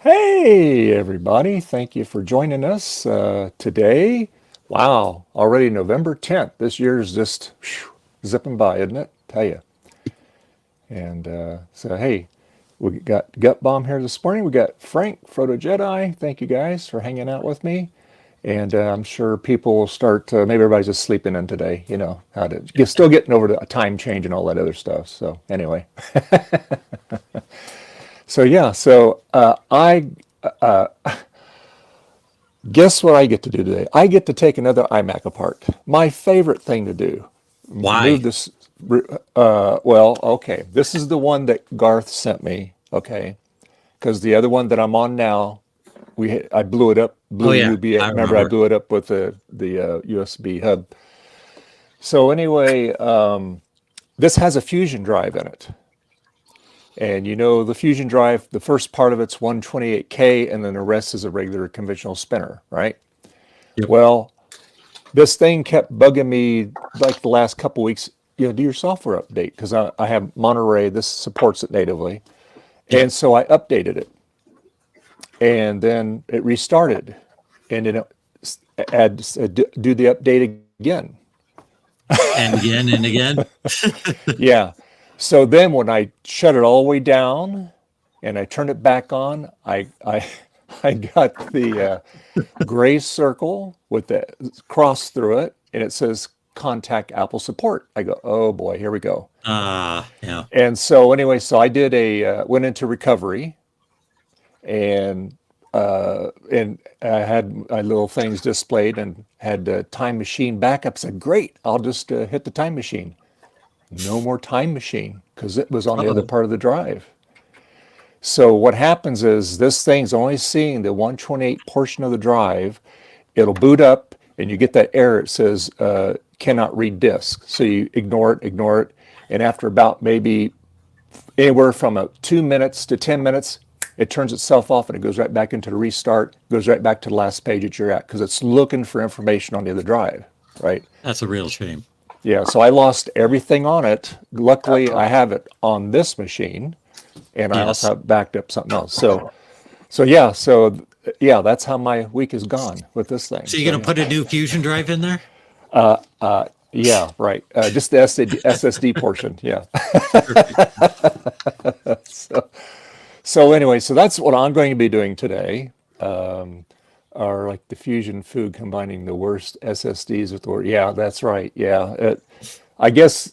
Hey, everybody. Thank you for joining us today. Wow, already November 10th. This year's just zipping by, isn't it? Tell you. And hey, we got Gut Bomb here this morning. We got Frank, Frodo Jedi. Thank you guys for hanging out with me. And I'm sure people will start, maybe everybody's just sleeping in today, you know, how to, you're still getting over a time change and all that other stuff. So anyway. So yeah, I uh, guess what I get to do today? I get to take another iMac apart. My favorite thing to do. Move Why? this. Okay. This is the one that Garth sent me. Okay, because the other one that I'm on now, I blew it up. Oh Blew the yeah, UB. I Remember, I remember. blew it up with the USB hub. So anyway, this has a Fusion drive in it. And you know the Fusion drive, the first part of it's 128K, and then the rest is a regular conventional spinner, right? Yep. Well, this thing kept bugging me like the last couple weeks. You know, do your software update because I have Monterey. This supports it natively, and Yep. so I updated it, and then it restarted, and then do the update again. And again and again. Yeah. So then when I shut it all the way down and I turned it back on, I got the gray circle with the cross through it, and it says contact Apple support. I go, oh boy, here we go. Yeah. And so anyway, so I did went into recovery, and I had my little things displayed and had time machine backup. Said, great, I'll just hit the time machine. No more time machine because it was on the other Uh-oh. part of the drive. So what happens is this thing's only seeing the 128 portion of the drive. It'll boot up and you get that error. It says cannot read disk. So you ignore it. And after about maybe anywhere from 2 minutes to 10 minutes, it turns itself off and it goes right back into the restart, goes right back to the last page that you're at because it's looking for information on the other drive, right? That's a real shame. Yeah, so I lost everything on it. Luckily, Uh-oh. I have it on this machine, and I also Yes. have backed up something else. So that's how my week is gone with this thing. So you're So gonna yeah, put a new fusion drive in there? yeah, right. Just the SSD portion. Yeah. Perfect. So, so anyway, so that's what I'm going to be doing today. Are like the fusion food combining the worst SSDs with the worst. Yeah, that's right. Yeah, I guess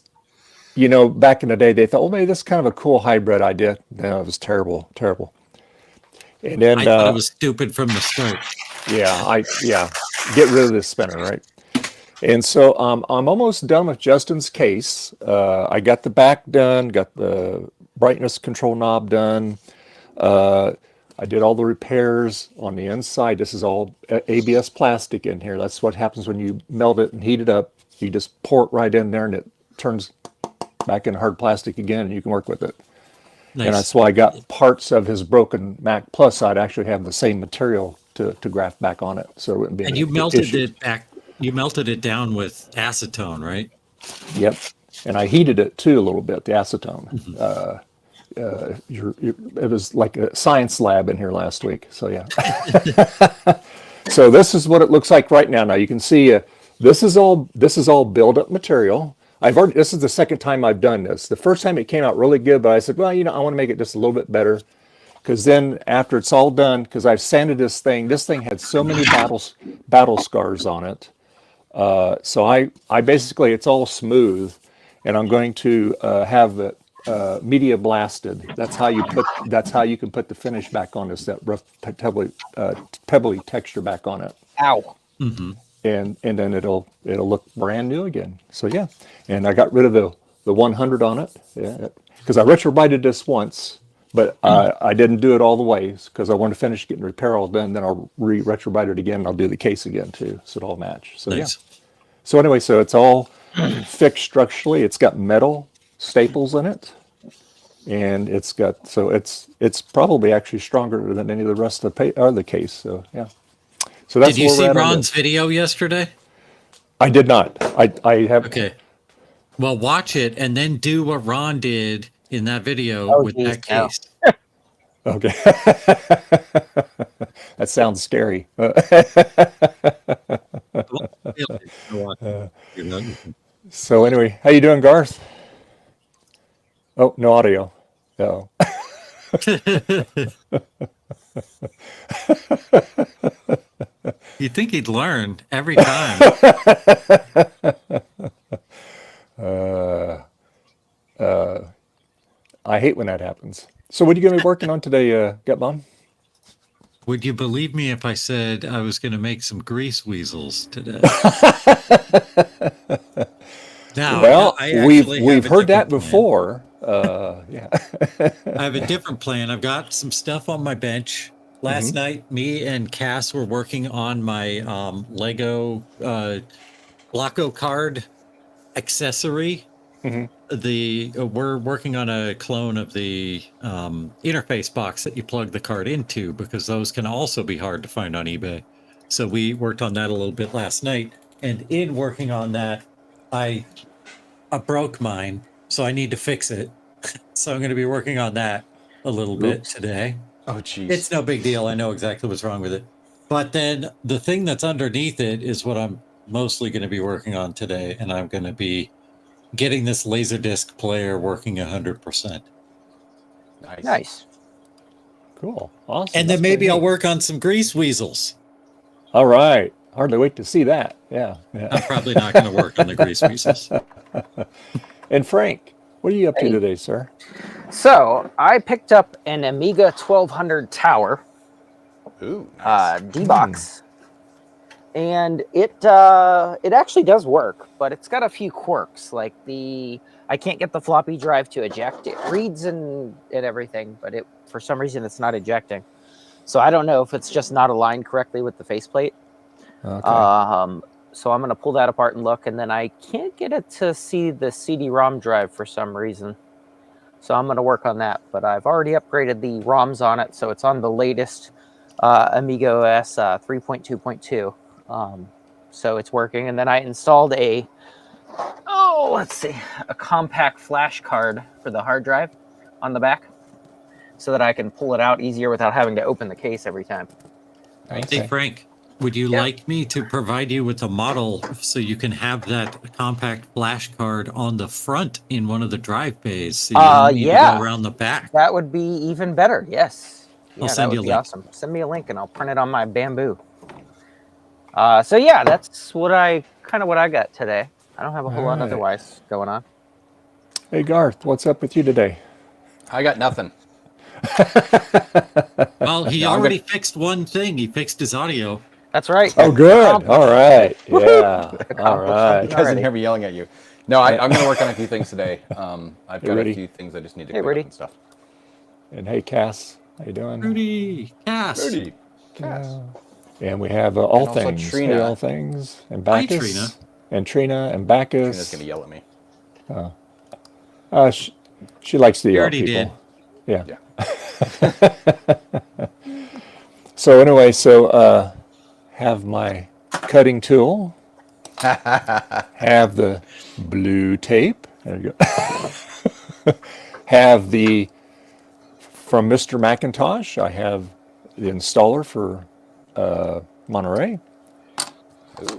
back in the day they thought, oh, maybe this is kind of a cool hybrid idea. No, it was terrible, terrible. And then I thought it was stupid from the start. yeah, get rid of this spinner, right? And so I'm almost done with Justin's case. I got the back done, got the brightness control knob done. Uh, I did all the repairs on the inside. This is all ABS plastic in here. That's what happens when you melt it and heat it up. You just pour it right in there and it turns back in hard plastic again and you can work with it. And Nice. that's why I got parts of his broken Mac Plus. I'd actually have the same material to graft back on it. So it wouldn't be And an you melted issue. it back. You melted it down with acetone, right? Yep. And I heated it too a little bit, the acetone. Mhm. It was like a science lab in here last week. So yeah. So this is what it looks like right now. Now you can see this is all build up material. This is the second time I've done this. The first time it came out really good, but I said, well, I want to make it just a little bit better. Because then after it's all done, because I've sanded this thing had so many battle scars on it. So I basically it's all smooth, and I'm going to have it media blasted. That's how you can put the finish back on this, that rough pebbly texture back on it, Ow. Mhm. and then it'll look brand new again. So yeah, and I got rid of the 100 on it, yeah, because I retrobited this once. But I didn't do it all the way because I want to finish getting repair all done. Then I'll retrobite it again. And I'll do the case again too, so it all match. So yeah. Nice. So anyway, so it's all fixed structurally. It's got metal staples in it, and it's probably actually stronger than any of the rest of the case. So yeah. So Did that's you where we're see at on Ron's this. video yesterday? I did not. I have. Okay. Well, watch it and then do what Ron did in that video Oh, with geez, that no. case. Okay. That sounds scary. So anyway, how you doing, Garth? Oh, no audio. No. You'd think he'd learn every time. I hate when that happens. So what are you going to be working on today, Gutbomb? Would you believe me if I said I was going to make some grease weasels today? Now, Well, I actually we've have a heard that different plan. before. Yeah. I have a different plan. I've got some stuff on my bench. Last night, me and Cass were working on my Lego Blocko card accessory. We're working on a clone of the interface box that you plug the card into, because those can also be hard to find on eBay. So we worked on that a little bit last night, and in working on that, I broke mine, so I need to fix it. So I'm going to be working on that a little bit today. Oh, jeez. It's no big deal. I know exactly what's wrong with it. But then the thing that's underneath it is what I'm mostly going to be working on today, and I'm going to be getting this Laserdisc player working 100%. Nice. Cool. Awesome. And then maybe I'll work on some grease weasels. All right. Hardly wait to see that. Yeah. I'm probably not going to work on the grease weasels. And Frank, what are you up to today, sir? So I picked up an Amiga 1200 Tower Ooh. Nice. D-Box, and it actually does work, but it's got a few quirks. Like I can't get the floppy drive to eject. It reads and everything, but for some reason it's not ejecting. So I don't know if it's just not aligned correctly with the faceplate. Okay. So I'm going to pull that apart and look, and then I can't get it to see the CD-ROM drive for some reason. So I'm going to work on that, but I've already upgraded the ROMs on it, so it's on the latest Amiga OS 3.2.2. So it's working, and then I installed a compact flash card for the hard drive on the back, so that I can pull it out easier without having to open the case every time. Hey, Frank, would you like me to provide you with a model so you can have that compact flash card on the front in one of the drive bays, so you don't need to go around the back? That would be even better. Yes. I'll send you a link. Awesome. Send me a link and I'll print it on my Bamboo. So yeah, that's what I got today. I don't have a whole lot otherwise going on. Hey, Garth, what's up with you today? I got nothing. Well, he already fixed one thing. He fixed his audio. That's right. Oh, good. All right. Yeah. All right. You guys didn't hear me yelling at you. No, I'm going to work on a few things today. I've got a few things I just need to clean up and stuff. And hey, Cass, how you doing? Rudy, Cass. Rudy, Cass. And we have all also things. Trina. Hey, all things. And Bacchus. Hi, Trina. And Trina and Bacchus. Trina's going to yell at me. She likes to You yell at already people. did. Yeah. So anyway, have my cutting tool, have the blue tape, there you go. Have from Mr. Macintosh, I have the installer for Monterey,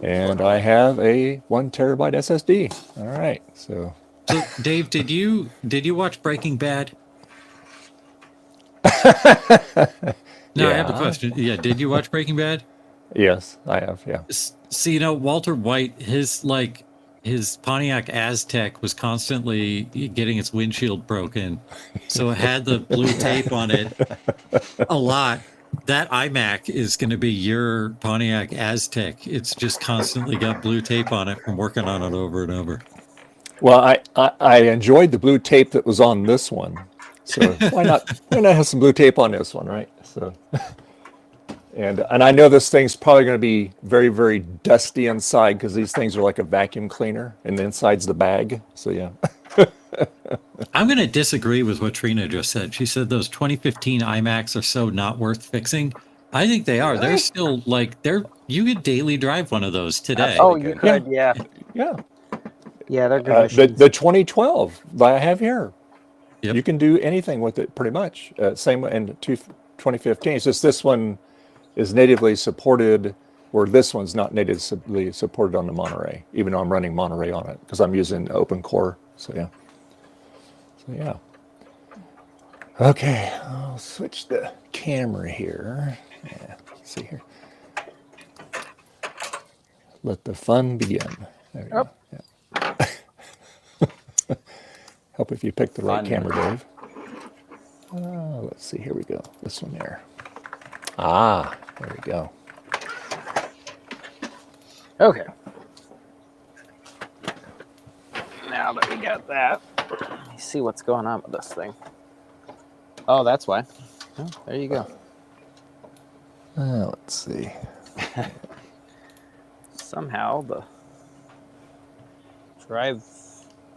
and I have a 1 terabyte SSD. All right, so Dave, did you watch Breaking Bad? No, I have a question. Yeah, did you watch Breaking Bad? yes, I have. Yeah. See, Walter White, his Pontiac Aztec was constantly getting its windshield broken, so it had the blue tape on it a lot. That iMac is going to be your Pontiac Aztec. It's just constantly got blue tape on it from working on it over and over. Well, I enjoyed the blue tape that was on this one, so why not have some blue tape on this one, right? So, and I know this thing's probably going to be very, very dusty inside, because these things are like a vacuum cleaner, and the inside's the bag. So yeah. I'm going to disagree with what Trina just said. She said those 2015 iMacs are so not worth fixing. I think they are. They're still you could daily drive one of those today. Oh, you could, yeah. Yeah. Yeah, they're good machines. The 2012 that I have here. Yep. You can do anything with it pretty much. Same in 2015. It's just this one is natively supported, where this one's not natively supported on the Monterey, even though I'm running Monterey on it because I'm using open core. So yeah. Okay, I'll switch the camera here. Yeah, let's see here. Let the fun begin. There you go. Yeah. Help if you pick the right camera, Dave. Let's see, here we go. This one there. Ah, there we go. Okay. Now that we got that, let me see what's going on with this thing. Oh, that's why. Oh, there you go. Let's see. Somehow the drive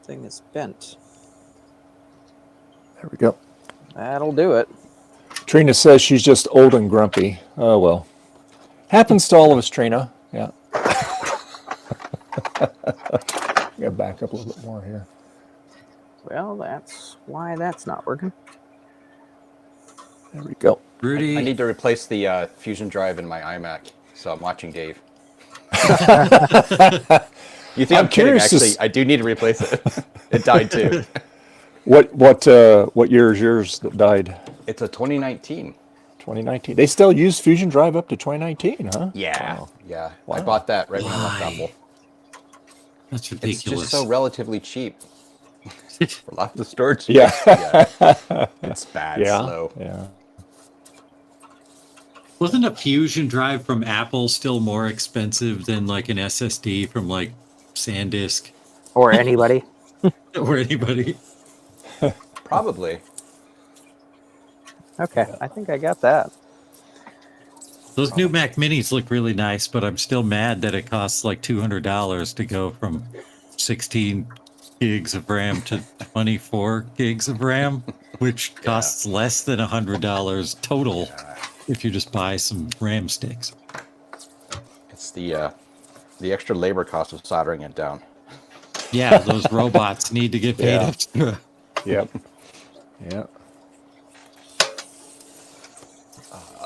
thing is bent. There we go. That'll do it. Trina says she's just old and grumpy. Oh, well. Happens to all of us, Trina. Yeah. Gotta back up a little bit more here. Well, that's why that's not working. There we go. Rudy, I need to replace the Fusion drive in my iMac, so I'm watching Dave. You think I'm kidding? curious Actually, I do need to replace it. It died too. What year is yours that died? It's a 2019. 2019. They still use Fusion Drive up to 2019, huh? Yeah, Wow. yeah. Wow. I bought that right when I left Apple. that's It's ridiculous. just so relatively cheap for lots of storage. Yeah. Yeah. It's bad. Yeah. Slow. Yeah. Wasn't a Fusion drive from Apple still more expensive than like an SSD from like SanDisk Or anybody. or anybody? Probably. Okay, I think I got that. Those new Mac Minis look really nice, but I'm still mad that it costs like $200 to go from 16 gigs of RAM to 24 gigs of RAM, which costs less than $100 total if you just buy some RAM sticks. It's the extra labor cost of soldering it down. Yeah, those robots need to get paid Yeah. extra. Yep. Yep.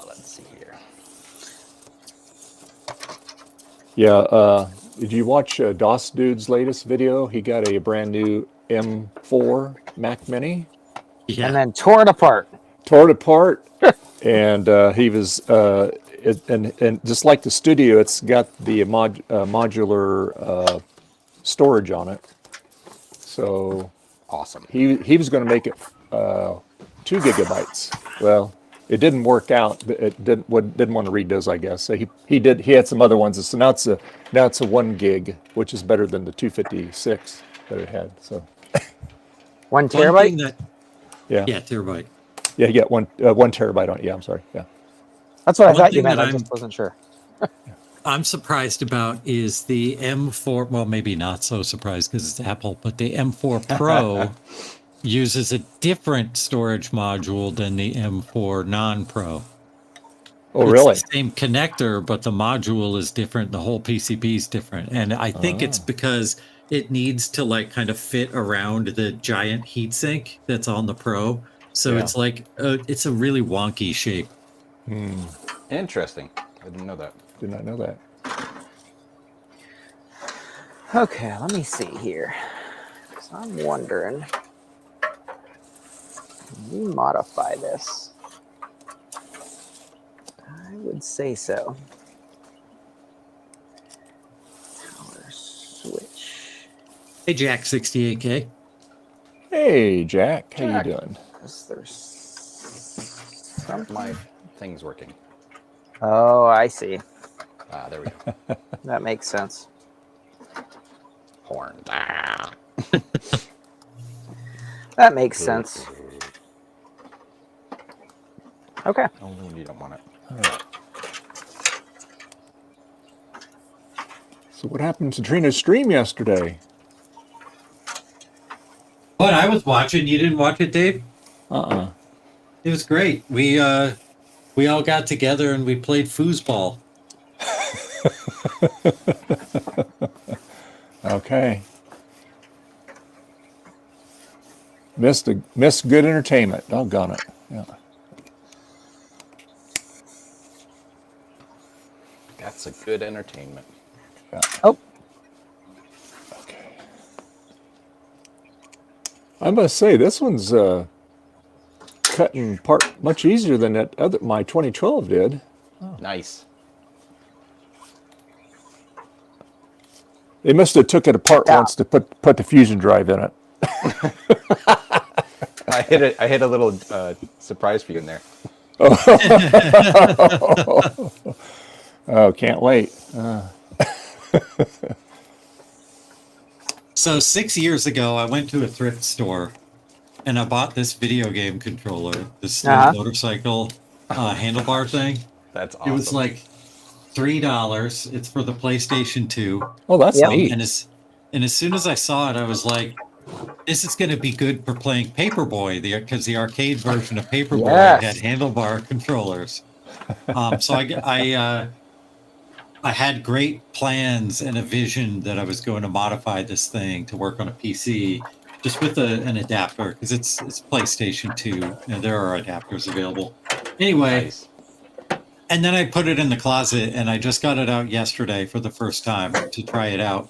Let's see here. Yeah. Did you watch DOS Dude's latest video? He got a brand new M4 Mac Mini. Yeah. And then tore it apart. Tore it apart, and he was and just like the Studio, it's got the modular storage on it. So Awesome. he was going to make it 2 gigabytes. Well, it didn't work out. It didn't want to read those, I guess. So he had some other ones. So now it's a 1 gig, which is better than the 256 that it had. So 1 One thing terabyte? that, yeah, terabyte. yeah, you get 1 terabyte on it. Yeah, I'm sorry. Yeah. That's what I One thought you thing meant. that I just wasn't sure. I'm surprised about is the M4. Well, maybe not so surprised because it's Apple, but the M4 Pro uses a different storage module than the M4 non-Pro. Oh, It's really? the same connector, but the module is different. The whole PCB is different. And I think it's because it needs to like kind of fit around the giant heatsink that's on the Pro. So Yeah. it's like, it's a really wonky shape. Interesting. I didn't know that. Did not know that. Okay, let me see here. So I'm wondering, can we modify this? I would say so. Power switch. Hey, Jack 68K. Hey, Jack, how Jack. you doing? Because there's My thing's working. Oh, I see. Ah, there we go. That makes sense. Horn. That makes sense. Okay. Oh, you don't want it. So what happened to Trina's stream yesterday? What I was watching, you didn't watch it, Dave? Uh-uh. It was great. We all got together and we played foosball. Okay. Missed good entertainment. Doggone it. Yeah. That's a good entertainment. Yeah. Oh, Okay. I must say this one's cutting part much easier than that other my 2012 did. Nice. They must have took it apart Yeah. once to put the fusion drive in it. I hit a little surprise for you in there. Oh, can't wait. So 6 years ago, I went to a thrift store and I bought this video game controller, this little motorcycle handlebar thing. That's awesome. It was like $3. It's for the PlayStation 2. Oh, that's neat. And as soon as I saw it, I was like, this is going to be good for playing Paperboy, because the arcade version of Paperboy had handlebar controllers. So I had great plans and a vision that I was going to modify this thing to work on a PC, just with an adapter, because it's PlayStation 2, and there are adapters available. Anyway, Nice. and then I put it in the closet, and I just got it out yesterday for the first time to try it out.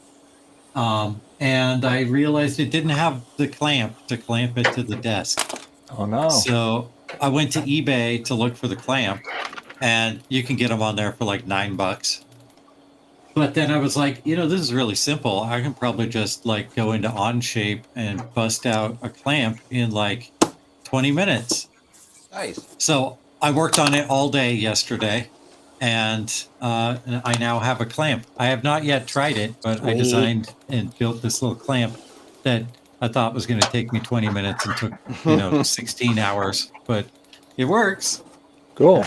And I realized it didn't have the clamp to clamp it to the desk. Oh no. So I went to eBay to look for the clamp, and you can get them on there for like $9. But then I was like, this is really simple. I can probably just like go into Onshape and bust out a clamp in like 20 minutes. Nice. So I worked on it all day yesterday, and I now have a clamp. I have not yet tried it, but I designed and built this little clamp that I thought was going to take me 20 minutes and took 16 hours, but it works. Cool.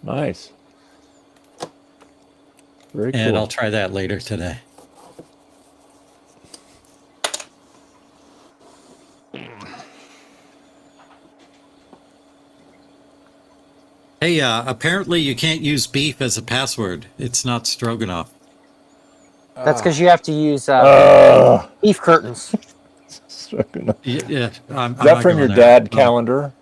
Nice. Very cool. And I'll try that later today. Hey, apparently you can't use beef as a password. It's not Stroganoff. that's because you have to use beef curtains. Yeah, Is that from your dad calendar?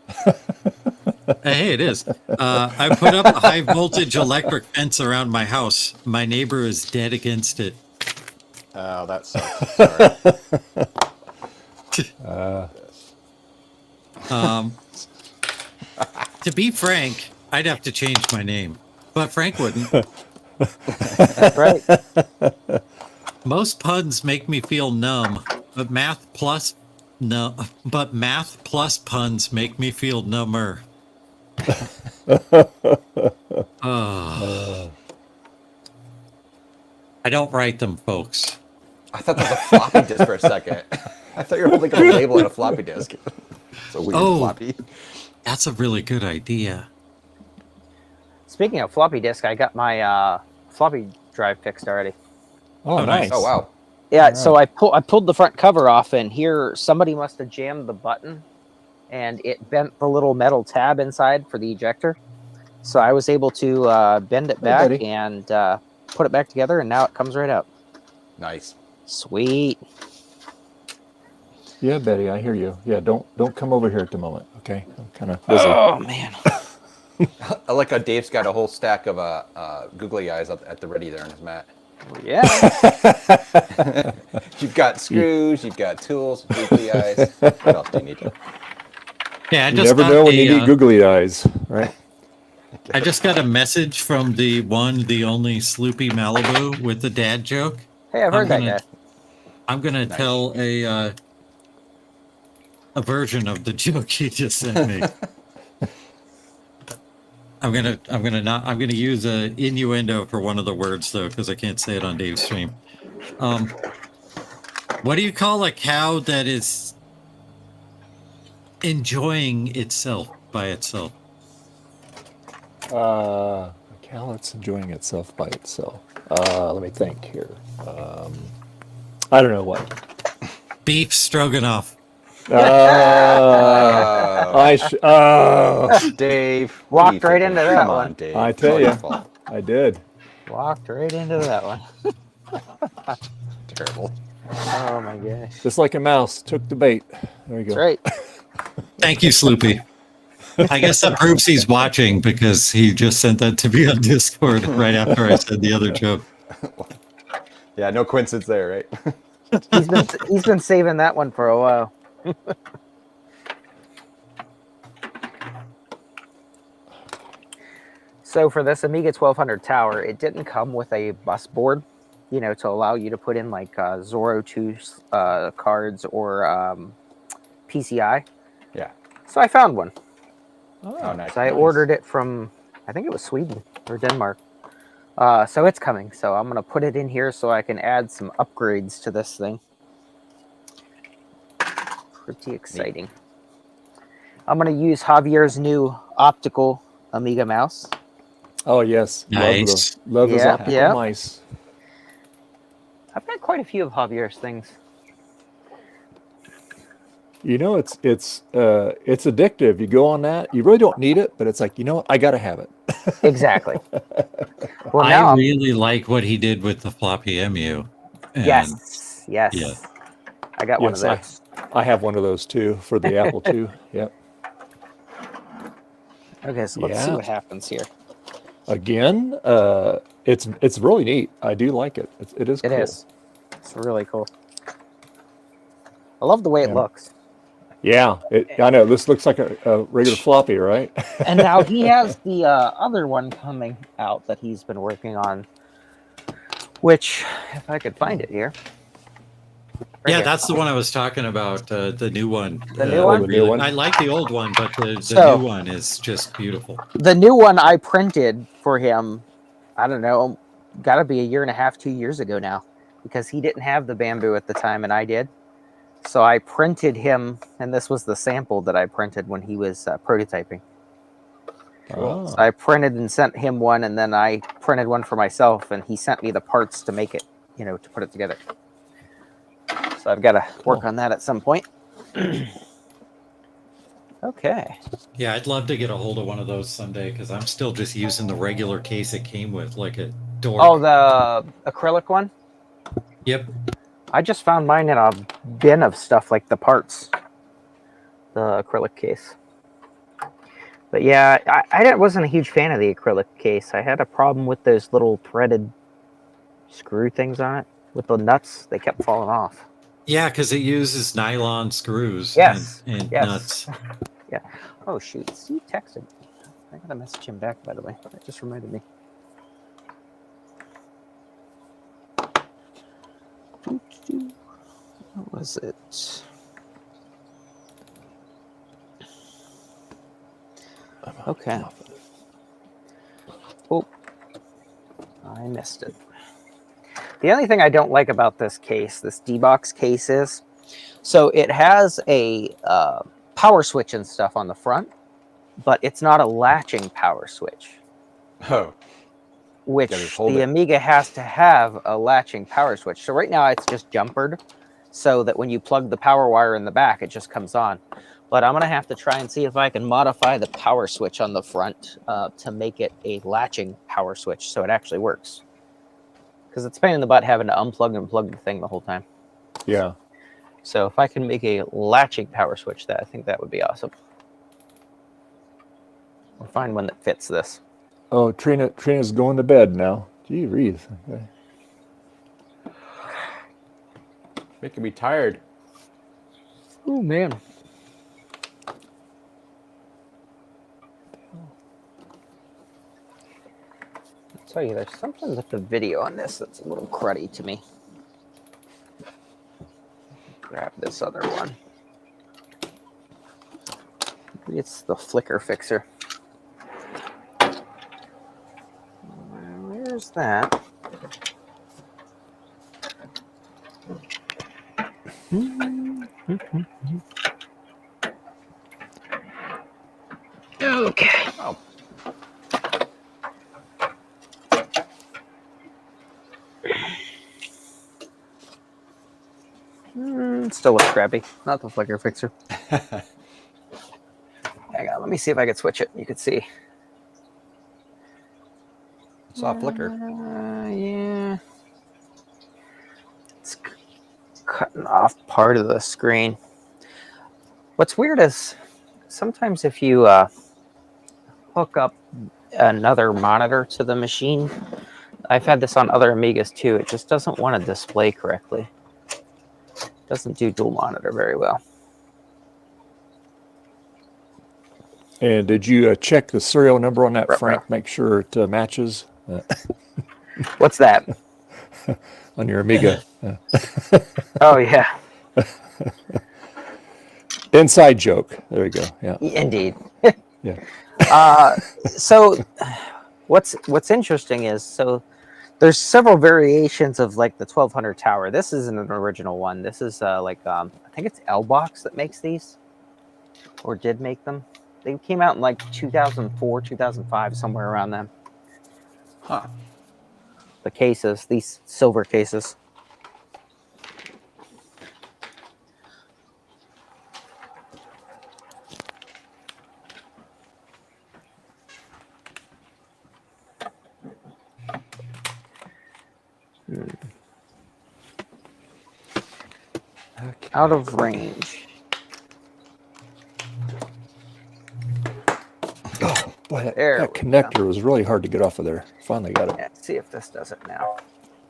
Hey, it is. I put up a high voltage electric fence around my house. My neighbor is dead against it. Oh, that sucks. Sorry. To be frank, I'd have to change my name, but Frank wouldn't. Right. Most puns make me feel numb, but math plus puns make me feel number. I don't write them, folks. I thought that was a floppy disk for a second. I thought you were holding a label on a floppy disk. It's a weird floppy. That's a really good idea. Speaking of floppy disk, I got my floppy drive fixed already. Oh, nice. Oh, wow. Yeah, so I pulled the front cover off, and here somebody must have jammed the button, and it bent the little metal tab inside for the ejector. So I was able to bend it back and put it back together, and now it comes right out. Nice. Sweet. Yeah, Betty, I hear you. Yeah, don't come over here at the moment, okay? I'm kind of busy. Oh man. I like how Dave's got a whole stack of googly eyes up at the ready there on his mat. Yeah. You've got screws, you've got tools, googly eyes. What else do you need? Yeah, I You just never got know when you need googly eyes, right? I just got a message from the only Sloopy Malibu with the dad joke. Hey, I've heard that guy. I'm gonna tell a version of the joke he just sent me. I'm gonna use a innuendo for one of the words though, because I can't say it on Dave's stream. What do you call a cow that is enjoying itself by itself? A cow that's enjoying itself by itself. Let me think here. I don't know what. Beef stroganoff. Dave. Walked right into that Come one. on, Dave. I tell It's ya. your fault. I did. Walked right into that one. Terrible. Oh my gosh. Just like a mouse took the bait. There you go. That's right. Thank you, Sloopy. I guess that proves he's watching because he just sent that to me on Discord right after I said the other joke. Yeah, no coincidence there, right? He's been saving that one for a while. So for this Amiga 1200 tower, it didn't come with a bus board, you know, to allow you to put in like Zorro 2 cards or PCI. Yeah. So I found one. Oh, nice. So I ordered it from, I think it was Sweden or Denmark. So it's coming. So I'm going to put it in here so I can add some upgrades to this thing. Pretty exciting. I'm going to use Javier's new optical Amiga mouse. Oh yes, Nice. Love those Yeah, optical yeah. mice. I've got quite a few of Javier's things. You know, it's addictive. You go on that, you really don't need it, but it's like, you know what, I gotta have it. Exactly. Well, now I I'm, really like what he did with the floppy MU. And yes. yeah. I got one of Yes, those. I have one of those too for the Apple II. Yep. Okay, so let's see Yeah. what happens here. Again, it's really neat. I do like it. It is. It Cool. is. It's really cool. I love the way it Yeah. looks. Yeah, I know. This looks like a regular floppy, right? And now he has the other one coming out that he's been working on, which, if I could find it here. Right Yeah, here. that's the one I was talking about, the new one. The new one? The new one? I like the old one, but the So- new one is just beautiful. The new one I printed for him, I don't know, got to be a year and a half, 2 years ago now, because he didn't have the Bamboo at the time and I did. So I printed him, and this was the sample that I printed when he was prototyping. Oh. So I printed and sent him one, and then I printed one for myself, and he sent me the parts to make it, you know, to put it together. So I've got to work on that at some point. Okay. Yeah, I'd love to get a hold of one of those someday because I'm still just using the regular case it came with, like a door. Oh, the acrylic one? Yep. I just found mine in a bin of stuff like the parts. The acrylic case. But yeah, I wasn't a huge fan of the acrylic case. I had a problem with those little threaded screw things on it. With the nuts, they kept falling off. Yeah, because it uses nylon screws Yes, and yes. nuts. Yeah. Oh, shoot. He texted me. I got to message him back, by the way. That just reminded me. What was it? Okay. Oh, I missed it. The only thing I don't like about this case, this D-Box case is, so it has a power switch and stuff on the front, but it's not a latching power switch, Oh, which gotta just hold the it. Amiga has to have a latching power switch. So right now it's just jumpered, so that when you plug the power wire in the back, it just comes on. But I'm going to have to try and see if I can modify the power switch on the front to make it a latching power switch so it actually works. Because it's a pain in the butt having to unplug and plug the thing the whole time. Yeah. So if I can make a latching power switch, I think that would be awesome. I'll find one that fits this. Oh, Trina's going to bed now. Gee, Reese. Okay. making me tired. Oh, man. I'll tell you, there's something with the video on this that's a little cruddy to me. Grab this other one. Maybe it's the flicker fixer. Where's that? Okay. Oh, Still looks crappy. Not the flicker fixer. Hang on, let me see if I can switch it. You can see. soft flicker. Yeah. cutting off part of the screen. What's weird is sometimes if you hook up another monitor to the machine, I've had this on other Amigas too, it just doesn't want to display correctly. Doesn't do dual monitor very well. And did you check the serial number on that, Frank? Make sure it matches What's that? on your Amiga. Oh, yeah. Inside joke. There you go. Yeah. Indeed. Yeah. So what's interesting is, so there's several variations of like the 1200 tower. This isn't an original one. This is like, I think it's L-Box that makes these, or did make them. They came out in like 2004, 2005, somewhere around then. Huh. The cases, these silver cases. Okay. Out of range. Oh, boy, There that we connector was really hard to get off of there. Finally got it. Yeah, see if this does it now.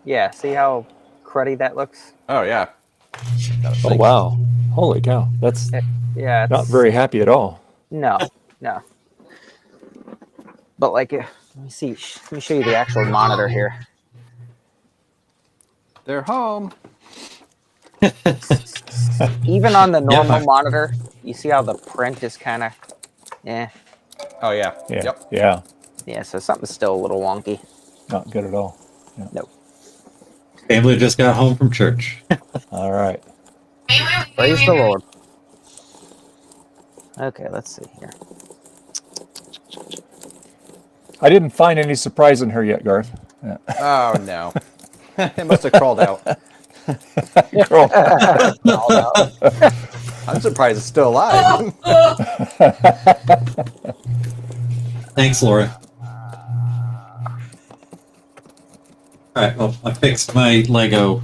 Yeah, see how cruddy that looks? Oh yeah. Oh, wow. Holy cow. That's Yeah, it's, not very happy at all. No, no. But like, let me see. Let me show you the actual monitor here. They're home. Even on the normal Yeah. monitor, you see how the print is kind of, Oh yeah. Yeah. Yep. Yeah. yeah. So something's still a little wonky. Not good at all. Nope. Family just got home from church. All right. Praise the Lord. Okay, let's see here. I didn't find any surprise in her yet, Garth. Yeah. Oh no. It must have crawled out. Girl. I'm surprised it's still alive. Thanks, Laura. All right, well, I fixed my Lego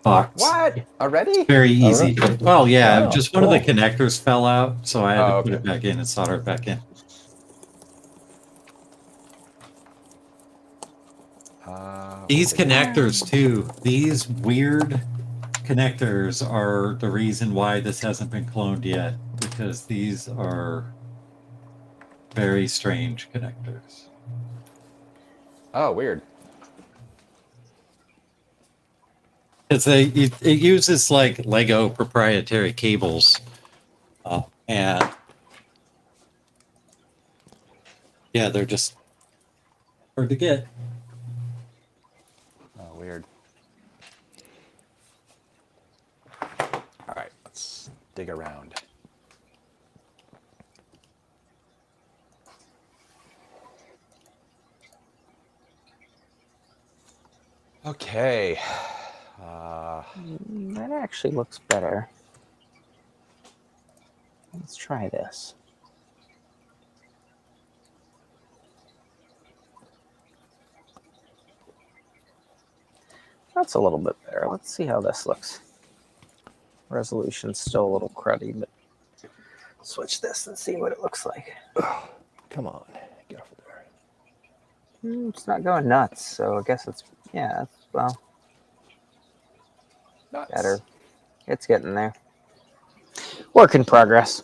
box. What? Already? Very easy. Well, yeah, Oh, just one of the cool. connectors fell out, so I had to Oh, put it okay. back in and solder it back in. These connectors, too, these weird connectors are the reason why this hasn't been cloned yet, because these are very strange connectors. Oh, weird. Because it uses like Lego proprietary cables, and yeah, they're just hard to get. Oh, weird. All right, let's dig around. Okay. That actually looks better. Let's try this. That's a little bit better. Let's see how this looks. Resolution's still a little cruddy, but switch this and see what it looks like. Come on. Get off of there. It's not going nuts, so I guess it's, yeah, well, Nuts. better. It's getting there. Work in progress.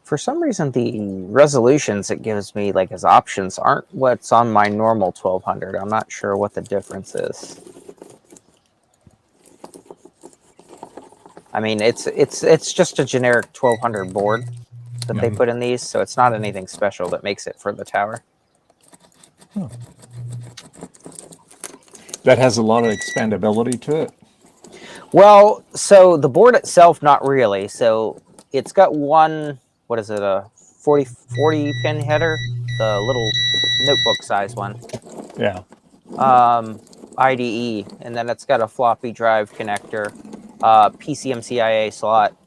For some reason, the resolutions it gives me, like as options, aren't what's on my normal 1200. I'm not sure what the difference is. I mean, it's just a generic 1200 board that they put in these, so it's not anything special that makes it for the tower. That has a lot of expandability to it. Well, so the board itself, not really. So it's got one, what is it, a 40 pin header, the little notebook size one. Yeah. IDE, and then it's got a floppy drive connector, PCMCIA slot.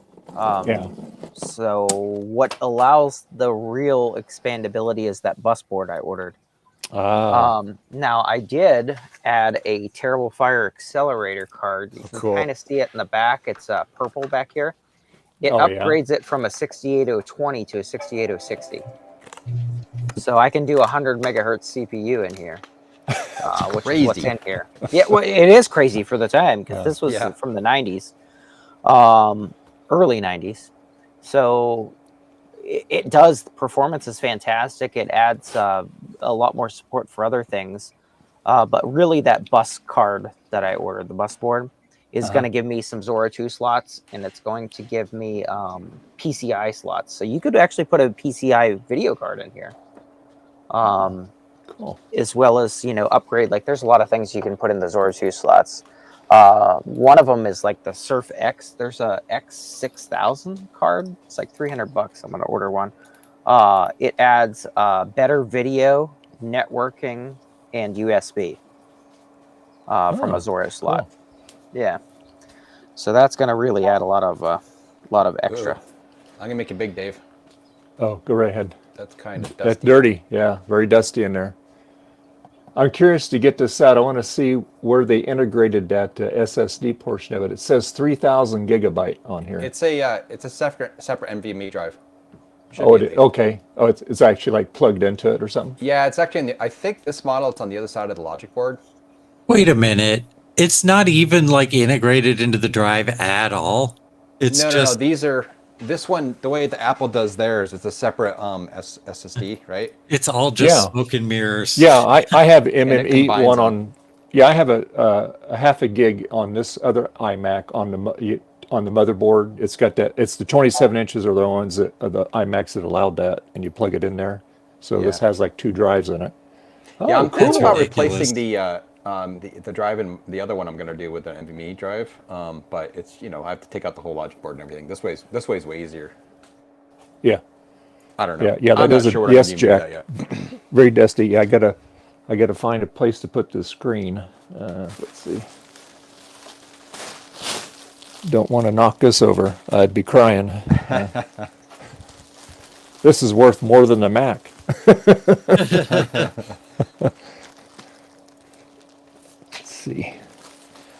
Yeah. So what allows the real expandability is that bus board I ordered. Now I did add a Terrible Fire accelerator card. You can Cool. kind of see it in the back. It's purple back here. It Oh, yeah. upgrades it from a 68020 to a 68060. So I can do 100 megahertz CPU in here, which is what's Crazy. in here. Yeah, well, it is crazy for the time because this was Yeah. from the 90s, early 90s. So it does, the performance is fantastic. It adds a lot more support for other things. But really that bus card that I ordered, the bus board, is going to give me some Zora 2 slots, and it's going to give me PCI slots. So you could actually put a PCI video card in here. Cool. As well as, upgrade. Like there's a lot of things you can put in the Zora 2 slots. One of them is like the Surf X. There's a X6000 card. It's like $300. I'm going to order one. It adds better video, networking, and USB from a Zora slot. Cool. Yeah. So that's going to really add a lot of extra. Ooh. I'm gonna make it big, Dave. Oh, go right ahead. That's kind of That's dusty. dirty. Yeah, very dusty in there. I'm curious to get this out. I want to see where they integrated that SSD portion of it. It says 3,000 gigabyte on here. It's a separate NVMe drive. Should Oh, be in the- okay. Oh, it's actually like plugged into it or something. Yeah, it's actually in the, I think this model, it's on the other side of the logic board. Wait a minute. It's not even like integrated into the drive at all. It's No, just these are, this one, the way the Apple does theirs, it's a separate SSD, right? it's all just Yeah. smoke and mirrors. Yeah, I have MME combines one them. on. Yeah, I have a half a gig on this other iMac on the motherboard. It's got that. It's the 27 inches are the ones that are the iMacs that allowed that, and you plug it in there. So this Yeah. has like 2 drives in it. Yeah, I'm Oh, cool that's about ridiculous. replacing the drive and the other one I'm gonna do with an NVMe drive. But it's I have to take out the whole logic board and everything. This way's way easier. Yeah, I don't know. yeah. That I'm not is a sure what I'm yes, gonna do with that Jack. yet. Very dusty. Yeah, I gotta find a place to put the screen. Let's see. Don't want to knock this over. I'd be crying. This is worth more than the Mac. Let's see.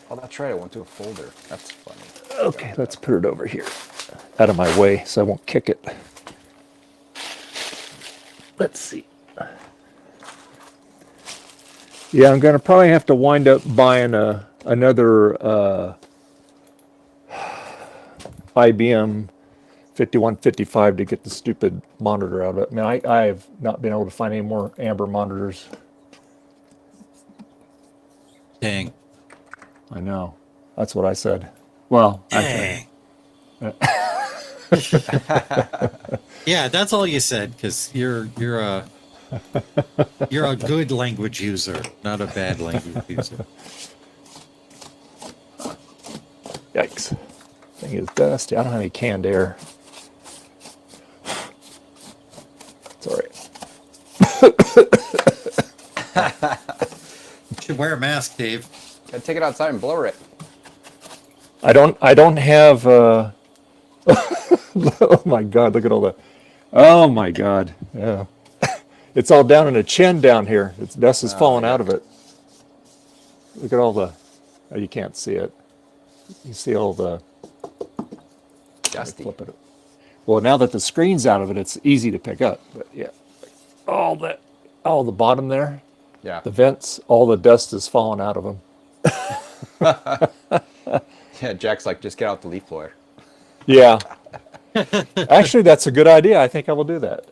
Oh, that's right. I went to a folder. That's funny. Okay, let's put it over here, out of my way, so I won't kick it. Let's see. Yeah, I'm gonna probably have to wind up buying another IBM 5155 to get the stupid monitor out of it. Man, I have not been able to find any more Amber monitors. Dang. I know. That's what I said. Well, actually, Dang. Yeah, that's all you said because you're a good language user, not a bad language user. yikes. Thing is dusty. I don't have any canned air. It's all right. You should wear a mask, Dave. Gotta take it outside and blow it. I don't have oh my god, look at all the oh my god. Yeah. It's all down in the chin down here. It's dust is falling out of it. Look at all the oh, you can't see it. You see all the Dusty. flip it. Well, now that the screen's out of it, it's easy to pick up. But yeah. All the bottom there, Yeah. the vents, all the dust is falling out of them. Yeah, Jack's like, just get out the leaf blower. Yeah. Actually, that's a good idea. I think I will do that.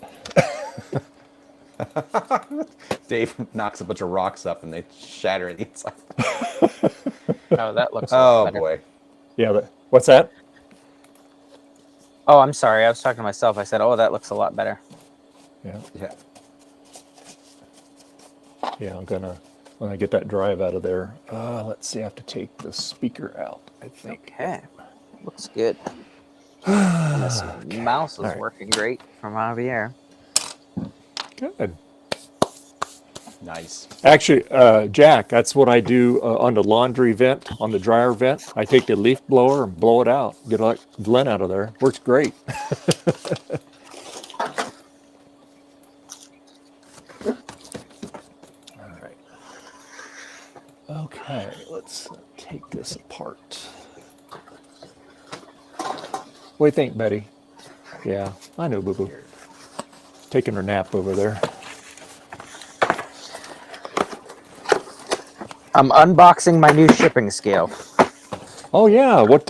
Dave knocks a bunch of rocks up and they shatter in the inside. Oh, that looks a lot Oh better. boy. Yeah, but what's that? Oh, I'm sorry. I was talking to myself. I said, oh, that looks a lot better. Yeah. Yeah. Yeah, when I get that drive out of there, let's see, I have to take the speaker out, I think. Okay. Looks good. And this mouse is Alright. working great from Javier. Good. Nice. Actually, Jack, that's what I do on the laundry vent, on the dryer vent. I take the leaf blower and blow it out, get all that lint out of there. Works great. Okay, let's take this apart. What do you think, Betty? Yeah, I know, Boo Boo. Taking her nap over there. I'm unboxing my new shipping scale. Oh yeah, what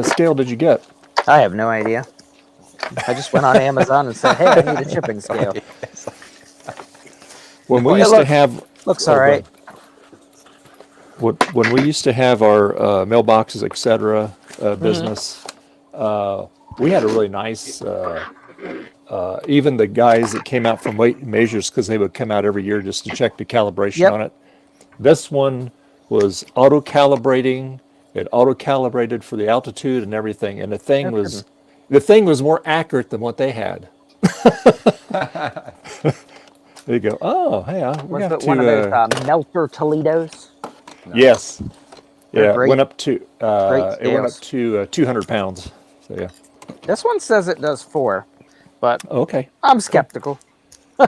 scale did you get? I have no idea. I just went on Amazon and said, "Hey, I need a shipping scale." When we It used to have looks oh, all right. when we used to have our mailboxes, etc., business, we had a really nice. Even the guys that came out from Weight and Measures, because they would come out every year just to check the calibration Yep. on it. This one was auto calibrating. It auto calibrated for the altitude and everything, and the thing was more accurate than what they had. There you go. Oh, hey, we Was have it to. one of those Melter Toledos? Yes. They're Yeah, it great. went up to Great it went up scales. to 200 pounds. So yeah. This one says it does 4, but Okay. I'm skeptical.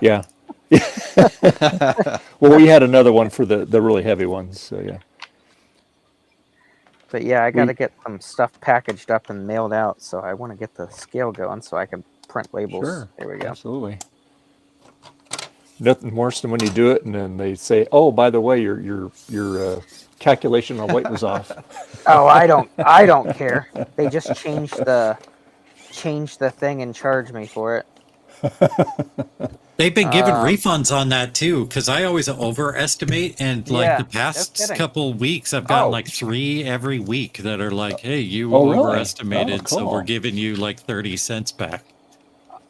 Yeah. Well, we had another one for the really heavy ones. So yeah. But yeah, I got to get some stuff packaged up and mailed out, so I want to get the scale going so I can print labels. Sure. There we go. Absolutely. Nothing worse than when you do it and then they say, "Oh, by the way, your calculation on weight was off." Oh, I don't care. They just changed the thing and charged me for it. They've been giving refunds on that too, because I always overestimate, and like Yeah, the no past kidding. couple weeks, I've gotten Oh. like 3 every week that are like, "Hey, you Oh, really? overestimated, Oh, so we're cool. giving you like 30 cents back."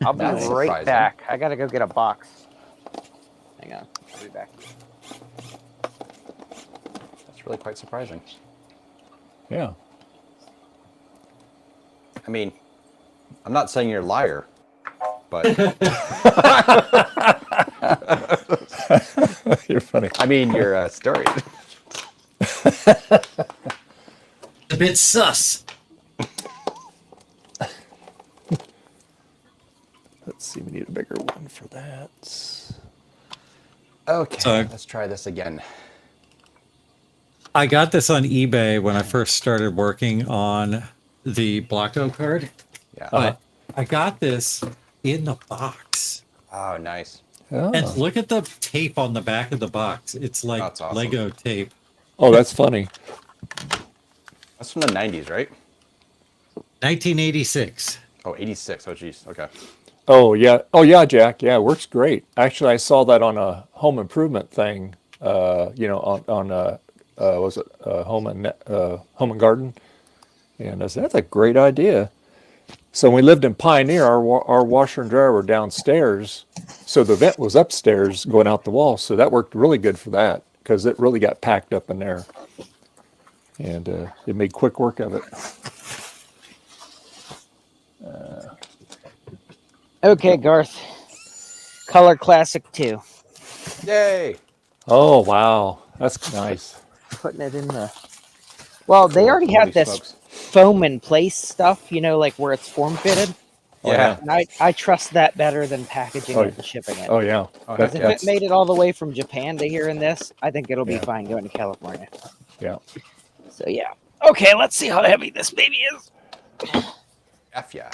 I'll be That's right surprising. back. I got to go get a box. Hang on. I'll be back. That's really quite surprising. Yeah. I mean, I'm not saying you're a liar, but You're funny. I mean your story. A bit sus. Let's see, we need a bigger one for that. Okay, So- let's try this again. I got this on eBay when I first started working on the Blocko card, Yeah. but I got this in the box. Oh, nice. Oh. And look at the tape on the back of the box. It's like That's awesome. Lego tape. Oh, that's funny. That's from the 90s, right? 1986. Oh, 86. Oh, geez. Okay. Oh yeah, Jack. Yeah, it works great. Actually, I saw that on a home improvement thing. On was it home and garden? And I said that's a great idea. So when we lived in Pioneer, our washer and dryer were downstairs, so the vent was upstairs going out the wall. So that worked really good for that because it really got packed up in there, and it made quick work of it. Okay, Garth. Color Classic 2. Yay! Oh wow, that's nice. Putting it in the... Well, they already Holy had this smokes. foam in place stuff, like where it's form fitted. Yeah. And I trust that better than packaging Oh, it and shipping it. Oh yeah, Oh, That- heck If yeah. it made it all the way from Japan to here in this, I think it'll be Yeah. fine going to California. yeah. So yeah. Okay, let's see how heavy this baby is. F yeah.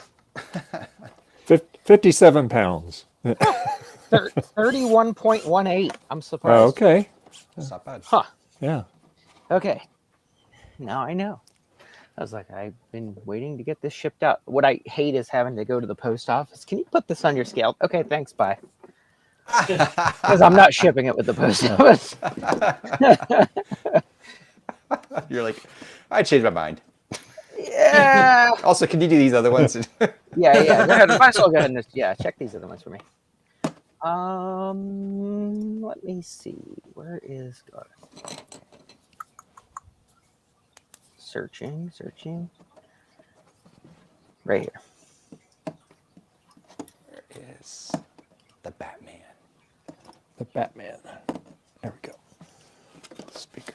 57 pounds. 31.18. I'm surprised. Oh, okay. That's not bad. Huh. Yeah. Okay. Now I know. I was like, I've been waiting to get this shipped out. What I hate is having to go to the post office. Can you put this on your scale? Okay, thanks. Bye. Because I'm not shipping it with the post office. You're like, I changed my mind. Yeah. Also, can you do these other ones? Yeah. Go ahead. Might as well go ahead and check these other ones for me. Let me see. Where is Garth? Searching. Right here. There is the Batman. The Batman. There we go. Speaker.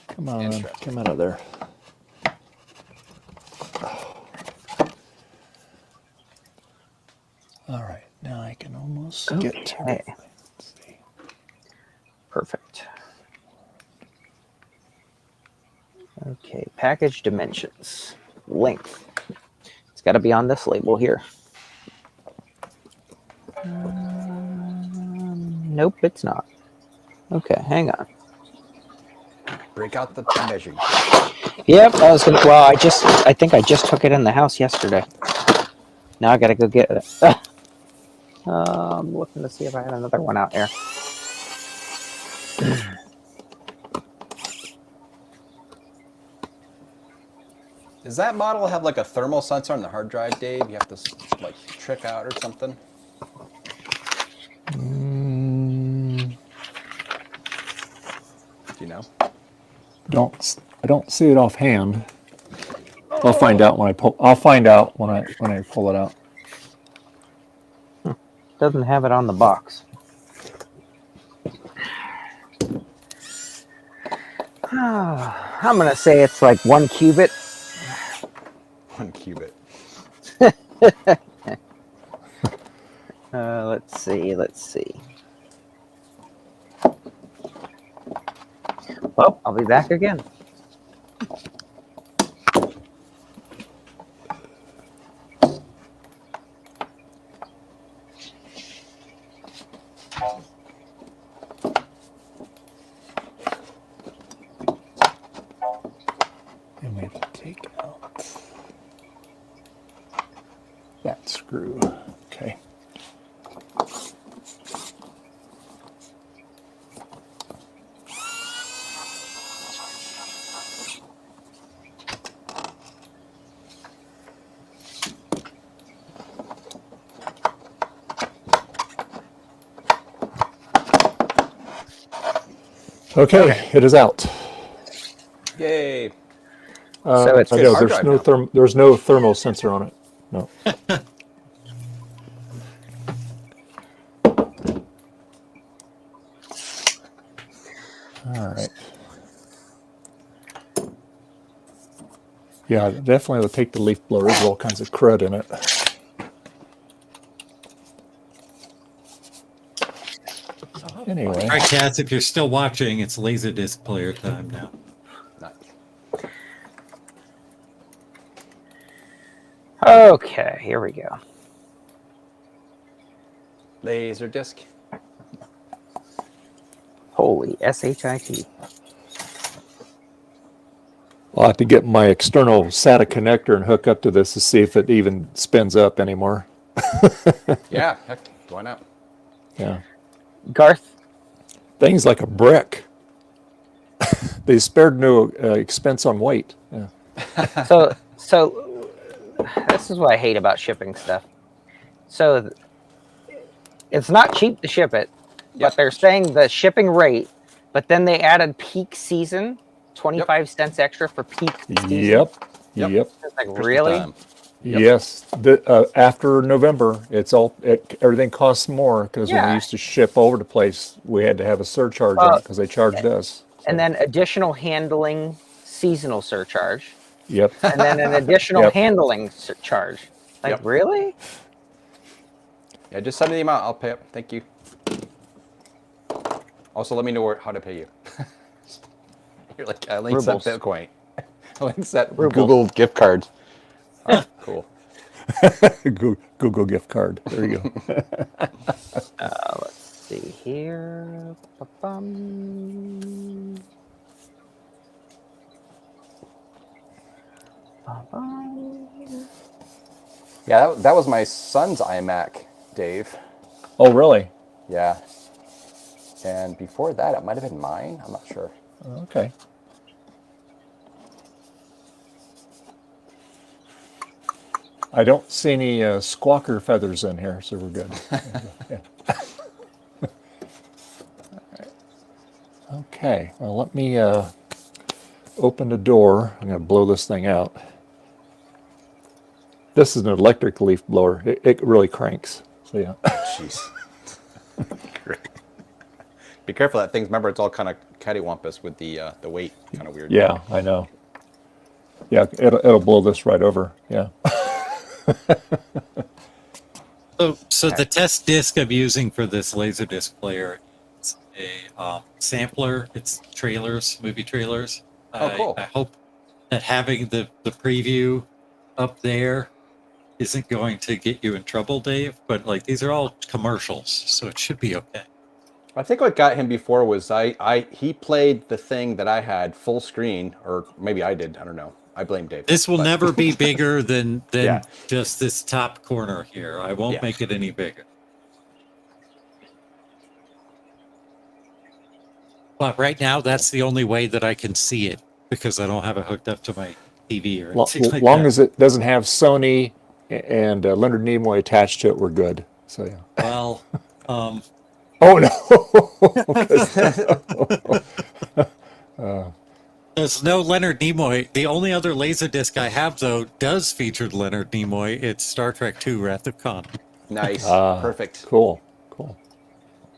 Come on, Interesting. come out of there. Let's get to Okay. it. Let's see. Perfect. Okay, package dimensions. Length. It's got to be on this label here. Nope, it's not. Okay, hang on. Break out the measuring. Yep, I was gonna. Well, I think I just took it in the house yesterday. Now I gotta go get it. I'm looking to see if I had another one out there. Does that model have like a thermal sensor on the hard drive, Dave? You have to like trick out or something? Do you know? I don't see it offhand. I'll find out when I pull. I'll find out when I pull it out. Doesn't have it on the box. I'm gonna say it's like 1 qubit. 1 qubit. Let's see. Well, I'll be back again. And we have to take out that screw. Okay. Okay, it is out. Yay! So it's I good know hard there's drive no now. there's no thermal sensor on it. No. All right. Yeah, definitely will take the leaf blower. There's all kinds of crud in it. Anyway, All right, cats, if you're still watching, it's Laserdisc player time now. Nice. Okay, here we go. Laser disc. Holy SHIT. I'll have to get my external SATA connector and hook up to this to see if it even spins up anymore. Yeah, heck, why not? Yeah. Garth, Things like a brick. They spared no expense on weight. Yeah. so this is what I hate about shipping stuff. So it's not cheap to ship it, Yep. but they're saying the shipping rate, but then they added peak season, 25 cents extra for peak season. Yep. Yep. Yep. It's like, Christmas really? time. Yep. Yes. After November, everything costs more because when we Yeah. used to ship over the place, we had to have a surcharge on it because they charged us. And then additional handling seasonal surcharge, Yep. and then an additional Yep. handling surcharge. Like, Yep. really? Yeah, just send me the amount. I'll pay it. Thank you. Also, let me know how to pay you. You're like, links that Rubles. Bitcoin. Links that Rubles. Google gift cards. Oh, cool. Google gift card. There you go. Let's see here. Ba-bum. Ba-bum. Yeah, that was my son's iMac, Dave. Oh, really? Yeah. And before that, it might have been mine. I'm not sure. Okay. I don't see any squawker feathers in here, so we're good. Yeah. Okay, well, let me open the door. I'm going to blow this thing out. This is an electric leaf blower. It really cranks. So yeah. Jeez. Be careful that thing. Remember, it's all kind of cattywampus with the weight. Kind of weird. Yeah, I know. Yeah, it'll blow this right over. Yeah. So Okay. the test disc I'm using for this Laserdisc player is a sampler. It's trailers, movie trailers. Oh, cool. I hope that having the preview up there isn't going to get you in trouble, Dave. But like these are all commercials, so it should be okay. I think what got him before was he played the thing that I had full screen, or maybe I did. I don't know. I blame Dave. This will but- never be bigger than Yeah. just this top corner here. I won't Yeah. make it any bigger. But right now, that's the only way that I can see it because I don't have it hooked up to my TV or anything like long that. as it doesn't have Sony and Leonard Nimoy attached to it, we're good. So yeah. Well, Oh no. there's no Leonard Nimoy. The only other Laserdisc I have, though, does feature Leonard Nimoy. It's Star Trek II: Wrath of Khan. Nice. Perfect. Cool.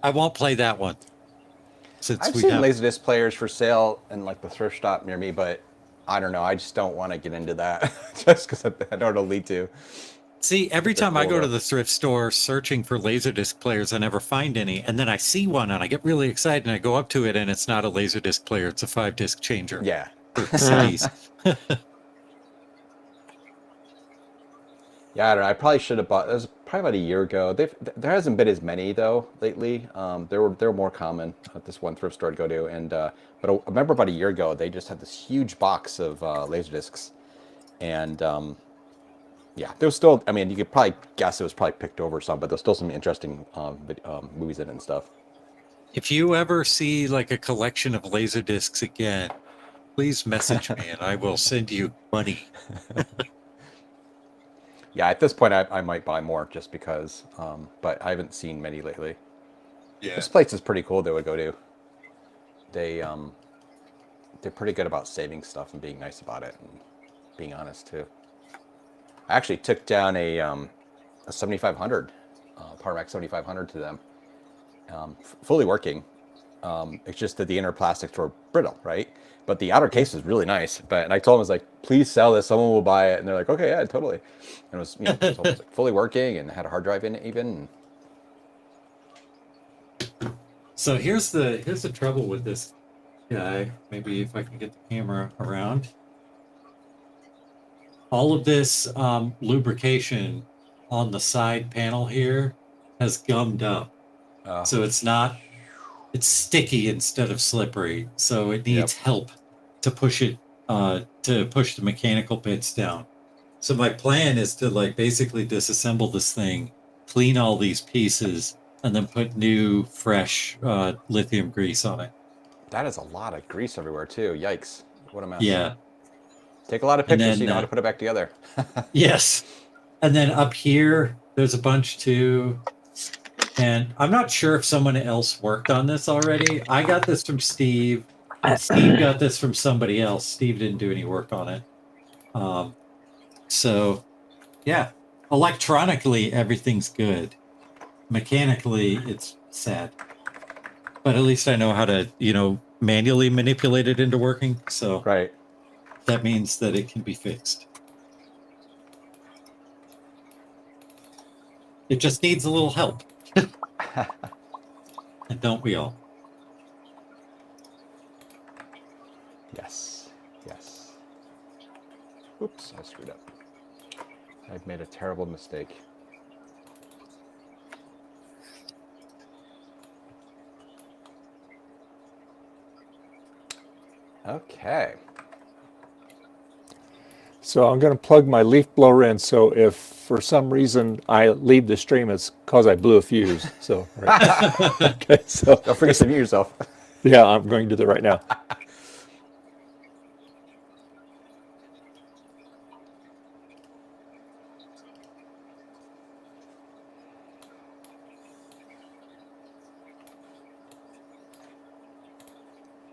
I won't play that one. Since I've we seen have Laserdisc players for sale in like the thrift shop near me, but I don't know. I just don't want to get into that just because I don't know what it'll lead to. See, every They're time I cool, go to though. the thrift store searching for Laserdisc players, I never find any. And then I see one and I get really excited and I go up to it and it's not a Laserdisc player. It's a 5-disc changer. Yeah. For CDs. Yeah, I don't know. I probably should have bought. It was probably about a year ago. There hasn't been as many though lately. There were more common at this one thrift store to go to, and but I remember about a year ago they just had this huge box of Laserdiscs, and yeah, there was still. I mean, you could probably guess it was probably picked over some, but there's still some interesting movies in it and stuff. If you ever see like a collection of Laserdiscs again, please message me and I will send you money. Yeah, at this point I might buy more just because, but I haven't seen many lately. Yeah. This place is pretty cool. They would go to. They're pretty good about saving stuff and being nice about it and being honest too. I actually took down a 7500, Parmax 7500 to them, fully working. It's just that the inner plastics were brittle, right? But the outer case was really nice. And I told them, I was like, please sell this. Someone will buy it. And they're like, okay, yeah, totally. And it was, it was almost like fully working and had a hard drive in it even. So here's the trouble with this guy. Maybe if I can get the camera around. All of this lubrication on the side panel here has gummed up. So it's sticky instead of slippery. So it needs help to push it, to push the mechanical bits down. So my plan is to like basically disassemble this thing, clean all these pieces, and then put new, fresh lithium grease on it. That is a lot of grease everywhere too. Yikes. What a mess. Yeah. Take a lot of And pictures then, so you know how to put it back together. Yes. And then up here, there's a bunch too. And I'm not sure if someone else worked on this already. I got this from Steve. And Steve got this from somebody else. Steve didn't do any work on it. So, yeah. Electronically, everything's good. Mechanically, it's sad. But at least I know how to, manually manipulate it into working. So Right. that means that it can be fixed. It just needs a little help. And don't we all? Yes. Yes. Oops, I screwed up. I've made a terrible mistake. Okay. So I'm going to plug my leaf blower in. So if for some reason I leave the stream, it's because I blew a fuse. So right. Okay. So Don't forget to mute yourself. yeah, I'm going to do that right now.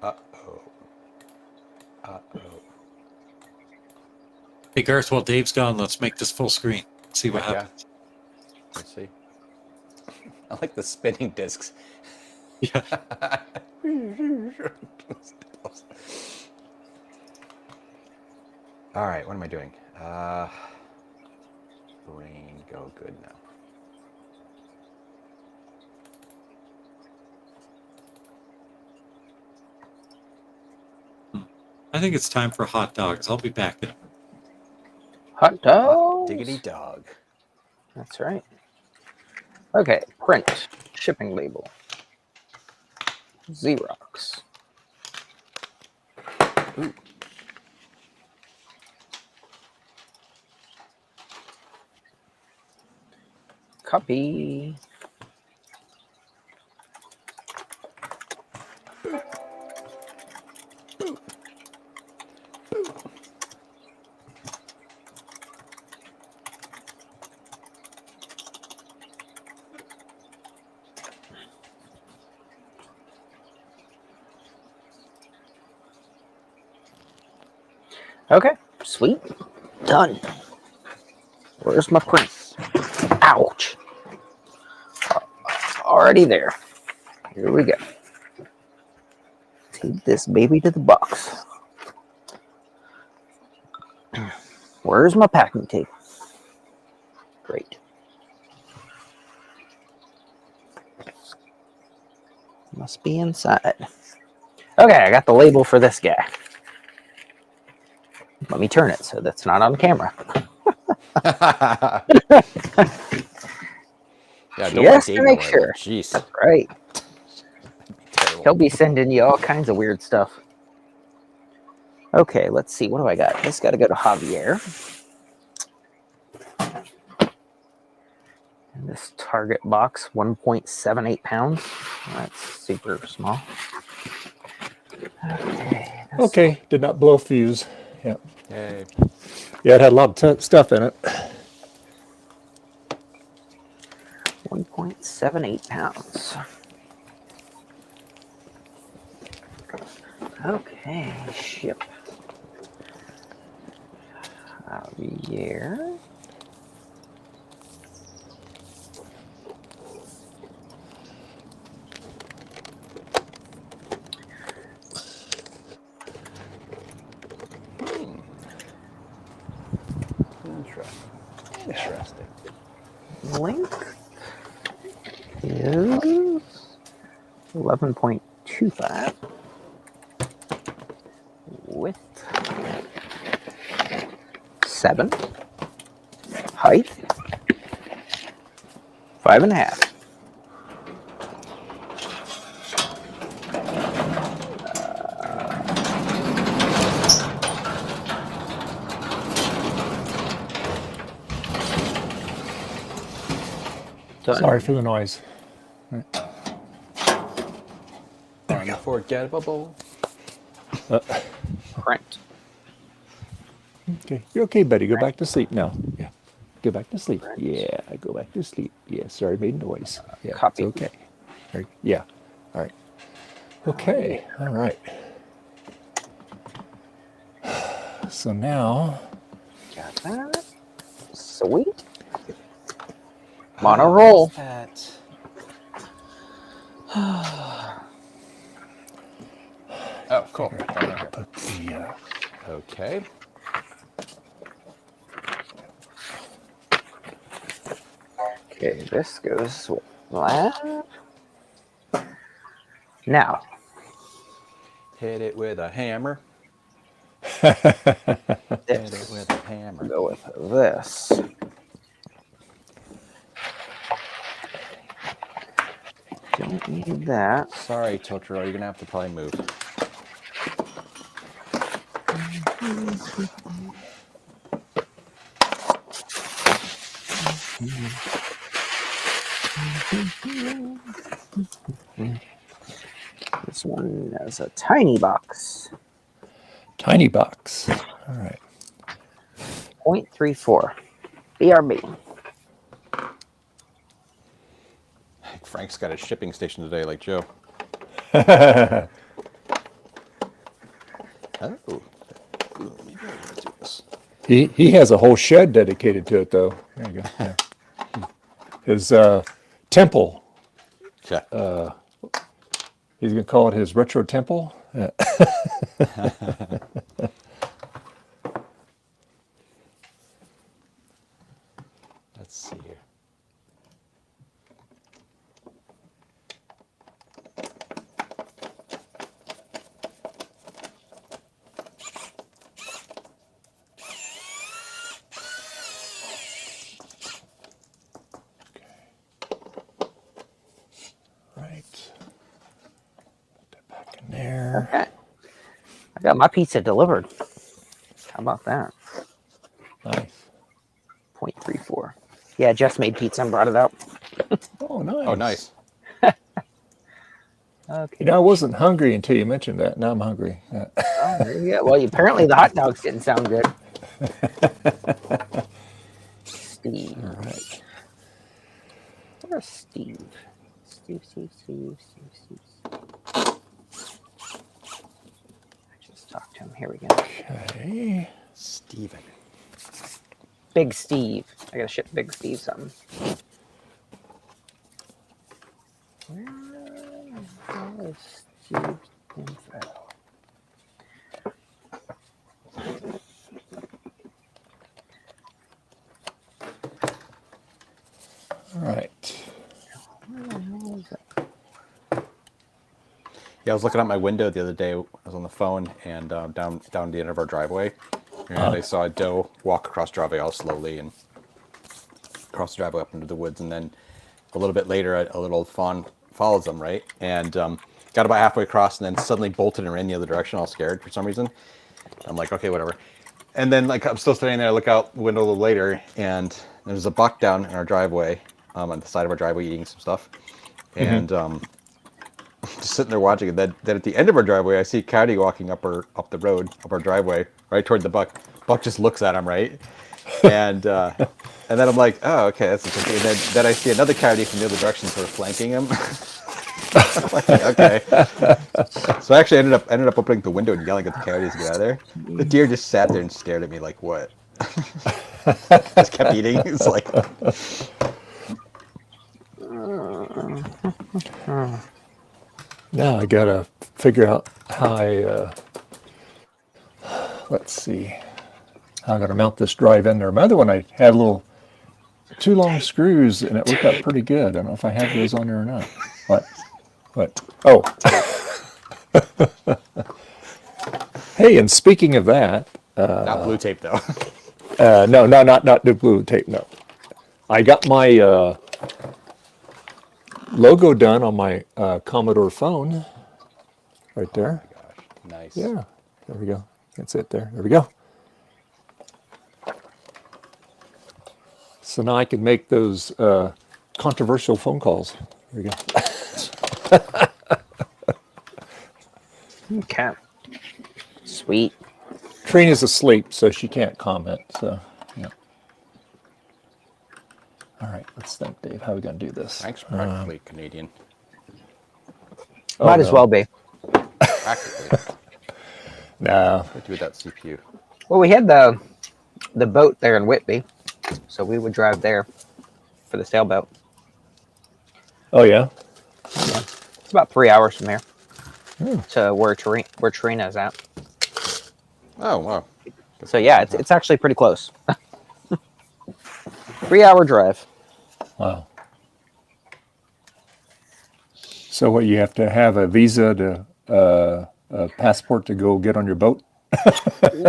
Uh-oh. Uh-oh. Hey, Garth, while Dave's gone, let's make this full screen. See what Yeah. happens. Let's see. I like the spinning discs. Yeah. All right, what am I doing? Brain go good now. I think it's time for hot dogs. I'll be back. Hot dogs. Diggity dog. That's right. Okay, print. Shipping label. Xerox. Ooh. Copy. Okay, sweet. Done. Where's my print? Ouch. Already there. Here we go. Take this baby to the box. Where's my packing tape? Great. Must be inside. Okay, I got the label for this guy. Let me turn it so that's not on camera. Yeah, don't want Just to Dave make know sure. Jeez. That's right. Terrible. He'll be sending you all kinds of weird stuff. Okay, let's see. What do I got? This got to go to Javier. And this Target box, 1.78 pounds. That's super small. Okay. Okay, did not blow a fuse. Yeah, Yay. yeah, it had a lot of stuff in it. 1.78 pounds. Okay, ship. Javier. Interesting. Length is 11.25. Width 7. Height 5.5. Done. Sorry for the noise. Unforgettable. Print. Okay, you're okay, buddy. Go back to sleep now. Yeah, go back to sleep. Yeah, go back to sleep. Yeah, sorry, made noise. Yeah, Copy. it's okay. Yeah, all right. Okay, all right. So now, Got that. Sweet. I'm on a roll. That. Oh, cool. put the Okay. Okay, this goes with that. Now, Hit it with a hammer. Hit it this. with a hammer. Go with this. Don't need that. Sorry, Totoro, you're gonna have to probably move. This one has a tiny box. tiny box. All right. 0.34. BRB. Frank's got a shipping station today, like Joe. Oh. Ooh, maybe I want to do this. He has a whole shed dedicated to it, though. There you go. Yeah. His temple. Okay. He's gonna call it his retro temple. Yeah. Let's see here. there. Okay. I got my pizza delivered. How about that? Nice. 0.34. Yeah, Jess made pizza and brought it out. Oh, nice. Oh, nice. Okay. You know, I wasn't hungry until you mentioned that. Now I'm hungry. Oh, there you go. Well, apparently the hot dogs didn't sound good. Steve. All right. Where's Steve? Steve. I just talked to him. Here we go. Okay. Steven. Big Steve. I gotta ship Big Steve something. Where is Steve's info? All right. Where the hell is it? Yeah, I was looking out my window the other day. I was on the phone and down the end of our driveway, and I saw a doe walk across the driveway all slowly and across the driveway up into the woods. And then a little bit later, a little fawn follows them, right? And got about halfway across, and then suddenly bolted and ran the other direction, all scared for some reason. I'm like, okay, whatever. And then like I'm still standing there. I look out the window a little later, and there's a buck down in our driveway, on the side of our driveway eating some stuff, and just sitting there watching it. Then at the end of our driveway, I see a coyote walking up the road, up our driveway, right toward the buck. Buck just looks at him, right? And then I'm like, oh, okay, that's interesting. And then I see another coyote from the other direction sort of flanking him. I'm like, okay. So I actually ended up opening the window and yelling at the coyotes to get out of there. The deer just sat there and stared at me like, what? Just kept eating. It's like... Now I gotta figure out how let's see, how I'm gonna mount this drive in there. My other one, I had two long screws and it worked out pretty good. I don't know if I have those on there or not. What? Oh. Hey, and speaking of that, not blue tape though. no, not the blue tape. No, I got my logo done on my Commodore phone, right there. Oh my gosh, nice. Yeah, there we go. That's it there. There we go. So now I can make those controversial phone calls. There we go. Okay. Sweet. Trina's asleep, so she can't comment. So, yeah. All right, let's think, Dave. How are we going to do this? Frank's practically Canadian. Might as well be. Practically. No. What do with that CPU? Well, we had the boat there in Whitby, so we would drive there for the sailboat. Oh, yeah? It's about 3 hours from here to where Trina's at. Oh, wow. So yeah, it's actually pretty close. 3 hour drive. Wow. So what, you have to have a visa to a passport to go get on your boat?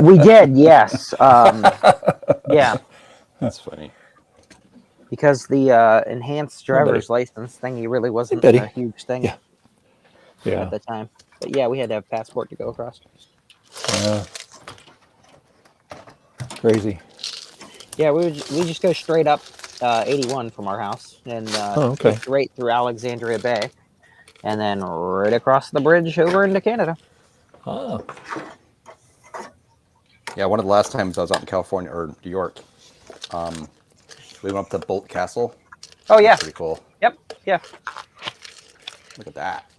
We did, yes. Yeah, That's funny. because the enhanced driver's license thingy really wasn't a huge thing Yeah. at the time. But yeah, we had to have a passport to go across. Crazy. Yeah, we just go straight up 81 from our house and okay. straight through Alexandria Bay, and then right across the bridge over into Canada. Oh. Yeah, one of the last times I was out in California or New York, we went up to Bolt Castle. Oh yeah, Pretty cool. yep, yeah. Look at that.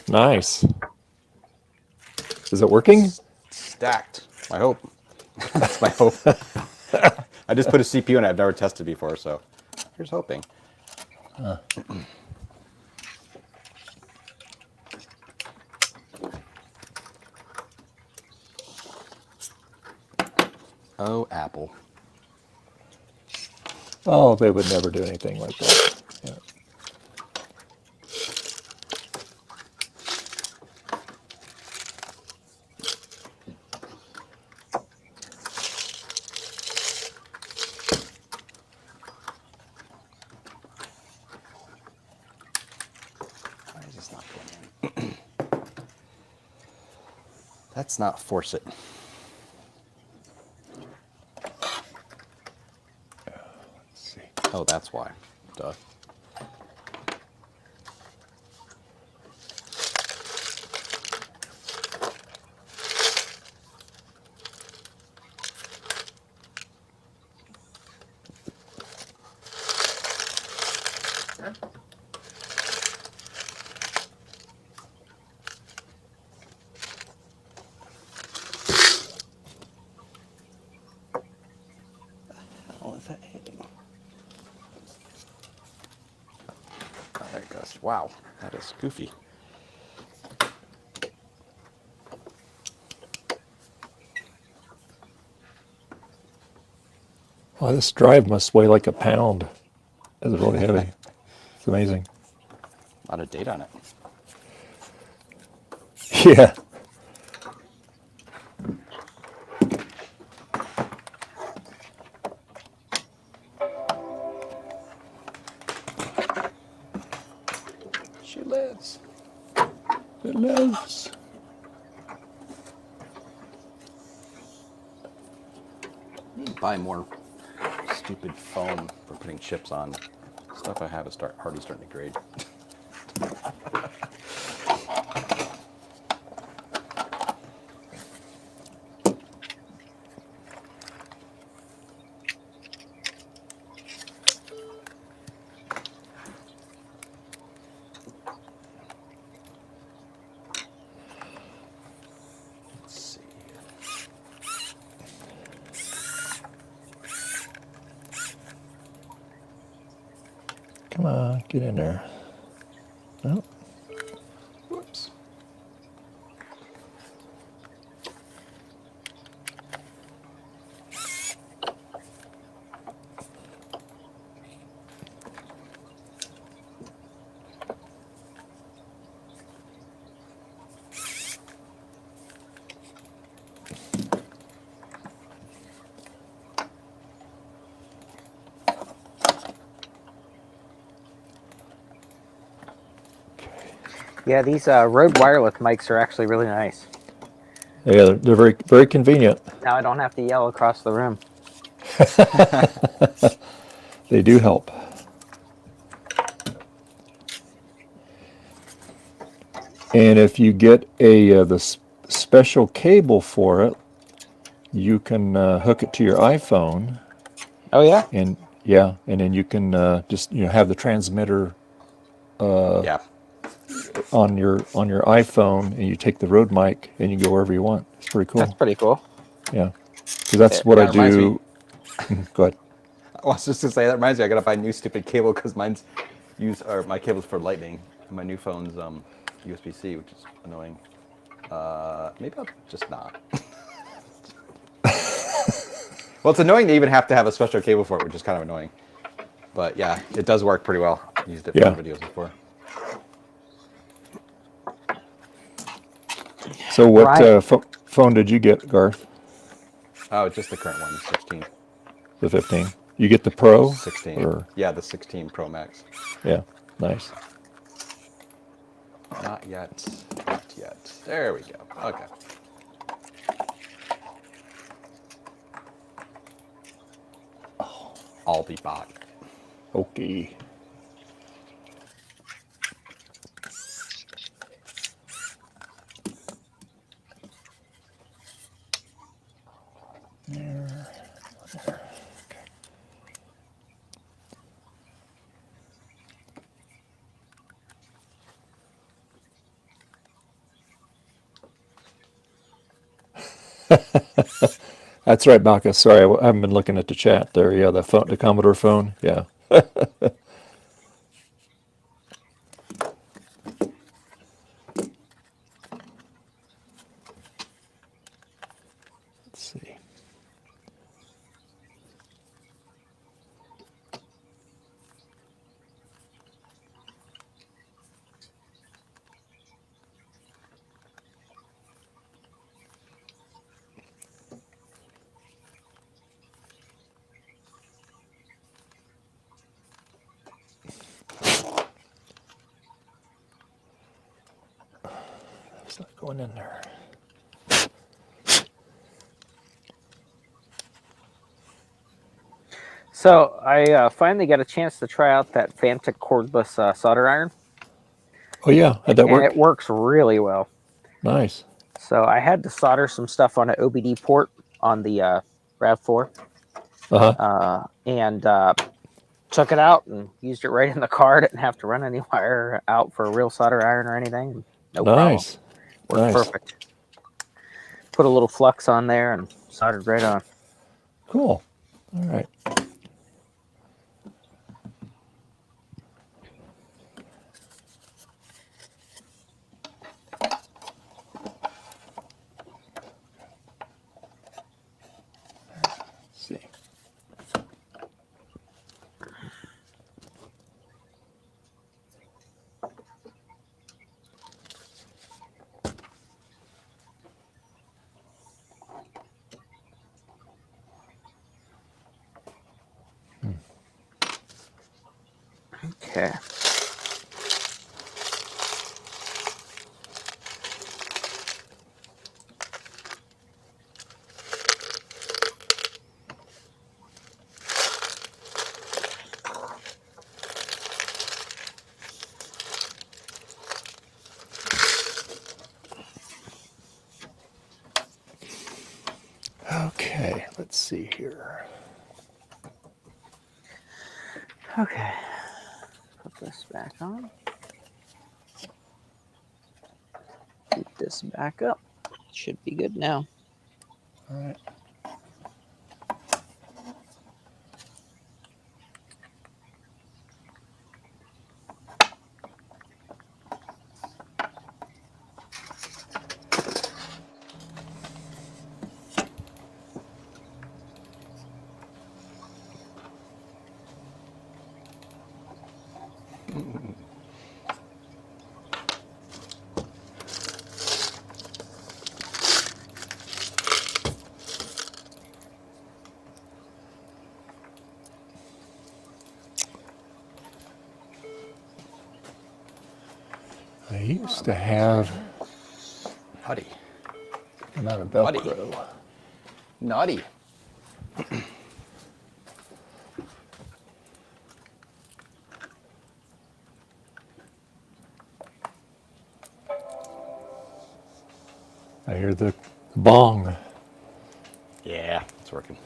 Nice. Is it working? Stacked. I hope. That's my hope. I just put a CPU in it I've never tested before, so here's hoping. Oh, Apple. Oh, they would never do anything like that. Yeah. Why is this not Let's not force it. Let's see. Oh, that's why. Duh. How is that hitting? Oh, there it goes. Wow, that is goofy. Well, this drive must weigh like a pound. It's really heavy. It's amazing. A lot of data on it. Yeah. She lives. It lives. Buy more stupid foam for putting chips on. Stuff I have is already starting to grade. Let's see. Come on, get in there. Oh, Whoops. Yeah, these Rode wireless mics are actually really nice. yeah, they're very, very convenient. Now I don't have to yell across the room. They do help. And if you get the special cable for it, you can hook it to your iPhone, Oh yeah? and yeah, and then you can just have the transmitter Yeah. on your iPhone, and you take the Rode mic and you go wherever you want. It's pretty cool. That's pretty cool. Yeah, because that's what Yeah, I it reminds do. Go ahead. I was just to say that reminds me. I gotta buy a new stupid cable because my cable's for Lightning, and my new phone's USB-C, which is annoying. Maybe I'll just not. Well, it's annoying to even have to have a special cable for it, which is kind of annoying. But yeah, it does work pretty well. I used it for Yeah. videos before. So what Right. phone did you get, Garth? Oh, just the current one, 16. The 15. You get the Pro? 16. Or Yeah, the 16 Pro Max. yeah, nice. Not yet. Not yet. There we go. Okay. I'll be back. Okay. There. Okay. That's right, Baka. Sorry, I haven't been looking at the chat there. Yeah, the phone, the Commodore phone. Yeah. Let's see. It's not going in there. So I finally got a chance to try out that Fantic cordless solder iron, Oh yeah, how'd that and work? it works really well. Nice. So I had to solder some stuff on an OBD port on the RAV4, and took it out and used it right in the car. Didn't have to run any wire out for a real solder iron or anything. No problem. Nice. Worked Nice. perfect. Put a little flux on there and soldered right on. Cool. All right. Let's see. Okay. Okay, let's see here. Okay. Put this back on. Keep this back up. Should be good now. All right. I used to have Howdy. amount of Buddy. Velcro. Naughty. I hear the bong. Yeah, it's working.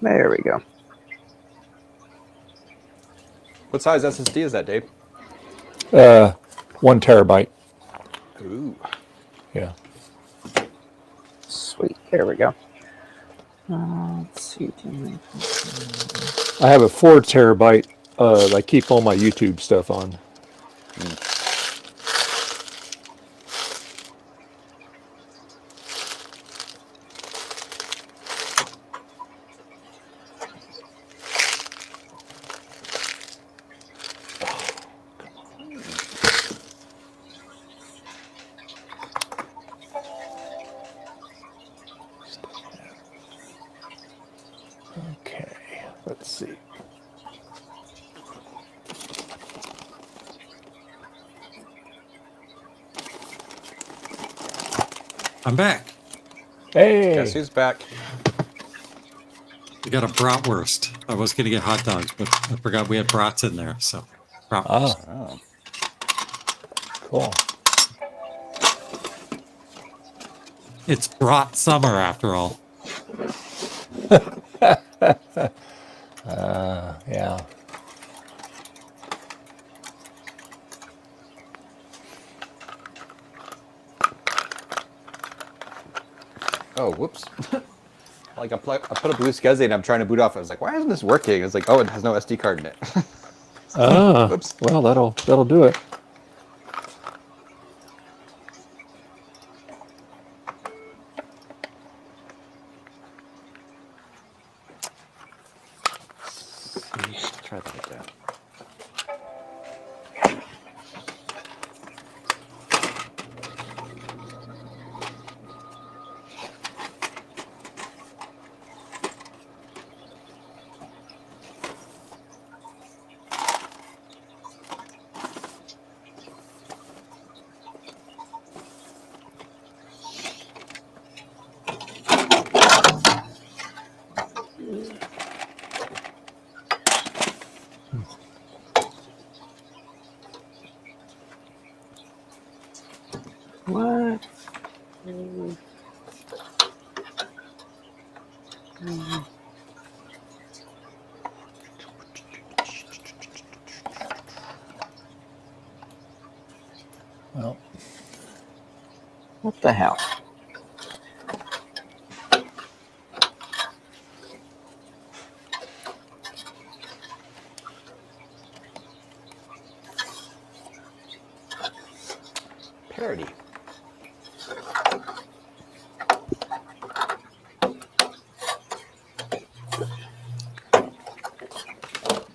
There we go. What size SSD is that, Dave? 1 terabyte. Ooh. Yeah. Sweet. There we go. Let's see. I have a 4 terabyte. I keep all my YouTube stuff on. Okay, let's see. I'm back. Hey. Guess who's back? We got a bratwurst. I was going to get hot dogs, but I forgot we had brats in there. So, bratwurst. Oh. Cool. It's brat summer after all. Yeah. Oh, whoops. Like I put a blue SCSI and I'm trying to boot off. I was like, why isn't this working? It's like, oh, it has no SD card in it. Whoops. Well, that'll do it. Try that again. What? Well, What the hell? Parody.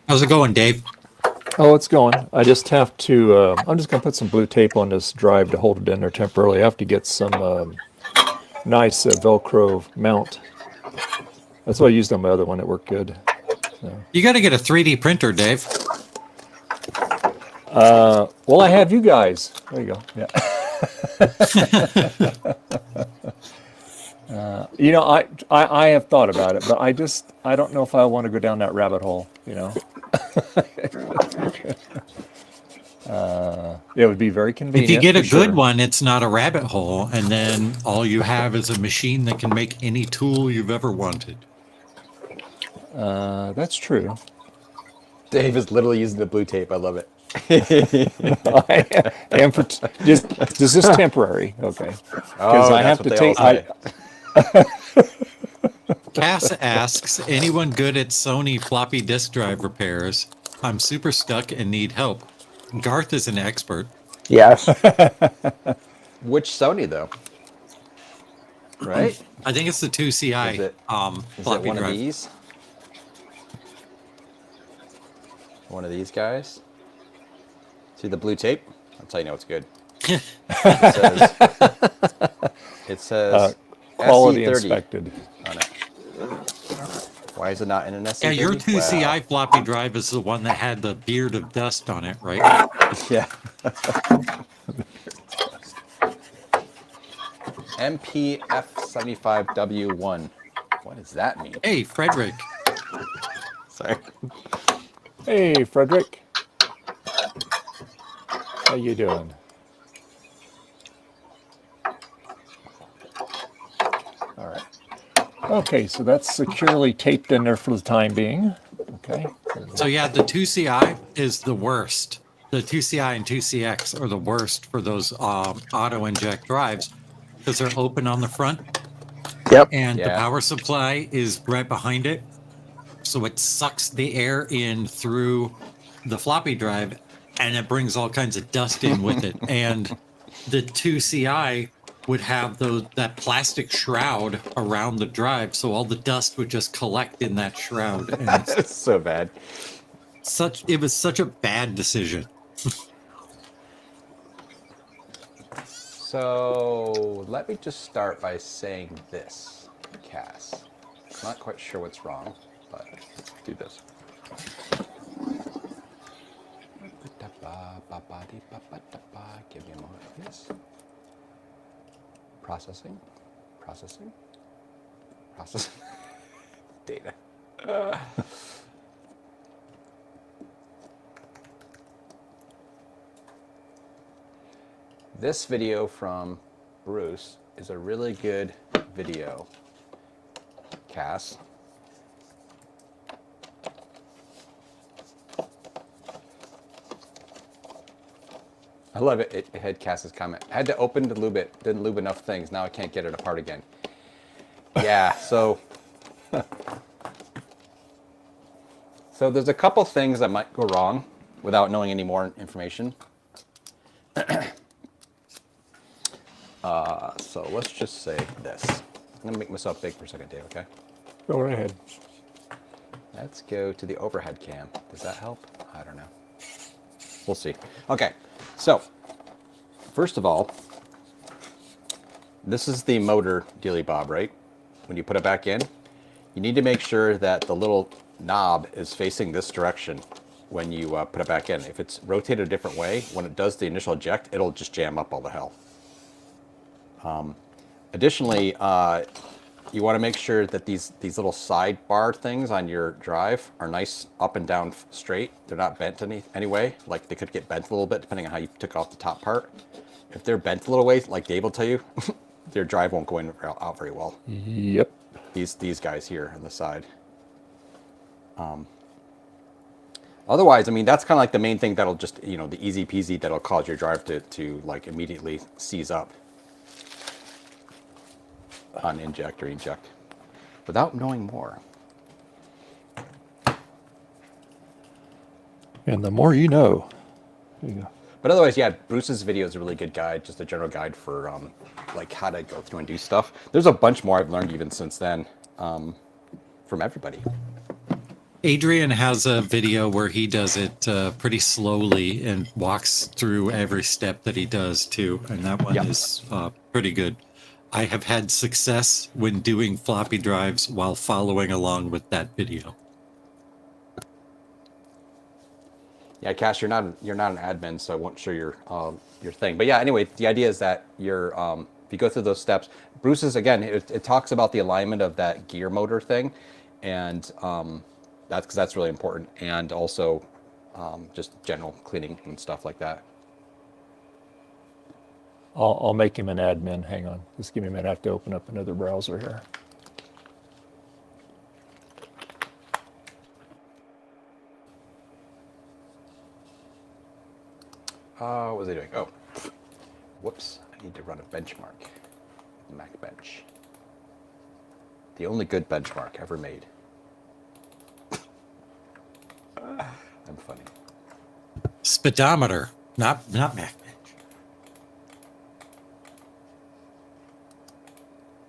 How's it going, Dave? oh, it's going. I just have to, I'm just going to put some blue tape on this drive to hold it in there temporarily. I have to get some nice Velcro mount. That's what I used on my other one. It worked good. You got to get a 3D printer, Dave. Well, I have you guys. There you go. Yeah. You know, I have thought about it, but I don't know if I want to go down that rabbit hole, you know. It would be very convenient. If you get a for good sure. one, it's not a rabbit hole, and then all you have is a machine that can make any tool you've ever wanted. That's true. Dave is literally using the blue tape. I love it. And for just temporary, okay? Oh, I that's have what to they take. all say. Cass asks, anyone good at Sony floppy disk drive repairs? I'm super stuck and need help. Garth is an expert. Yes. Which Sony though? Right? I think it's the 2CI Is it floppy one drive. of these? One of these guys? See the blue tape? I'll tell you now it's good. It says Quality SE30 inspected. on it. Why is it not in an SE30? Yeah, your 2CI Wow. floppy drive is the one that had the beard of dust on it, right? Yeah. MPF75W1. What does that mean? Hey, Frederick. Sorry. Hey, Frederick. How you doing? All right. Okay, so that's securely taped in there for the time being. Okay. So yeah, the 2CI is the worst. The 2CI and 2CX are the worst for those auto inject drives because they're open on the front Yep. and the Yeah. power supply is right behind it. So it sucks the air in through the floppy drive and it brings all kinds of dust in with it. And the 2CI would have that plastic shroud around the drive, so all the dust would just collect in that shroud. And It's so bad. it was such a bad decision. So let me just start by saying this, Cass. I'm not quite sure what's wrong, but let's do this. Give me a moment, please. Processing. Data. This video from Bruce is a really good video, Cass. I love it. It had Cass's comment. I had to open to lube it. Didn't lube enough things. Now I can't get it apart again. Yeah, so there's a couple things that might go wrong without knowing any more information. So let's just say this. I'm going to make myself big for a second, Dave, okay? Go right ahead. Let's go to the overhead cam. Does that help? I don't know. We'll see. Okay, so first of all, this is the motor dealy bob, right? When you put it back in, you need to make sure that the little knob is facing this direction when you put it back in. If it's rotated a different way, when it does the initial eject, it'll just jam up all the hell. Additionally, you want to make sure that these little sidebar things on your drive are nice up and down straight. They're not bent any way. Like they could get bent a little bit depending on how you took off the top part. if they're bent a little ways, like Dave will tell you, their drive won't go in out very well. Yep. These guys here on the side. Otherwise, I mean, that's kind of like the main thing that'll just, you know, the easy peasy that'll cause your drive to like immediately seize up. Uninject or eject. Without knowing more. And the more you know. There you go. But otherwise, yeah, Bruce's video is a really good guide, just a general guide for like how to go through and do stuff. There's a bunch more I've learned even since then from everybody. Adrian has a video where he does it pretty slowly and walks through every step that he does too, and that one is pretty good. I have had success when doing floppy drives while following along with that video. Yeah, Cash, you're not an admin, so I won't show your thing. But yeah, anyway, the idea is that you're if you go through those steps, Bruce's again, it talks about the alignment of that gear motor thing, and that's because that's really important, and also just general cleaning and stuff like that. I'll make him an admin. Hang on. Just give me a minute. I have to open up another browser here. What was I doing? Oh, whoops. I need to run a benchmark. Mac bench. The only good benchmark ever made. I'm funny. Speedometer, not Mac.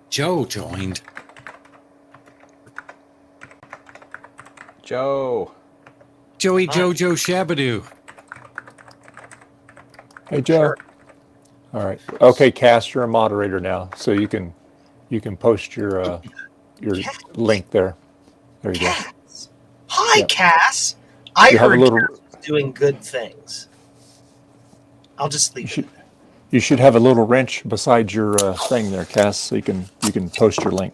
Joe joined. Joe. Joey Jojo Shabadoo. Hey, Joe. Sure. All right. Okay, Cass, you're a moderator now, so you can post your link there. There you go. Cass. Hi, Yeah. Cass. I You have a heard little- Cass was doing good things. I'll just leave it. You should have a little wrench beside your thing there, Cass, so you can post your link.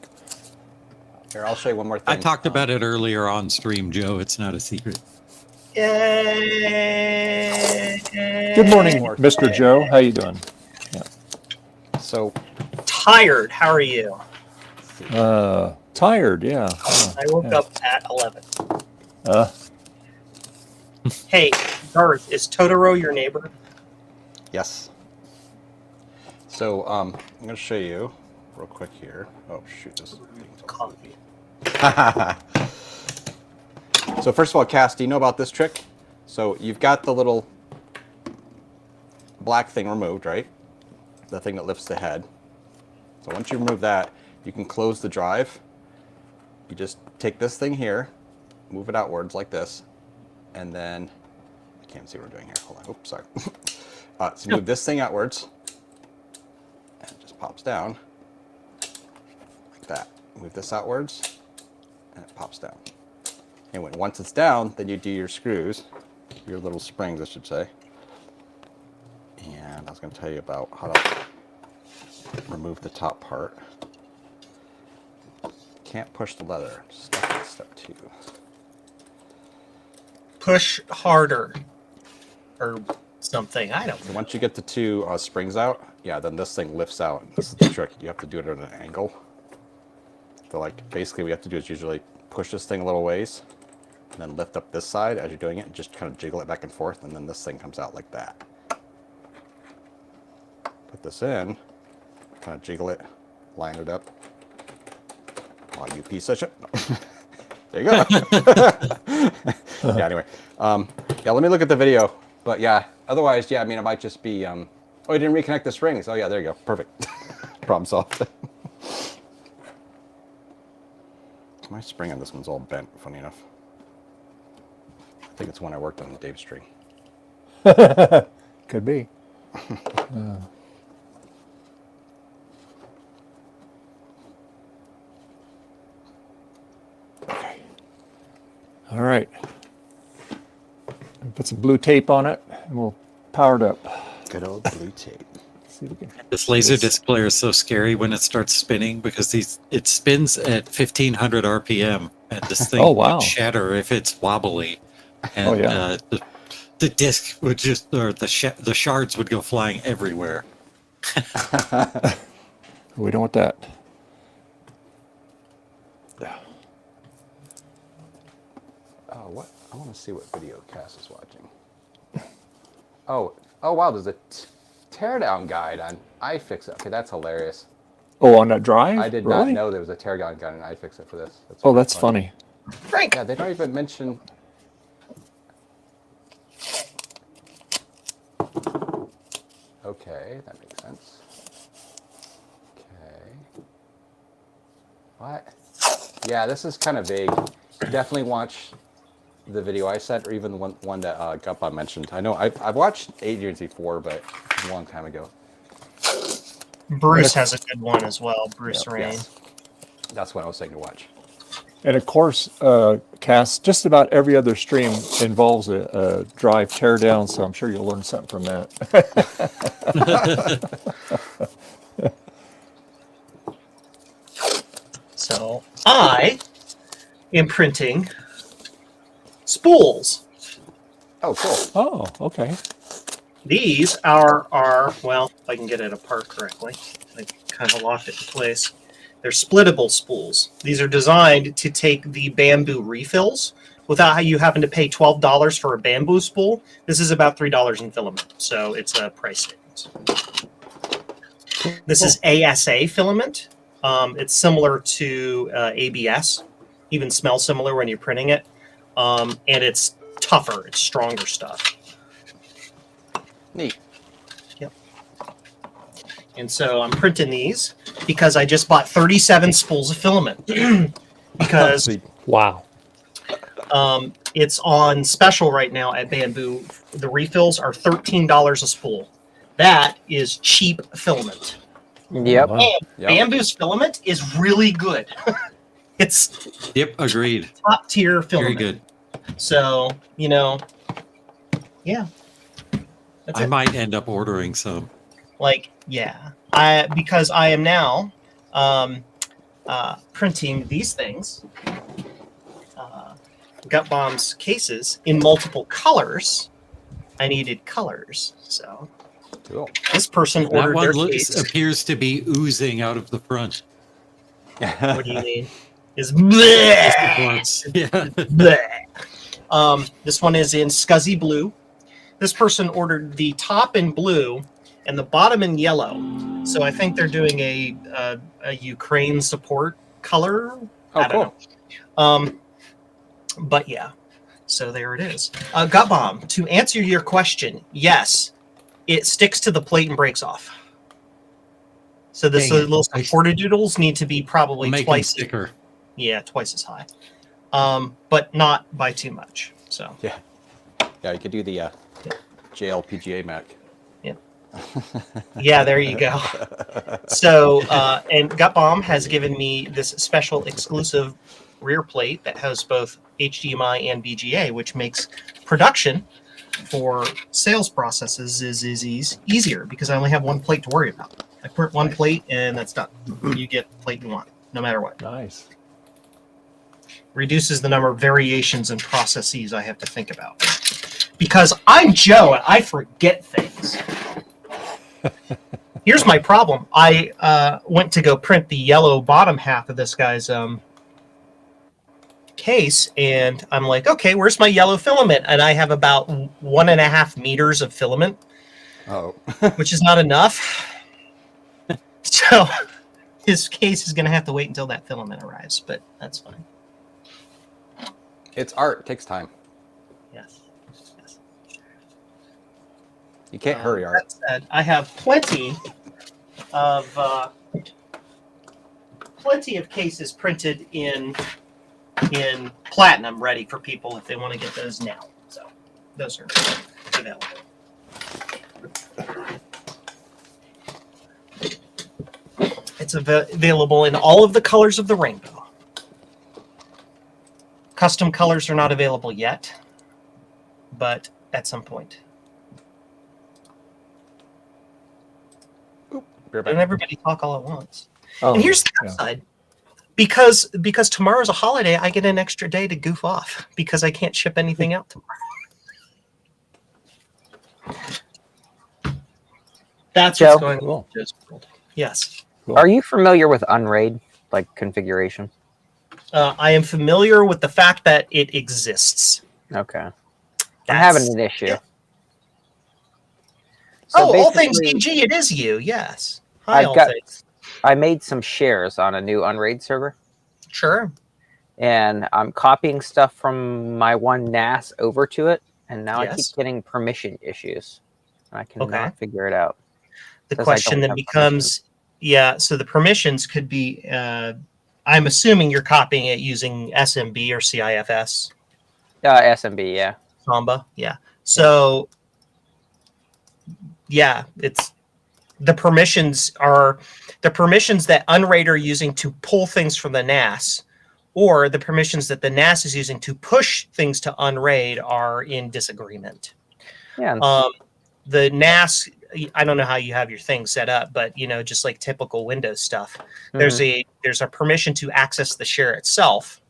Here, I'll show you one more thing. I talked about it earlier on stream, Joe. It's not a secret. Yay. Good morning, Mr. Joe. How you doing? So, Tired. How are you? Tired, yeah. I woke up at 11. Uh, Hey, Garth, is Totoro your neighbor? yes. So, I'm going to show you real quick here. Oh, shoot, this thing's all Coffee. So first of all, Cass, do you know about this trick? So you've got the little black thing removed, right? The thing that lifts the head. So once you remove that, you can close the drive. You just take this thing here, move it outwards like this, and then, I can't see what I'm doing here. Hold on, oops, sorry. So move this thing outwards, and it just pops down, like that. Move this outwards, and it pops down. And once it's down, then you do your screws, your little springs, I should say. And I was going to tell you about how to remove the top part. Can't push the leather. Stuck at step 2. Push harder. Or something. I don't So know. once you get the 2 springs out, yeah, then this thing lifts out. This is the trick. You have to do it at an angle. So like basically what you have to do is usually push this thing a little ways, and then lift up this side as you're doing it, and just kind of jiggle it back and forth, and then this thing comes out like that. Put this in, kind of jiggle it, line it up. Oh, you piece of shit. There you go. Yeah, anyway. Yeah, let me look at the video. But yeah, otherwise, yeah, I mean, it might just be, oh, you didn't reconnect the springs. Oh, yeah, there you go. Perfect. Problem solved. My spring on this one's all bent, funny enough. I think it's one I worked on Dave's string. could be. Okay. All right. Put some blue tape on it, and we'll power it up. Good old blue tape. See if we can. This laser disc player is so scary when it starts spinning because it spins at 1500 RPM, and this thing Oh, wow. would shatter if it's wobbly. And Oh, yeah. the disc would just, or the shards would go flying everywhere. We don't want that. Oh, what? I want to see what video Cass is watching. Oh wow, there's a teardown guide on iFixit. Okay, that's hilarious. Oh, on that drive? I did Really? not know there was a teardown guide on iFixit for this. Oh, that's funny. Frank. Yeah, they don't even mention. Okay, that makes sense. Okay. What? Yeah, this is kind of vague. Definitely watch the video I sent, or even the one that Guppa mentioned. I know I've watched Adrian's before, but a long time ago. Bruce has a good one as well. Bruce Rain. Yes. That's what I was saying to watch. And of course, Cass, just about every other stream involves a drive teardown, so I'm sure you'll learn something from that. So I am printing spools. Oh, cool. Oh, okay. These are well, if I can get it apart correctly. I kind of locked it in place. They're splittable spools. These are designed to take the bamboo refills without you having to pay $12 for a bamboo spool. This is about $3 in filament, so it's a price savings. This is ASA filament. It's similar to ABS, even smells similar when you're printing it, and it's tougher. It's stronger stuff. Neat. Yep. And so I'm printing these because I just bought 37 spools of filament because Wow. it's on special right now at Bamboo. The refills are $13 a spool. That is cheap filament. Yep. Wow. And Yep. Bamboo's filament is really good. It's Yep, agreed. top tier Very filament. good. So, yeah. That's I it. might end up ordering some. Because I am now printing these things, Gut Bomb's cases in multiple colors. I needed colors, so Cool. this person That ordered their one case. appears to be oozing out of the front. What do you mean? Is bleh, Once. Yeah. bleh. This one is in scuzzy blue. This person ordered the top in blue and the bottom in yellow. So I think they're doing a Ukraine support color. Oh, I don't know. But yeah, so there it is. Gut Bomb, to answer your question, yes, it sticks to the plate and breaks off. So the Dang it. little supported doodles need to be probably Make them twice thicker. twice as high, but not by too much. So Yeah. Yeah, you could do the JLPGA Mac. yeah, there you go. So and Gut Bomb has given me this special exclusive rear plate that has both HDMI and VGA, which makes production for sales processes is easier because I only have one plate to worry about. I print one plate and that's done. You get the plate you want, no matter what. Nice. Reduces the number of variations and processes I have to think about. Because I'm Joe and I forget things. Here's my problem. I went to go print the yellow bottom half of this guy's case, and I'm like, okay, where's my yellow filament? And I have about 1.5 meters of filament, Oh. which is not enough. So his case is going to have to wait until that filament arrives, but that's fine. It's art. It takes time. Yes. Yes. You can't hurry art. That said, I have plenty of cases printed in platinum ready for people if they want to get those now. So those are available. It's available in all of the colors of the rainbow. Custom colors are not available yet, but at some point. Be right back. Don't everybody talk all at once. Oh, And here's the yeah. upside. Because tomorrow's a holiday, I get an extra day to goof off because I can't ship anything out tomorrow. That's Joe? what's going on. Cool. in Joe's world. Yes. Cool. Are you familiar with Unraid, like configuration? I am familiar with the fact that it exists. Okay. I'm That's having an issue. it. So All things basically, DG, it is you. Yes. Hi, I've all got. things. I made some shares on a new Unraid server, Sure. and I'm copying stuff from my one NAS over to it, and now I keep Yes. getting permission issues. I cannot Okay. figure it out. The Says I question don't then have becomes, yeah, so the permissions could be, I'm assuming you're copying it using SMB or CIFS, SMB, yeah. Samba. Yeah. So, yeah, it's the permissions that Unraid are using to pull things from the NAS, or the permissions that the NAS is using to push things to Unraid are in disagreement. Yeah. And The NAS, I don't know how you have your thing set up, but just like typical Windows stuff, there's a permission to access the share itself,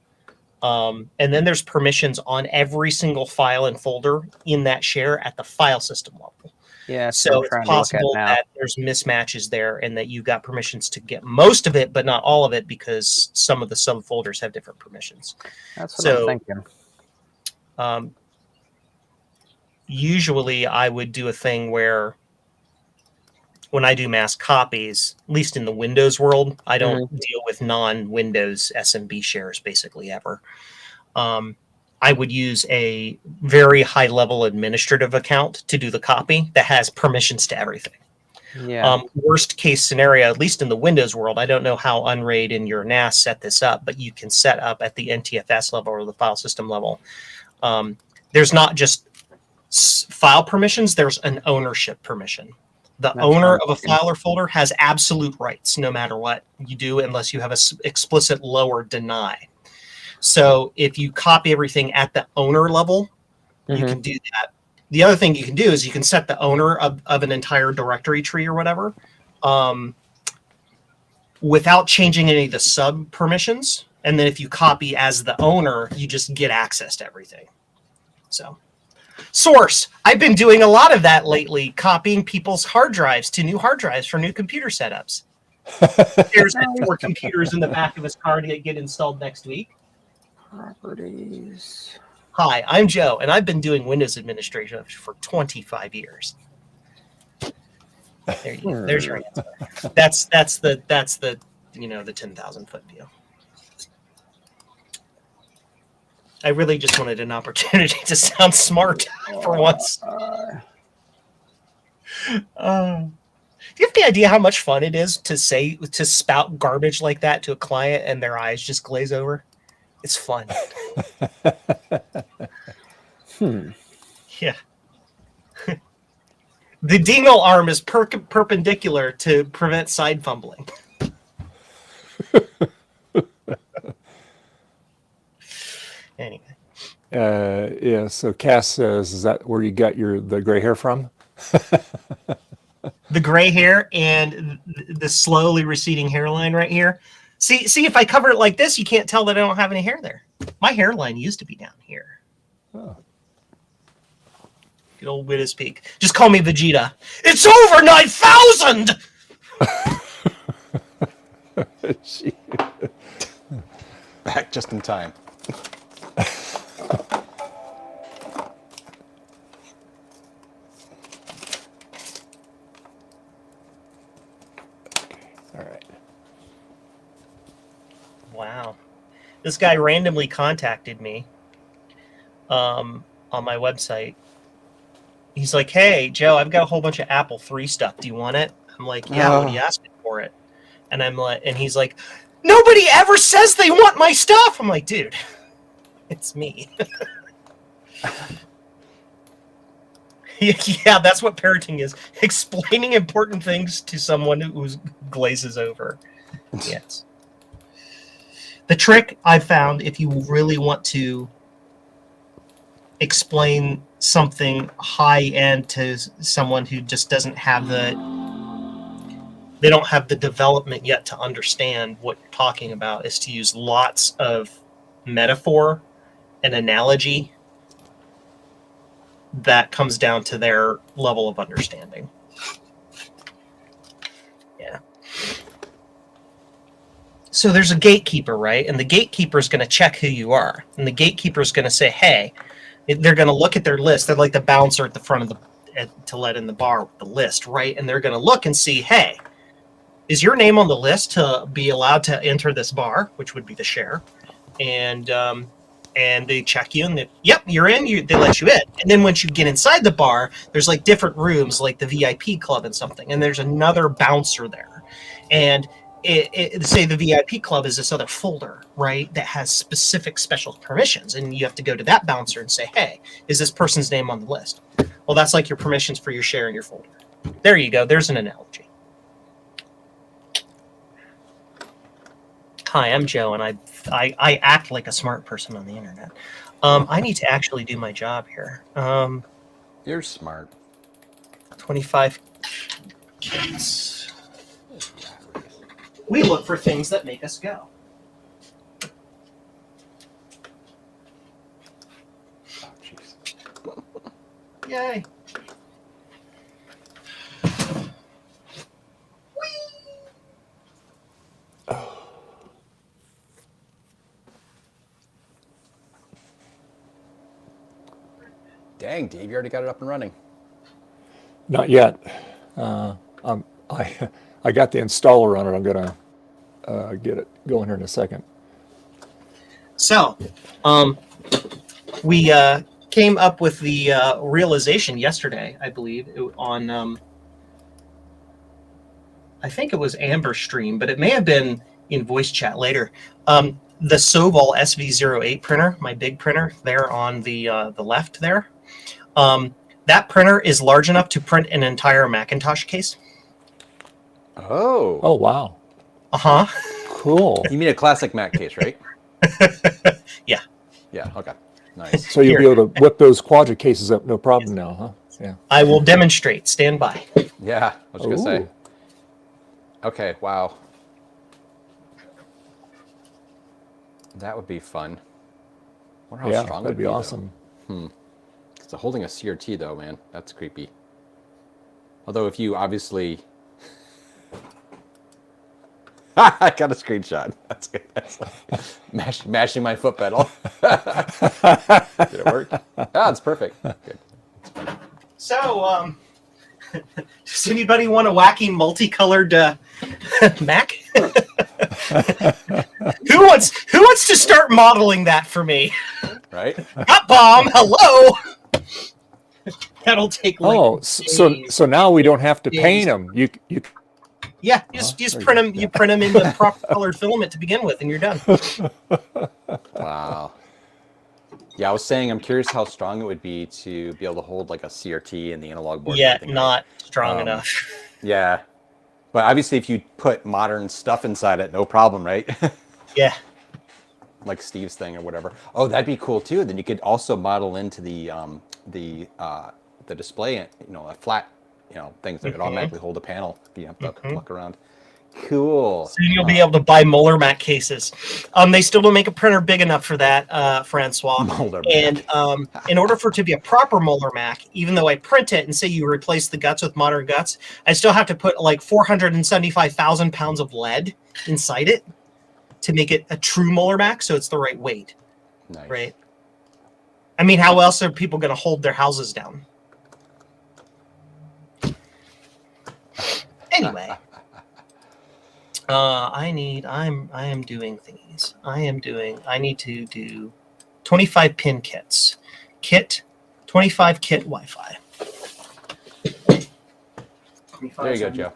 and then there's permissions on every single file and folder in that share at the file system level. yeah, So I'm it's trying to look at possible now. that there's mismatches there, and that you got permissions to get most of it, but not all of it, because some of the subfolders have different permissions. That's what so- I'm thinking. Usually I would do a thing where when I do mass copies, at least in the Windows world, I don't deal with non-Windows SMB shares basically ever. I would use a very high-level administrative account to do the copy that has permissions to everything. Yeah. Worst case scenario, at least in the Windows world, I don't know how Unraid and your NAS set this up, but you can set up at the NTFS level or the file system level. There's not just file permissions, there's an ownership permission. The owner of a file or folder has absolute rights no matter what you do, unless you have an explicit low or deny. So if you copy everything at the owner level, you can do that. The other thing you can do is you can set the owner of an entire directory tree or whatever without changing any of the sub permissions. And then if you copy as the owner, you just get access to everything. So source, I've been doing a lot of that lately, copying people's hard drives to new hard drives for new computer setups. There's 4 computers in the back of his car to get installed next week. Properties. Hi, I'm Joe, and I've been doing Windows administration for 25 years. There's your answer. That's the the 10,000 foot view. I really just wanted an opportunity to sound smart for once. Do you have any idea how much fun it is to spout garbage like that to a client and their eyes just glaze over? It's fun. Yeah. The dingle arm is perpendicular to prevent side fumbling. Anyway. Yeah, so Cass says, is that where you got the gray hair from? The gray hair and the slowly receding hairline right here. See, if I cover it like this, you can't tell that I don't have any hair there. My hairline used to be down here. Oh. Good old Widow's Peak. Just call me Vegeta. It's over 9,000! Back just in time. All right. Wow. This guy randomly contacted me on my website. He's like, hey, Joe, I've got a whole bunch of Apple III stuff. Do you want it? I'm like, yeah, what are you asking for it? And he's like, nobody ever says they want my stuff. I'm like, dude, it's me. Yeah, that's what parenting is. Explaining important things to someone who glazes over. Yes. The trick I've found, if you really want to explain something high end to someone who just doesn't have the development yet to understand what you're talking about, is to use lots of metaphor and analogy that comes down to their level of understanding. So there's a gatekeeper, right? And the gatekeeper is going to check who you are. And the gatekeeper is going to say, hey, they're going to look at their list. They're like the bouncer at the front of to let in the bar with the list, right? And they're going to look and see, hey, is your name on the list to be allowed to enter this bar, which would be the share? And they check you, and yep, you're in. They let you in. And then once you get inside the bar, there's like different rooms, like the VIP club and something. And there's another bouncer there. And say the VIP club is this other folder, right, that has specific special permissions, and you have to go to that bouncer and say, hey, is this person's name on the list? Well, that's like your permissions for your share in your folder. There you go. There's an analogy. Hi, I'm Joe, and I act like a smart person on the internet. I need to actually do my job here. You're smart. 25 kids. We look for things that make us go. Oh, jeez. Yay. Dang, Dave, you already got it up and running. Not yet. I got the installer on it. I'm gonna get it going here in a second. So, we came up with the realization yesterday, I believe, on I think it was Amber's stream, but it may have been in voice chat later. The Soval SV08 printer, my big printer there on the left there. That printer is large enough to print an entire Macintosh case. Oh. Oh, wow. Uh-huh. Cool. You mean a classic Mac case, right? Yeah. Yeah, okay. Nice. So you'll Here. be able to whip those quadrant cases up, no problem now, huh? Yeah. I will demonstrate. Stand by. Yeah, I was going to say. Ooh. Okay, wow. That would be fun. Wonder how Yeah, strong that'd it would be awesome. So holding a CRT though, man, that's creepy. Although if you obviously, I got a screenshot. That's good. That's like mashing my foot pedal. Did it work? Ah, it's perfect. Good. So, does anybody want a wacky multicolored Mac? Who wants to start modeling that for me? Right? Hot bomb, hello. That'll take like days. so now we don't have to Days. paint them. You Yeah, just print them. You print them in the proper colored filament to begin with, and you're done. Wow. Yeah, I was saying I'm curious how strong it would be to be able to hold like a CRT and the analog board. Yeah, and everything, not strong Um, enough. Yeah. But obviously if you put modern stuff inside it, no problem, right? Yeah. Like Steve's thing or whatever. Oh, that'd be cool too. Then you could also model into the display, a flat, things that could automatically hold a panel if you have to look around. Cool. Soon you'll be able to buy Moeller Mac cases. They still don't make a printer big enough for that, Francois. Moeller And in order for it to be a proper Moeller Mac, even though I print it and say you replace the guts with modern guts, I still have to put like 475,000 pounds of lead inside it to make it a true Moeller Mac, so it's the right weight. Nice. Right? I mean, how else are people going to hold their houses down? Anyway. I am doing thingies. I need to do 25 pin kits. 25 kit Wi-Fi. There you go, Joe.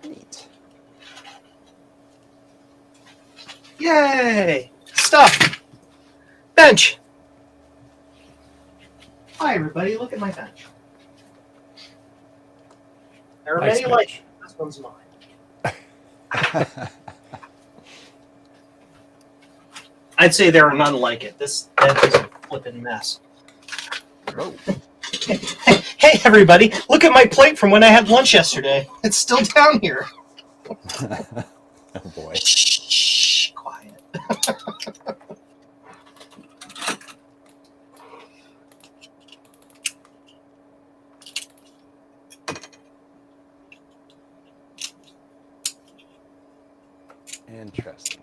Neat. Yay! Stuff. Bench. Hi, everybody. Look at my bench. There are Nice many bench. like it. This one's mine. I'd say there are none like it. This bench is a flipping mess. Whoa. Hey, everybody, look at my plate from when I had lunch yesterday. It's still down here. Oh boy. Shh, quiet. Interesting.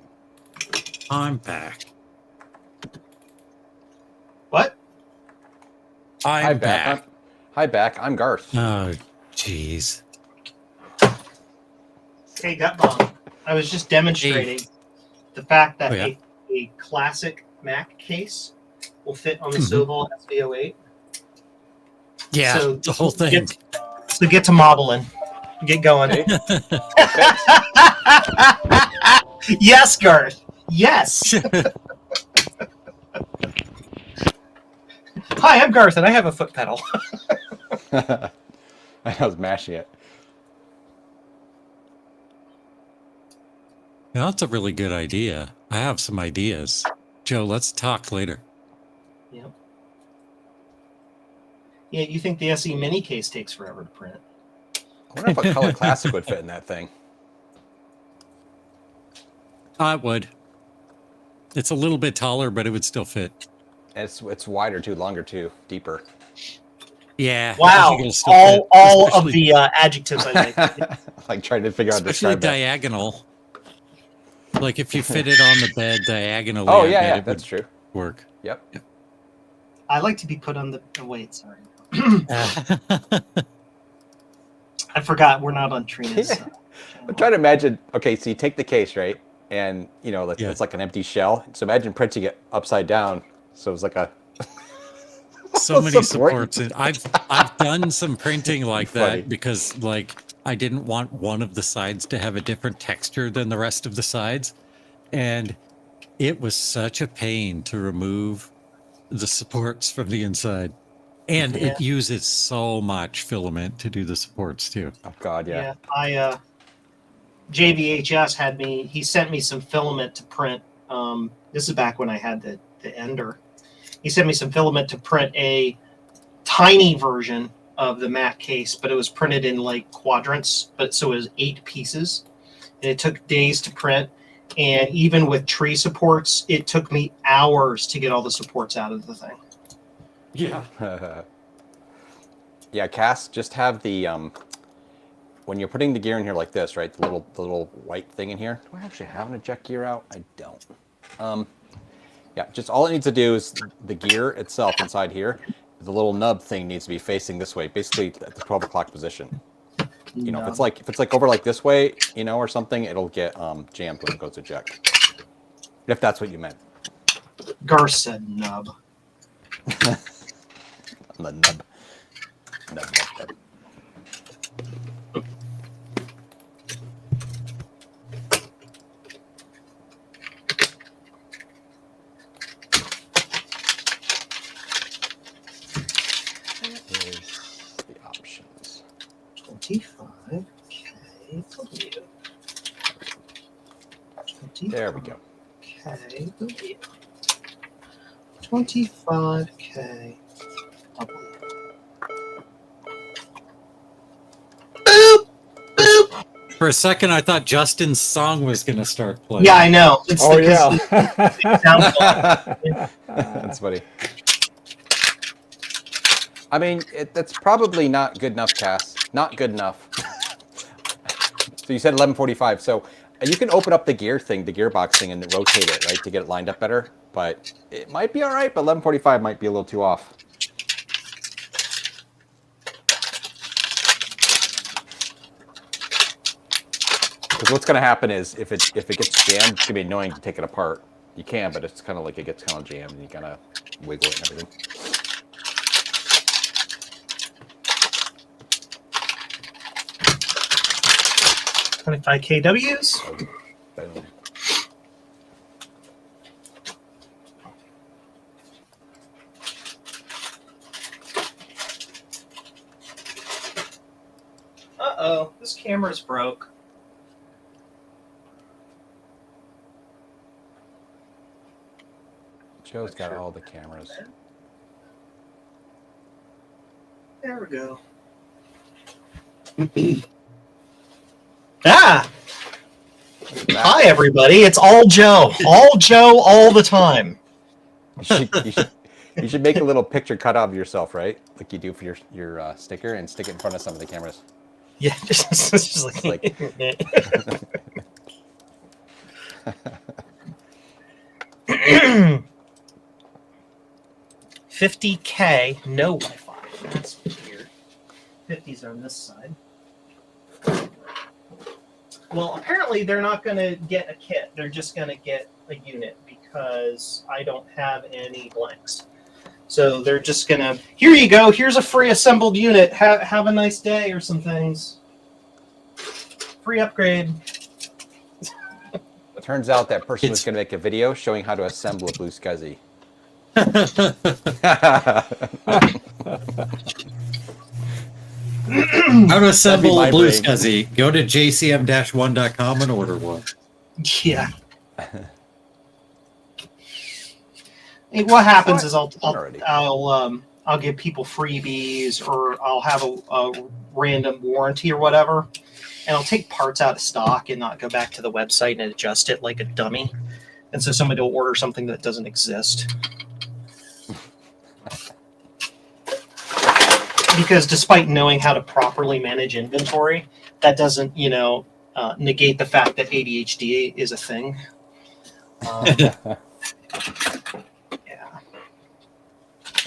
I'm back. What? I'm back. Hi, back. I'm Garth. Oh, jeez. Hey, Gut Bomb. I was just demonstrating the fact that Oh, yeah? a classic Mac case will fit on the Sovol SV08. Yeah, So the whole thing. Get to modeling. Get going. Yes, Garth. Yes. Hi, I'm Garth, and I have a foot pedal. I was mashing it. Yeah, that's a really good idea. I have some ideas. Joe, let's talk later. Yep. Yeah, you think the SE Mini case takes forever to print? I wonder what color classic would fit in that thing. I would. It's a little bit taller, but it would still fit. And it's wider too, longer too, deeper. Yeah. Wow. I think it'll still fit, All of especially- the adjectives I like. Like trying to figure out how to especially describe that. diagonal. Like if you fit it on the bed diagonally, Oh I yeah, bet yeah, it that's would true. work. Yep. I like to be put on the wait, sorry. I forgot we're not on Trina's. Yeah. I'm trying to imagine. Okay, so you take the case, right, and you know Yeah. it's like an empty shell. So imagine printing it upside down. So it's like a So many Support. supports. And I've done some printing like Funny. that because like I didn't want one of the sides to have a different texture than the rest of the sides. And it was such a pain to remove the supports from the inside. And Yeah. it uses so much filament to do the supports too. oh god, yeah. I JVHS had me. He sent me some filament to print. This is back when I had the Ender. He sent me some filament to print a tiny version of the Mac case, but it was printed in like quadrants. But so it was 8 pieces, and it took days to print. And even with tree supports, it took me hours to get all the supports out of the thing. Yeah. Yeah, Cass, just have the when you're putting the gear in here like this, right? The little white thing in here. Do I actually have an eject gear out? I don't. Yeah, just all it needs to do is the gear itself inside here. The little nub thing needs to be facing this way, basically at the 12 o'clock position. You know, if it's like over like this way, you know, or something, it'll get jammed when it goes eject. If that's what you meant. Garth said nub. The nub. Nub. Here's the options. 25 kW. There we go. kW. 25 kW. For a second, I thought Justin's song was going to start playing. Yeah, I know. It's Oh the- yeah. sound That's funny. I mean, that's probably not good enough, Cass. Not good enough. So you said 11:45. So you can open up the gear thing, the gearbox thing, and rotate it, right, to get it lined up better. But it might be all right, but 11:45 might be a little too off. Because what's going to happen is if it gets jammed, it's going to be annoying to take it apart. You can, but it's kind of like it gets kind of jammed, and you kind of wiggle it and everything. playing. 25 kWs. Boom. Uh-oh, this camera's broke. Joe's got all the cameras. There we go. Ah! Hi, everybody. It's all Joe. All Joe all the time. You should make a little picture cut out of yourself, right? Like you do for your sticker, and stick it in front of some of the cameras. Yeah, just like... 50K, no Wi-Fi. That's weird. 50s on this side. Well, apparently they're not going to get a kit. They're just going to get a unit because I don't have any blanks. So they're just going to, here you go. Here's a free assembled unit. Have a nice day or some things. Free upgrade. Turns out that person was going to make a video showing how to assemble a Blue SCSI. How to assemble a Blue brain. SCSI. Go to jcm-1.com and order one. Yeah. Hey, what happens is I'll give people freebies, or I'll have a random warranty or whatever, and I'll take parts out of stock and not go back to the website and adjust it like a dummy. And so somebody will order something that doesn't exist. Because despite knowing how to properly manage inventory, that doesn't, negate the fact that ADHD is a thing. Yeah.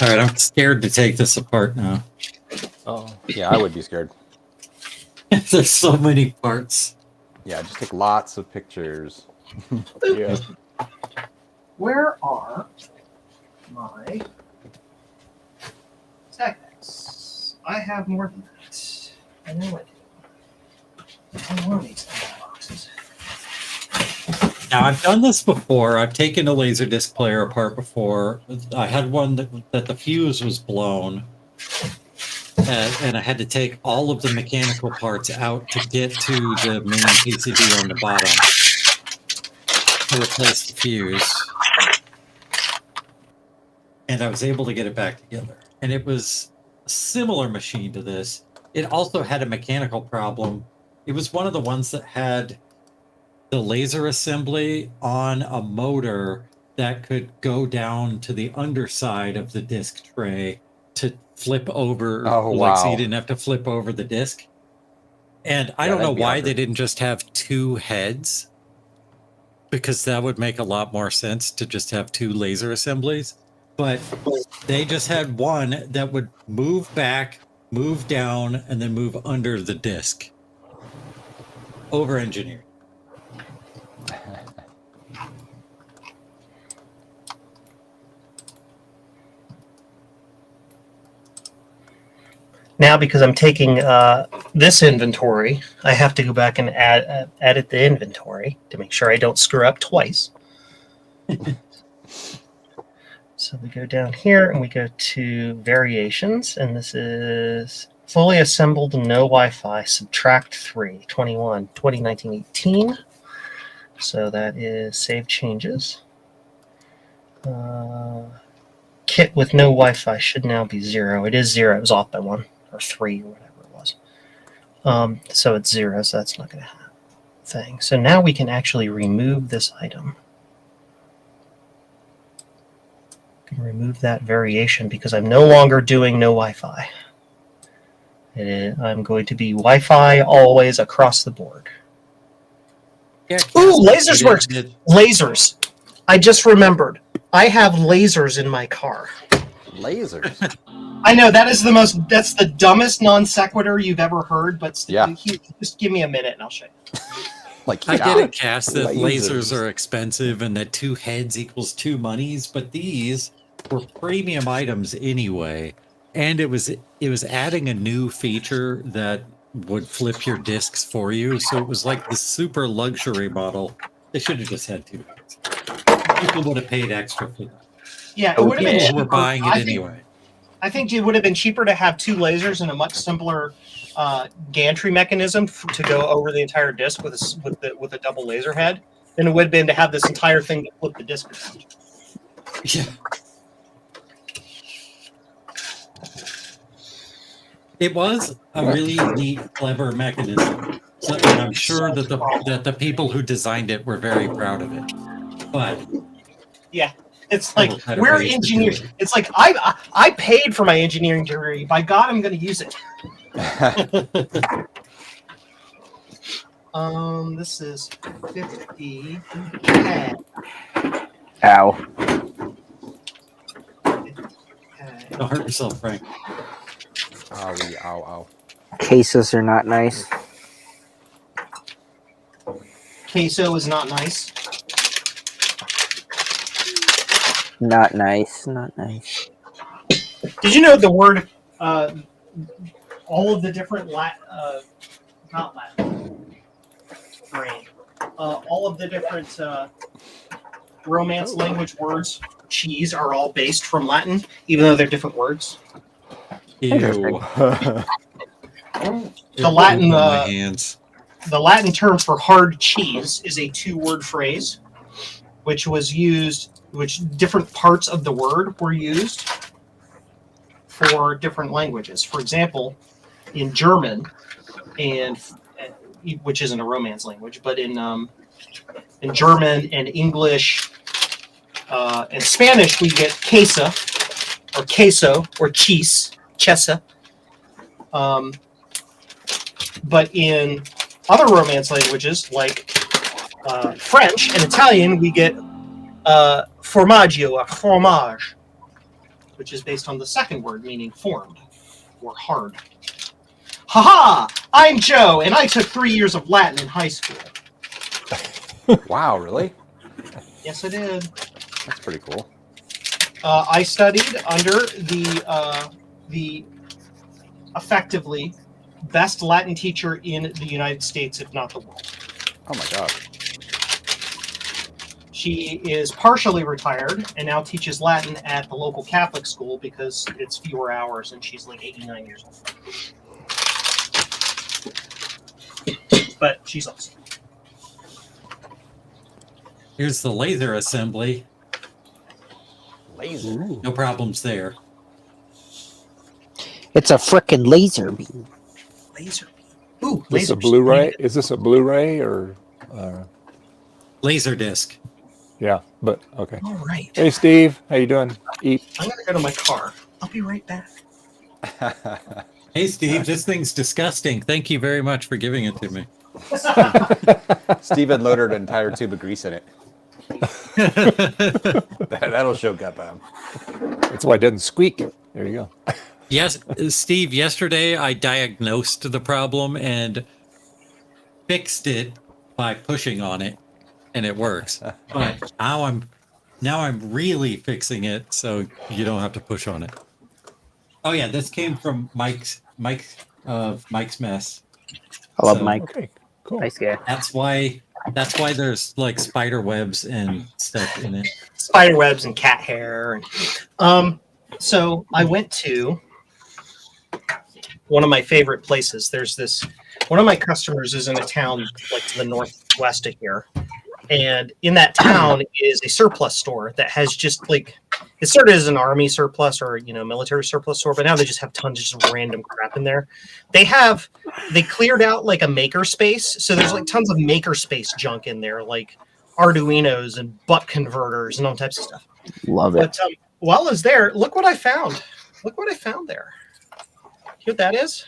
All right, I'm scared to take this apart now. Oh, yeah, I would be scared. There's so many parts. Yeah, just take lots of pictures. Yeah. Where are my tag packs? I have more than that. I know I do. I want these boxes. Now, I've done this before. I've taken a Laserdisc player apart before. I had one that the fuse was blown, and I had to take all of the mechanical parts out to get to the main PCB on the bottom to replace the fuse. And I was able to get it back together. And it was a similar machine to this. It also had a mechanical problem. It was one of the ones that had the laser assembly on a motor that could go down to the underside of the disc tray to flip over. Oh, like, so wow. you didn't have to flip over the disc. And I Yeah, don't know that'd be why awkward. they didn't just have two heads, because that would make a lot more sense to just have two laser assemblies. But they just had one that would move back, move down, and then move under the disc. Over-engineered. Now, because I'm taking this inventory, I have to go back and edit the inventory to make sure I don't screw up twice. So we go down here and we go to variations, and this is fully assembled, no Wi-Fi, subtract 3, 21, 2019, 18. So that is save changes. Kit with no Wi-Fi should now be 0. It is 0. It was off by 1 or 3 or whatever it was. So it's 0, so that's not going to have a thing. So now we can actually remove this item. Can remove that variation because I'm no longer doing no Wi-Fi. I'm going to be Wi-Fi always across the board. Yeah, Ooh, lasers works. Lasers. I just remembered. I have lasers in my car. Lasers. I know that's the dumbest non sequitur you've ever heard, but Yeah. Just give me a minute and I'll show you. Like, I yeah. get it, Cass, that Lasers. lasers are expensive and that 2 heads equals 2 monies, but these were premium items anyway. And it was adding a new feature that would flip your discs for you. So it was like the super luxury model. They should have just had 2 heads. People would have paid extra for that. Yeah, it would have been People cheaper. were buying it anyway. I think it would have been cheaper to have 2 lasers and a much simpler gantry mechanism to go over the entire disc with a double laser head than it would have been to have this entire thing that flipped the disc around. Yeah. It was a really neat, clever mechanism. So, and I'm sure that the people who designed it were very proud of it. But Yeah. It's like, better we're ways to do engineers. it. It's like, I paid for my engineering degree. By God, I'm going to use it. This is 50. Ow. Don't hurt yourself, Frank. Owie, ow, ow. Cases are not nice. Queso is not nice. Not nice. Not nice. Did you know the word, all of the different not Latin, brain, all of the different Romance language words, cheese, are all based from Latin, even though they're different words? Ew. The Latin, my hands. the Latin term for hard cheese is a two-word phrase, which different parts of the word were used for different languages. For example, in German, which isn't a Romance language, but in German and English and Spanish, we get queso or cheese, chesa. But in other Romance languages, like French and Italian, we get formaggio or fromage, which is based on the second word, meaning formed or hard. Haha! I'm Joe, and I took 3 years of Latin in high school. Wow, really? Yes, I did. That's pretty cool. I studied under the effectively best Latin teacher in the United States, if not the world. Oh my god. She is partially retired and now teaches Latin at the local Catholic school because it's fewer hours, and she's like 89 years old. But she's awesome. Here's the laser assembly. Laser. Ooh. No problems there. It's a frickin' laser beam. Laser beam. Ooh, Is this a lasers. Blu-ray? Is this a Blu-ray or? Laser disc. Yeah, but okay. All right. Hey, Steve, how you doing? Eat. I'm going to go to my car. I'll be right back. Hey, Steve, this thing's disgusting. Thank you very much for giving it to me. Steven loaded an entire tube of grease in it. That'll show gut bomb. That's why it doesn't squeak. There you go. Yes, Steve, yesterday I diagnosed the problem and fixed it by pushing on it, and it works. But now I'm really fixing it so you don't have to push on it. Oh yeah, this came from Mike's mess. I love So- Mike. Okay, cool. Nice guy. That's why there's like spider webs and stuff in it. Spider webs and cat hair. So I went to one of my favorite places. One of my customers is in a town like to the northwest of here. And in that town is a surplus store that has just like, it started as an army surplus or, military surplus store, but now they just have tons of just random crap in there. They cleared out like a maker space. So there's like tons of maker space junk in there, like Arduinos and buck converters and all types of stuff. Love it. But while I was there, look what I found. Look what I found there. You know what that is?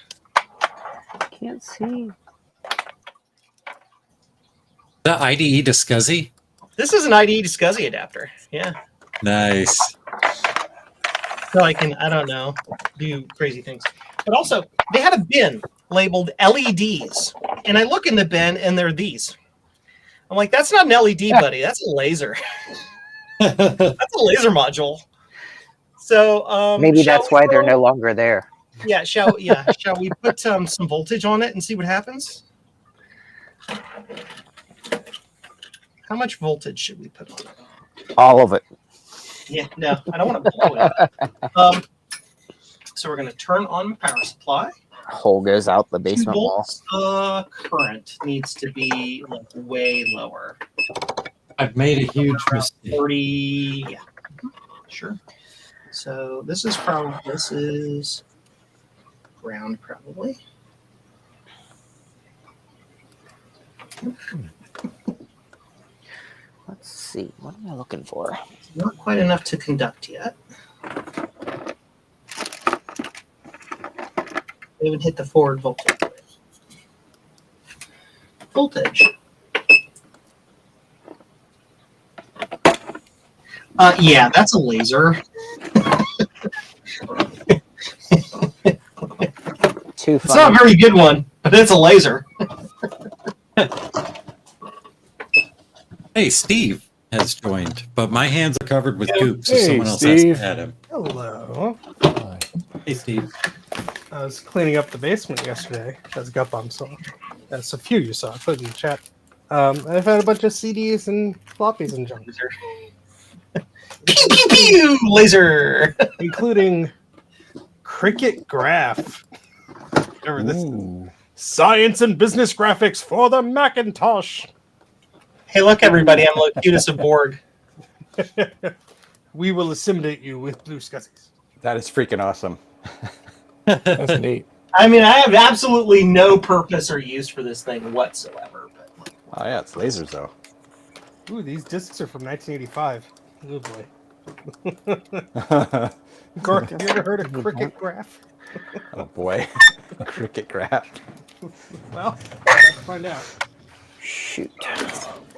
Can't see. The IDE to SCSI? This is an IDE to SCSI adapter. Yeah. Nice. So I can, I don't know, do crazy things. But also, they had a bin labeled LEDs. And I look in the bin and they're these. I'm like, that's not an LED, buddy. That's a laser. That's a laser module. So Maybe shall that's we why they're go- no longer there. Yeah, shall we put some voltage on it and see what happens? How much voltage should we put on it? All of it. Yeah, no, I don't want to blow it. So we're going to turn on the power supply. Hole goes out the 2 basement wall. volts current needs to be like way lower. I've made a huge mistake. 30, yeah. Sure. So this is ground probably. Let's see. What am I looking for? Not quite enough to conduct yet. We haven't hit the forward voltage. Yeah, that's a laser. Too It's funny. not a very good one, but it's a laser. Hey, Steve has joined, but my hands are covered with goop, so Hey, someone else Steve. has to add him. Hello. Hey, Steve. I was cleaning up the basement yesterday, as Gutbomb saw. That's a few you saw. I put it in the chat. I found a bunch of CDs and floppies and junk, Pew pew pew! Laser. including Cricket Graph. Whatever this is. Ooh. Science and business graphics for the Macintosh. Hey, look, everybody! I'm Locutus of Borg. We will assimilate you with blue scuzzies. That is freaking awesome. That's neat. I mean, I have absolutely no purpose or use for this thing whatsoever. But Oh yeah, it's lasers though. Ooh, these discs are from 1985. Oh boy. Garth, have you ever heard of Cricket Graph? Oh boy, cricket graph. Well, let's find out. Shoot.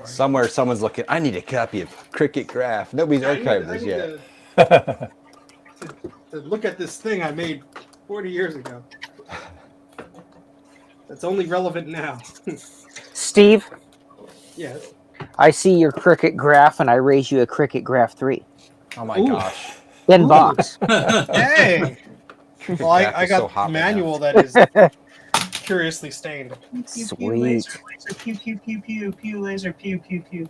Somewhere, someone's looking. I need a copy of Cricket Graph. Nobody's archived this yet. To look at this thing I made 40 years ago. That's only relevant now. Steve, Yes. I see your Cricket Graph, and I raise you a Cricket Graph 3 Oh my Ooh. gosh. in Ooh. box. Hey! Well, Graph I is so got hot the right now. manual that is curiously stained. pew, pew, pew, Sweet. laser, laser, pew pew pew pew pew laser pew pew pew.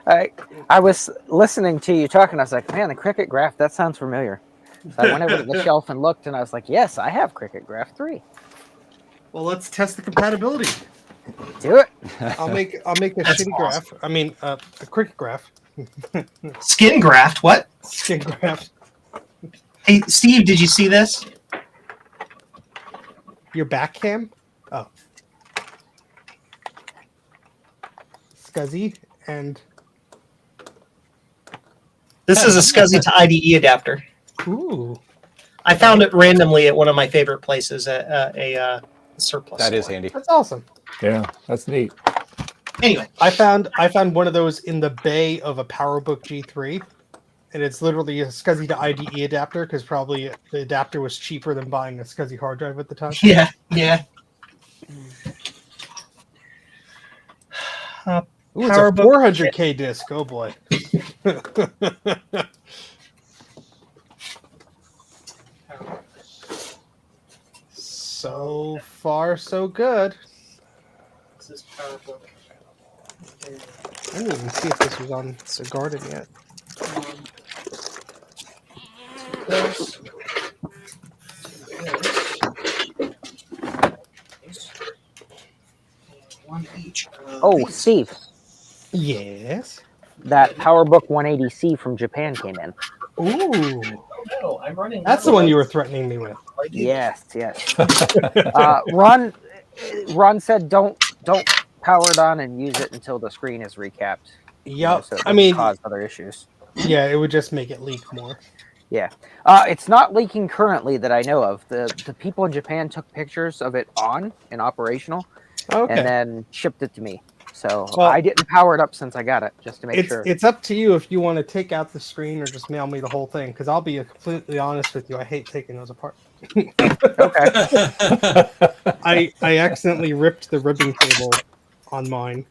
I was listening to you talking. I was like, man, the Cricket Graph, that sounds familiar. So I went over to the shelf and looked, and I was like, yes, I have Cricket Graph 3. Well, let's test the compatibility. Do it. I'll make a That's shitty awesome. graph. I mean, a Cricket Graph. Skin graft. What? Skin graph. Hey, Steve, did you see this? Your back cam? Oh. Scuzzy and... This is a SCSI to IDE adapter. Ooh. I found it randomly at one of my favorite places at a surplus. That is store. handy. That's awesome. Yeah, that's neat. Anyway, I found one of those in the bay of a PowerBook G3, and it's literally a SCSI to IDE adapter because probably the adapter was cheaper than buying a SCSI hard drive at the time. yeah. Ooh, it's a PowerBook 400K disc. Oh boy. So far, so good. This is PowerBook. I didn't even see if this was on the Garden yet. This. One each. Oh, Steve, Yes. that PowerBook 180C from Japan came in. Ooh. No, I'm running. That's the one you were threatening me with. Yes. Ron said don't power it on and use it until the screen is recapped. Yep. So it I doesn't mean, cause other issues. yeah, it would just make it leak more. Yeah. It's not leaking currently that I know of. The people in Japan took pictures of it on and operational Okay. and then shipped it to me. So Well, I didn't power it up since I got it, just to make sure. It's up to you if you want to take out the screen or just mail me the whole thing. Because I'll be completely honest with you, I hate taking those apart. Okay. I accidentally ripped the ribbon cable on mine.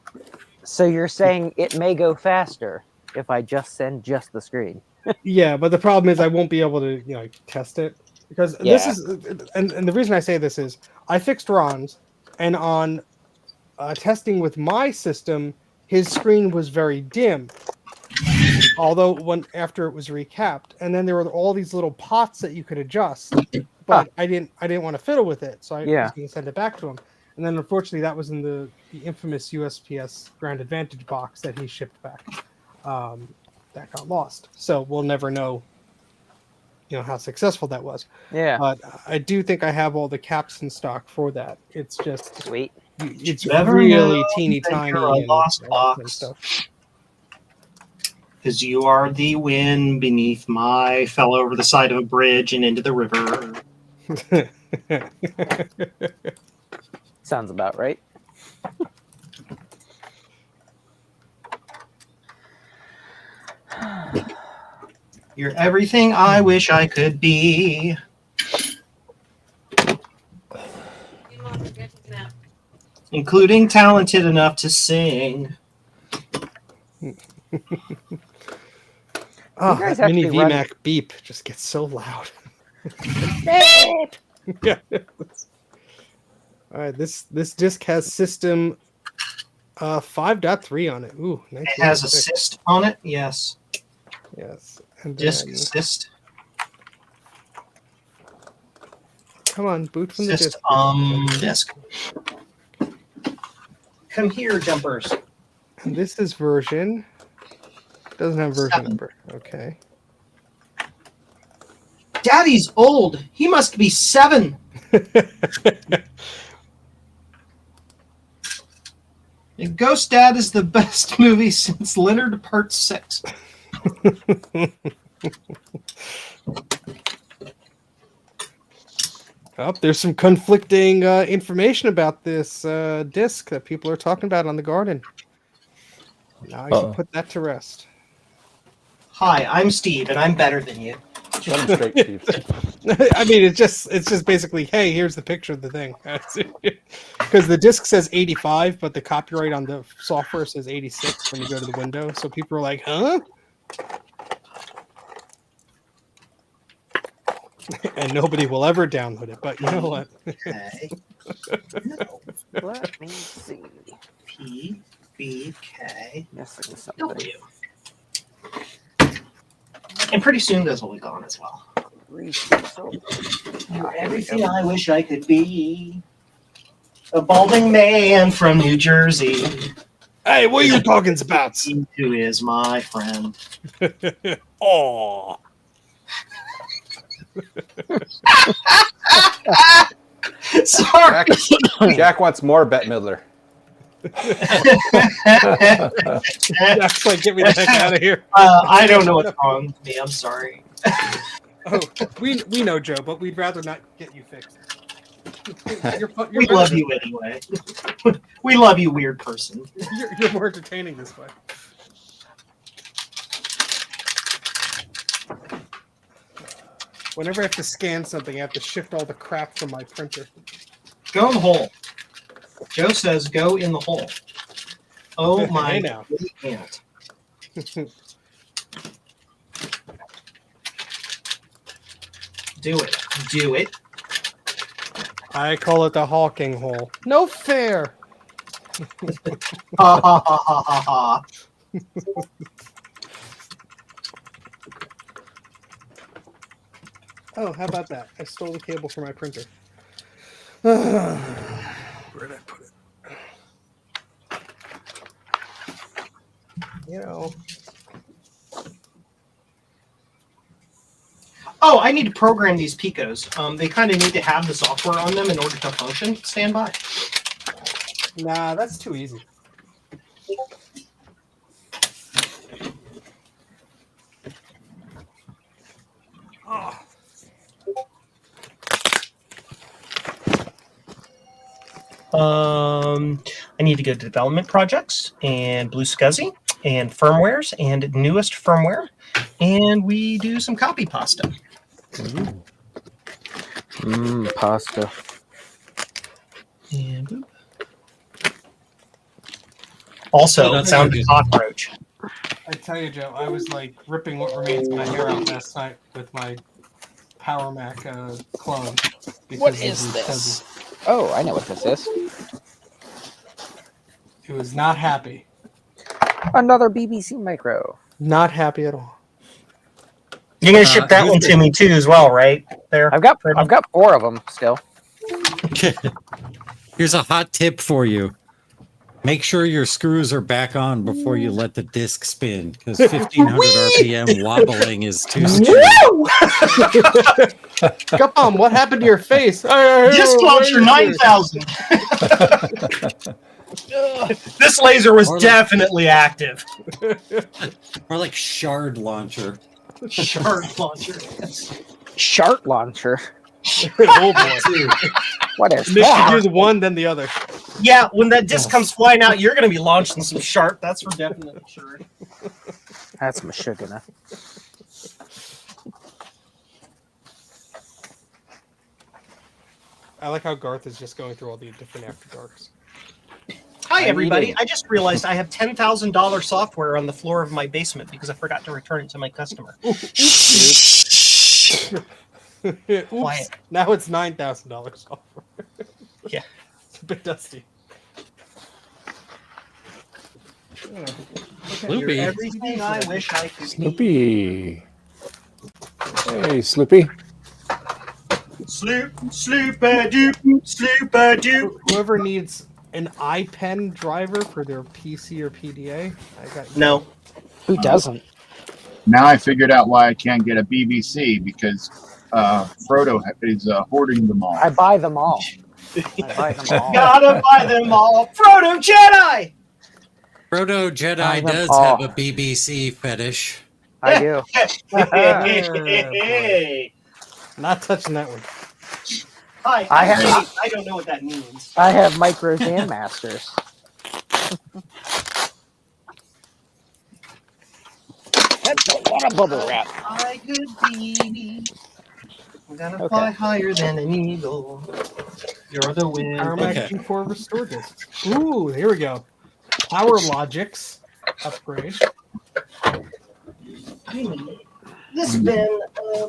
So you're saying it may go faster if I just send just the screen. Yeah, but the problem is I won't be able to test it because this is and the reason I say this is I fixed Ron's and on testing with my system, his screen was very dim. Although after it was recapped, and then there were all these little pots that you could adjust, but I didn't want to fiddle with it, so I was going to send it back to him. And then unfortunately, that was in the infamous USPS Grand Advantage box that he shipped back. that got lost. So we'll never know, how successful that was. Yeah. But I do think I have all the caps in stock for that. It's just Sweet. it's Never really know teeny that tiny you're a lost and box. stuff. Because you are the wind beneath my fell over the side of a bridge and into the river. Sounds about right. You're everything I wish I could be. Including talented enough to sing. Oh, guys that mini actually run- VMAC beep just gets so loud. Yeah. All right, this disc has system 5.3 on it. Ooh, It has assist on it, yes. Yes. And Disk then- assist. Come on, boot from the Assist disc. disk. Come here, jumpers. And this is version. Doesn't have version 7. number. Okay. Daddy's old. He must be 7. And Ghost Dad is the best movie since Leonard Part 6. Oh, there's some conflicting information about this disc that people are talking about on the garden. Now I can put that to rest. Hi, I'm Steve, and I'm better than you. Let him straight, Steve. I mean, it's just basically, hey, here's the picture of the thing. Because the disc says 85, but the copyright on the software says 86 when you go to the window. So people are like, huh? And nobody will ever download it. But you know what? Okay. No. Let me see. P, B, K, Missing something. W. And pretty soon those will be gone as well. You're everything I wish I could be. A balding man from New Jersey. Hey, what are you talking about? Who is my friend. Oh. Sorry. Jack wants more Bette Midler. That's like, get me the heck out of here. I don't know what's wrong with me. I'm sorry. Oh, we know, Joe, but we'd rather not get you fixed. We love you anyway. We love you, weird person. You're more entertaining this way. Whenever I have to scan something, I have to shift all the crap from my printer. Go in the hole. Joe says go in the hole. Oh my Hey now. aunt. Do it. Do it. I call it the hawking hole. No fair. Ha ha ha ha ha ha. Oh, how about that? I stole the cable from my printer. Where did I put it? You know. Oh, I need to program these Picos. They kind of need to have the software on them in order to function. Stand by. Nah, that's too easy. Oh. I need to go to development projects and Blue Scuzzy and firmwares and newest firmware, and we do some copy pasta. Pasta. And boop. Also, that's found a good. cockroach. I tell you, Joe, I was like ripping what remains of my hair out last night with my Power Mac clone. What is this? Oh, I know what this is. It was not happy. Another BBC Micro. Not happy at all. You're gonna ship that one to me too, as well, right? There. I've got 4 of them still. Here's a hot tip for you. Make sure your screws are back on before you let the disc spin, because 1500 RPM wobbling is too strong. Come, what happened to your face? Disc launcher 9000. This laser was definitely active. Or like shard launcher. Shard launcher. Shart launcher. Oh boy. What is Make that? you do the one, then the other. Yeah, when that disc comes flying out, you're going to be launching some sharp. That's for definite sure. That's Meshuggah. I like how Garth is just going through all the different After Darks. Hi, everybody. eating. I just realized I have $10,000 software on the floor of my basement because I forgot to return it to my customer. Oops. Quiet. Now it's $9,000 software. Yeah. It's a bit dusty. Sloopy. Everything I wish I could be. Snoopy. Hey, Sloopy. Sloop-a-doop. Whoever needs an iPen driver for their PC or PDA, I got you. No. Who doesn't? Now I figured out why I can't get a BBC, because Frodo is hoarding them all. I buy them all. I buy them all. Gotta buy them all. Frodo Jedi! Frodo Jedi them does all. have a BBC fetish. I do. Hey. Not touching that one. Hi, I I don't know what that means. I have micros and masters. That's a lot of bubble wrap. I could be. I'm gonna Okay. fly higher than an eagle. You're the wind. iMac Okay. G4 restored this. Ooh, here we go. Power Logics upgrade. This been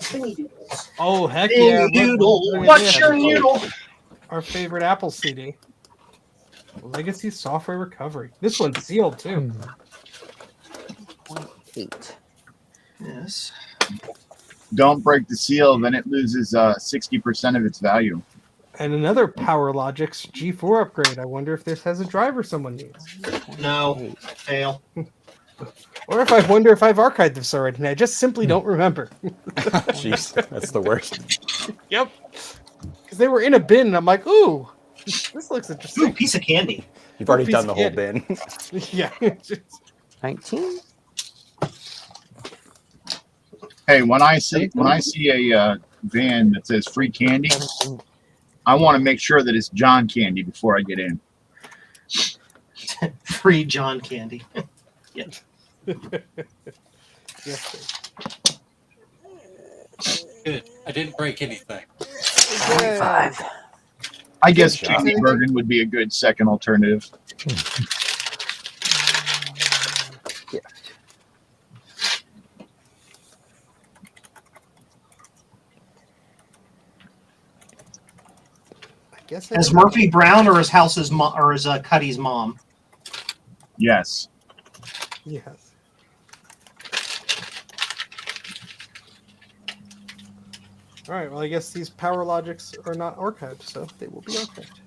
thingy doodles. Oh, heck yeah. Thingy doodle. Look at What's this. your noodle? Our favorite Apple CD. Legacy Software Recovery. This one's sealed too. 0.8. Yes. Don't break the seal, then it loses 60% of its value. And another Power Logics G4 upgrade. I wonder if this has a driver someone needs. No. Fail. Or if I wonder if I've archived this already and I just simply don't remember. Jeez, that's the worst. Yep. Because they were in a bin and I'm like, ooh, this looks Ooh, interesting. piece of candy. You've already Piece done the of whole candy. bin. Yeah. 19? Hey, when I see a van that says free candy, I want to make sure that it's John Candy before I get in. Free John candy. Yes, please. Good. I didn't break anything. 5. I guess Good job. Chicken Bergen would be a good second alternative. I guess Is Murphy Brown or is House's mom or is Cuddy's mom? Yes. Yes. All right. Well, I guess these Power Logics are not archived, so they will be archived.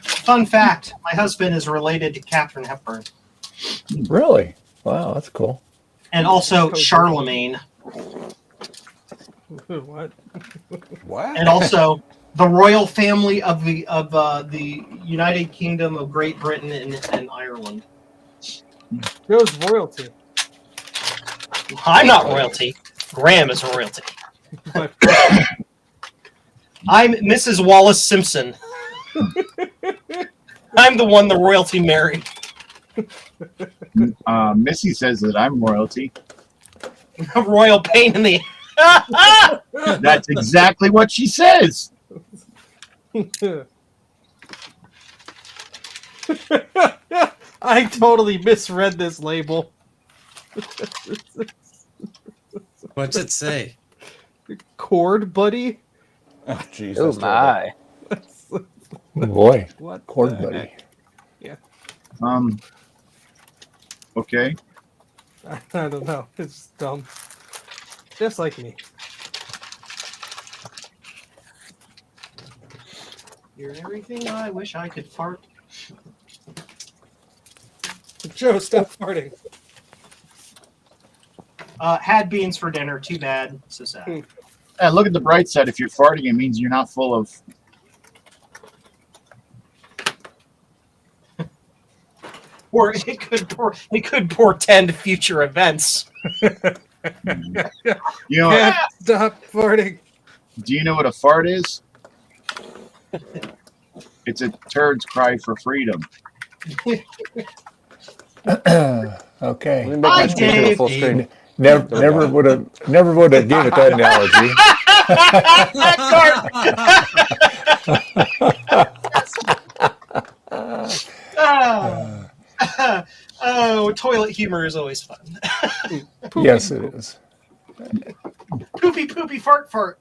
Fun fact: my husband is related to Katharine Hepburn Really? Wow, that's cool. and also Charlemagne, What? What? and also the royal family of the United Kingdom of Great Britain and Ireland. Who's royalty? I'm not royalty. Graham is royalty. But I'm Mrs. Wallace Simpson. I'm the one the royalty married. Missy says that I'm royalty. Royal pain in the. That's exactly what she says. I totally misread this label. What's it say? Cord buddy? Oh, jeez. Oh that's terrible. my. Boy, What? cord the buddy. heck? Okay. I don't know. It's dumb. Just like me. You're everything I wish I could fart. Joe, stop farting. Had beans for dinner. Too bad. So sad. Look at the bright side. If you're farting, it means you're not full of. Or it could portend future events. You know, Can't stop farting. do you know what a fart is? It's a turd's cry for freedom. Okay. Let me make Hi, my screen to a Dave. full screen. Never would have given it that analogy. Oh, toilet humor is always fun. Yes, it is. Poopy, fart.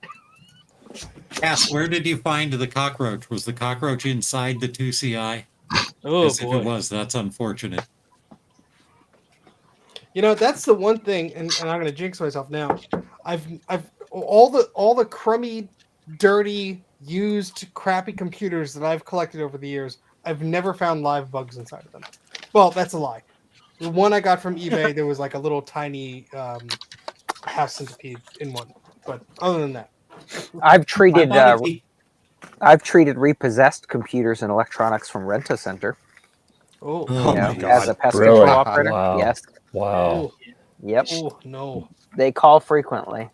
Cass, where did you find the cockroach? Was the cockroach inside the 2CI? Oh If it was, that's unfortunate. You know, that's the one thing, and I'm going to jinx myself now. I've all the crummy, dirty, used, crappy computers that I've collected over the years. I've never found live bugs inside of them. Well, that's a lie. The one I got from eBay, there was like a little tiny half centipede in one. But other than that, I've treated I thought if I've treated repossessed computers and electronics from Rent-A-Center. oh, Oh You know, my God. as a pest Really? control operator. Wow. Yes. Wow. Yep. oh no. They call frequently.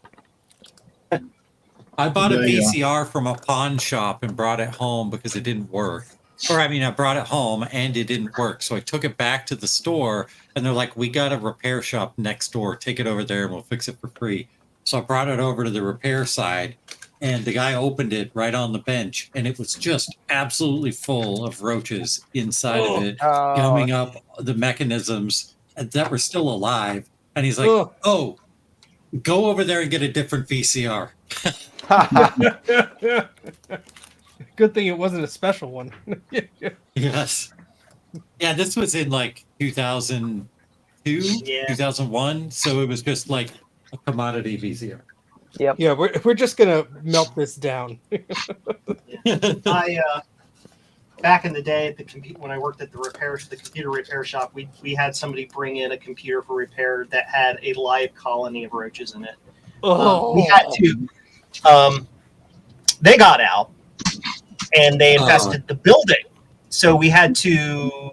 I bought a Yeah, yeah. VCR from a pawn shop and brought it home because it didn't work. Or I mean, I brought it home and it didn't work. So I took it back to the store and they're like, we got a repair shop next door. Take it over there and we'll fix it for free. So I brought it over to the repair side and the guy opened it right on the bench and it was just absolutely full of roaches inside of it, Oh. gumming up the mechanisms that were still alive. And he's like, Oh. oh, go over there and get a different VCR. Good thing it wasn't a special one. Yes. Yeah, this was in like 2002, Yeah. 2001. So it was just like a commodity VCR. Yep. Yeah, we're just gonna melt this down. I back in the day at when I worked at the computer repair shop, we had somebody bring in a computer for repair that had a live colony of roaches in it. Oh, We had to. They got out and they infested the building, so we had to.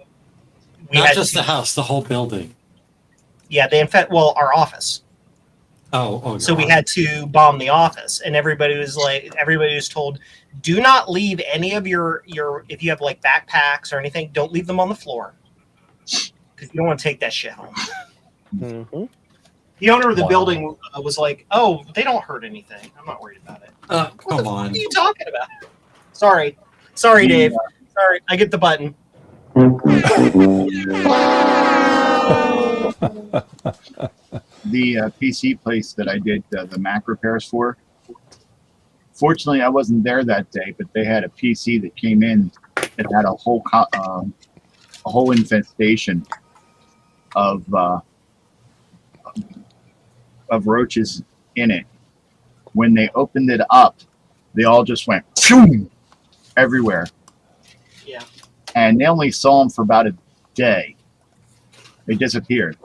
Not just the house, the whole building. Yeah, they our office. Oh. So we had to bomb the office, and everybody was told, do not leave any of your if you have like backpacks or anything, don't leave them on the floor because you don't want to take that shit home. Mm-hmm. The owner of the Wow. building was like, oh, they don't hurt anything. I'm not worried about it. Come on. What are you talking about? Sorry, Dave. Sorry, I get the button. The PC place that I did the Mac repairs for. Fortunately, I wasn't there that day, but they had a PC that came in that had a whole infestation of roaches in it. When they opened it up, they all just went phew, everywhere. Yeah. And they only saw them for about a day. They disappeared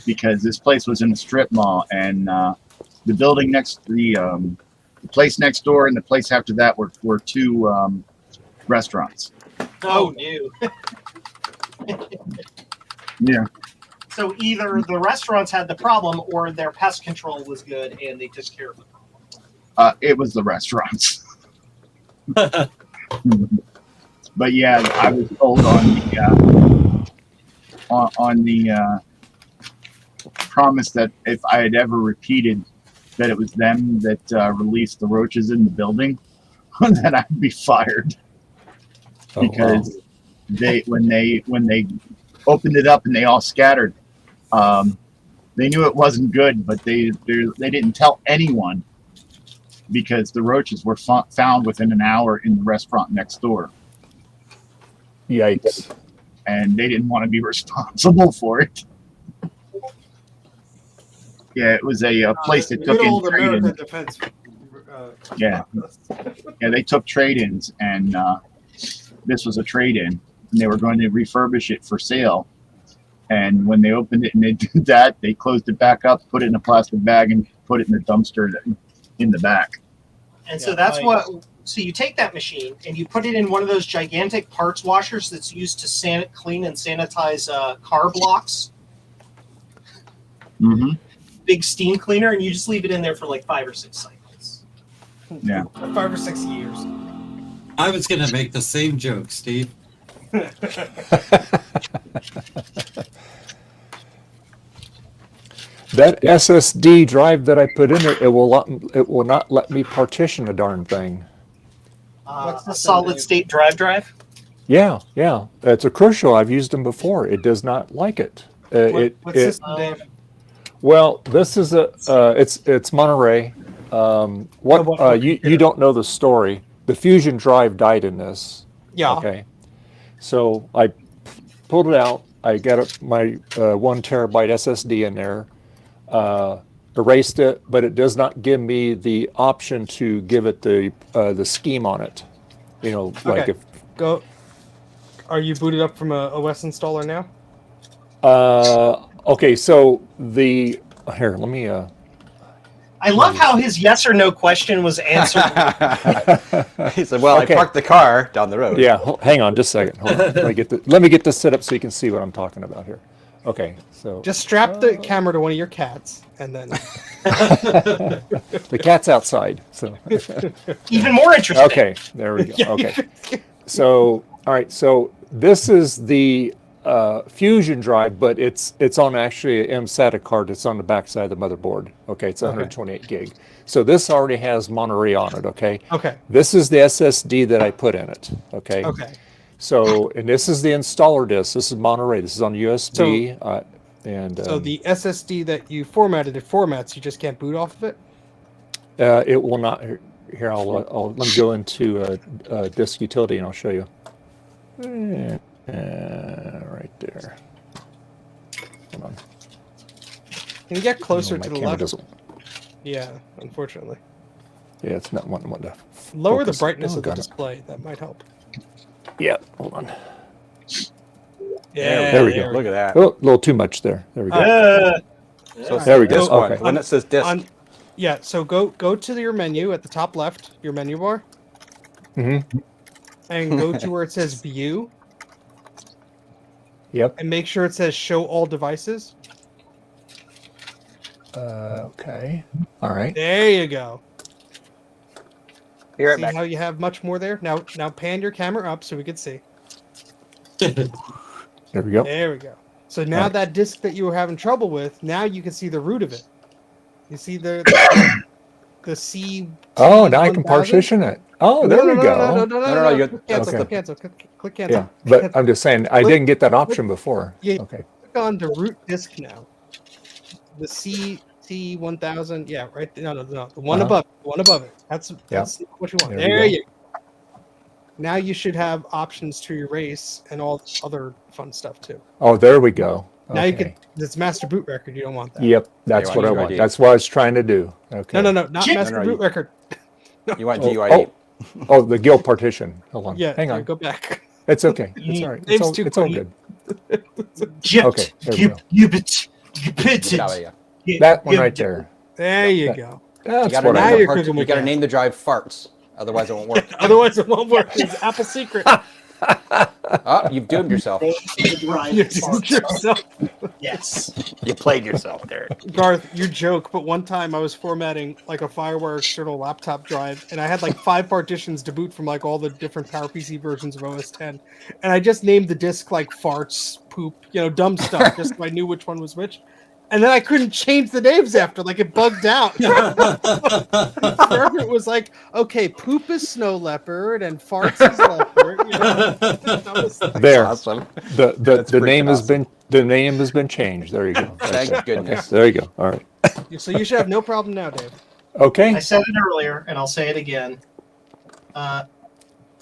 because this place was in a strip mall, and the building next to the place next door and the place after that were two restaurants. Oh, no. Yeah. So either the restaurants had the problem or their pest control was good and they took care of the problem. It was the restaurants. But yeah, I was told on the promise that if I had ever repeated that it was them that released the roaches in the building, that I'd be fired. Oh, Because when they opened it up and they all scattered, they knew it wasn't good, but they didn't tell anyone because the roaches were found within an hour in the restaurant next door, Yikes. and they didn't want to be responsible for it. Yeah, it was a place that took good in old American trade-ins. defense. Yeah, they took trade-ins, and this was a trade-in, and they were going to refurbish it for sale. And when they opened it and they did that, they closed it back up, put it in a plastic bag, and put it in the dumpster in the back. And so that's what. So you take that machine and you put it in one of those gigantic parts washers that's used to clean and sanitize car blocks. Mm-hmm. Big steam cleaner, and you just leave it in there for like 5 or 6 cycles. Yeah. 5 or 6 years. I was going to make the same joke, Steve. That SSD drive that I put in there, it will not let me partition a darn thing. What's A the solid state drive. Yeah, yeah. It's a Crucial. I've used them before. It does not like it. What system, Dave? Well, this is it's Monterey. You don't know the story. The Fusion drive died in this. Yeah. Okay. So I pulled it out. I got my 1 terabyte SSD in there. Erased it, but it does not give me the option to give it the scheme on it. You know, like Okay. Are you booted up from a OS installer now? Okay, so here, let me I love how his yes or no question was answered. He said, "Well, Okay. I parked the car down the road." yeah, hang on just a second. Hold on. Let me get this set up so you can see what I'm talking about here. Okay, so Just strap the camera to one of your cats, and then the cat's outside. So Even more interesting. okay, there we go. Okay. So, all right. So this is the Fusion drive, but it's on actually an mSATA card. It's on the back side of the motherboard. Okay, it's 128 gig. So this already has Monterey on it. Okay. okay, This is the SSD that I put in it. Okay. okay. So, and this is the installer disk. This is Monterey. This is on USB. So the SSD that you formatted, it formats. You just can't boot off of it. it will not. Here, let me go into disk utility and I'll show you. Right there. Hold on. Can you get closer My to the camera left? doesn't- Yeah, unfortunately. Yeah, it's not wanting to Lower the focus. brightness Oh, of the got it. display. That might help. Yeah, hold on. Yeah, There we go. Look at that. Oh, a little too much there. There we go. So it's There we go. this one. Okay. When it says disk, Yeah, so go to your menu at the top left, your menu bar, Mm-hmm. and go to where it says View, Yep. and make sure it says Show All Devices. Okay. All right. There you go. Be right See back. how you have much more there? Now pan your camera up so we can see. There we go. There we go. So now Alright. that disk that you were having trouble with, now you can see the root of it. You see the C. Oh, now I can 1000? partition it. Oh, there we go. No, you got- Cancel, okay. cancel, click cancel. Yeah, but I'm just saying I didn't get that option before. Yeah. Okay. Click on the root disk now. The C1000. Yeah, right. No. The one Uh-huh. above it. That's what you want. There we There go. you go. Now you should have options to erase and all other fun stuff too. Oh, there we go. Now you Okay. can. This master boot record. You don't want that. Yep, that's want what I user want. ID. That's what I was trying to do. Okay. No, not Shit. master No, boot record. you want Oh, DUID. oh, the guild partition. Hold on. Yeah. Hang yeah, on. Go back. It's okay. It's all right. Dave's It's all, too it's all quiet. good. Gypped. Okay, there we go. Get out of here. That one right there. There you that- go. That's gotta what now I name you're the cooking you with gotta gas. name the drive farts. Otherwise, it won't work. Otherwise, it won't work. It's Apple secret. Oh, you've doomed yourself. You did yourself. Yes. You played yourself there. Garth, you joke, but one time I was formatting like a Firewire external laptop drive, and I had like 5 partitions to boot from like all the different PowerPC versions of OS 10, and I just named the disk like farts, poop, dumb stuff, just so I knew which one was which. And then I couldn't change the names after, like it bugged out. Forever it was like, okay, poop is snow leopard and farts is leopard. That was like, There. Awesome. The That's the freaking name has awesome. been changed. There you go. Right Thank there. goodness. There you go. All right. so you should have no problem now, Dave. Okay. I said it earlier, and I'll say it again.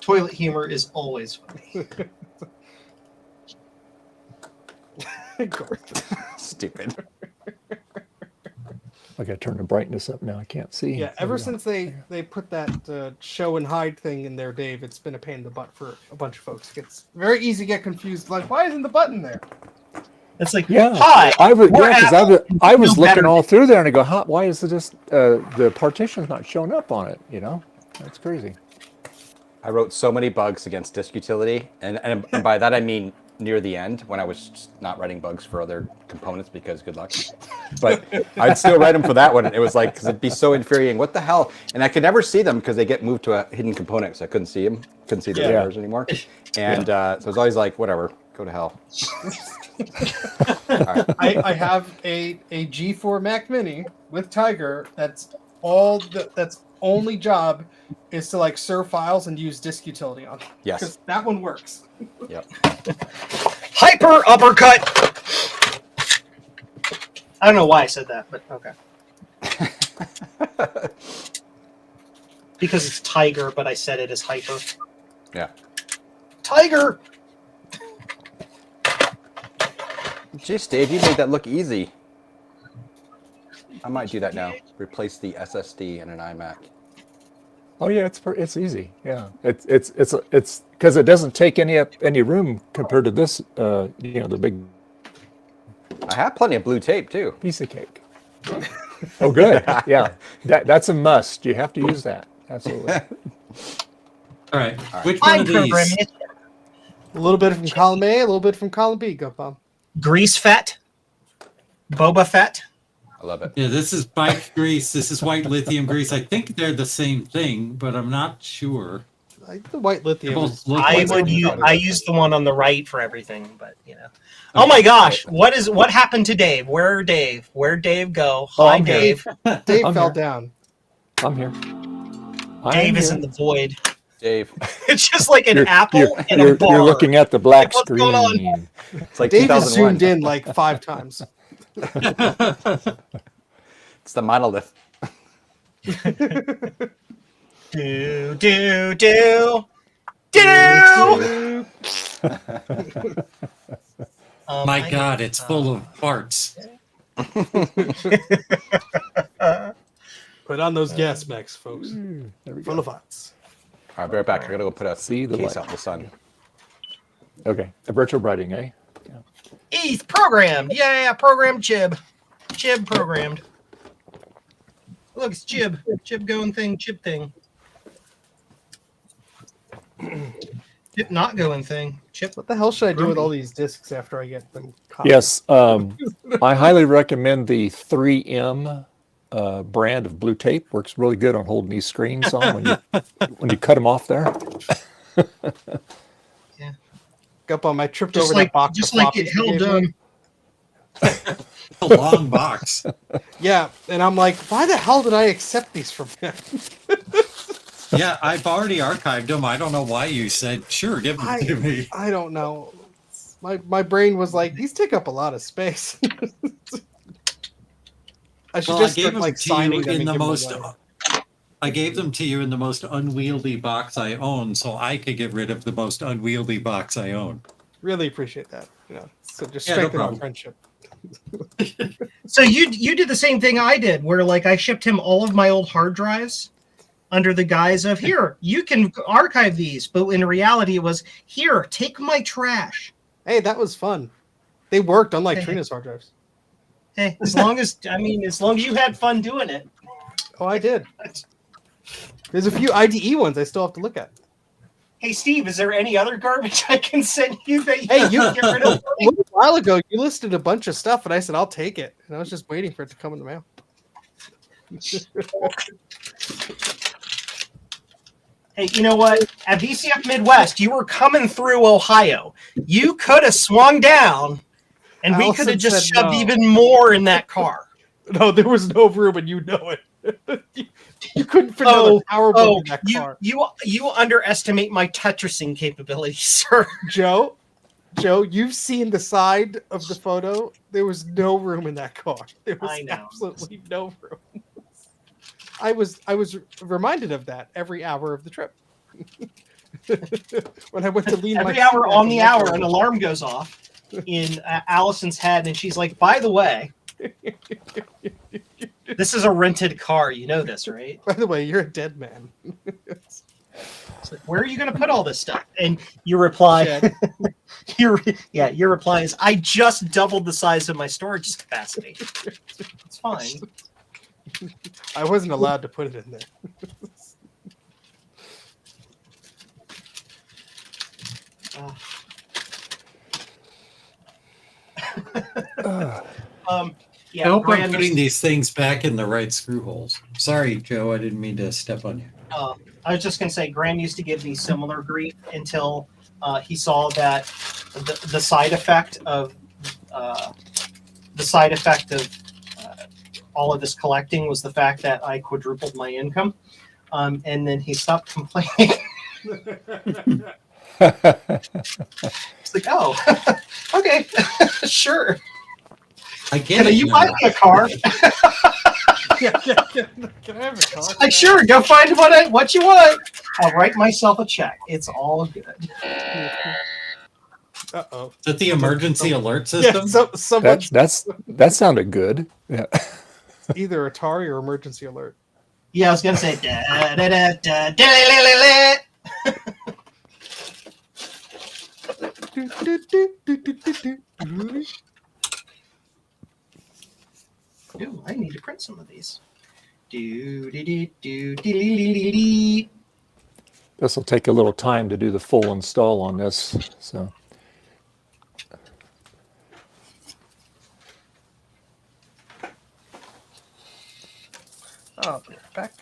Toilet humor is always funny. Garth. Stupid. I got to turn the brightness up now. I can't see. Yeah, There ever we go. since they put that show and hide thing in there, Dave, it's been a pain in the butt for a bunch of folks. It's very easy to get confused. Like, why isn't the button there? It's like, Yeah, hi. I was we're because Apple, I was no looking better all through there and I go, why is this the partition's not showing up on it? You know, that's crazy. I wrote so many bugs against disk utility, and by that I mean near the end when I was just not writing bugs for other components because good luck. But I'd still write them for that one. And it was like, because it'd be so infuriating. What the hell? And I could never see them because they get moved to a hidden component, so I couldn't see them, couldn't see the errors anymore. And so it was always like, whatever, go to hell. I have a G4 Mac Mini with Tiger. That's only job is to like serve files and use disk utility on. Yes. Because that one works. Yep. hyper uppercut. I don't know why I said that, but okay. Because it's Tiger, but I said it as hyper. Yeah. Tiger. Jeez, Dave, you made that look easy. I might do that now. Replace the SSD in an iMac. Oh yeah, it's easy. Yeah, it's because it doesn't take any room compared to this. The big I have plenty of blue tape too. piece of cake. Oh, good. Yeah, that's a must. You have to use that. Absolutely. All right. Which one I'm of these? programming it. A little bit from column A, a little bit from column B. Go, Bob. Grease Fett. Boba Fett. I love it. Yeah, this is bike grease. This is white lithium grease. I think they're the same thing, but I'm not sure. Like the white They lithium. both Is, look I like use the one on the right for everything, but Oh my gosh, what happened to Dave? Where'd Dave go? Hi, I'm here. Dave. Dave I'm fell here. down. I'm here. Dave is in the void. Dave, It's just like an apple in a bar. You're looking at the black Like, what's going on? screen. it's like Dave is 2001. zoomed in like 5 times. It's the monolith. Do, do, do. Do! My God, it's full of parts. Put on those gas max, folks. There we Full go. of us. All right, be right back. I gotta go put a See the case light. out in the sun. Okay, a virtual writing, eh? ETH programmed. Yeah, programmed Chib. Chib programmed. Look, it's Chib. Chib going thing, Chib thing. Chip not going thing. Chip. What the hell should I do with all these discs after I get them copied? Yes, I highly recommend the 3M brand of blue tape. Works really good on holding these screens on when you cut them off there. Yeah. Up on my tripped Just over like that box. just of like floppies it you held gave me. A long box. Yeah, and I'm like, why the hell did I accept these from him? Yeah, I've already archived them. I don't know why you said, sure, give them to me. I don't know. My brain was like, these take up a lot of space. I should Well, I just gave start them like to signing you them in and the give them most. away. I gave them to you in the most unwieldy box I own, so I could get rid of the most unwieldy box I own. Really appreciate that. So just Yeah, no strengthen our problem. friendship. So you did the same thing I did, where like I shipped him all of my old hard drives under the guise of here, you can archive these, but in reality it was here, take my trash. Hey, that was fun. They worked, unlike Hey. Trina's hard drives. Hey, as long as you had fun doing it. Oh, I did. There's a few IDE ones I still have to look at. Hey Steve, is there any other garbage I can send you that Hey, you can get rid of? A little while ago, you listed a bunch of stuff, and I said I'll take it, and I was just waiting for it to come in the mail. Hey, you know what? At VCF Midwest, you were coming through Ohio. You could have swung down, and we could have Allison just said shoved no. even more in that car. No, there was no room, and you know it. you couldn't fit another power book in that car. You underestimate my Tetrising capabilities, sir. Joe, you've seen the side of the photo. There was no room in that car. There was I know. absolutely no room. I was reminded of that every hour of the trip. When I went to lean Every my hour feet on up the in hour, car. an alarm goes off in Allison's head, and she's like, "By the way, this is a rented car. You know this, right?" By the way, you're a dead man. It's like, where are you going to put all this stuff? And you reply, Shed. Your reply is, I just doubled the size of my storage capacity. It's fine. I wasn't allowed to put it in there. Yeah, I hope I'm Graham, putting these things back in the right screw holes. Sorry, Joe, I didn't mean to step on you. I was just going to say, Graham used to give me similar grief until he saw that the side effect of all of this collecting was the fact that I quadrupled my income, and then he stopped complaining. It's like, oh, okay, sure. I get it. You now. buy me a car? Can I have a car? Like, sure, go find what you want. I'll write myself a check. It's all good. Uh-oh. Is that the emergency alert system? Yeah, someone That sounded good. Yeah. either Atari or emergency alert. Yeah, I was gonna say da da da da da. Ooh, I need to print some of these. This will take a little time to do the full install on this. So. Oh, I'll be right back.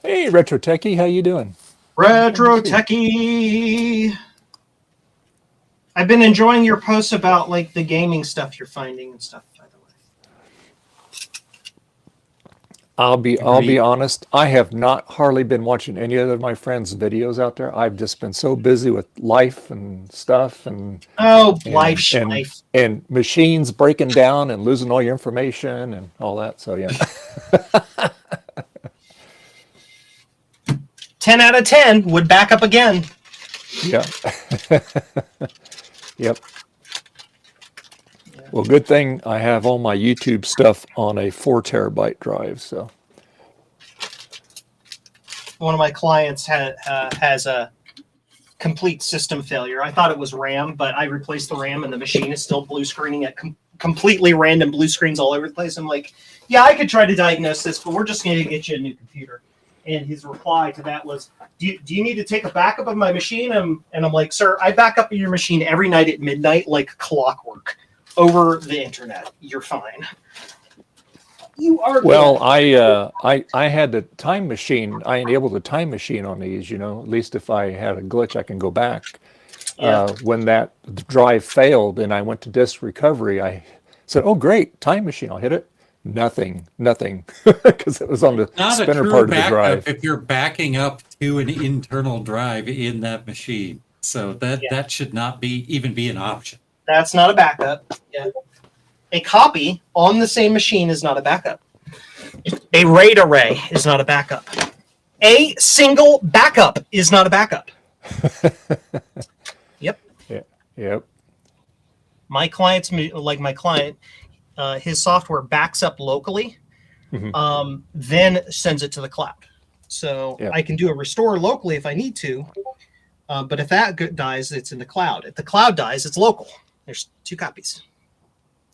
Hey, Retro Techie, how you doing? Retro Techie. I've been enjoying your posts about like the gaming stuff you're finding and stuff. By the way, I'll be honest. I have not hardly been watching any of my friends' videos out there. I've just been so busy with life and stuff and life. And machines breaking down and losing all your information and all that. So yeah. 10 out of 10 would back up again. Yeah. Yep. Well, good thing I have all my YouTube stuff on a 4 terabyte drive. So one of my clients has a complete system failure. I thought it was RAM, but I replaced the RAM and the machine is still blue screening at completely random blue screens all over the place. I'm like, yeah, I could try to diagnose this, but we're just going to get you a new computer. And his reply to that was, do you need to take a backup of my machine? And I'm like, sir, I back up your machine every night at midnight like clockwork over the internet. You're fine. You are well, good. I had the time machine. I enabled the time machine on these. At least if I had a glitch, I can go back. Yeah. When that drive failed and I went to disk recovery, I said, "Oh, great, time machine! I'll hit it." Nothing, because it was on the Not spinner a true part of the backup drive. if you're backing up to an internal drive in that machine. So that should not even be an option. That's not a backup. Yeah. A copy on the same machine is not a backup. A RAID array is not a backup. A single backup is not a backup. Yep. Yeah. Yep. My client, his software backs up locally, then sends it to the cloud. So I can do a restore locally if I need to, but if that dies, it's in the cloud. If the cloud dies, it's local. There's 2 copies.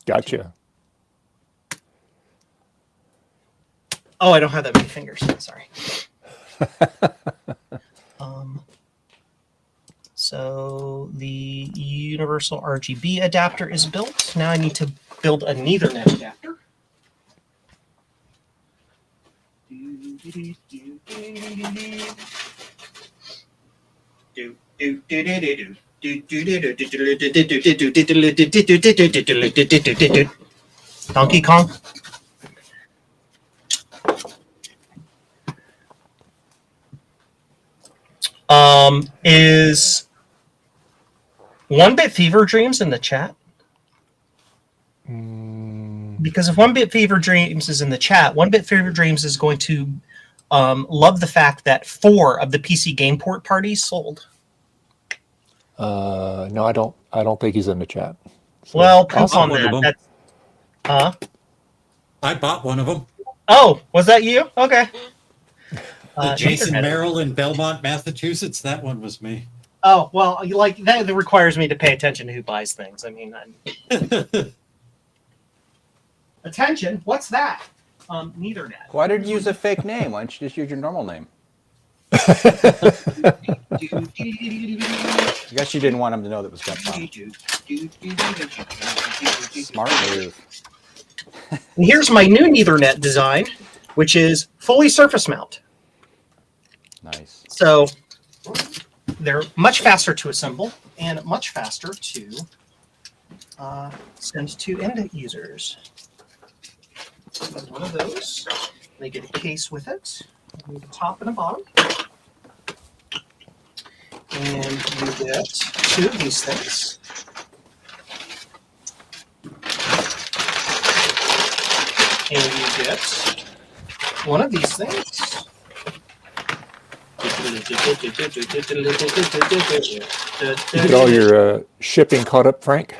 Gotcha. Oh, I don't have that many fingers. Sorry. So the universal RGB adapter is built. Now I need to build an Ethernet adapter. Donkey Kong. Is 1-Bit Fever Dreams in the chat? Because if 1-Bit Fever Dreams is in the chat, 1-Bit Fever Dreams is going to love the fact that 4 of the PC Game Port parties sold. No, I don't think he's in the chat. So, Well, poop on one of that. That's, I bought one of them. oh, was that you? Okay. The Jason Ethernet. Merrill in Belmont, Massachusetts. That one was me. Oh, well, like that requires me to pay attention to who buys things. I mean, attention. What's that? Neither net. Why did you use a fake name? Why don't you just use your normal name? I guess you didn't want him to know that was Gun Bomb. Smart move. And here's my new Ethernet design, which is fully surface mount. Nice. So they're much faster to assemble and much faster to send to end users. So one of those, they get a case with it, the top and a bottom. And you get two of these things. And you get one of these things. You get all your shipping caught up, Frank?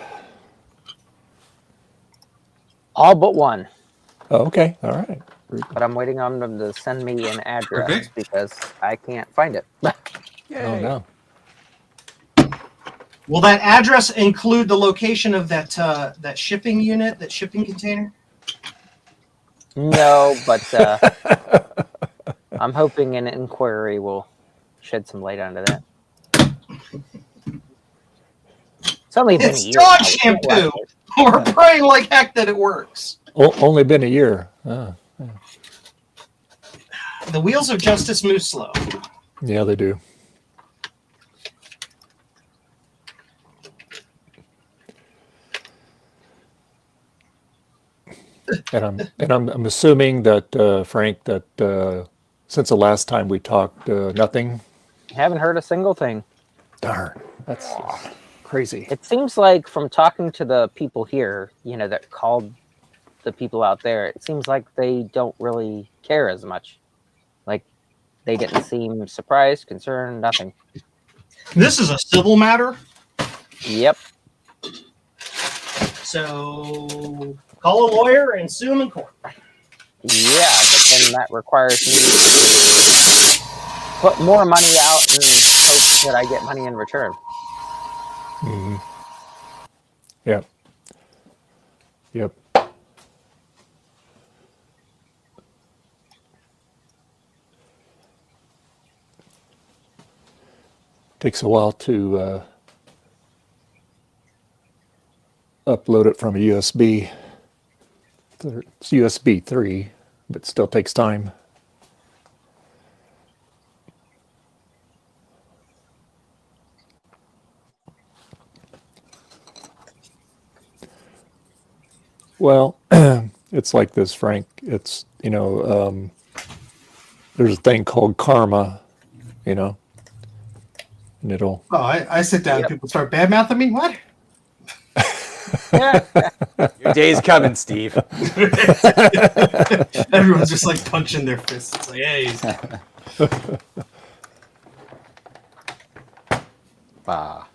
All but one. Oh, okay. All right. But I'm waiting on them to send me an address Okay. because I can't find it. Oh, no. Will that address include the location of that that shipping unit, that shipping container? No, but I'm hoping an inquiry will shed some light onto that. It's only been a It's year. dog now. shampoo. We're praying like heck that it works. Only been a year. Oh, The wheels of justice move slow. yeah, they do. And I'm assuming that Frank, that since the last time we talked, nothing. Haven't heard a single thing. Darn, that's crazy. It seems like from talking to the people here, that called the people out there, it seems like they don't really care as much. Like they didn't seem surprised, concerned, nothing. This is a civil matter, Yep. so call a lawyer and sue him in court. Yeah, but then that requires me to put more money out and hope that I get money in return. Mhm. Yep. Yep. Takes a while to upload it from a USB. It's USB 3, but still takes time. Well, it's like this, Frank. It's, there's a thing called karma, and it'll. Oh, I sit down. Yep. People start bad mouthing me. What? Your day's coming, Steve. Everyone's just like punching their fists. It's like, hey. Ah.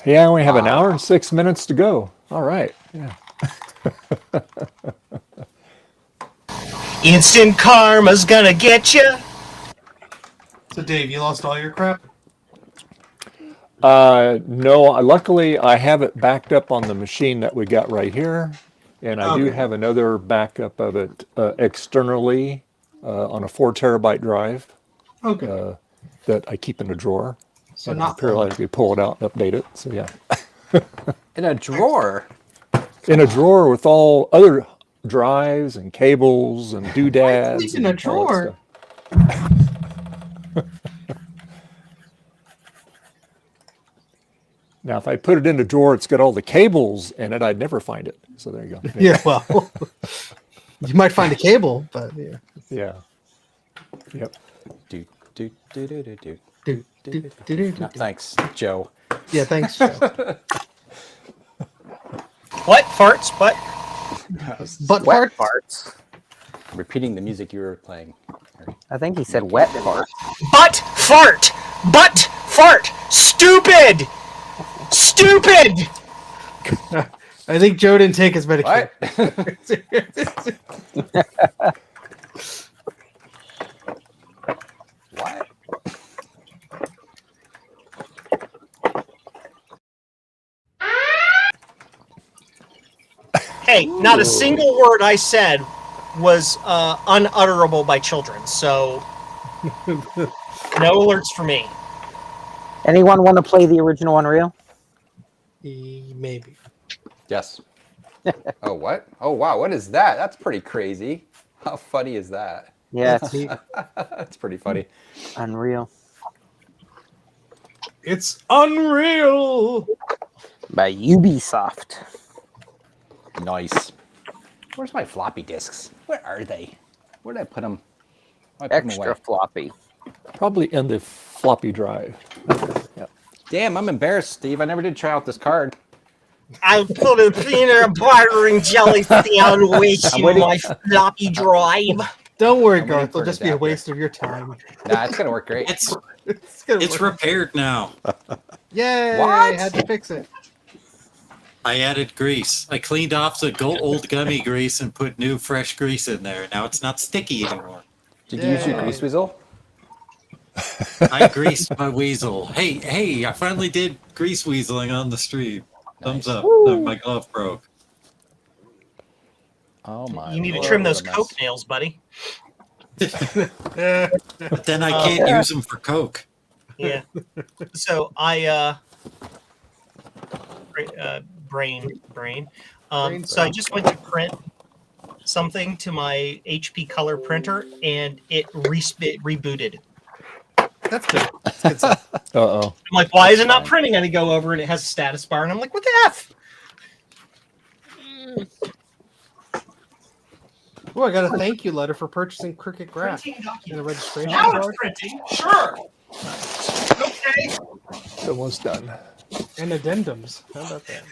Hey, I only have an hour and 6 minutes to go. All right. Yeah. Instant karma's gonna get you. So, Dave, you lost all your crap? No, luckily I have it backed up on the machine that we got right here. And I do Okay. have another backup of it externally on a 4 terabyte drive Okay. that I keep in a drawer. So And I not periodically pull it out and update it. So yeah. In a drawer. In a drawer with all other drives and cables and doodads. leave in a and all that drawer? stuff. Now, if I put it in a drawer, it's got all the cables in it. I'd never find it. So there you go. Yeah, well, you might find a cable, but yeah. Yeah. Yep. Do, do, do, do, do, do. Do, do, do, do, No, do. thanks, Joe. Yeah, thanks, Joe. What farts? What? But Wet part, farts. Repeating the music you were playing. I think he said wet farts. Butt fart. Butt fart. Stupid. Stupid. I think Joe didn't take his medication. What? What? Hey, not a single word I said was unutterable by children, so no alerts for me. Anyone want to play the original Unreal? Maybe. Yes. Oh, what? Oh, wow. What is that? That's pretty crazy. How funny is that? Yeah, That's it's neat. That's pretty funny. Unreal. It's Unreal. By Ubisoft. Nice. Where's my floppy disks? Where are they? Where did I put them? I put 'em Extra away. floppy. Probably in the floppy drive. Yeah. Damn, I'm embarrassed, Steve. I never did try out this card. I put a peanut butter and jelly sandwich I'm in waiting. my floppy drive. Don't worry, I'm waiting Garth. for It'll it just to be a adapter. waste of your time. Nah, it's gonna work great. It's gonna it's work. repaired now. Yay! What? I had to fix it. I added grease. I cleaned off the old gummy grease and put new fresh grease in there. Now it's not sticky anymore. Did you use your Yay. grease weasel? I greased my weasel. Hey, I finally did grease weaseling on the stream. Thumbs up. My glove broke. Oh my! You need to Lord, trim what those a mess. Coke nails, buddy. But then I can't use them for Coke. Yeah. So I brain. So I just went to print something to my HP color printer, and it rebooted. That's good. That's good stuff. Uh-oh. I'm like, why is it not printing? And I go over and it has a status bar, and I'm like, what the F? Oh, I got a thank you letter for purchasing Cricket Graph Printing in document. the registration Now card it's printing. Sure. Okay. It's almost done. and addendums. How about that?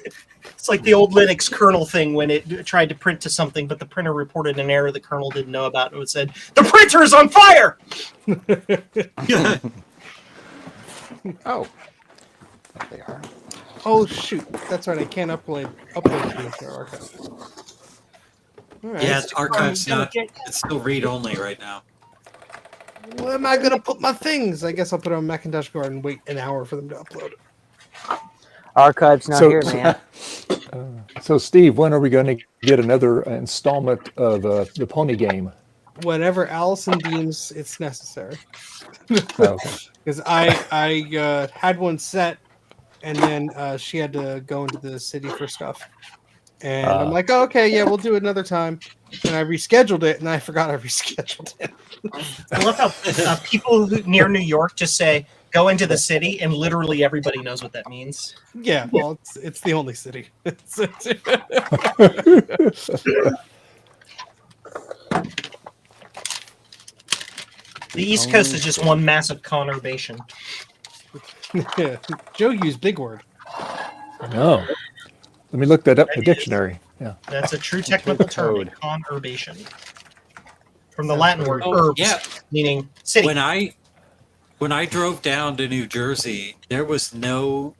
It's like the old Linux kernel thing when it tried to print to something, but the printer reported an error the kernel didn't know about, and it said, "The printer is on fire!" Oh, they are. Oh shoot, that's right. I can't upload these to archive. All right. Yeah, archive's not. It's still read only right now. Where am I gonna put my things? I guess I'll put it on Macintosh Guard and wait an hour for them to upload it. Archive's not here, man. So, Steve, when are we going to get another installment of the Pony game? Whenever Allison deems it's necessary. Okay. Because I had one set, and then she had to go into the city for stuff. And I'm like, oh, okay, yeah, we'll do it another time. And I rescheduled it, and I forgot I rescheduled it. I love how people near New York just say, "Go into the city," and literally everybody knows what that means. Yeah, well, it's the only city. The East Coast is just one massive conurbation. Yeah. Joe used big word. No. Let me look that up in the dictionary. Yeah. That's a true technical term, Code. conurbation. From the Latin word Oh, urbs, yeah. meaning city. When I drove down to New Jersey, there was no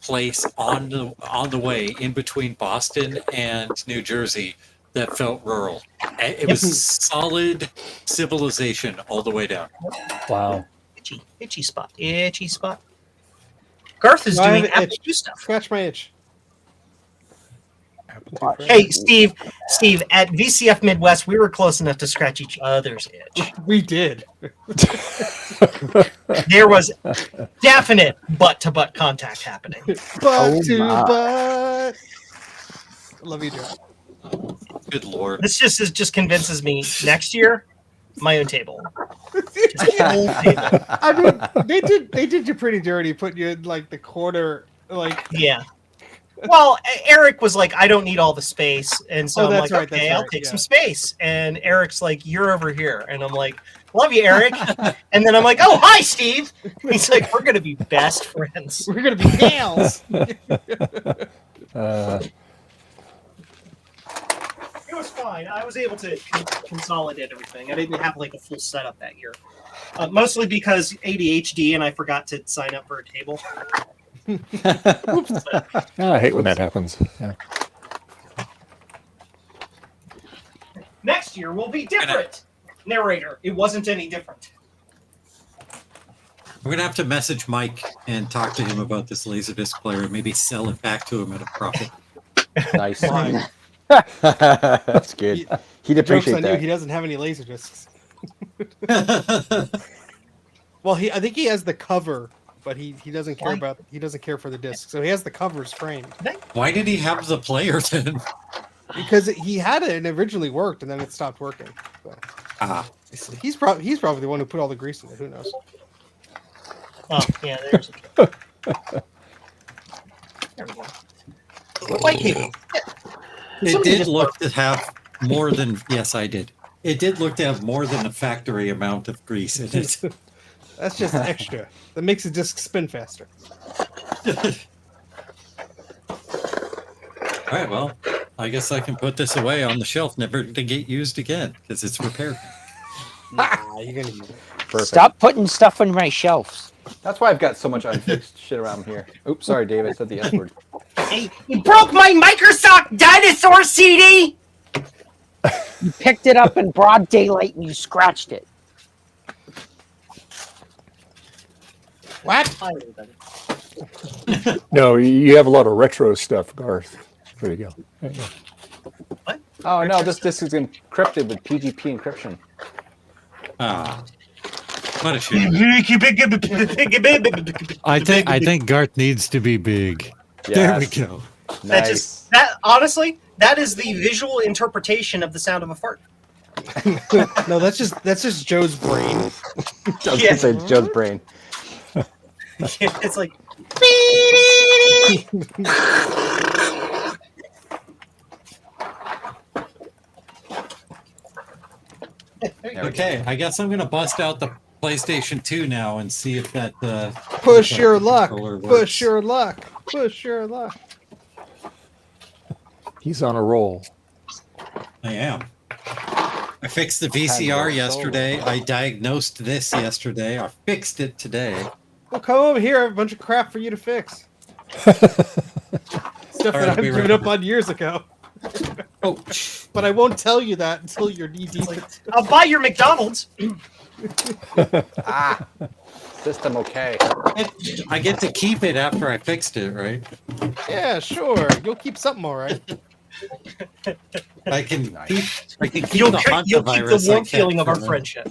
place on the way in between Boston and New Jersey that felt rural. It was solid civilization all the way down. Wow. Itchy spot. Garth is I have doing an Apple itch. II stuff. Scratch my itch. Hey, Steve, at VCF Midwest, we were close enough to scratch each other's itch. We did. There was definite butt-to-butt contact happening. Butt to butt. Love you, Joe. Good Lord. This just convinces me next year, my own table. Just my own table. I mean, they did you pretty dirty, put you in like the corner, like. Yeah. Well, Eric was like, I don't need all the space. And so Oh, I'm that's like, right, okay, that's I'll right, take yeah. some space. And Eric's like, you're over here. And I'm like, love you, Eric. And then I'm like, oh, hi, Steve. He's like, we're going to be best friends. We're gonna be pals. It was fine. I was able to consolidate everything. I didn't have like a full setup that year. Mostly because ADHD and I forgot to sign up for a table. Oops. I hate when that happens. Yeah. Next year will be different. Narrator, it wasn't any different. We're gonna have to message Mike and talk to him about this Laserdisc player and maybe sell it back to him at a profit. Nice. That's good. He'd Jokes appreciate on you. that. He doesn't have any laser discs. Well, I think he has the cover, but he doesn't care Why? he doesn't care for the disc. So he has the covers framed Why did he have the player then? because he had it and it originally worked and then it stopped working. So. He's probably the one who put all the grease in it. Who knows? Oh, yeah, there's there we go. White cable. It did look to have more than, yes, I did. It did look to have more than a factory amount of grease in it. That's just extra. That makes the disc spin faster. All right, well, I guess I can put this away on the shelf, never to get used again, because it's repaired. Nah, you're gonna use it. Perfect. Stop putting stuff on my shelves. That's why I've got so much unfixed shit around here. Oops, sorry, Dave. I said the S word. Hey, you broke my Microsoft Dinosaur CD! You picked it up in broad daylight and you scratched it. What? No, you have a lot of retro stuff, Garth. There you go. There you go. Oh no, this disc is encrypted with PGP encryption. Ah, what a shame. I think Garth needs to be big. There we Yes. go. Nice. That honestly, that is the visual interpretation of the sound of a fart. No, that's just Joe's brain. I was gonna say Joe's brain. It's like Okay, I guess I'm gonna bust out the PlayStation 2 now and see if that Push your luck. controller works. Push your luck. Push your luck. He's on a roll. I am. I fixed the VCR yesterday. I diagnosed this yesterday. I fixed it today. Well, come over here. I have a bunch of crap for you to fix. Stuff that I've be given right up over. on years ago. Oh, But I won't tell you that until you're knee deep. I'll buy your McDonald's. System okay. I get to keep it after I fixed it, right? Yeah, sure. You'll keep something all right. I can Nice. keep. I can keep You'll the keep hantavirus the warm I kept feeling of our from it. friendship.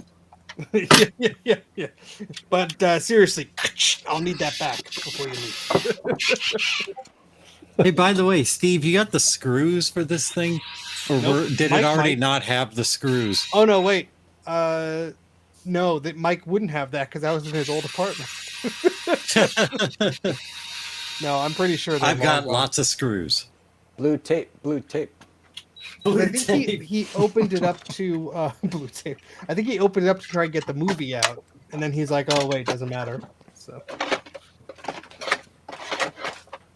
yeah. But seriously, I'll need that back before you leave. Hey, by the way, Steve, you got the screws for this thing, or Nope. did Mike it already might. not have the screws? Oh no, wait. No, that Mike wouldn't have that because that was in his old apartment. No, I'm pretty sure. I've got lots of screws. Blue tape. Blue tape. I think he opened it up to blue tape. I think he opened it up to try and get the movie out, and then he's like, "Oh wait, doesn't matter." So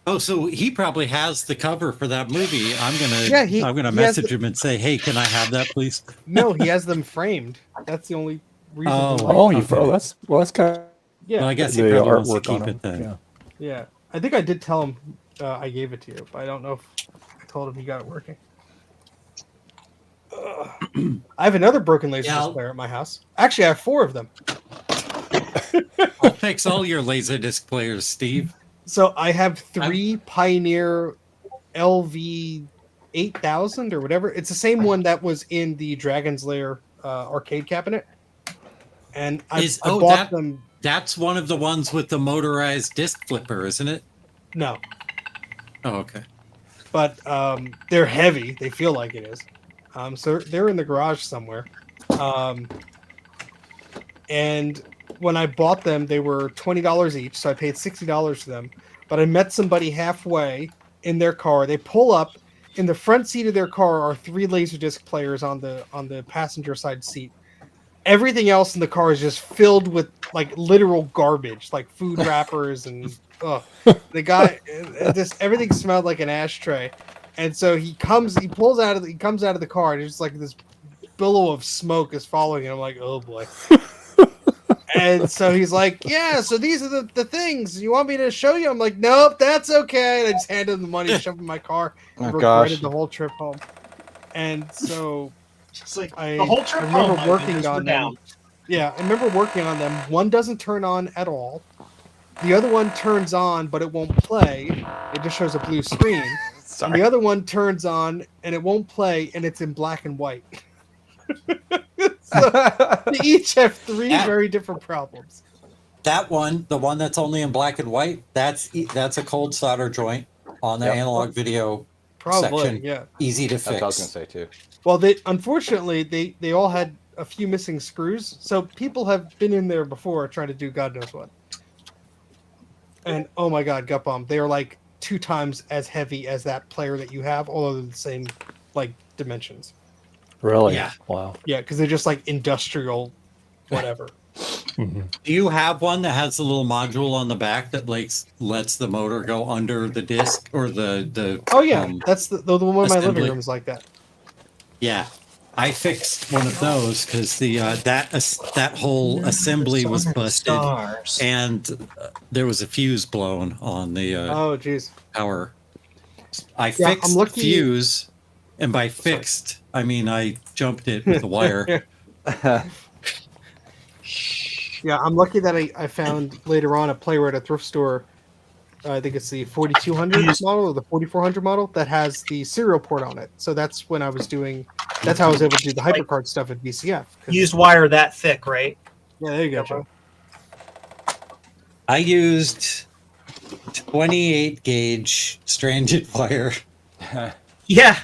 Oh, so he probably has the cover for that movie. I'm gonna Yeah, I'm gonna he has message him and say, hey, can I have that, please? no, he has them framed. That's the only reason. Oh. the Oh, light comes in. that's kind of Yeah, Well, I guess he the probably wants to artwork on keep it them. then. Yeah. yeah. I think I did tell him I gave it to you, but I don't know if I told him he got it working. I have another broken laser Yeah, I'll- player at my house. Actually, I have 4 of them. I'll fix all your Laserdisc players, Steve. So I have 3 Pioneer LV 8000 or whatever. It's the same one that was in the Dragon's Lair arcade cabinet. And I bought them. That's one of the ones with the motorized disc flipper, isn't it? No, Oh, okay. but they're heavy. They feel like it is. So they're in the garage somewhere. And when I bought them, they were $20 each, so I paid $60 for them. But I met somebody halfway in their car. They pull up. In the front seat of their car are 3 Laserdisc players on the passenger side seat. Everything else in the car is just filled with like literal garbage, like food wrappers and the guy. Everything smelled like an ashtray. And so he comes out of the car, and it's just like this billow of smoke is following him. I'm like, oh boy. And so he's like, yeah, so these are the things. You want me to show you? I'm like, nope, that's okay. And I just handed him the money, shoved it in my car, and Oh, gosh. regretted the whole trip home. And so Just like I the whole trip remember home, working my on windows were them. Yeah, I remember working on them. One doesn't turn on at all. The other one turns on, but it won't play. It just shows a blue screen. And the other one turns on and it won't play, and it's in black and white. So they each have three very different problems. That one, the one that's only in black and white, that's a cold solder joint on the analog video section. Yeah. Easy to That's what I was fix. gonna say too. Well, unfortunately they all had a few missing screws, so people have been in there before trying to do God knows what. And oh my God, Gut Bomb, they are like 2 times as heavy as that player that you have, although they're the same like dimensions. Really? Yeah. Wow. Yeah, because they're just like industrial, whatever. Do you have one that has a little module on the back that lets the motor go under the disc or the Oh yeah, that's the one in my living assembly. room is like that. Yeah, I fixed one of those because the that whole assembly was busted and there was a fuse blown on the Oh geez. power. I Yeah, fixed I'm the lucky- fuse, and by fixed I mean I jumped it with a wire. Yeah, I'm lucky that I found later on a player at a thrift store. I think it's the 4200 model or the 4400 model that has the serial port on it. So that's when I was doing. That's how I was able to do the HyperCard stuff at VCF. 'Cause- Used wire that thick, right? Yeah, there you go, Joe. I used 28 gauge stranded wire. Yeah.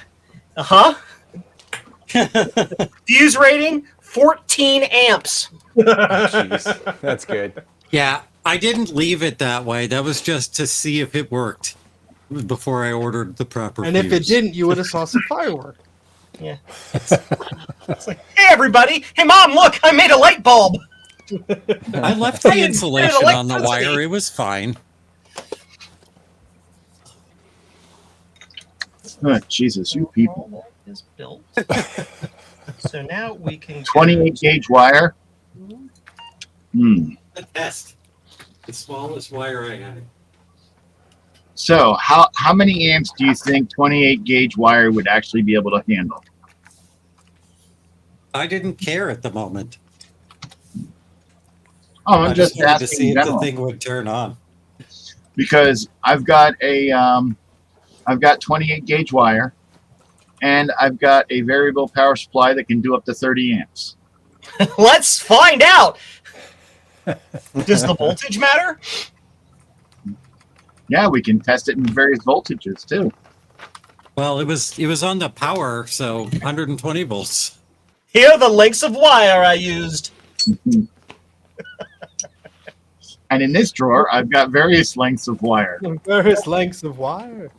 Fuse rating 14 amps. Jeez, that's good. Yeah, I didn't leave it that way. That was just to see if it worked before I ordered the proper And if it fuse. didn't, you would have saw some firework. Yeah. It's like, hey everybody, hey mom, look, I made a light bulb. I left the I didn't insulation feel on the electricity. wire. It was fine. Oh, Jesus, you people. All that is built. So now we can go 28 gauge wire. The test. The smallest wire I had. So how many amps do you think 28 gauge wire would actually be able to handle? I didn't care at the moment. Oh, I I'm just wanted to asking see in if the general. thing would turn on. Because I've got 28 gauge wire, and I've got a variable power supply that can do up to 30 amps. Let's find out. Does the voltage matter? Yeah, we can test it in various voltages too. Well, it was on the power, so 120 volts. Here are the lengths of wire I used. And in this drawer, I've got various lengths of wire. Various lengths of wire.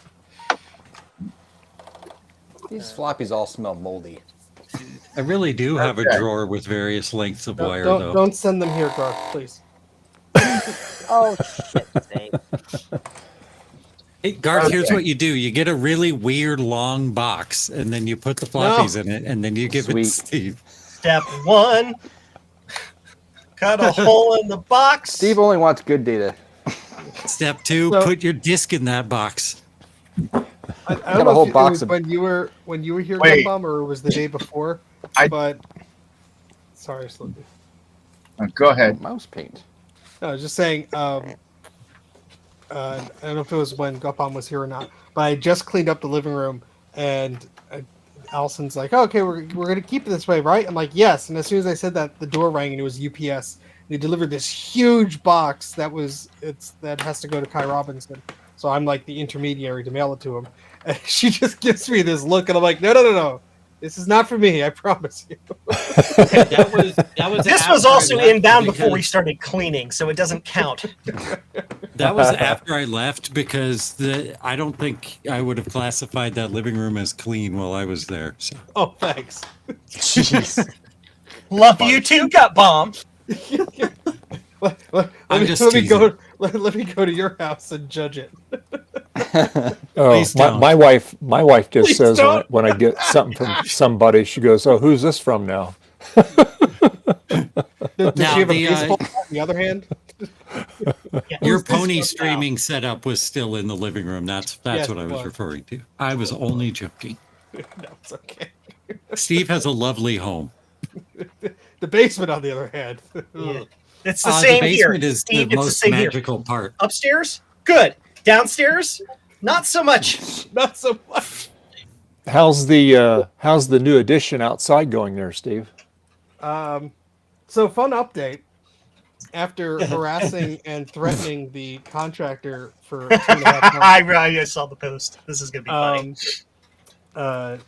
These floppies all smell moldy. I really do have a Okay. drawer with various lengths of wire, though. Don't send them here, Garth, please. Oh shit! Dave. Hey, Garth, here's Okay. what you do. You get a really weird long box, and then you put the floppies in it, and then you give it to Sweet. Steve. Step 1. Cut a hole in the box. Steve only wants good data. Step 2, So- put your disc in that box. I Got don't a know whole if it box was of- when you were here, Wait. Gumbomb, or it was the day before. I- But sorry, Slippy. Go ahead. Mouse paint. No, I was just saying. I don't know if it was when Gumbomb was here or not, but I just cleaned up the living room, and Allison's like, oh, "Okay, we're gonna keep it this way, right?" I'm like, "Yes." And as soon as I said that, the door rang, and it was UPS. They delivered this huge box that has to go to Kai Robinson. So I'm like the intermediary to mail it to him. And she just gives me this look, and I'm like, no. This is not for me, I promise you. That was This was also inbound before we started cleaning, so it doesn't count. That was after I left because I don't think I would have classified that living room as clean while I was there. So. Oh, thanks. Jeez. Love you too, Gut Bomb. I'm me, just let me go. teasing. Let me go to your house and judge it. Oh, Please don't. my wife just Please says don't. when I get something from somebody, she goes, "Oh, who's this from now?" Does Now, she have a the, baseball bat on the other hand? Your Who's this pony from now? streaming setup was still in the living room. That's Yes, what I it was was. referring to. I was only joking. No, it's okay. Steve has a lovely home. The basement, on the other hand. Yeah. It's the same the here. basement is Steve, the it's most same here. magical part. Upstairs, good. Downstairs, Not so much. Not so much. How's the new addition outside going there, Steve? So fun update. After harassing and threatening the contractor for 2.5 months, I saw the post. This is gonna be funny.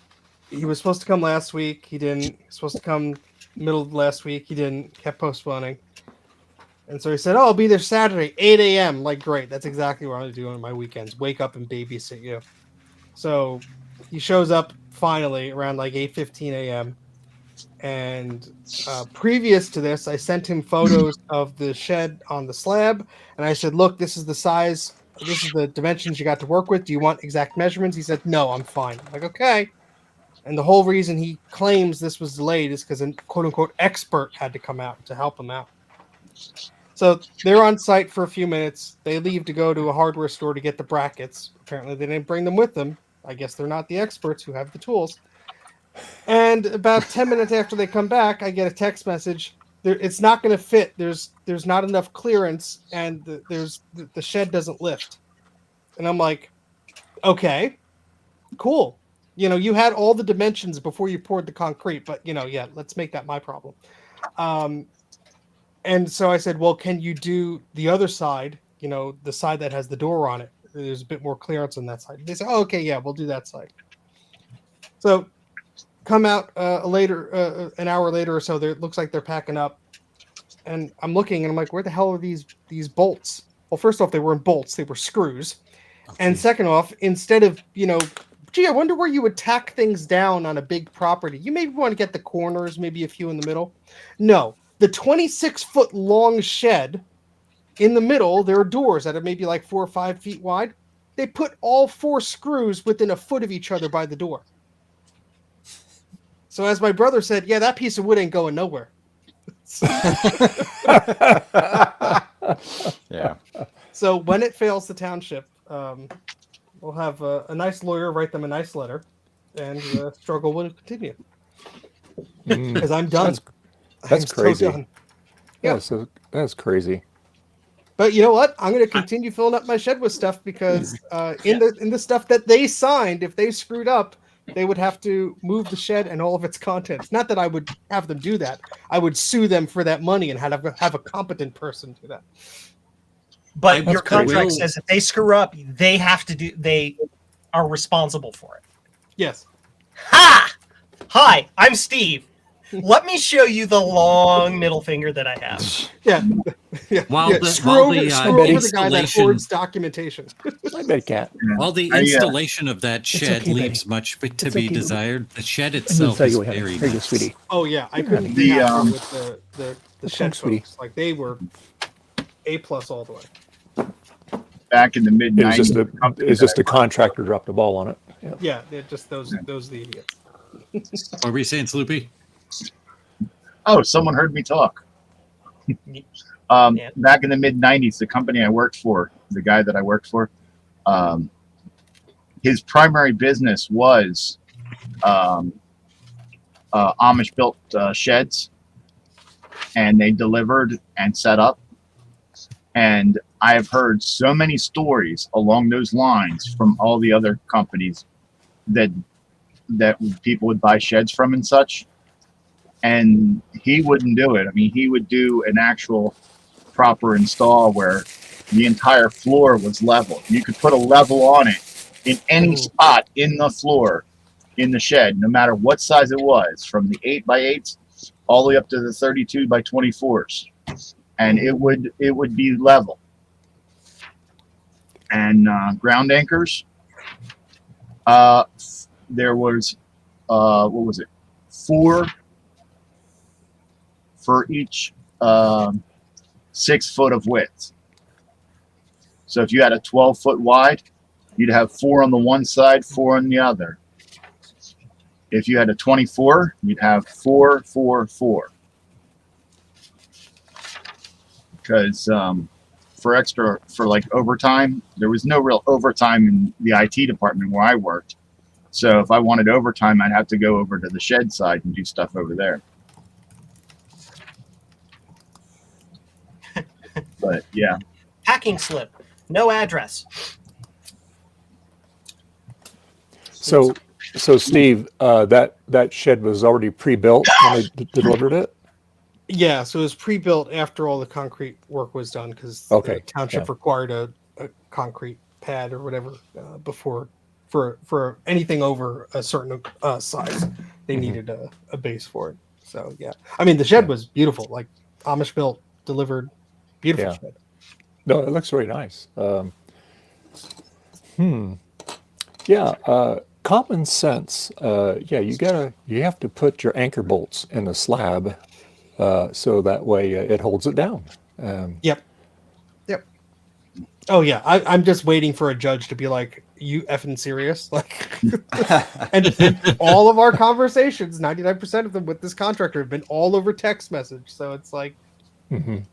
He was supposed to come last week. He didn't. He was supposed to come middle of last week. He didn't. Kept postponing. And so he said, "Oh, I'll be there Saturday, 8 a.m." Like, great. That's exactly what I'm going to do on my weekends. Wake up and babysit you. So he shows up finally around like 8:15 a.m. And previous to this, I sent him photos of the shed on the slab. And I said, look, this is the size. This is the dimensions you got to work with. Do you want exact measurements? He said, no, I'm fine. I'm like, okay. And the whole reason he claims this was delayed is because a quote-unquote expert had to come out to help him out. So they're on site for a few minutes. They leave to go to a hardware store to get the brackets. Apparently they didn't bring them with them. I guess they're not the experts who have the tools. And about 10 minutes after they come back, I get a text message. It's not going to fit. There's not enough clearance, and the shed doesn't lift. And I'm like, okay, cool. You know, you had all the dimensions before you poured the concrete, but let's make that my problem. And so I said, well, can you do the other side? The side that has the door on it. There's a bit more clearance on that side. They said, oh, okay, yeah, we'll do that side. So come out an hour later or so. It looks like they're packing up, and I'm looking and I'm like, where the hell are these bolts? Well, first off, they weren't bolts; they were screws. Okay. And second off, instead of gee, I wonder where you would tack things down on a big property. You maybe want to get the corners, maybe a few in the middle. No, the 26-foot long shed in the middle. There are doors that are maybe like 4 or 5 feet wide. They put all 4 screws within a foot of each other by the door. So as my brother said, yeah, that piece of wood ain't going nowhere. Yeah. So when it fails the township, we'll have a nice lawyer write them a nice letter, and the struggle will continue. Because I'm done. That's crazy. So done. Yeah, that's crazy. But you know what? I'm going to continue filling up my shed with stuff because in the stuff that they signed, if they screwed up, they would have to move the shed and all of its contents. Not that I would have them do that. I would sue them for that money and have a competent person do that. But your contract says if they screw up, they are responsible for it. Yes. Ha! Hi, I'm Steve. Let me show you the long middle finger that I have. Yeah. Screw over the guy that hoards documentation. I bet cat. While the installation of that shed leaves much to be desired, the shed itself is very nice. Sweetie. Oh yeah, I couldn't be happy with the shed folks. Like they were A+ all the way. Back in the mid '90s, it's just a contractor dropped the ball on it. Yeah, they're just those the idiots. What were you saying, Sloopy? Oh, someone heard me talk. Back in the mid '90s, the company I worked for, the guy that I worked for, his primary business was Amish built sheds, and they delivered and set up. And I have heard so many stories along those lines from all the other companies that people would buy sheds from and such. And he wouldn't do it. I mean, he would do an actual proper install where the entire floor was level. You could put a level on it in any spot in the floor in the shed, no matter what size it was, from the 8x8s all the way up to the 32x24s, and it would be level. And ground anchors, there was what was it, 4 for each 6 foot of width. So if you had a 12 foot wide, you'd have 4 on the one side, 4 on the other. If you had a 24, you'd have 4, 4, 4. Because for like overtime, there was no real overtime in the IT department where I worked. So if I wanted overtime, I'd have to go over to the shed side and do stuff over there. But yeah. Packing slip, no address. So Steve, that shed was already pre-built when they delivered it? Yeah, so it was pre-built after all the concrete work was done because Okay, the township yeah. required a concrete pad or whatever before for anything over a certain size, they needed a base for it. So yeah, I mean the shed was beautiful, like Amish built, delivered, beautiful Yeah. shed. No, it looks very nice. Yeah, common sense. Yeah, you have to put your anchor bolts in the slab so that way it holds it down. Yep. Oh yeah, I'm just waiting for a judge to be like, "You effing serious?" Like, and all of our conversations, 99% of them with this contractor have been all over text message. So it's like, Mhm.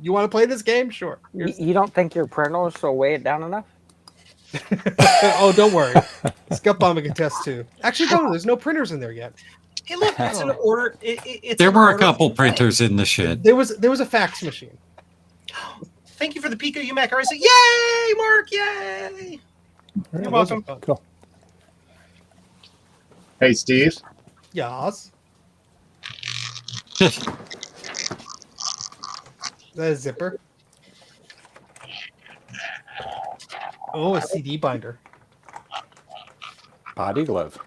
you want to play this game? Sure. You don't think your printers will weigh it down enough? Oh, don't worry. Scut Bomb can test too. Actually, no, there's no printers in there yet. Hey, look, it's an order. It's There an were a order. couple printers in the shed. There was a fax machine. Thank you for the Pico UMac. I say, yay, Mark, yay! You're welcome. Cool. Hey, Steve. Yes. That is zipper. Oh, a CD binder. Body glove.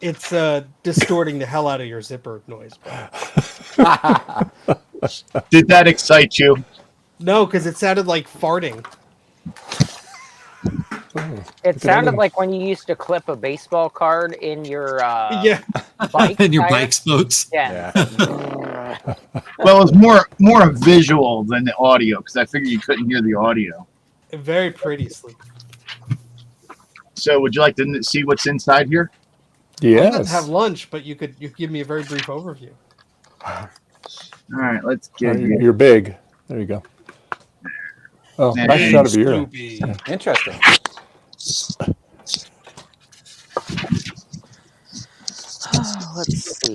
It's distorting the hell out of your zipper noise. Did that excite you? No, because it sounded like farting. It sounded like when you used to clip a baseball card in your Yeah. bike In your tire. bike's boats. Yeah. Well, it was more a visual than the audio because I figured you couldn't hear the audio. Very pretty sleep. So, would you like to see what's inside here? I'm going Yes. to have lunch, but you could give me a very brief overview. All right, let's get you. You're big. There you go. Oh, And nice shot of you. Snoopy. Interesting. Let's see.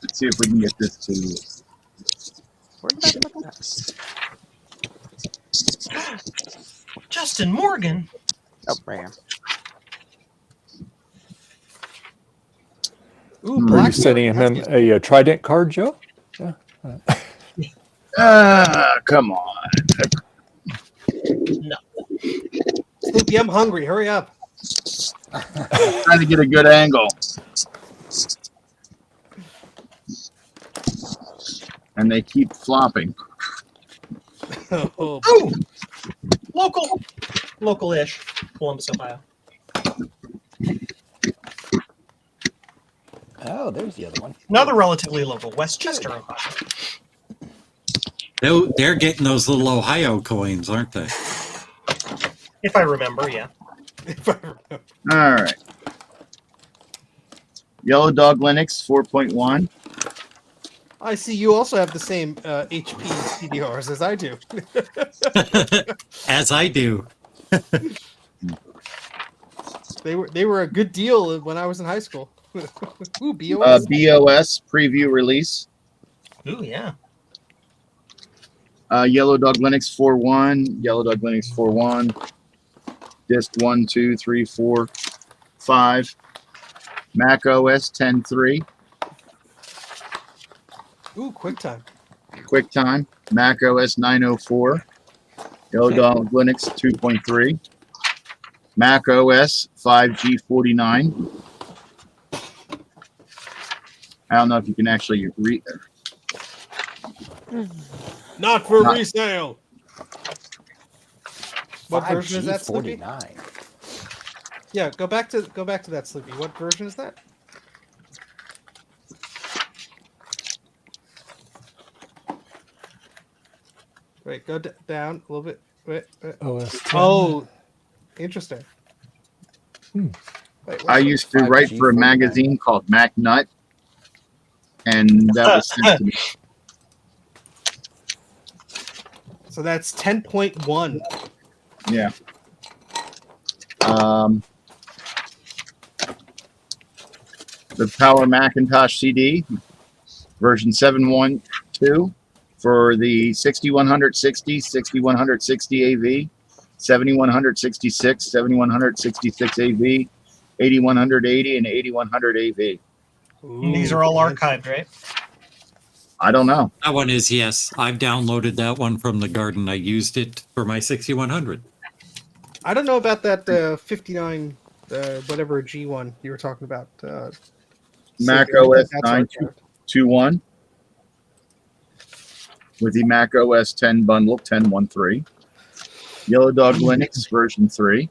Let's see if we can get this to. Where did I put that? Justin Morgan. Oh, man. Ooh, Are you black. sending him a Trident card, Joe? Yeah. Come on. No. Snoopy, I'm hungry. Hurry up. Trying to get a good angle. And they keep flopping. Oh, Ooh, local-ish, Columbus, Ohio. Oh, there's the other one. Another relatively local, Westchester, Ohio. They're getting those little Ohio coins, aren't they? If I remember, yeah. All right. Yellow Dog Linux 4.1. I see you also have the same HP CDRs as I do. As I do. They were a good deal when I was in high school. Ooh, BOS. BOS preview release. Ooh, yeah. Yellow Dog Linux 4.1. Yellow Dog Linux 4.1. Disk 1, 2, 3, 4, 5. Mac OS 10.3. Ooh, QuickTime. QuickTime. Mac OS 9.04. Yellow Dog Linux 2.3. Mac OS 5G49. I don't know if you can actually read there. Not for resale. What version is that, Sleepy? 5G49. Yeah, go back to that, Sleepy. What version is that? Wait, go down a little bit. Wait. OS 10. Oh, interesting. Wait, I used to write for a 5G49. magazine called Mac Nut, and that was sent to me. So that's 10.1. Yeah. The Power Macintosh CD, version 7.1.2 for the 6160, 6160 AV, 7166, 7166 AV, 8180, and 8100 AV. These are all archived, right? I don't know. That one is, yes. I've downloaded that one from the garden. I used it for my 6100. I don't know about that 59, whatever G1 you were talking about. Mac Sig, I think OS that's 921 with the Mac OS 10 bundle 10.13. Yellow Dog Linux version 3.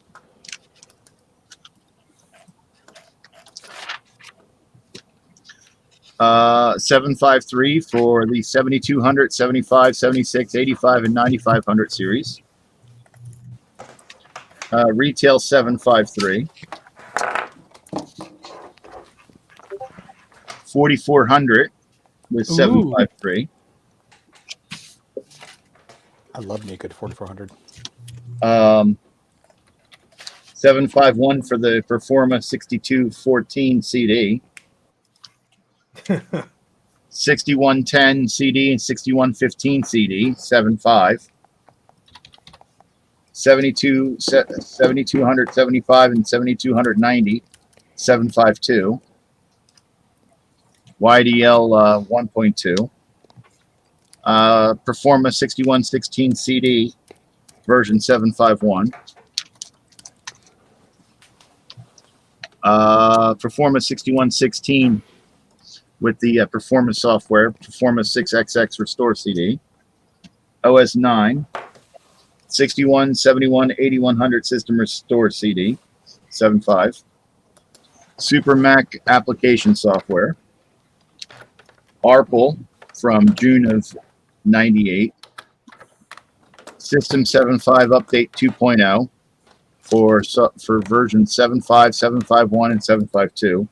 Uh, 753 for the 7200, 75, 76, 85, and 9500 series. Retail 753. 4400 with 753. I love me a good 4400. 751 for the Performa 6214 CD. 6110 CD and 6115 CD, 7.5. 7275 and 7290, 7.52. YDL 1.2. Performa 6116 CD, version 751. Performa 6116 with the Performa software, Performa 6XX Restore CD. OS 9, 61, 71, 8100 System Restore CD, 7.5. Super Mac application software. ARPL from June of 98. System 7.5 Update 2.0 for version 7.5, 7.51, and 7.52.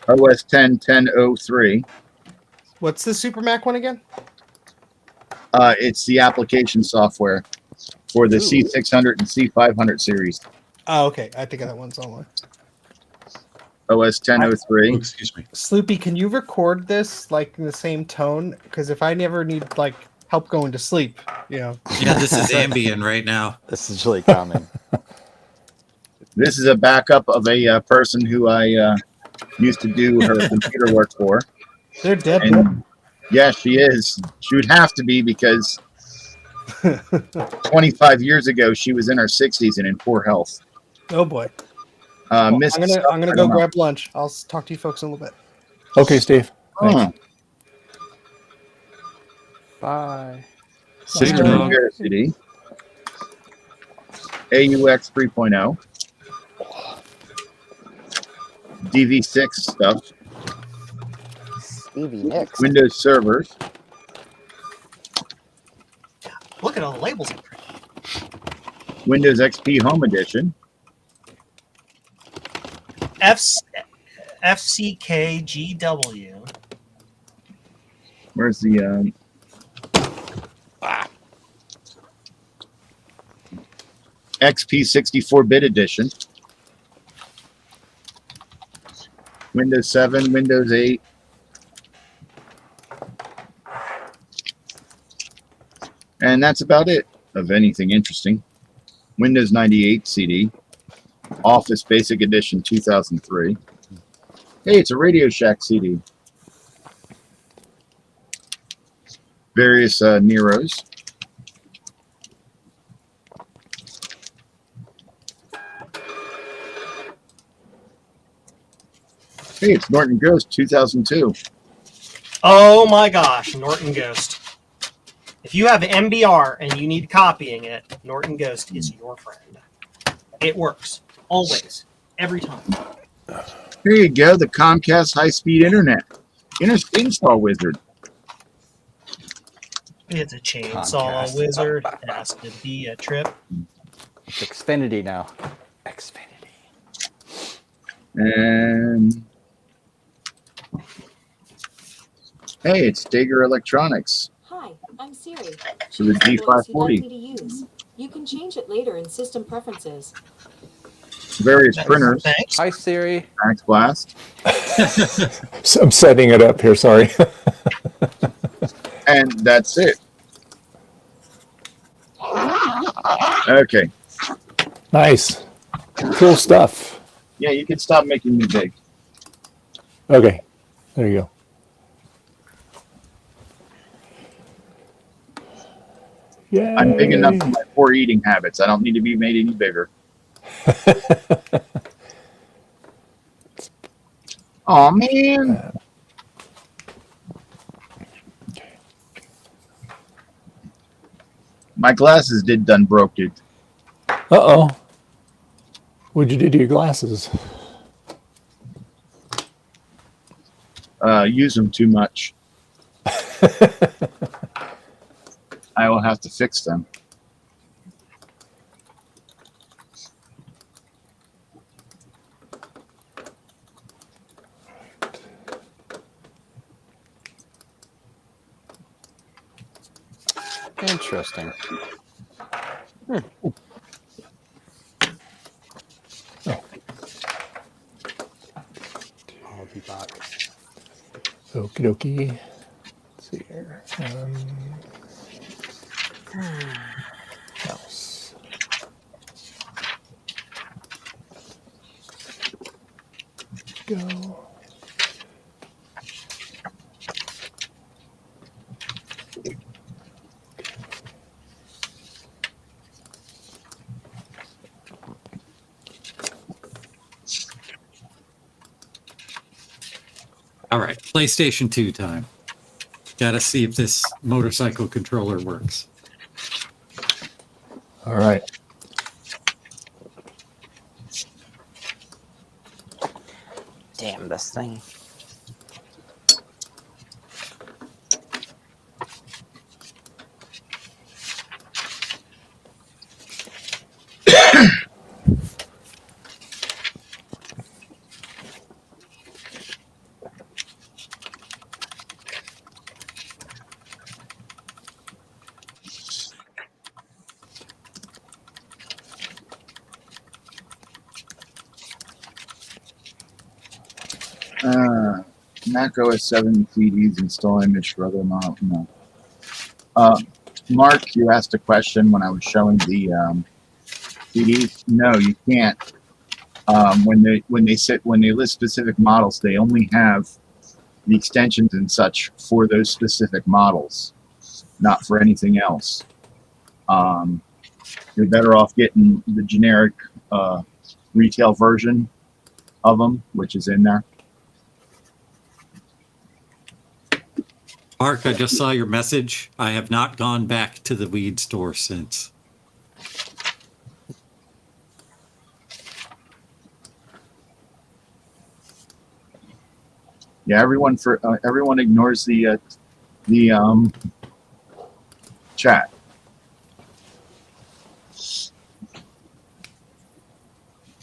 OS 10, 10.03. What's the Super Mac one again? It's the application software for the C600 and C500 series. Oh, okay. I think that one's online. OS 10.03. Excuse me. Sloopy, can you record this like in the same tone? Because if I never need like help going to sleep, Yeah, this is Ambien right now. This is really common. This is a backup of a person who I used to do her computer work for. They're dead. And yeah, she is. She would have to be because 25 years ago she was in her 60s and in poor health. Oh boy. Well, I'm gonna go grab lunch. I'll talk to you folks in a little bit. Okay, Steve. Thanks. Bye. System Later, dog. Repair CD. AUX 3.0. DV6 stuff. Stevie Nicks. Windows servers. Look at all the labels. Windows XP Home Edition. FCKGW. Where's the XP 64-bit edition. Windows 7, Windows 8. And that's about it of anything interesting. Windows 98 CD. Office Basic Edition 2003. Hey, it's a Radio Shack CD. Various Neros. Hey, it's Norton Ghost 2002. Oh my gosh, Norton Ghost. If you have MBR and you need copying it, Norton Ghost is your friend. It works. Always. Every time. Here you go, the Comcast high-speed internet. Install wizard. It's a chainsaw Comcast. wizard. It has to be a trip. It's Xfinity now. Xfinity. And hey, it's Dager Electronics. Hi, I'm Siri. So the Choose the voice you'd like G540. me to use. You can change it later in system preferences. Various printers. Thanks. Hi, Siri. Max Blast. So I'm setting it up here. Sorry. And that's it. Okay. Nice. Cool stuff. Yeah, you can stop making me big. Okay. There you go. Yeah. I'm big enough for my poor eating habits. I don't need to be made any bigger. Oh man. My glasses done broke it. Uh-oh. What'd you do to your glasses? Use them too much. I will have to fix them. Interesting. I'll be back. Okie dokie. Let's see here. Mouse. Go. All right, PlayStation 2 time. Gotta see if this motorcycle controller works. All right. Damn this thing. Mac OS 7 CDs install image for other model. No. Mark, you asked a question when I was showing the CDs. No, you can't. When they list specific models, they only have the extensions and such for those specific models, not for anything else. You're better off getting the generic retail version of them, which is in there. Mark, I just saw your message. I have not gone back to the weed store since. Yeah, everyone ignores the chat.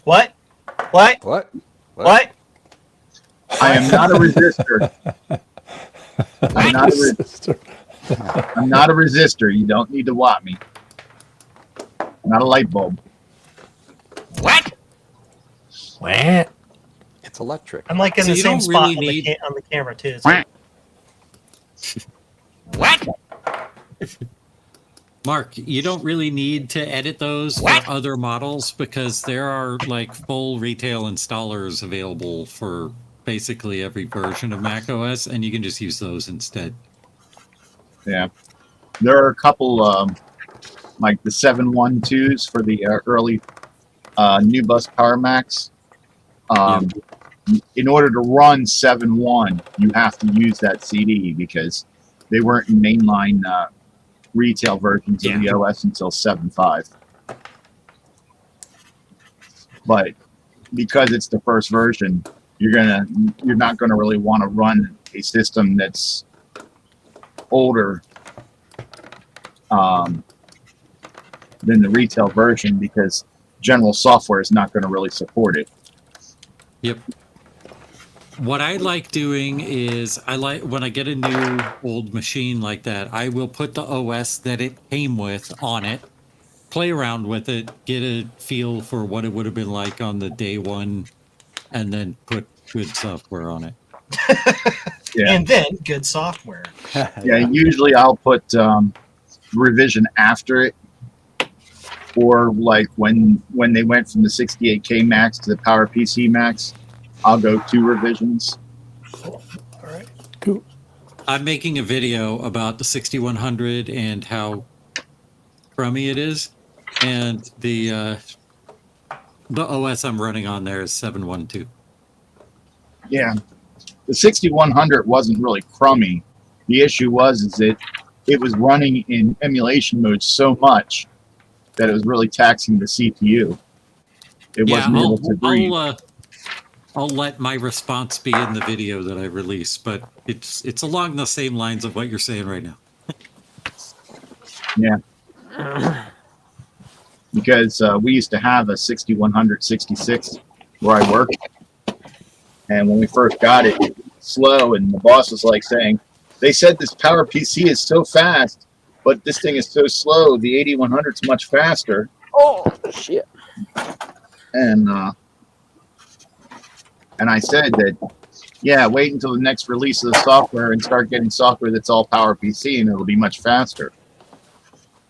What? What? What? I am not a resistor. I'm not a resistor. You don't need to watt me. I'm not a light bulb. What? It's electric. I'm like in So the you same don't spot really on the camera too. So. Mark, you don't really need to edit those for other models because there are like full retail installers available for basically every version of macOS, and you can just use those instead. Yeah, there are a couple like the 712s for the early new bus Power Macs. In order to run 7.1, you have to use that CD because they weren't in mainline retail versions of the OS until 7.5. But because it's the first version, you're not gonna really want to run a system that's older than the retail version because general software is not going to really support it. Yep. What I like doing is when I get a new old machine like that, I will put the OS that it came with on it, play around with it, get a feel for what it would have been like on the day one, and then put good software on it. Yeah. And then good software. Yeah, usually I'll put revision after it or like when they went from the 68K Max to the PowerPC Max, I'll go 2 revisions. All right. Cool. I'm making a video about the 6100 and how crummy it is, and the OS I'm running on there is 712. Yeah, the 6100 wasn't really crummy. The issue was that it was running in emulation mode so much that it was really taxing the CPU. It wasn't able to breathe. I'll let my response be in the video that I release, but it's along the same lines of what you're saying right now. Yeah. Because we used to have a 6166 where I worked, and when we first got it, slow, and the boss was like saying, they said this PowerPC is so fast, but this thing is so slow. The 8100's much faster. Oh shit! And I said that, yeah, wait until the next release of the software and start getting software that's all PowerPC, and it'll be much faster.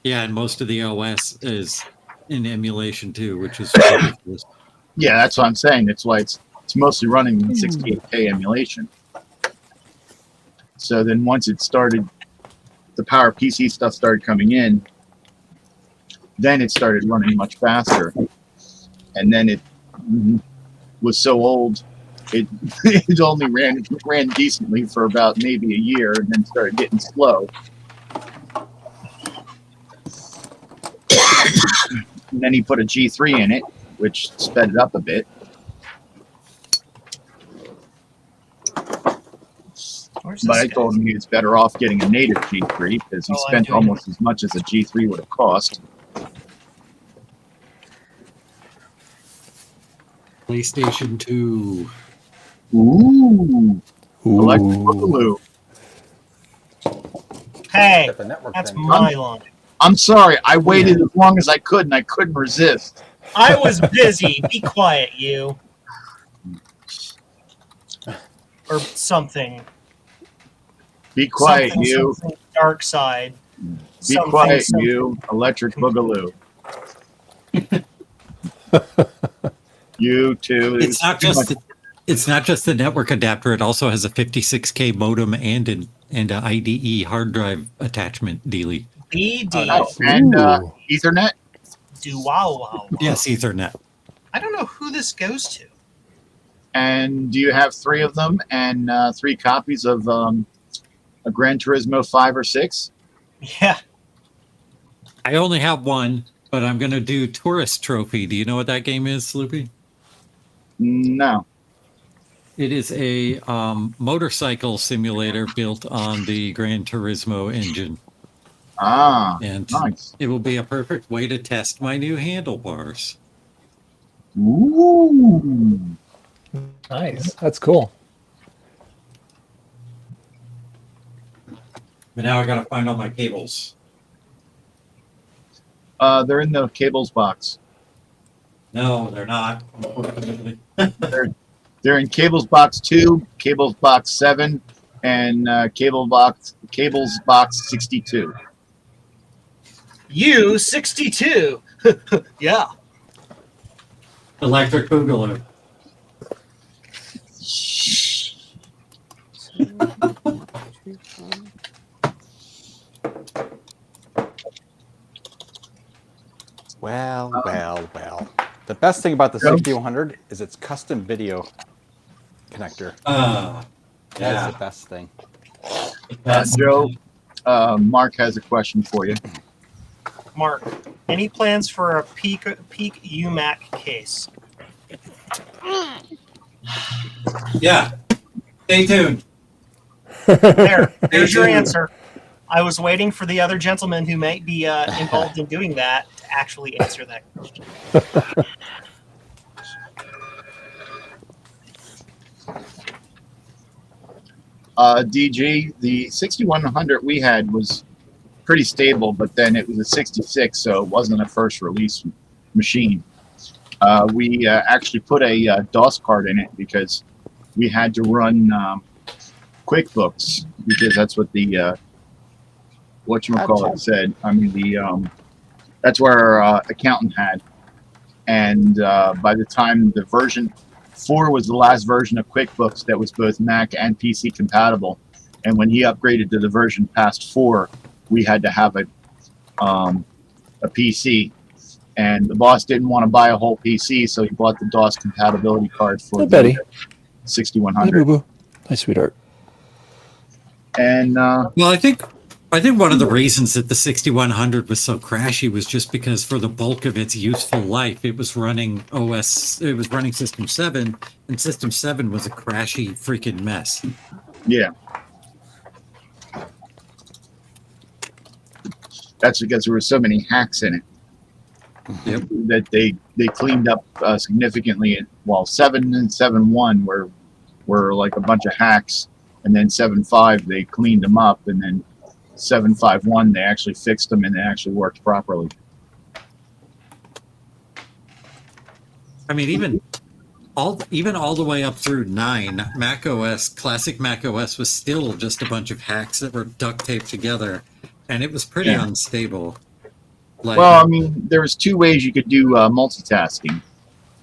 Yeah, and most of the OS is in emulation too, which is ridiculous. Yeah, that's what I'm saying. That's why it's mostly running in 68K emulation. So then once it started, the PowerPC stuff started coming in, then it started running much faster. And then it was so old, it only ran decently for about maybe a year, and then started getting slow. And then he put a G3 in it, which sped it up a bit. But I told him he was better off getting a native G3 because he spent almost as much as a G3 would have cost. PlayStation 2. Ooh. Electric Boogaloo. Hey, The network that's thing. my line. I'm sorry. I waited as long as I could, and I couldn't resist. I was busy. Be quiet, you. Or something. Be quiet, Something, you. something dark side. Be quiet, you. Electric Boogaloo. You too. It's not just the network adapter. It also has a 56K modem and an IDE hard drive attachment dealie. BD. And Ethernet. Do wow. Yes, Ethernet. I don't know who this goes to. And do you have 3 of them and 3 copies of a Gran Turismo 5 or 6? Yeah. I only have one, but I'm going to do Tourist Trophy. Do you know what that game is, Sloopy? No. It is a motorcycle simulator built on the Gran Turismo engine. Ah, And nice. it will be a perfect way to test my new handlebars. Ooh. Nice. That's cool. But now I got to find all my cables. They're in the cables box. No, they're not, unfortunately. They're in cables box 2, cables box 7, and cables box 62. You 62. Yeah. Electric Boogaloo. Well. The best thing about the 6100 is its custom video connector. That's the best thing. Joe, Mark has a question for you. Mark, any plans for a peak UMac case? Yeah. Stay tuned. There's your answer. I was waiting for the other gentleman who might be involved in doing that to actually answer that question. DG, the 6100 we had was pretty stable, but then it was a 66, so it wasn't a first release machine. We actually put a DOS card in it because we had to run QuickBooks, because that's what the whatchamacallit said. I mean, the That's where our accountant had. And by the time the version 4 was the last version of QuickBooks that was both Mac and PC compatible. And when he upgraded to the version past 4, we had to have a PC. And the boss didn't want to buy a whole PC, so he bought the DOS compatibility card for the Betty. 6100. Hey, boo-boo. Hi, sweetheart. And Well, I think one of the reasons that the 6100 was so crashy was just because for the bulk of its useful life, it was running System 7, and System 7 was a crashy freaking mess. yeah, that's because there were so many hacks in it. Yep. That they cleaned up significantly. While 7 and 7.1 were like a bunch of hacks, and then 7.5 they cleaned them up, and then 7.5.1 they actually fixed them and they actually worked properly. I mean, even all the way up through 9, classic Mac OS was still just a bunch of hacks that were duct taped together, and it was pretty unstable. Like, Well, I mean, there was 2 ways you could do multitasking: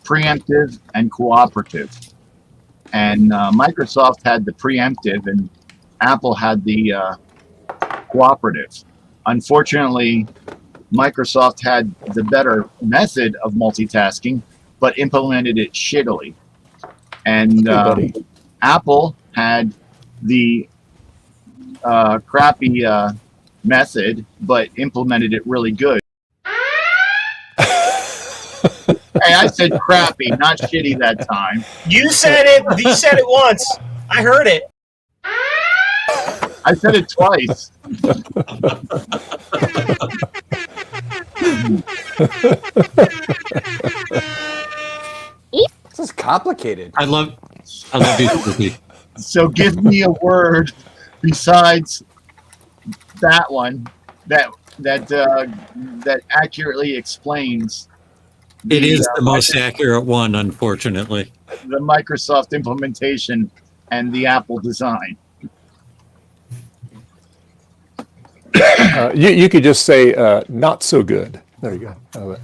preemptive and cooperative. And Microsoft had the preemptive, and Apple had the cooperative. Unfortunately, Microsoft had the better method of multitasking, but implemented it shittily. And Apple had the crappy method, but implemented it really good. Hey, I said crappy, not shitty that time. You said it. You said it once. I heard it. I said it twice. This is complicated. I love you, Spooky. So give me a word besides that one that accurately explains. It is the most accurate one, unfortunately. The Microsoft implementation and the Apple design. You could just say not so good. There you go.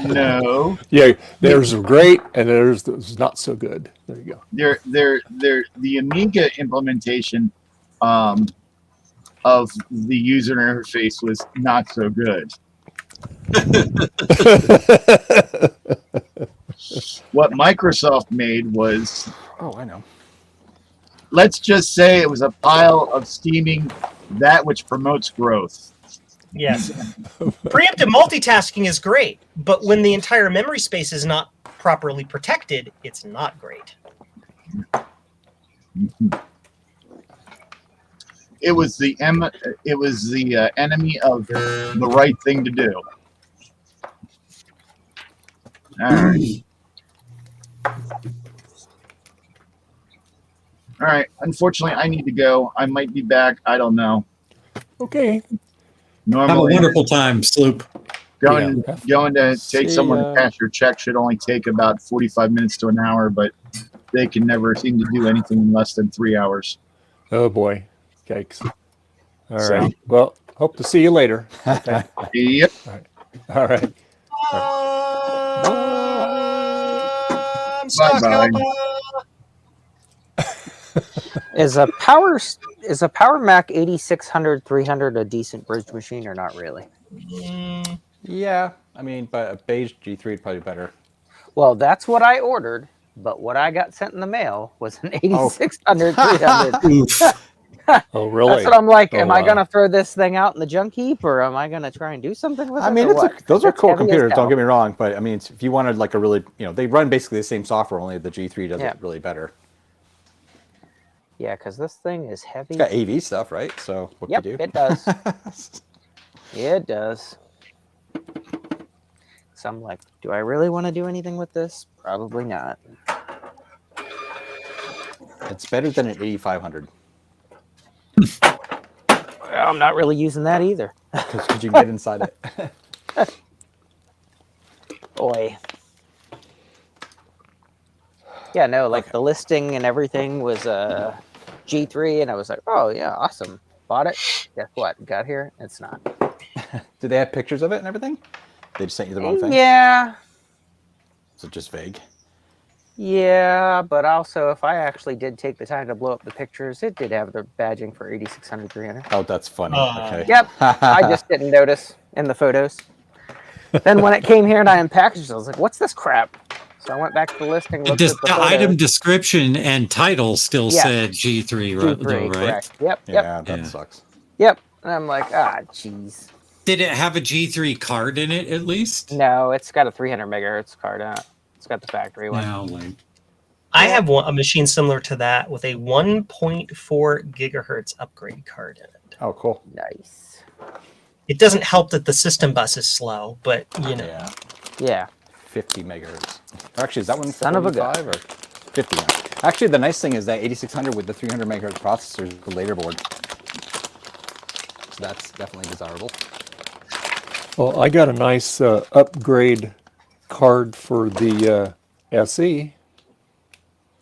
No. Yeah, there's great and there's not so good. There you go. The Amiga implementation of the user interface was not so good. What Microsoft made was, I know. let's just say it was a pile of steaming that which promotes growth. Yes. Preemptive multitasking is great, but when the entire memory space is not properly protected, it's not great. It was the enemy of the right thing to do. All right. All right. Unfortunately, I need to go. I might be back. I don't know. Okay. Have a Normally, wonderful time, Sloop. going to take See someone ya. to cash your check should only take about 45 minutes to an hour, but they can never seem to do anything in less than 3 hours. Oh boy. Yikes. All So- right. Well, hope to see you later. Okay. Yep. All right. I'm stuck. Bye-bye. Is a Power Mac 8600 300 a decent bridge machine or not really? Mm, Yeah, I mean, but a beige G3 would probably be better. Well, that's what I ordered, but what I got sent in the mail was an 8600 300. Oof. Oh, really? That's what I'm like. Am I wow. gonna throw this thing out in the junk heap, or am I gonna try and do something with it? I mean, or what? those are It's cool heavy as computers. Don't hell. get me wrong, but I mean, if you wanted like a really, they run basically the same software, only the G3 does it really better. Yeah, because this thing is heavy. It's got AV stuff, right? So what Yep, can you do? it does. It does. So I'm like, do I really want to do anything with this? Probably not. It's better than an 8500 Well, I'm not really using that either. because you can get inside it. Boy. Yeah, no, like the listing and everything was G3, and I was like, oh yeah, awesome. Bought it. Guess what? Got here, it's not. Did they have pictures of it and everything? They just sent you the wrong thing? Yeah. Is it just vague? Yeah, but also if I actually did take the time to blow up the pictures, it did have the badging for 8600, 300. Oh, that's funny. Okay. Yep. I just didn't notice in the photos. Then when it came here and I unpackaged it, I was like, what's this crap? So I went back to the listing, looked at the photos. Item description and title still Yeah. said G3, right? G3, Though, right? correct. Yep, Yeah, yep, that sucks. yep. And I'm like, jeez. Did it have a G3 card in it at least? No, it's got a 300 megahertz card on it. It's got the factory one. No, like, I have a machine similar to that with a 1.4 gigahertz upgrade card in it. Oh, cool. Nice. It doesn't help that the system bus is slow, but you know. Yeah. Yeah. 50 megahertz. Actually, is that one Son of a gun. 45 or 50 now? Actually, the nice thing is that 8600 with the 300 megahertz processor is the later board. So that's definitely desirable. Well, I got a nice upgrade card for the SE.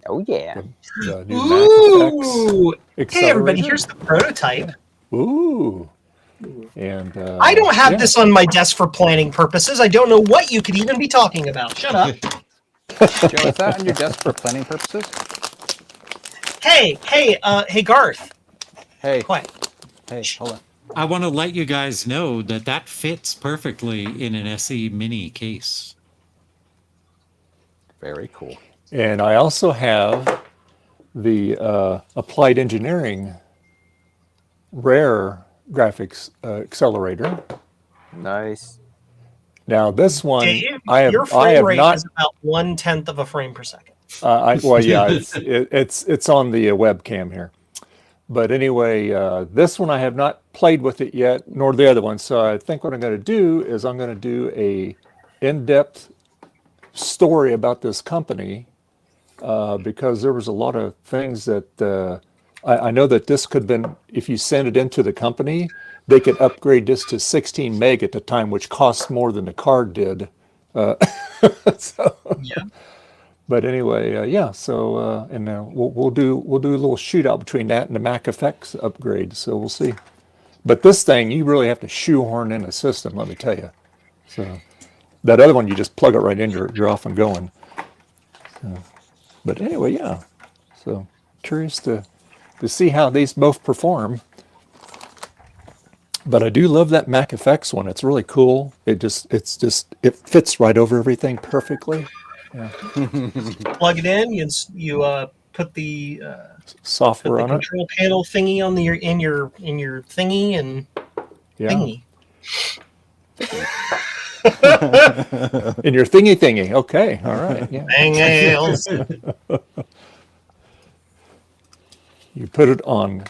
Oh, yeah. The new Mac Ooh! FX Hey, everybody, accelerator. here's the prototype. Ooh. And I don't have yeah. this on my desk for planning purposes. I don't know what you could even be talking about. Shut up. Joe, is that on your desk for planning purposes? Hey, Garth. Hey, Quiet. hey, hold on. I want to let you guys know that fits perfectly in an SE mini case. Very cool. And I also have the Applied Engineering Rare graphics accelerator. Nice. Now this one, Dave, I your have frame rate not. is about 1/10 of a frame per second. Well, yeah, it's on the webcam here. But anyway, this one I have not played with it yet, nor the other one. So I think what I'm going to do is I'm going to do a in-depth story about this company because there was a lot of things that I know that this could have been, if you send it into the company, they could upgrade this to 16 meg at the time, which costs more than the card did. So, Yeah. but anyway, yeah. So and we'll do a little shootout between that and the Mac FX upgrade. So we'll see. But this thing, you really have to shoehorn in a system. Let me tell you. So that other one, you just plug it right in. You're off and going. So, but anyway, yeah. So curious to see how these both perform. But I do love that Mac FX one. It's really cool. It fits right over everything perfectly. Yeah. Plug it in. You put the Software on it. control panel thingy on in your thingy and Yeah. thingy. In your thingy. Okay. All right. Yeah. Bangles. You put it on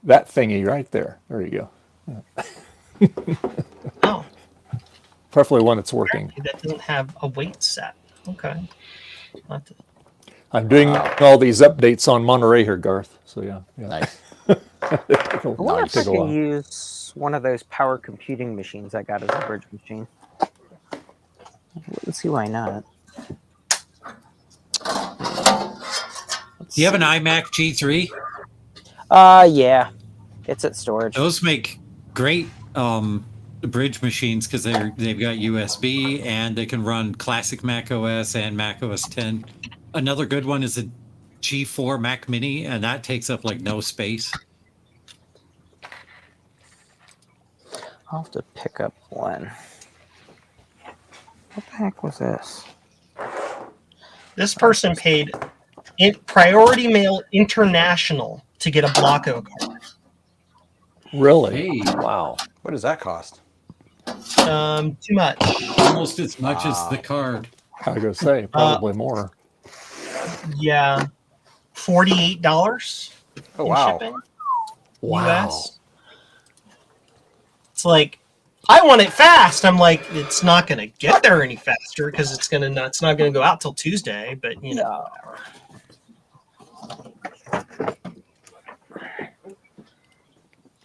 that thingy right there. There you go. Oh, Preferably one that's working. that doesn't have a weight set. Okay. I'll have to- I'm doing all these updates on Monterey here, Garth. So yeah. Nice. I wonder if I Take a can while. use one of those power computing machines I got as a bridge machine. Let's see why not. Do you have an iMac G3? Yeah. It's at storage. Those make great bridge machines because they've got USB and they can run classic Mac OS and Mac OS 10. Another good one is a G4 Mac Mini, and that takes up like no space. I'll have to pick up one. What the heck was this? This person paid Priority Mail International to get a Blocko card. Really? Hey, Wow. What does that cost? Too much. almost as much as the card. I was gonna say probably more. Yeah, $48 Oh, in wow. shipping. Wow. US. It's like I want it fast. I'm like, it's not going to get there any faster because it's not going to go out till Tuesday. But you know, whatever.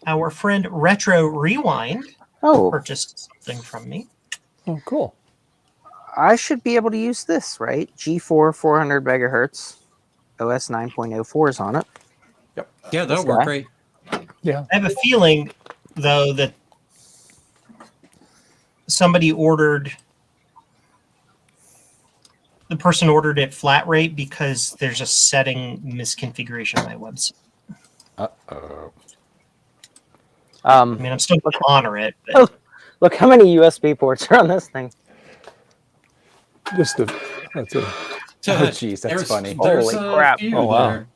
Our friend Retro Rewind purchased something from me. Oh, cool. I should be able to use this, right? G4 400 megahertz, OS 9.04 is on it. Yep. Yeah, that'll This work guy? great. Yeah. I have a feeling, though, that somebody ordered. The person ordered it flat rate because there's a setting misconfiguration on my website. Uh-oh. I mean, I'm still going to honor it. But... Oh, look how many USB ports are on this thing. Just that's it. Oh, jeez, that's funny. There's Holy a crap. few Oh, wow. there.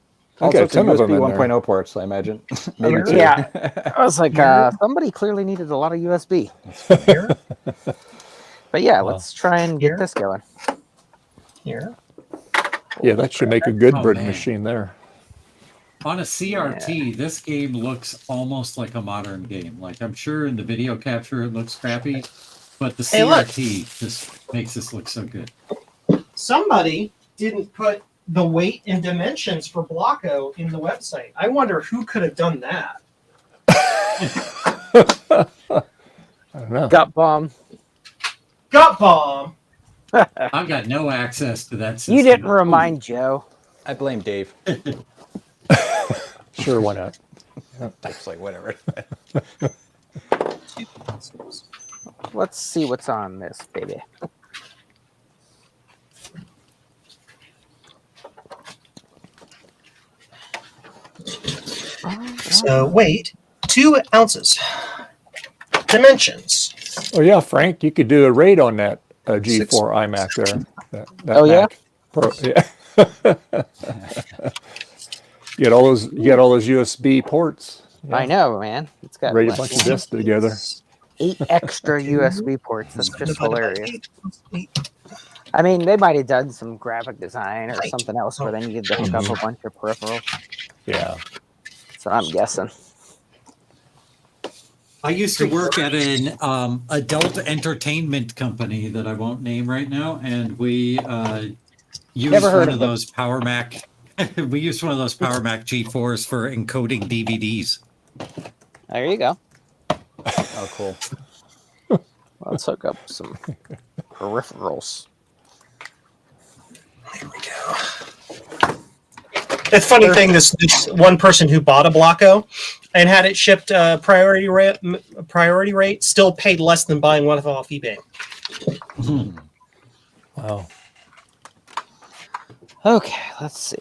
Also, Okay, it's a 10 of them USB in there. 1.0 ports, I imagine. Maybe two. Yeah. I was like, somebody clearly needed a lot of USB. Here, But yeah, let's try and Here. get this going. here. Yeah, that should make a good Oh, bread man. machine there. On a CRT, this game looks almost like a modern game. Like, I'm sure in the video capture it looks crappy, but the Hey, look. CRT just makes this look so good. Somebody didn't put the weight and dimensions for Blocko in the website. I wonder who could have done that. I don't know. Got bomb. Got bomb. I've got no access to that system. You didn't remind Joe. I blame Dave. Sure, why not? Dave's like, whatever. Let's see what's on this, baby. So weight, 2 ounces. Dimensions. Oh yeah, Frank, you could do a raid on that G4 iMac there. That Oh, yeah? Mac Pro, yeah. You get all those USB ports. Yeah. I know, man. It's got Raid a like, bunch of discs together. 8 extra USB ports. That's just hilarious. I mean, they might have done some graphic design or something else where they needed to hook up a bunch of peripherals. Yeah. So I'm guessing. I used to work at an adult entertainment company that I won't name right now, and we used Never heard one of of those Power Mac. We used one of those Power Mac G4s for encoding DVDs. There you go. Oh, cool. Let's hook up some peripherals. There we go. The funny thing, this one person who bought a Blocko and had it shipped priority rate still paid less than buying one off eBay. Wow. Okay, let's see.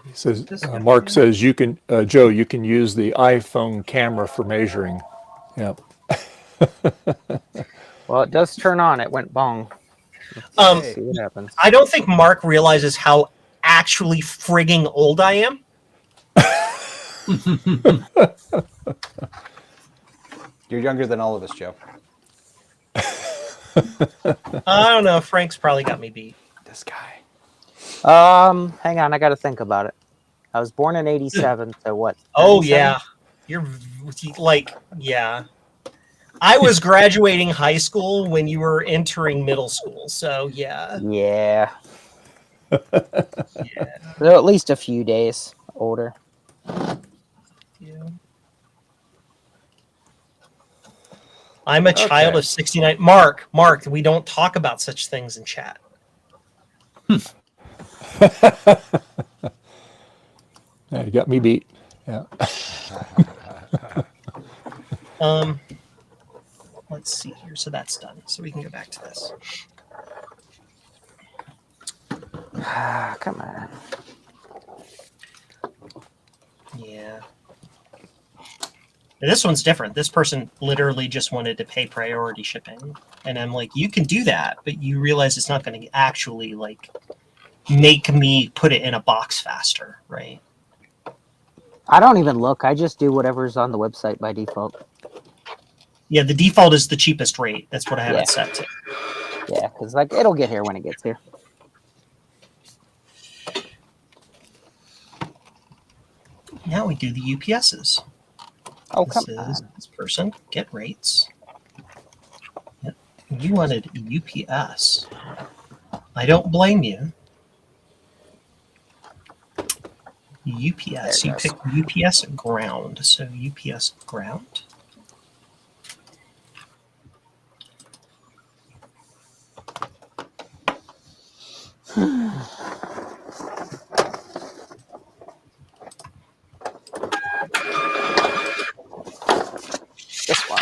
He says, Mark says you can, Joe, you can use the iPhone camera for measuring. Yep. Well, it does turn on. It went bong. Let's see what happens. I don't think Mark realizes how actually frigging old I am. You're younger than all of us, Joe. I don't know. Frank's probably got me beat. This guy. Hang on. I got to think about it. I was born in '87. So what? Oh 37? yeah, you're like yeah. I was graduating high school when you were entering middle school. So yeah. Yeah. Yeah. So at least a few days older. Yeah. I'm a child of 69. Mark, we don't talk about such things in chat. Yeah, you got me beat. Yeah. Let's see here. So that's done. So we can go back to this. Come on. Yeah. And this one's different. This person literally just wanted to pay priority shipping. And I'm like, you can do that, but you realize it's not going to actually like make me put it in a box faster, right? I don't even look. I just do whatever's on the website by default. Yeah, the default is the cheapest rate. That's what I have it set to. Yeah, because like it'll get here when it gets here. Now we do the UPSs. Oh, This come on. is this person, get rates. Yep. You wanted UPS. I don't blame you. UPS. You goes. picked UPS ground. So UPS ground.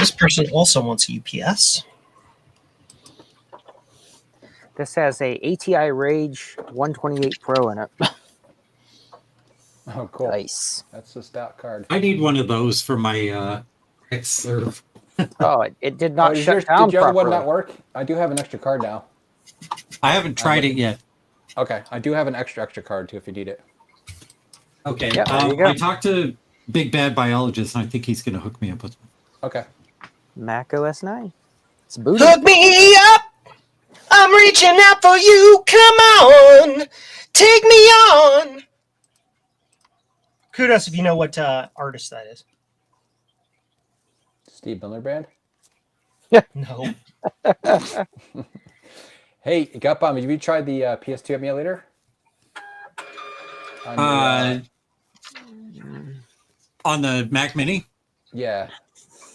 This person also wants a UPS. This has a ATI Rage 128 Pro in it. Oh, cool. Nice. That's the stout card. I need one of those for my X-Serve. Oh, it did not did shut down did your other one properly. not work? I do have an extra card now. I haven't tried it yet. Okay, I do have an extra card too if you need it. Okay. Yeah, there you go. I talked to Big Bad Biologist, and I think he's going to hook me up with one. Okay. Mac OS 9. It's booted. Hook me up. I'm reaching out for you. Come on. Take me on. Kudos if you know what artist that is. Steve Miller Band. No. Hey, Gutbomb, have you tried the PS2 emulator? On On the Mac Mini? yeah,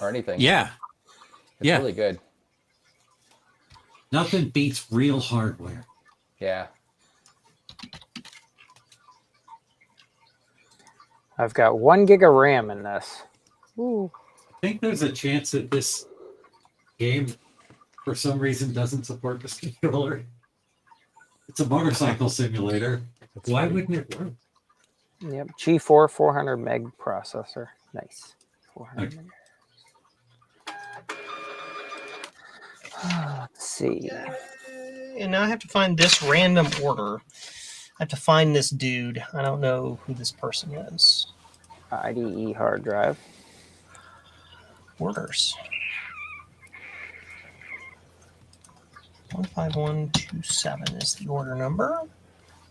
or anything. Yeah. It's really good. Nothing beats real hardware. Yeah. I've got 1 gig of RAM in this. Ooh. I think there's a chance that this game, for some reason, doesn't support this controller. It's a motorcycle simulator. Why wouldn't it work? Yep, G4 400 meg processor. Nice. 400 Okay. meg. Let's see. And now I have to find this random order. I have to find this dude. I don't know who this person is. IDE hard drive. Orders. 15127 is the order number.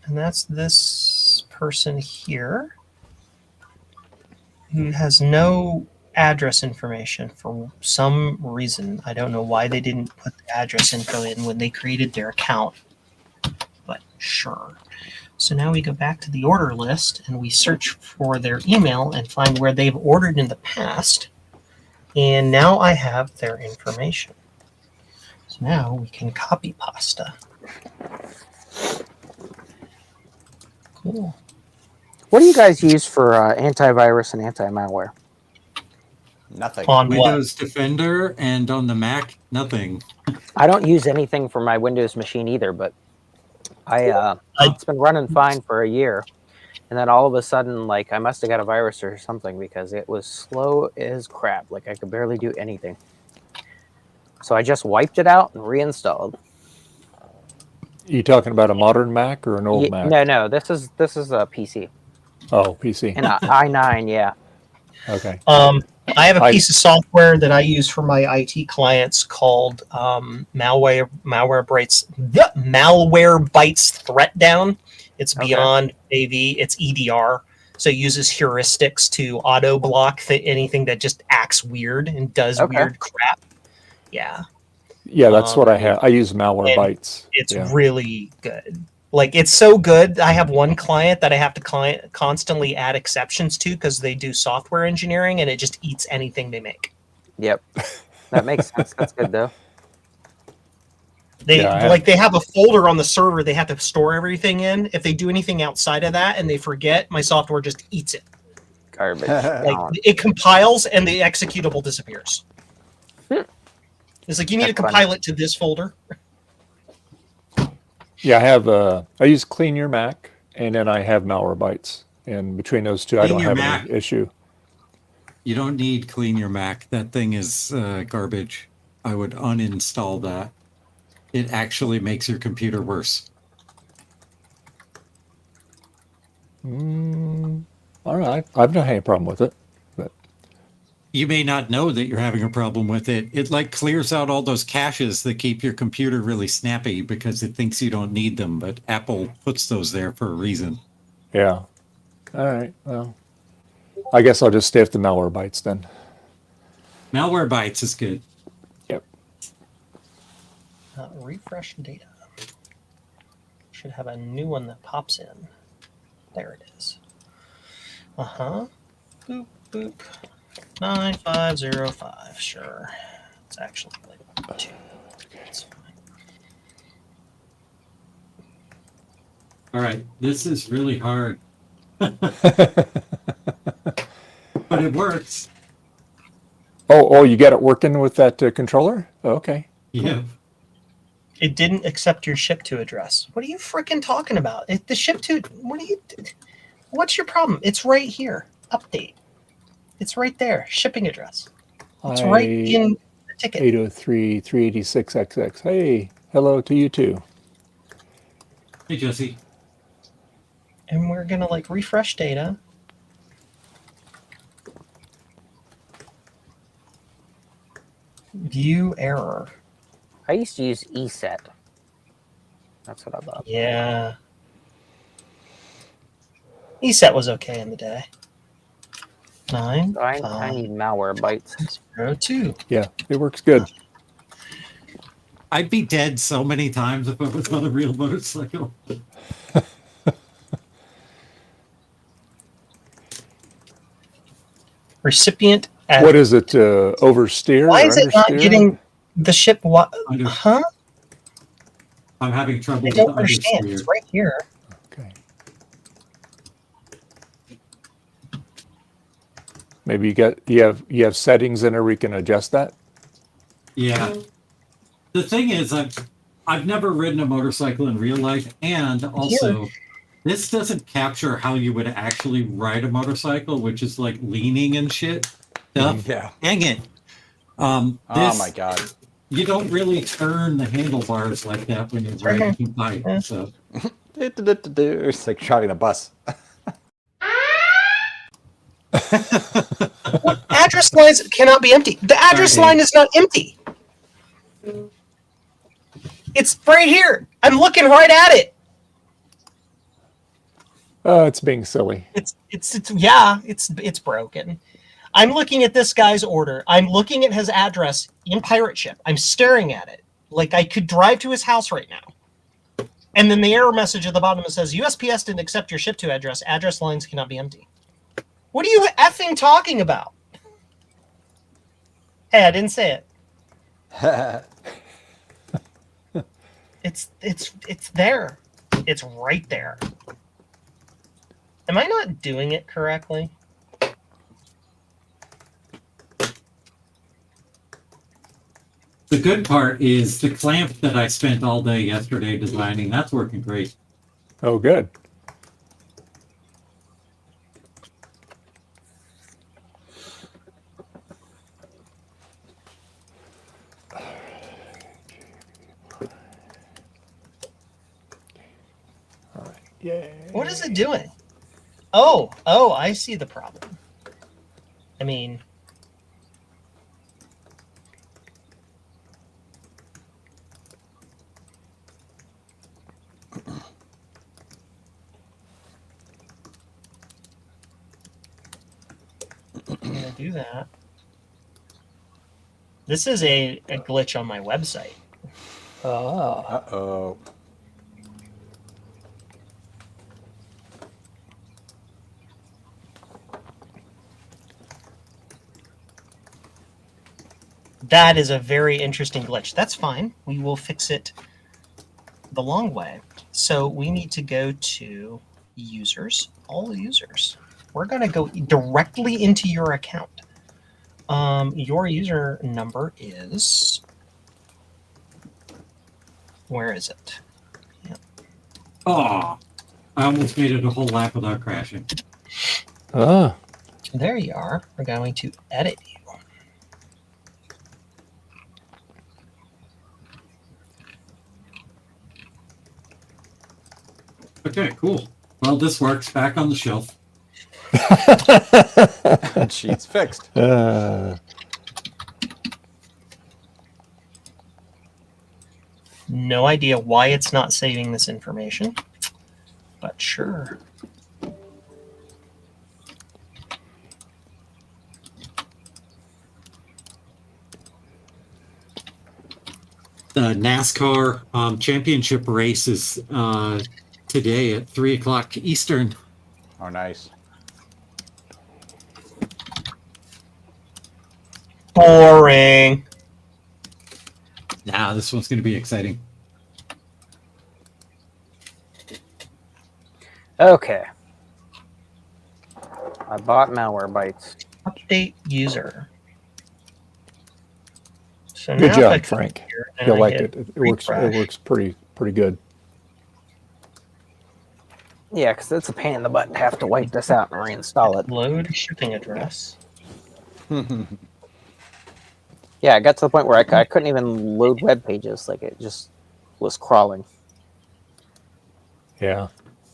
And that's this person here who has no address information for some reason. I don't know why they didn't put the address info in when they created their account, but sure. So now we go back to the order list and we search for their email and find where they've ordered in the past. And now I have their information. So now we can copy pasta. Cool. What do you guys use for antivirus and anti-malware? Nothing. On what? Windows Defender, and on the Mac, nothing. I don't use anything for my Windows machine either, but it's been running fine for a year. And then all of a sudden, like, I must have got a virus or something because it was slow as crap. Like, I could barely do anything. So I just wiped it out and reinstalled. You talking about a modern Mac or an old Mac? No. This is a PC. Oh, PC. And i9, yeah. Okay. I have a piece of software that I use for my IT clients called Malwarebytes Threat Down. It's beyond AV. It's EDR. So it uses heuristics to auto block anything that just acts weird and does weird crap. Yeah. Yeah, that's what I have. I use Malwarebytes. It's really good. Like, it's so good. I have one client that I have to constantly add exceptions to because they do software engineering and it just eats anything they make. Yep. That makes sense. That's good, though. They have a folder on the server they have to store everything in. If they do anything outside of that and they forget, my software just eats it. Garbage. Like, it compiles and the executable disappears. It's like, you need to compile it to this folder. Yeah, I have. I use Clean Your Mac, and then I have Malwarebytes. And between those two, I don't have any issue. You don't need Clean Your Mac. That thing is garbage. I would uninstall that. It actually makes your computer worse. All right. I've not had any problem with it. But You may not know that you're having a problem with it. It like clears out all those caches that keep your computer really snappy because it thinks you don't need them, but Apple puts those there for a reason. yeah. All right. Well, I guess I'll just stay with the Malwarebytes then. Malwarebytes is good. Yep. Refresh data. Should have a new one that pops in. There it is. Boop, boop. 9505. Sure. It's actually like 2. That's fine. All right, this is really hard. But it works. Oh, you got it working with that controller? Oh, okay. Yeah. It didn't accept your ship to address. What are you freaking talking about? The ship to, what's your problem? It's right here. Update. It's right there. Shipping address. It's right in the ticket. 803 386XX. Hey, hello to you too. Hey, Jesse. And we're going to like refresh data. View error. I used to use ESET. That's what I love. Yeah. ESET was okay in the day. 9, I 5, need malware bytes. 0, 2. Yeah, it works good. I'd be dead so many times if it was on a real motorcycle. Recipient. What is it? Oversteer? Why or is it not understeer? getting the ship? Huh? I'm having trouble I with don't the understand. understeer. It's right here. Okay. Maybe you have settings in there where you can adjust that. Yeah. The thing is, I've never ridden a motorcycle in real life, and also this doesn't capture how you would actually ride a motorcycle, which is like leaning and shit stuff. Yeah. Dang it. Oh my god. You don't really turn the handlebars like that when you're riding bike. Yeah. So It's like driving a bus. What address lines cannot be empty? The address line is not empty. It's right here. I'm looking right at it. Oh, it's being silly. It's broken. I'm looking at this guy's order. I'm looking at his address in pirate ship. I'm staring at it like I could drive to his house right now. And then the error message at the bottom that says USPS didn't accept your ship to address. Address lines cannot be empty. What are you effing talking about? Hey, I didn't say it. It's there. It's right there. Am I not doing it correctly? the good part is the clamp that I spent all day yesterday designing, that's working great. Oh, good. Yay. What is it doing? Oh, I see the problem. I mean, I'm gonna do that. This is a glitch on my website. Ah. Uh-oh. That is a very interesting glitch. That's fine. We will fix it the long way. So we need to go to users, all users. We're going to go directly into your account. Your user number is, where is it? Yep. Oh, I almost made it a whole lap without crashing. Ah. There you are. We're going to edit you. Okay, cool. Well, this works. Back on the shelf. Sheets fixed. No idea why it's not saving this information, but sure. The NASCAR championship race is today at 3 o'clock Eastern. Oh, nice. Boring. Nah, this one's going to be exciting. Okay. I bought malware bytes. Update user. So Good now if I job, come Frank. here and You'll I like hit it. It works. It refresh, works pretty good. Yeah, because it's a pain in the butt to have to wipe this out and reinstall it. load shipping address. Yeah, I got to the point where I couldn't even load web pages. Like, it just was crawling. Yeah.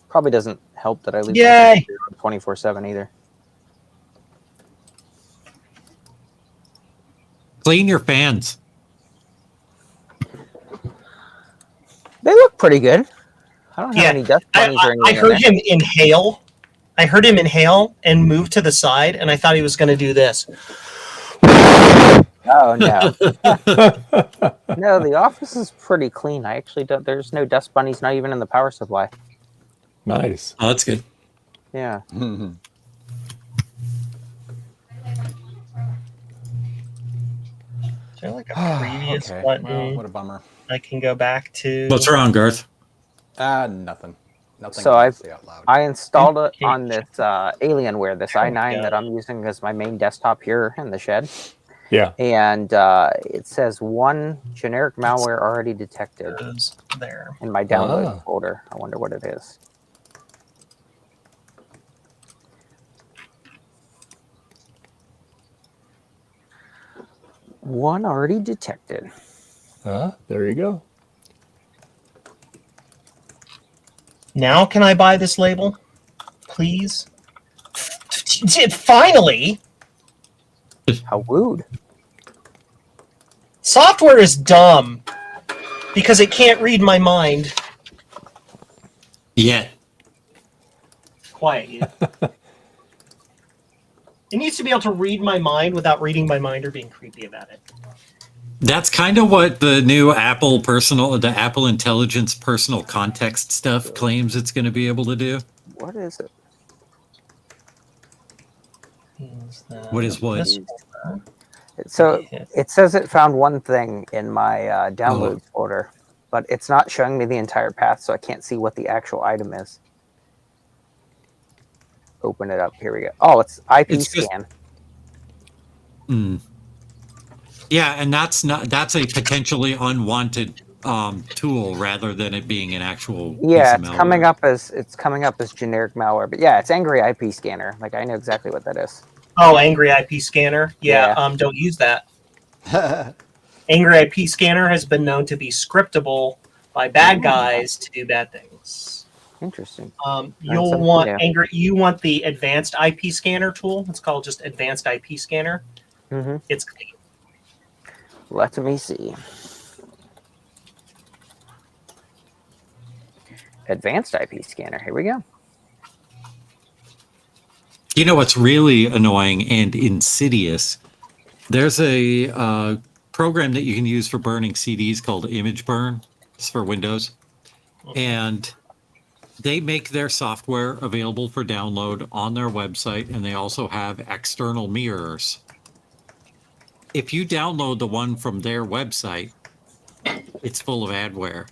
Probably doesn't help that I leave Yay! 24/7 either. Clean your fans. They look pretty good. I don't have Yeah, any dust bunnies or anything. I heard him inhale. I heard him inhale and move to the side, and I thought he was going to do this. Oh no. No, the office is pretty clean. I actually don't. There's no dust bunnies, not even in the power supply. Nice. Oh, that's good. Yeah. Is there like a previous Okay. button Well, what a bummer. I can go back to? What's wrong, Garth? Nothing. Nothing. So I I've- can say out loud. I installed it Okay. on this Alienware, this There we i9 go. that I'm using as my main desktop here in the shed. Yeah. And it says one generic malware already detected Goes there. in my download Ah. folder. I wonder what it is. One already detected. There you go. Now can I buy this label, please? Finally, How rude. software is dumb because it can't read my mind. Yet. Quiet you. It needs to be able to read my mind without reading my mind or being creepy about it. That's kind of what the new the Apple Intelligence personal context stuff claims it's going to be able to do. What is it? What is what? This one. So Yeah. it says it found one thing in my downloads folder, but it's not showing me the entire path, so I can't see what the actual item is. Open it up. Here we go. Oh, it's IP It's just- scan. Yeah, and that's a potentially unwanted tool rather than it being an actual Yeah, piece it's of coming up as generic malware. But yeah, it's Angry IP Scanner. Like, I know exactly what that is. Oh, Angry IP Scanner. Yeah, Yeah. don't use that. Angry IP Scanner has been known to be scriptable by bad guys to do bad things. Interesting. You'll something want new. You want the Advanced IP Scanner tool. It's called just Advanced IP Scanner. Mm-hmm. It's clean. Let me see. Advanced IP Scanner. Here we go. You know what's really annoying and insidious? There's a program that you can use for burning CDs called Image Burn. It's for Windows. And they make their software available for download on their website, and they also have external mirrors. If you download the one from their website, it's full of adware.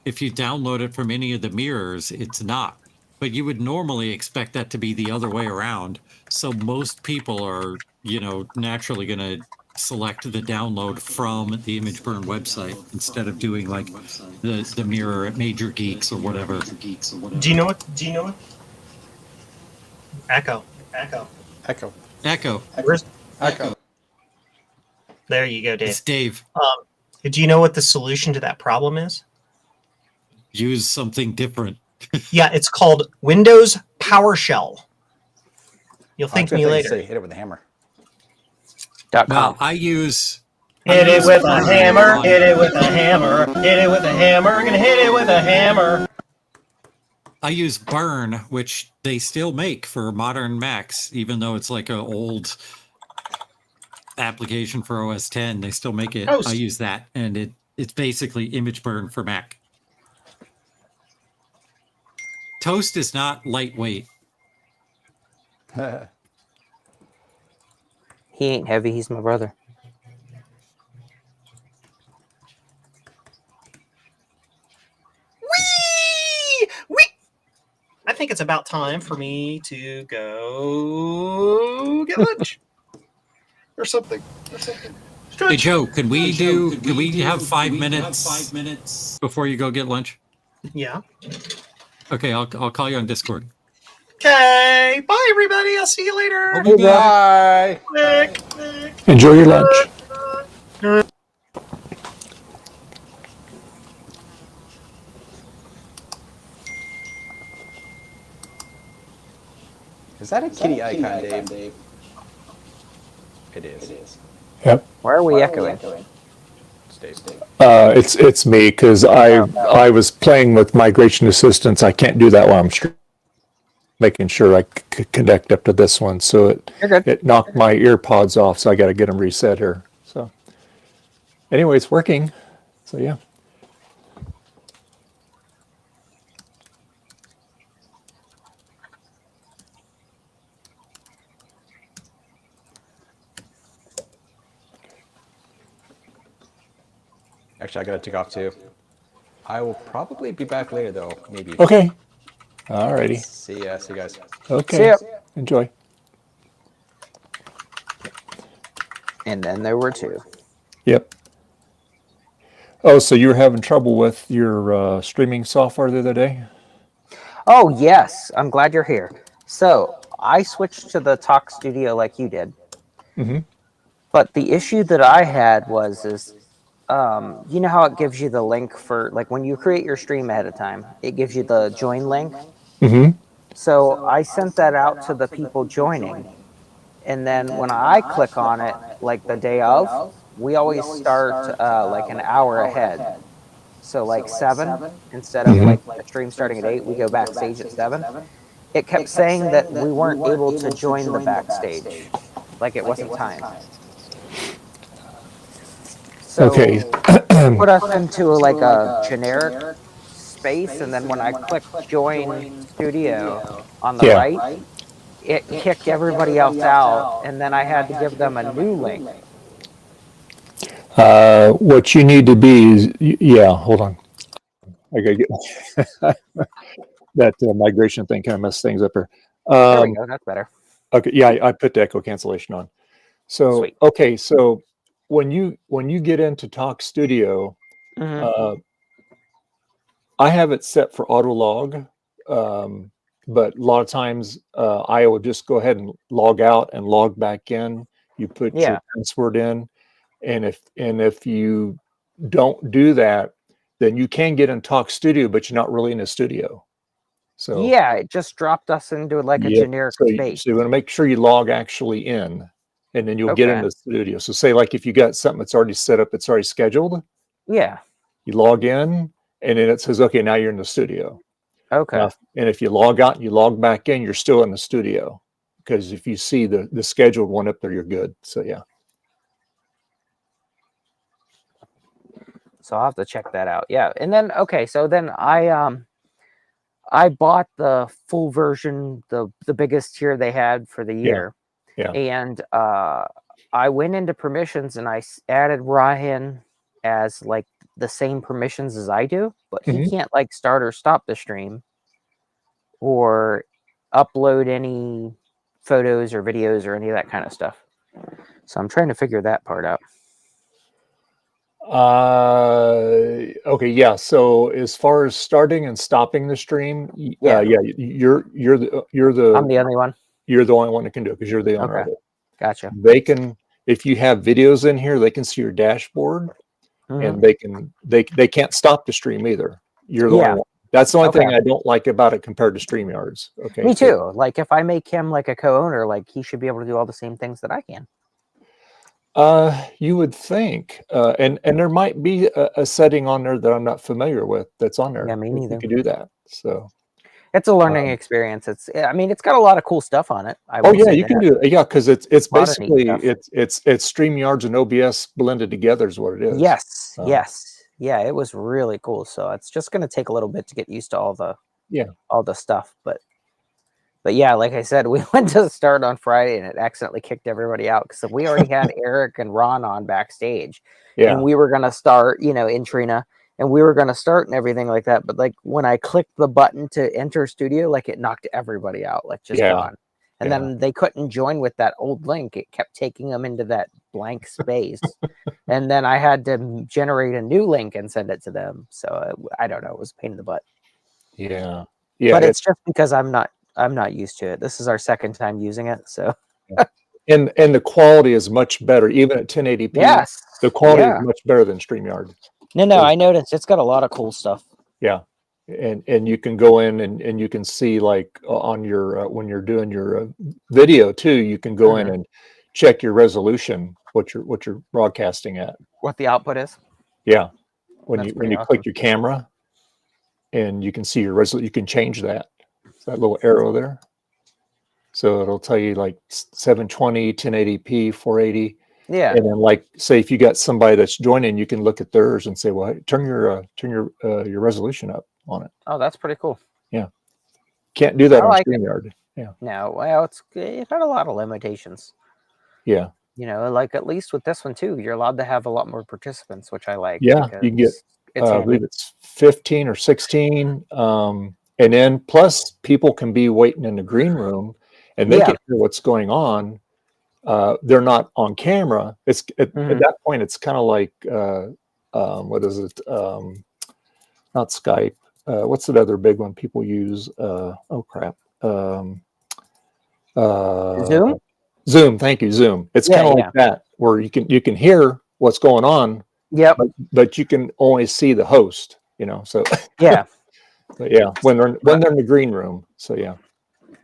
If you download it from any of the mirrors, it's not. But you would normally expect that to be the other way around. So most people are, naturally going to select the download from the Image Burn website instead of doing like the mirror at Major Geeks or whatever. Do you know what? Echo. Echo. Where's Echo. There you go, Dave. It's Dave. Do you know what the solution to that problem is? Use something different. Yeah, it's called Windows PowerShell. You'll thank me later. Say, hit it with a hammer. .com. Well, I use Hit it with a hammer. Hit it with a hammer. Hit it with a hammer. We're gonna hit it with a hammer. I use Burn, which they still make for modern Macs, even though it's like an old application for OS 10. They still make it. Toast. I use that, and it's basically Image Burn for Mac. Toast is not lightweight. He ain't heavy. He's my brother. Wee! I think it's about time for me to go get lunch or something. Hey Joe, can we have 5 minutes before you go get lunch? Yeah. Okay, I'll call you on Discord. Okay. Bye, everybody. I'll see you later. I'll be back. Bye. Enjoy your lunch. Is that a kitty icon, Dave? It is. Yep. Why are we echoing? It's Dave. It's me because I was playing with migration assistance. I can't do that while I'm making sure I connect up to this one. So it knocked my ear pods off. So I got to get them reset here. So anyway, it's working. So yeah. Actually, I gotta take off too. I will probably be back later though, maybe. Okay. Alrighty. See ya. See you guys. Okay. See ya. Enjoy. And then there were 2. Yep. Oh, so you were having trouble with your streaming software the other day? Oh, yes. I'm glad you're here. So I switched to the Talk Studio like you did. Mm-hmm. But the issue that I had is you know how it gives you the link for, like, when you create your stream ahead of time, it gives you the join link. Mm-hmm. So I sent that out to the people joining. And then when I click on it, like the day of, we always start like an hour ahead. So like 7, instead of like the stream starting at 8, we go backstage at 7. It kept saying that we weren't able to join the backstage. Like it wasn't timed. So Okay. put us into like a generic space, and then when I click join studio on the right, it kicked everybody else out, and then I had to give them a new link. What you need to be is, hold on. I gotta get that migration thing kind of messed things up here. There we go. That's better. Okay, yeah, I put the echo cancellation on. So Sweet. okay, so when you get into Talk Studio, I have it set for auto log, but a lot of times I will just go ahead and log out and log back in. You put your password in, and if you don't do that, then you can get in Talk Studio, but you're not really in a studio. So yeah, it just dropped us into like a generic space. So you want to make sure you log actually in, and then you'll get into the studio. So say like if you got something that's already set up, it's already scheduled. Yeah. You log in, and then it says, okay, now you're in the studio. Okay. And if you log out and you log back in, you're still in the studio. Because if you see the scheduled one up there, you're good. So yeah. So I'll have to check that out. Yeah. And then so then I bought the full version, the biggest tier they had for the year. Yeah. And I went into permissions and I added Ryan as like the same permissions as I do, but he can't like start or stop the stream or upload any photos or videos or any of that kind of stuff. So I'm trying to figure that part out. Okay, yeah. So as far as starting and stopping the stream, you're the I'm the only one. You're the only one that can do it because you're the owner of it. Gotcha. They can, if you have videos in here, they can see your dashboard, and they can't stop the stream either. You're the only one. That's the only thing I don't like about it compared to StreamYards. Okay. Me too. Like if I make him like a co-owner, like he should be able to do all the same things that I can. You would think, and there might be a setting on there that I'm not familiar with that's on there. Yeah, me neither. You can do that. So it's a learning experience. It's got a lot of cool stuff on it. You can do it. Yeah, because it's basically it's StreamYards and OBS blended together is what it is. Yes. Yeah, it was really cool. So it's just going to take a little bit to get used to all the stuff, but yeah, like I said, we went to start on Friday and it accidentally kicked everybody out because we already had Eric and Ron on backstage. Yeah. And we were going to start, in Trina, and we were going to start and everything like that. But like when I clicked the button to enter studio, like it knocked everybody out, like just gone. And then they couldn't join with that old link. It kept taking them into that blank space. And then I had to generate a new link and send it to them. So I don't know. It was a pain in the butt. Yeah. But it's just because I'm not used to it. This is our second time using it. So and the quality is much better, even at 1080p. yes. The quality is much better than StreamYard. No, I noticed it's got a lot of cool stuff. Yeah. And you can go in and you can see, like, on your when you're doing your video too, you can go in and check your resolution, what you're broadcasting at, what the output is. Yeah, when That's you pretty awesome. click your camera, and you can see your resolution. You can change that. It's that little arrow there, so it'll tell you like 720, 1080p, 480. Yeah. And then, like, say if you got somebody that's joining, you can look at theirs and say, well, hey, turn your resolution up on it. Oh, that's pretty cool. Yeah. Can't do that on like StreamYard. Yeah. No, well, it had a lot of limitations. Yeah. You know, like at least with this one too, you're allowed to have a lot more participants, which I like. Yeah, you can get, I believe it's 15 or 16. And then plus people can be waiting in the green room and they can hear what's going on. They're not on camera. It's at that point, it's kind of like, what is it? Not Skype. What's that other big one people use? Oh crap. Zoom? Zoom. Thank you. Zoom. It's kind of like that, where you can hear what's going on. Yep. But you can only see the host, you know, so. Yeah. But yeah, when they're in the green room. So yeah.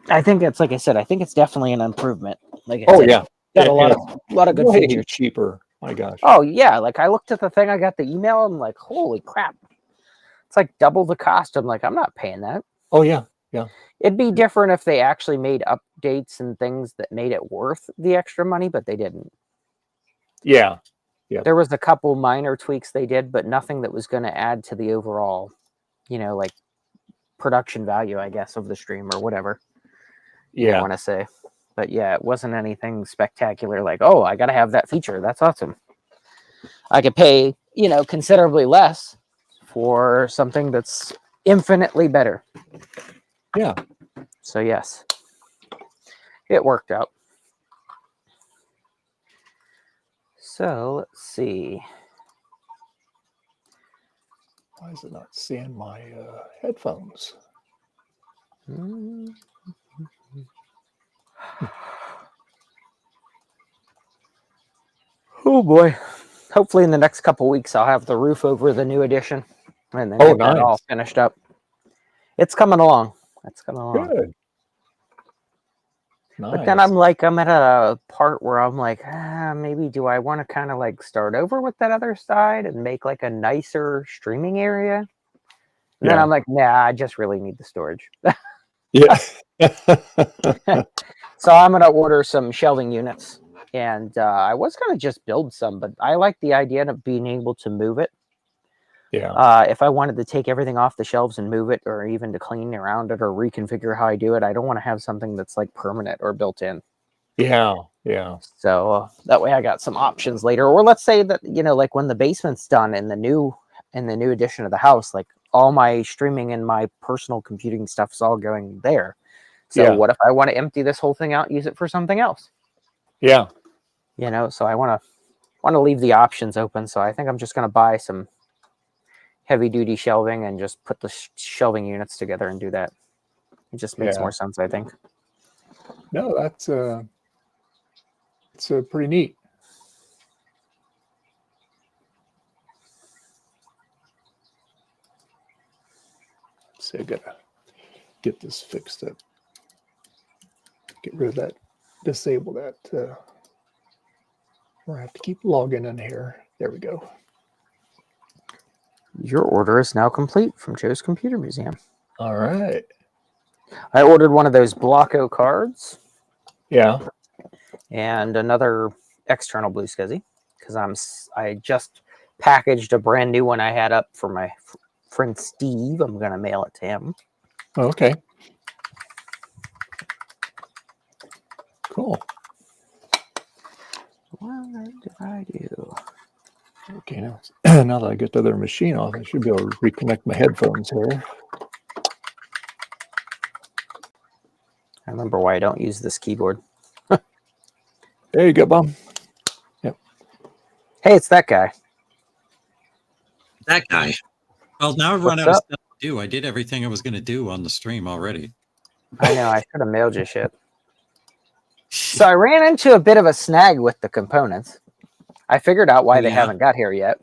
I think it's, like I said, I think it's definitely an improvement. Like I said, yeah. Got a lot of good features. Cheaper. My gosh. Oh yeah. Like I looked at the thing, I got the email, I'm like, holy crap. It's like double the cost. I'm like, I'm not paying that. Oh yeah. Yeah. It'd be different if they actually made updates and things that made it worth the extra money, but they didn't. Yeah. Yeah. There was a couple minor tweaks they did, but nothing that was going to add to the overall, you know, like production value, I guess, of the stream or whatever. Yeah. I want to say. But yeah, it wasn't anything spectacular like, oh, I got to have that feature. That's awesome. I could pay, you know, considerably less for something that's infinitely better. Yeah. So yes, it worked out. So let's see. Why is it not seeing my headphones? Oh boy. Hopefully in the next couple weeks I'll have the roof over the new edition and then get that all finished up. It's coming along. It's coming along. Good. Nice. But then I'm at a part where I'm like, maybe do I want to kind of like start over with that other side and make like a nicer streaming area? And then I'm like, nah, I just really need the storage. Yeah. So I'm going to order some shelving units. And I was going to just build some, but I like the idea of being able to move it. Yeah. If I wanted to take everything off the shelves and move it, or even to clean around it or reconfigure how I do it, I don't want to have something that's like permanent or built in. Yeah. Yeah. So that way I got some options later. Or let's say that, you know, like when the basement's done in the new edition of the house, like all my streaming and my personal computing stuff is all going there. So what if I want to empty this whole thing out and use it for something else? Yeah. You know, so I want to leave the options open. So I think I'm just going to buy some heavy duty shelving and just put the shelving units together and do that. It just makes more sense, I think. No, that's it's pretty neat. So I gotta get this fixed up. Get rid of that, disable that. I have to keep logging in here. There we go. Your order is now complete from Joe's Computer Museum. All right. I ordered one of those Blocko cards. Yeah. And another external Blue SCSI because I just packaged a brand new one I had up for my friend Steve. I'm going to mail it to him. Oh, okay. Cool. What did I do? Okay, now now that I get the other machine off, I should be able to reconnect my headphones here. I remember why I don't use this keyboard. There you go, Bob. Yep. Hey, it's that guy. That guy. Well, now I've run What's out of up? stuff to do. I did everything I was going to do on the stream already. I know, I should have mailed you shit. So I ran into a bit of a snag with the components. I figured out why Oh, they yeah? haven't got here yet.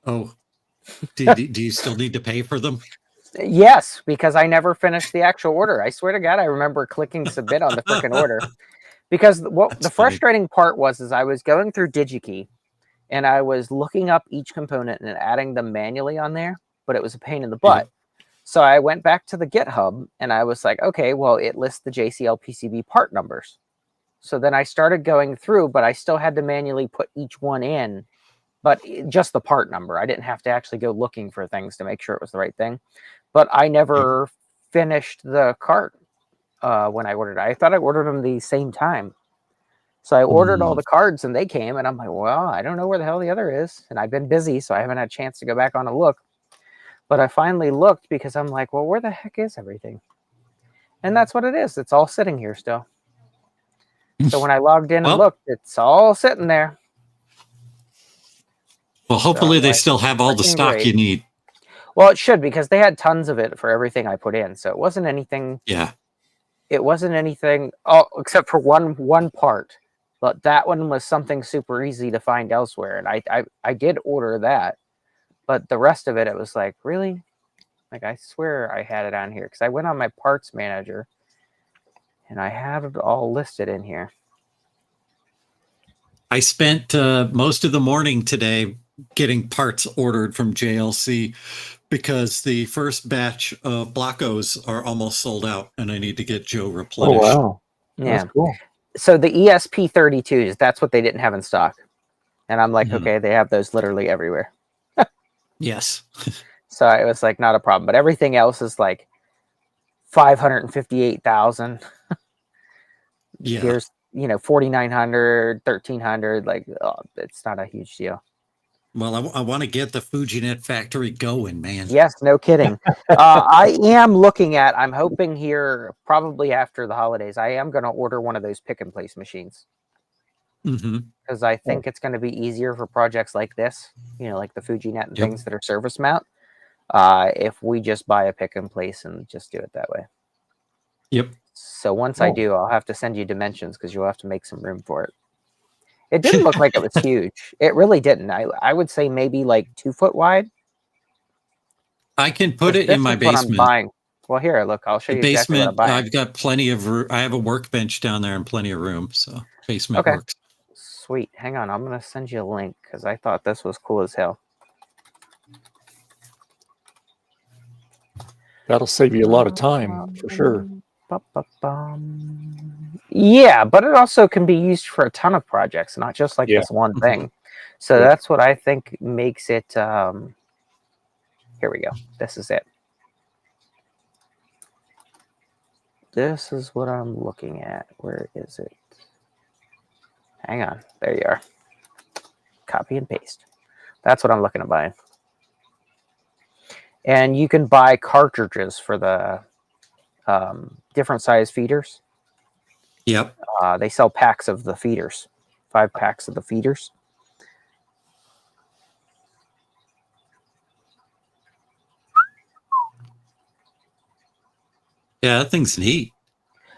Oh, do you still need to pay for them? Yes, because I never finished the actual order. I swear to God, I remember clicking submit on the freaking order. Because what That's the funny. frustrating part was is I was going through DigiKey and I was looking up each component and adding them manually on there, but it was a pain in the butt. So I went back to the GitHub and I was like, okay, well, it lists the JCL PCB part numbers. So then I started going through, but I still had to manually put each one in, but just the part number. I didn't have to actually go looking for things to make sure it was the right thing. But I never finished the cart when I ordered it. I thought I ordered them the same time. So I ordered all the cards and they came and I'm like, well, I don't know where the hell the other is. And I've been busy, so I haven't had a chance to go back on and look. But I finally looked because I'm like, well, where the heck is everything? And that's what it is. It's all sitting here still. So when I logged in and looked, it's all sitting there. Well, hopefully So, they like, still have all the freaking stock great. you need. Well, it should, because they had tons of it for everything I put in. So it wasn't anything. Yeah. It wasn't anything, except for one part. But that one was something super easy to find elsewhere. And I did order that. But the rest of it, it was like, really? Like, I swear I had it on here. Because I went on my parts manager. And I have it all listed in here. I spent most of the morning today getting parts ordered from JLC because the first batch of Blockos are almost sold out and I need to get Joe replenished. Oh, wow. Yeah. That's cool. So the ESP32s, that's what they didn't have in stock. And I'm like, okay, they have those literally everywhere. Yes. So it was like, not a problem. But everything else is like 558,000. Yeah. Here's, 4,900, 1,300. Like, it's not a huge deal. Well, I want to get the Fujinet factory going, man. Yes, no kidding. I am I'm hoping here, probably after the holidays, I am going to order one of those pick and place machines. Because I think it's going to be easier for projects like this, like the Fujinet and things that are service mount, if we just buy a pick and place and just do it that way. Yep. So once I do, I'll have to send you dimensions because you'll have to make some room for it. It didn't look like it was huge. It really didn't. I would say maybe like 2 foot wide. I can put it in my basement. I'm buying. Well, here, look, I'll show you exactly what I'm buying. I've got plenty of room. I have a workbench down there and plenty of room. So basement works. Sweet. Hang on. I'm going to send you a link because I thought this was cool as hell. That'll save you a lot of time for sure. Yeah, but it also can be used for a ton of projects, not just like this one thing. So that's what I think makes it. Here we go. This is it. This is what I'm looking at. Where is it? Hang on. There you are. Copy and paste. That's what I'm looking at buying. And you can buy cartridges for the different size feeders. Yep. They sell packs of the feeders, 5 packs of the feeders. Yeah, that thing's neat.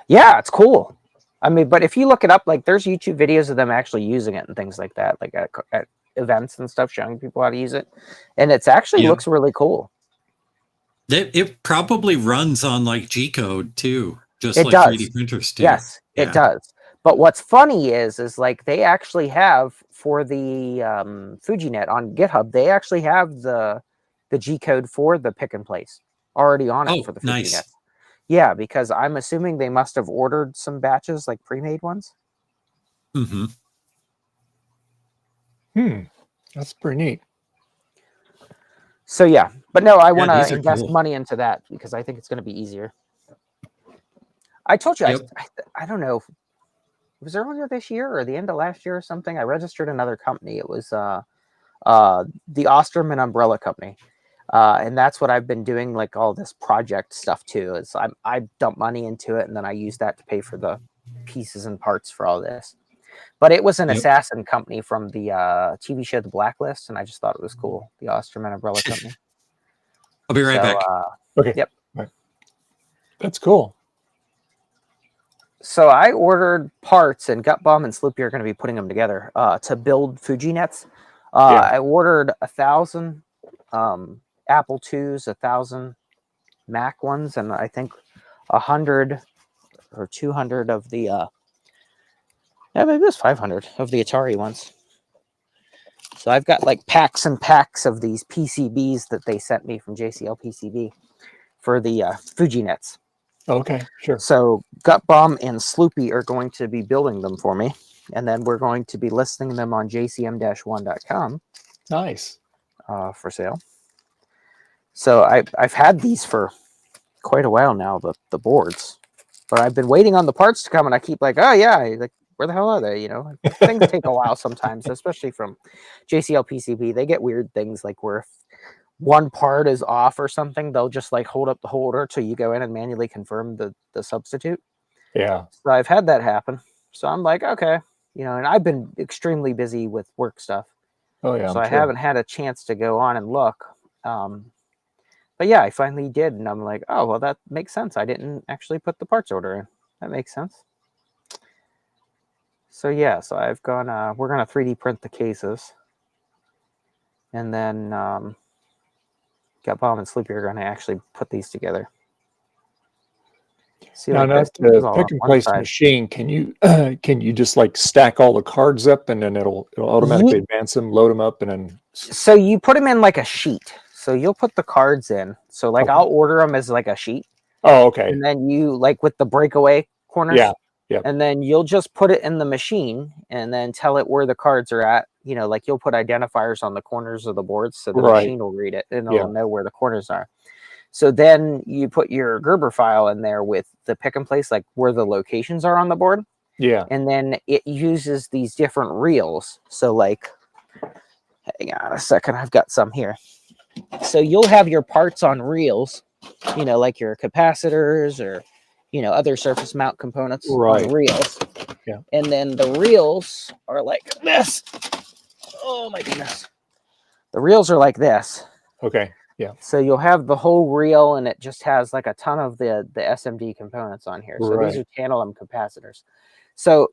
Yeah, it's cool. I mean, but if you look it up, like there's YouTube videos of them actually using it and things like that, like at events and stuff, showing people how to use it. And it's actually looks really cool. It probably runs on like G-code too, just It like does. 3D printers do. Yes, it does. But what's funny is like they actually have for the Fujinet on GitHub, they actually have the G-code for the pick and place already on it for the Fujinet. Nice. Yeah, because I'm assuming they must have ordered some batches, like pre-made ones. That's pretty neat. So yeah, but no, I want to invest cool. money into that because I think it's going to be easier. I told you, I don't know, it was earlier this year or the end of last year or something. I registered another company. It was the Osterman Umbrella Company. And that's what I've been doing, like all this project stuff too. Is I dump money into it, and then I use that to pay for the pieces and parts for all this. But it was an assassin company from the TV show The Blacklist, and I just thought it was cool. The Osterman Umbrella Company. I'll be right back. Okay. Yep. Right. That's cool. So I ordered parts, and Gut Bomb and Sloopy are going to be putting them together to build Fuji nets. I ordered 1,000 Apple IIs, 1,000 Mac ones, and I think 100 or 200 of the maybe it was 500 of the Atari ones. So I've got like packs and packs of these PCBs that they sent me from JCL PCB for the Fuji nets. Okay, sure. So Gut Bomb and Sloopy are going to be building them for me, and then we're going to be listing them on jcm-1.com. Nice. For sale. So I've had these for quite a while now, the boards, but I've been waiting on the parts to come, and I keep like, oh yeah, like where the hell are they? You know, things take a while sometimes, especially from JCL PCB. They get weird things like where if one part is off or something, they'll just like hold up the holder till you go in and manually confirm the substitute. Yeah. So I've had that happen. So I'm like, okay, you know, and I've been extremely busy with work stuff. Oh yeah. So I haven't had a chance to go on and look. But yeah, I finally did. And I'm like, oh, well, that makes sense. I didn't actually put the parts order in. That makes sense. So yeah, so I've gone, we're going to 3D print the cases. And then Gut Bomb and Sleepy are going to actually put these together. See, Now, like the pick and place machine, can you just like stack all the cards up and then it'll automatically advance them, load them up, and then? So you put them in like a sheet. So you'll put the cards in. So like I'll order them as like a sheet. Oh, okay. And then you like with the breakaway corners. Yeah. Yep. And then you'll just put it in the machine and then tell it where the cards are at. You know, like you'll put identifiers on the corners of the boards so the machine will read it and it'll know where the corners are. So then you put your Gerber file in there with the pick and place, like where the locations are on the board. Yeah. And then it uses these different reels. So like, hang on a second, I've got some here. So you'll have your parts on reels, you know, like your capacitors or, you know, other surface mount components on reels. Yeah. And then the reels are like this. Oh my goodness. The reels are like this. Okay. Yeah. So you'll have the whole reel and it just has like a ton of the SMD components on here. So these are tantalum capacitors. So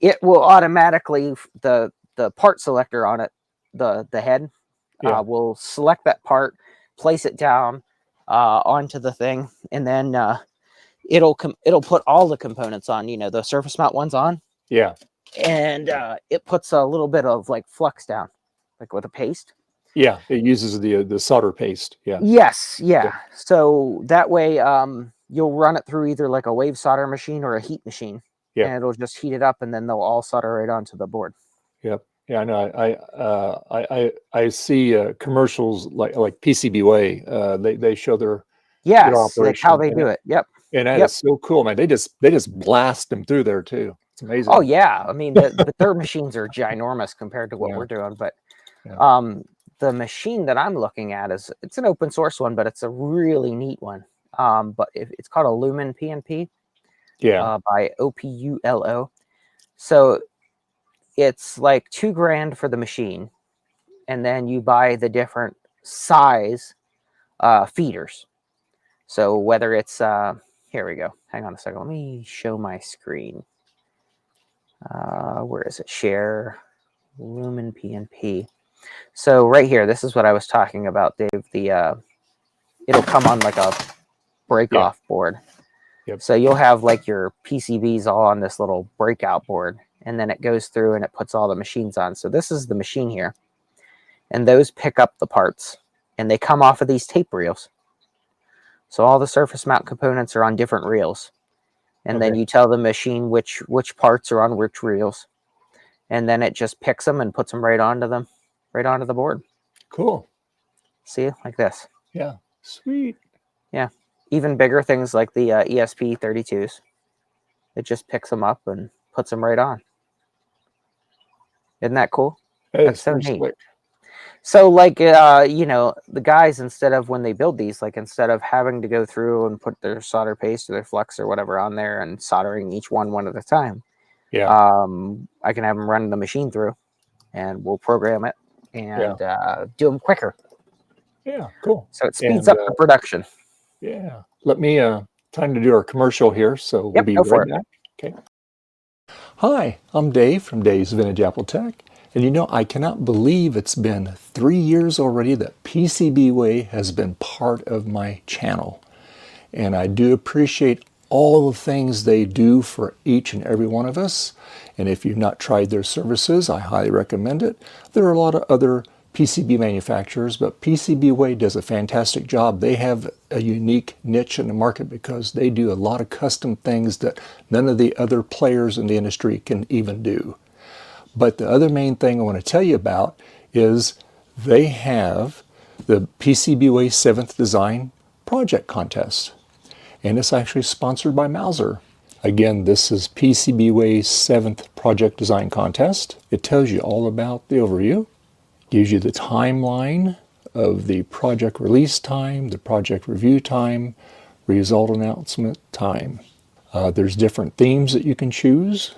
it will automatically, the part selector on it, the head, will select that part, place it down onto the thing, and then it'll put all the components on, you know, the surface mount ones on. Yeah. And it puts a little bit of like flux down, like with a paste. Yeah, it uses the solder paste. Yeah. Yes. Yeah. So that way you'll run it through either like a wave solder machine or a heat machine. Yeah. And it'll just heat it up and then they'll all solder right onto the board. Yep. Yeah, I know. I see commercials like PCBWay. They show their operation, like how they do it. Yep. And that is so cool, man. They just blast them through there too. It's amazing. Oh yeah. I mean but their machines are ginormous compared to what we're doing. But the machine that I'm looking at it's an open source one, but it's a really neat one. But it's called a Lumen PNP. Yeah. By OPULO. So it's like $2,000 for the machine, and then you buy the different size feeders. So whether it's here we go. Hang on a second. Let me show my screen. Where is it? Share Lumen PNP. So right here, this is what I was talking about, Dave. It'll come on like a break-off board. Yep. So you'll have like your PCBs all on this little breakout board, and then it goes through and it puts all the machines on. So this is the machine here, and those pick up the parts, and they come off of these tape reels. So all the surface mount components are on different reels, and then you tell the machine which parts are on which reels, and then it just picks them and puts them right onto the board. Cool. See, like this. Yeah. Sweet. Yeah. Even bigger things like the ESP32s. It just picks them up and puts them right on. Isn't that cool? That's so neat. Slick. So like you know, the guys, instead of when they build these, like instead of having to go through and put their solder paste or their flux or whatever on there and soldering each one at a time, Yeah. I can have them run the machine through, and we'll program it and do them quicker. Yeah. Cool. So it speeds And up the production. yeah, let me time to do our commercial here, so we'll Yep, be go for right it. back. Okay. Hi, I'm Dave from Dave's Vintage Apple Tech, and you know, I cannot believe it's been 3 years already that PCBWay has been part of my channel. And I do appreciate all the things they do for each and every one of us. And if you've not tried their services, I highly recommend it. There are a lot of other PCB manufacturers, but PCBWay does a fantastic job. They have a unique niche in the market because they do a lot of custom things that none of the other players in the industry can even do. But the other main thing I want to tell you about is they have the PCBWay 7th Design Project Contest. And it's actually sponsored by Mouser. Again, this is PCBWay's 7th Project Design Contest. It tells you all about the overview, gives you the timeline of the project release time, the project review time, result announcement time. There's different themes that you can choose.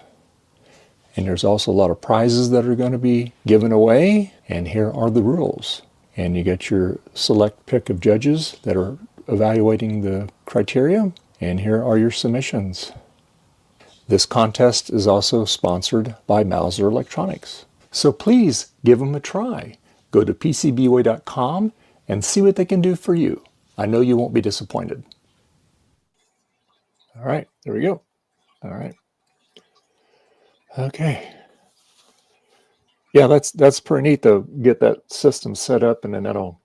And there's also a lot of prizes that are going to be given away. And here are the rules. And you get your select pick of judges that are evaluating the criteria. And here are your submissions. This contest is also sponsored by Mouser Electronics. So please give them a try. Go to PCBWay.com and see what they can do for you. I know you won't be disappointed. All right, there we go. All right. Okay. Yeah, that's pretty neat to get that system set up, and then that'll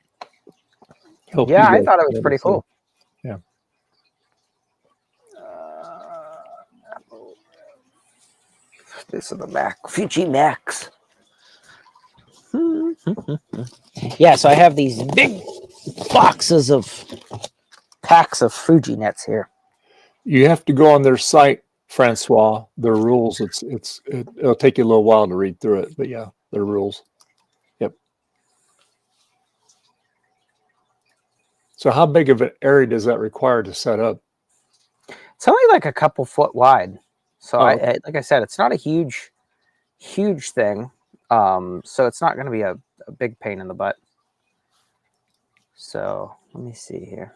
help you Yeah, I guys thought it was better, pretty so, cool. yeah. This is the Mac, Fuji Max. Yeah, so I have these big boxes of packs of Fuji nets here. You have to go on their site, Francois. Their rules. It'll take you a little while to read through it, but yeah, their rules. Yep. So how big of an area does that require to set up? It's only like a couple foot wide. So Oh, I like I said, it's not a huge thing. So it's not going to be a big pain in the butt. So let me see here.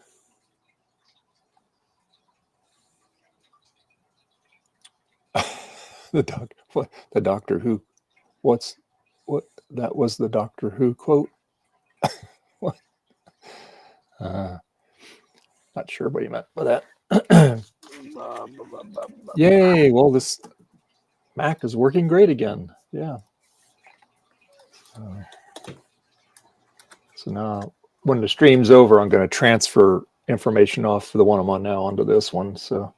the Doctor Who. What? That was the Doctor Who quote. What? Not sure what you meant by that. Yay! Well, this Mac is working great again. Yeah. So now, when the stream's over, I'm going to transfer information off the one I'm on now onto this one. So.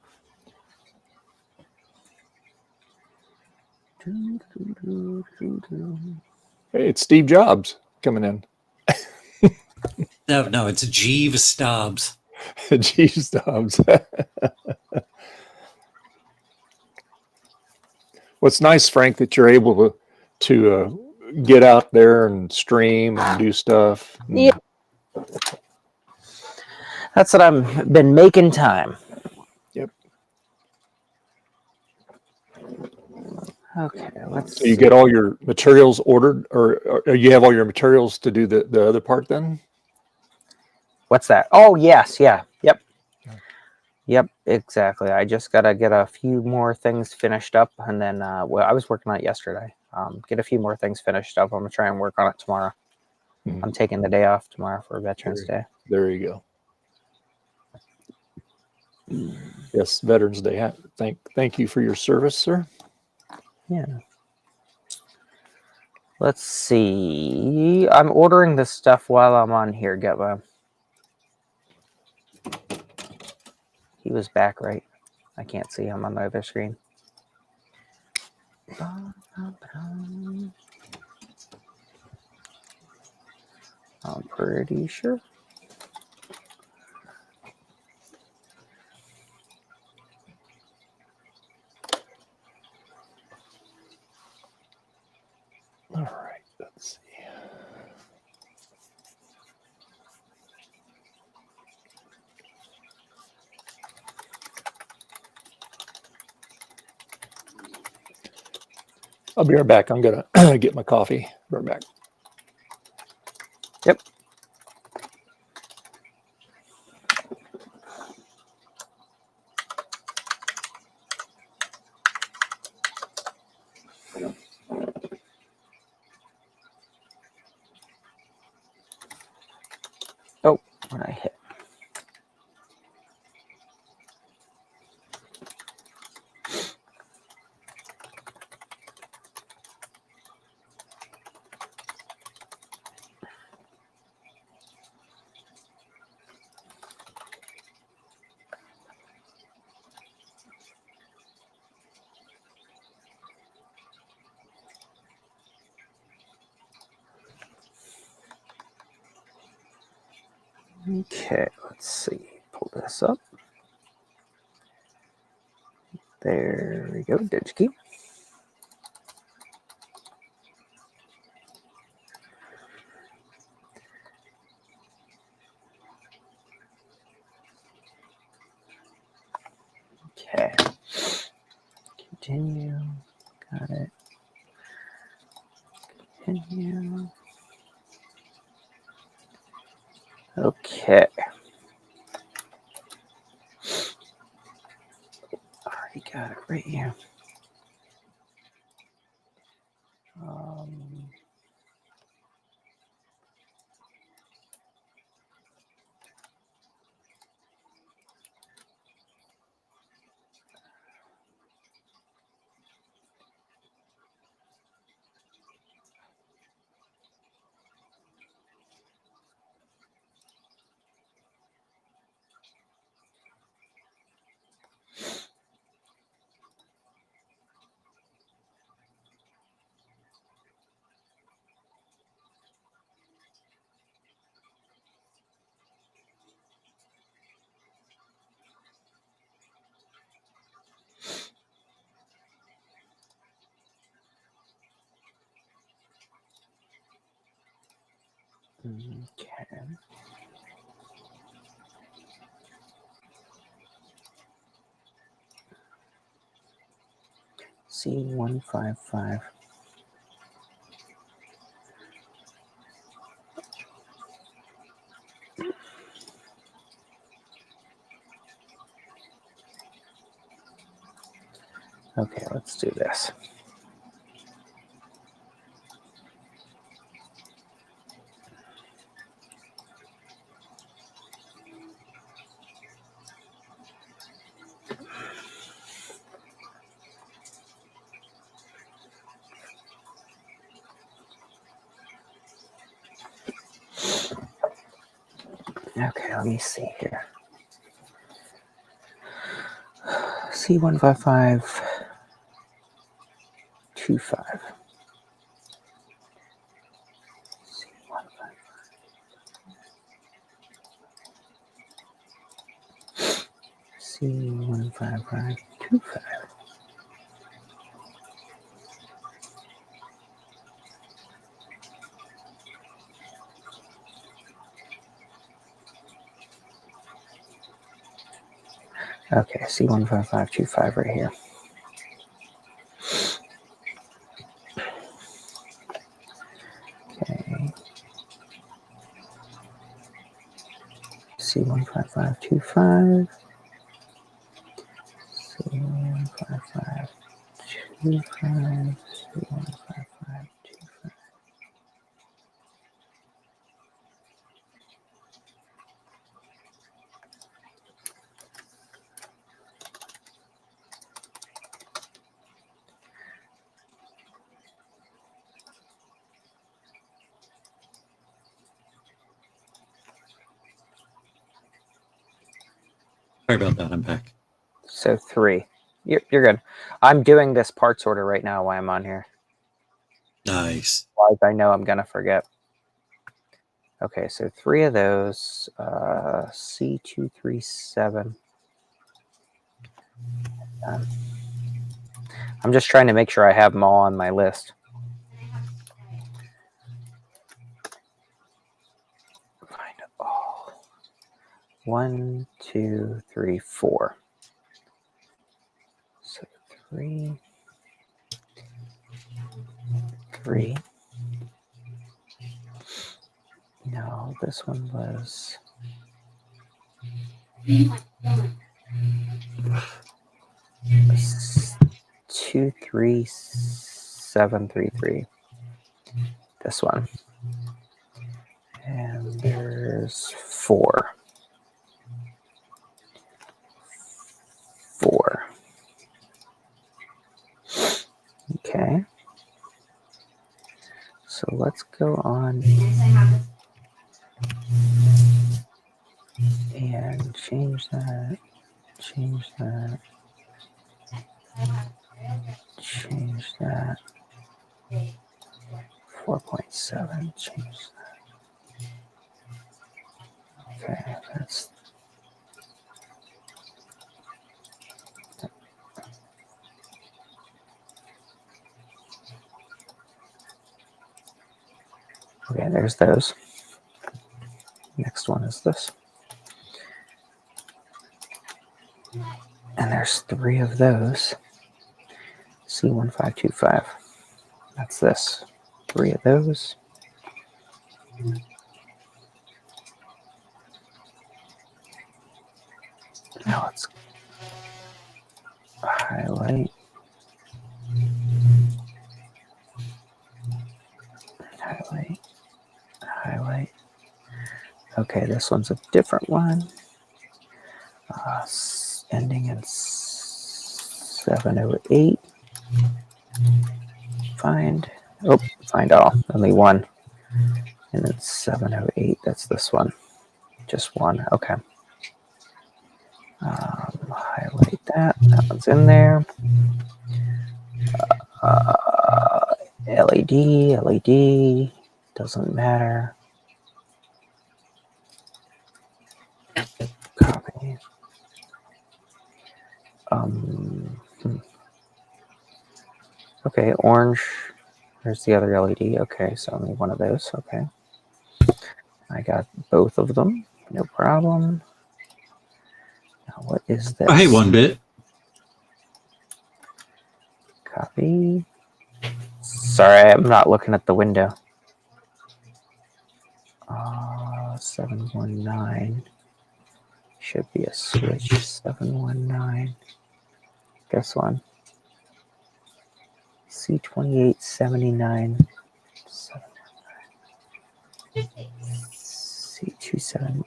Hey, it's Steve Jobs coming in. No, it's Jeeves Stobbs. Jeeves Jobs. What's nice, Frank, that you're able to get out there and stream and do stuff. Yeah. That's what I've been making time. Yep. Okay, let's So you get all your materials ordered, or you have all your materials to do the other part then? What's that? Oh, yes. Yeah. Yep, exactly. I just got to get a few more things finished up. And then, well, I was working on it yesterday. Get a few more things finished up. I'm going to try and work on it tomorrow. Mhm. I'm taking the day off tomorrow for Veterans Day. There you go. Yes, Veterans Day. Thank you for your service, sir. Yeah. Let's see. I'm ordering this stuff while I'm on here, Getba. He was back, right? I can't see him on the other screen. I'm pretty sure. All right, let's see. I'll be right back. I'm gonna get my coffee. Right back. Yep. Oh, what I hit. Okay, let's see. Pull this up. There we go. Digikey. Okay. Continue. Got it. Continue. Okay. Already got it right here. Okay. C155. Okay, let's do this. Okay, let me see here. C15525. C15525. Okay, C15525 right here. Okay. C15525. C15525. C15525. Sorry about that. I'm back. So 3. You're good. I'm doing this parts order right now while I'm on here. Nice. Otherwise, I know I'm gonna forget. Okay, so 3 of those. C237. I'm just trying to make sure I have them all on my list. Find all. 1, 2, 3, 4. So 3. 3. No, this one was 23733. This one. And there's 4. 4. Okay. So let's go on and change that, change that, change that. 4.7, change that. Okay, that's okay, there's those. Next one is this. And there's 3 of those. C1525. That's this. 3 of those. Now let's highlight. Highlight. Highlight. Okay, this one's a different one. Ending in 708. Find. Oh, find all. Only one. And then 708. That's this one. Just one. Okay. Highlight that. That one's in there. LED. Doesn't matter. Copy. Okay, orange. There's the other LED. Okay, so only one of those. Okay. I got both of them. No problem. Now, what is this? Oh, hey, 1-bit. Copy. Sorry, I'm not looking at the window. 719. Should be a switch. 719. This one. C2879. C27.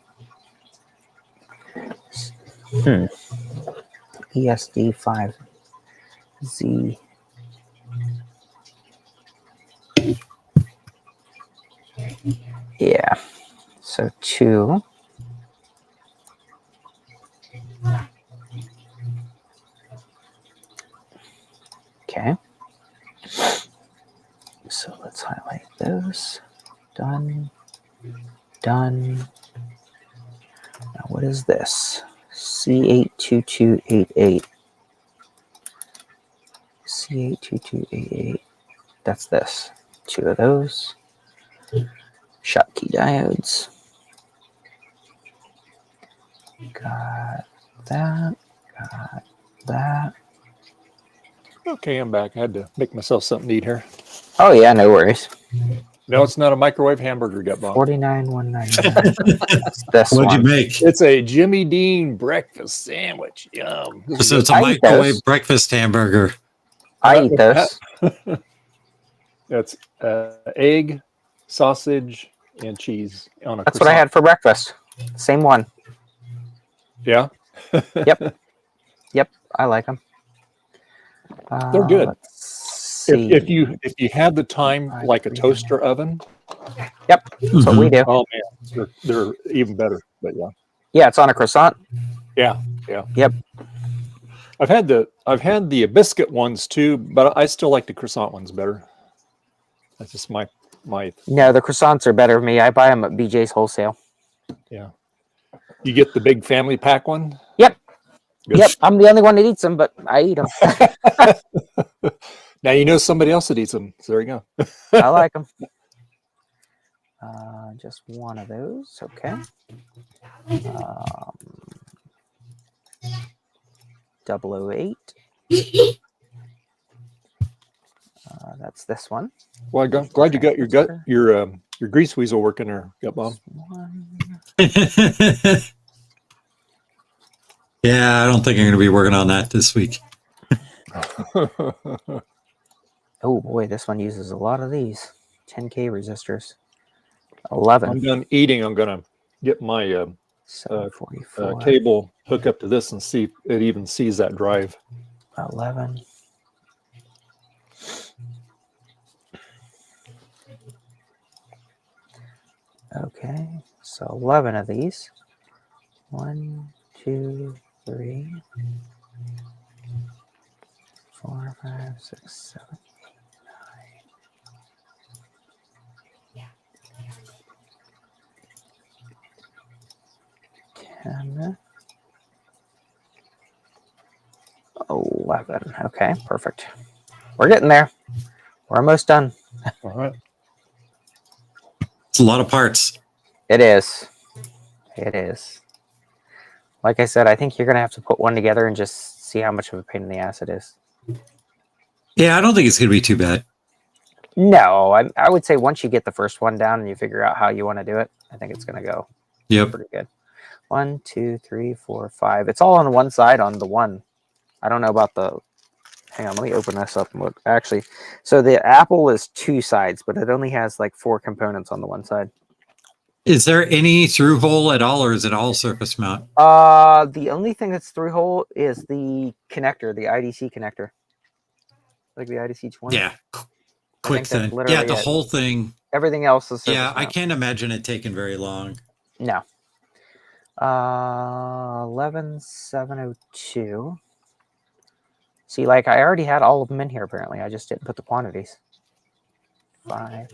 ESD5Z. Yeah. So 2. Okay. So let's highlight those. Done. Done. Now what is this? C82288. C82288. That's this. 2 of those. Schottky diodes. Got that. Got that. Okay, I'm back. I had to make myself something to eat here. Oh yeah, no worries. No, it's not a microwave hamburger gut bomb. 49,199. This What'd you one. make? It's a Jimmy Dean breakfast sandwich. Yum. This is So it's a I eat microwave those. breakfast hamburger. I eat those. It's egg, sausage, and cheese on a That's what I had for breakfast. Same one. Yeah. Yep. Yep. I like them. They're good. If See. you have the time, like a toaster oven. Yep. That's what we do. Oh man, they're even better. But yeah. Yeah, it's on a croissant. Yeah. Yeah. Yep. I've had the biscuit ones too, but I still like the croissant ones better. That's just my. No, the croissants are better for me. I buy them at BJ's Wholesale. Yeah. You get the big family pack one? Yep. Good. Yep. I'm the only one that eats them, but I eat them. Now you know somebody else that eats them. So there you go. I like them. Just one of those. Okay. 008. That's That's this one. Well, I'm glad you got your grease weasel working there. Yep, Bob. One. Yeah, I don't think I'm going to be working on that this week. Oh boy, this one uses a lot of these 10K resistors. 11. I'm done eating. I'm gonna get my 744. cable hook up to this and see if it even sees that drive. 11. Okay, so 11 of these. 1, 2, 3, 4, 5, 6, 7, 10, 11. Okay, perfect. We're getting there. We're almost done. All right. It's a lot of parts. It is. It is. Like I said, I think you're going to have to put one together and just see how much of a pain in the ass it is. Yeah, I don't think it's going to be too bad. No, I would say once you get the first one down and you figure out how you want to do it, I think it's going to go pretty good. 1, 2, 3, 4, 5. It's all on one side on the one. I don't know about the... Hang on, let me open this up and look. Actually, so the Apple is 2 sides, but it only has like 4 components on the one side. Is there any through hole at all, or is it all surface mount? The only thing that's through hole is the connector, the IDC connector. Like the IDC 20. Yeah. Quick then. Yeah, literally the it. whole thing. Everything else is surface Yeah, I mount. can't imagine it taking very long. No. 11702. See, like I already had all of them in here apparently. I just didn't put the quantities. 5.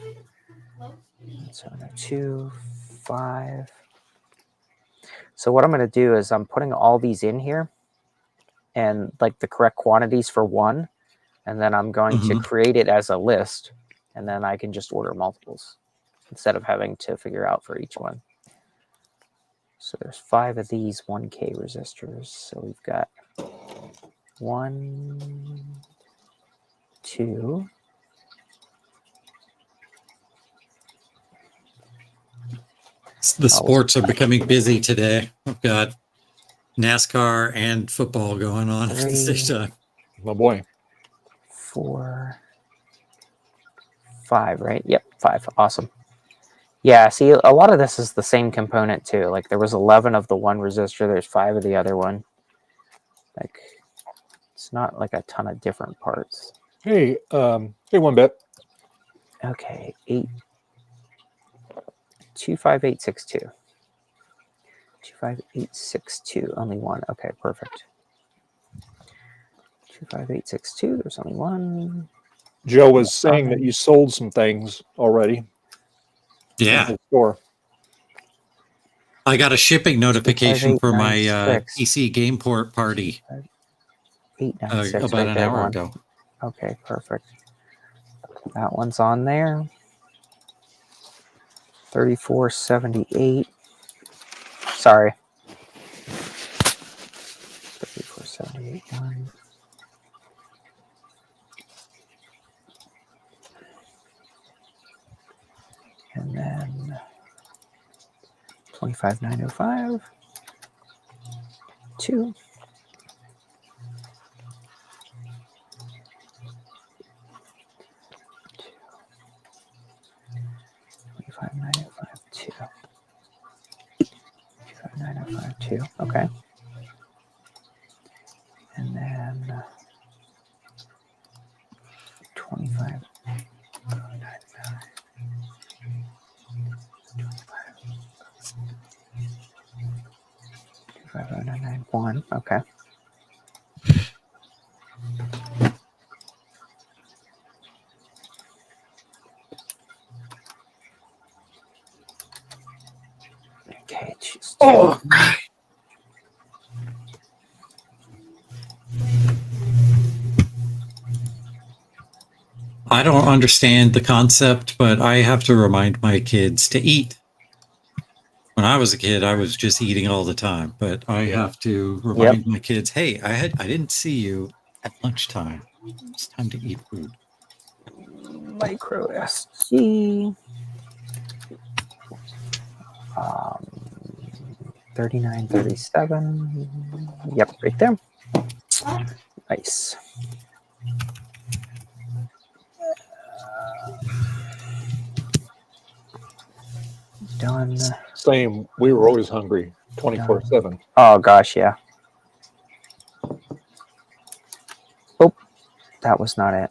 702. 5. So what I'm going to do is I'm putting all these in here and like the correct quantities for one, and then I'm going to create it as a list, and then I can just order multiples instead of having to figure out for each one. So there's 5 of these 1K resistors. So we've got 1, 2. The sports are becoming busy today. I've got NASCAR and football going on at the same time. Oh boy. 4, 5, right? Yep, 5. Awesome. Yeah, see, a lot of this is the same component too. Like there was 11 of the one resistor, there's 5 of the other one. Like it's not like a ton of different parts. Hey, hey, one bit. Okay, 25862. 25862, only one. Okay, perfect. 25862, there's only one. Joe was saying that you sold some things already. Yeah. Store. I got a shipping notification for my PC game port party 896 about an hour ago. Okay, perfect. That one's on there. 3478. Sorry. 3478. And then 25905. 2. 25905. 25905. Okay. And then 25. 25091. Okay. Okay, just I don't understand the concept, but I have to remind my kids to eat. When I was a kid, I was just eating all the time, but I have to remind my kids, hey, I didn't see you at lunchtime. It's time to eat food. micro SD. 3937. Yep, right there. Nice. Done. Same. We were always hungry 24/7. Oh gosh, yeah. Oh, that was not it.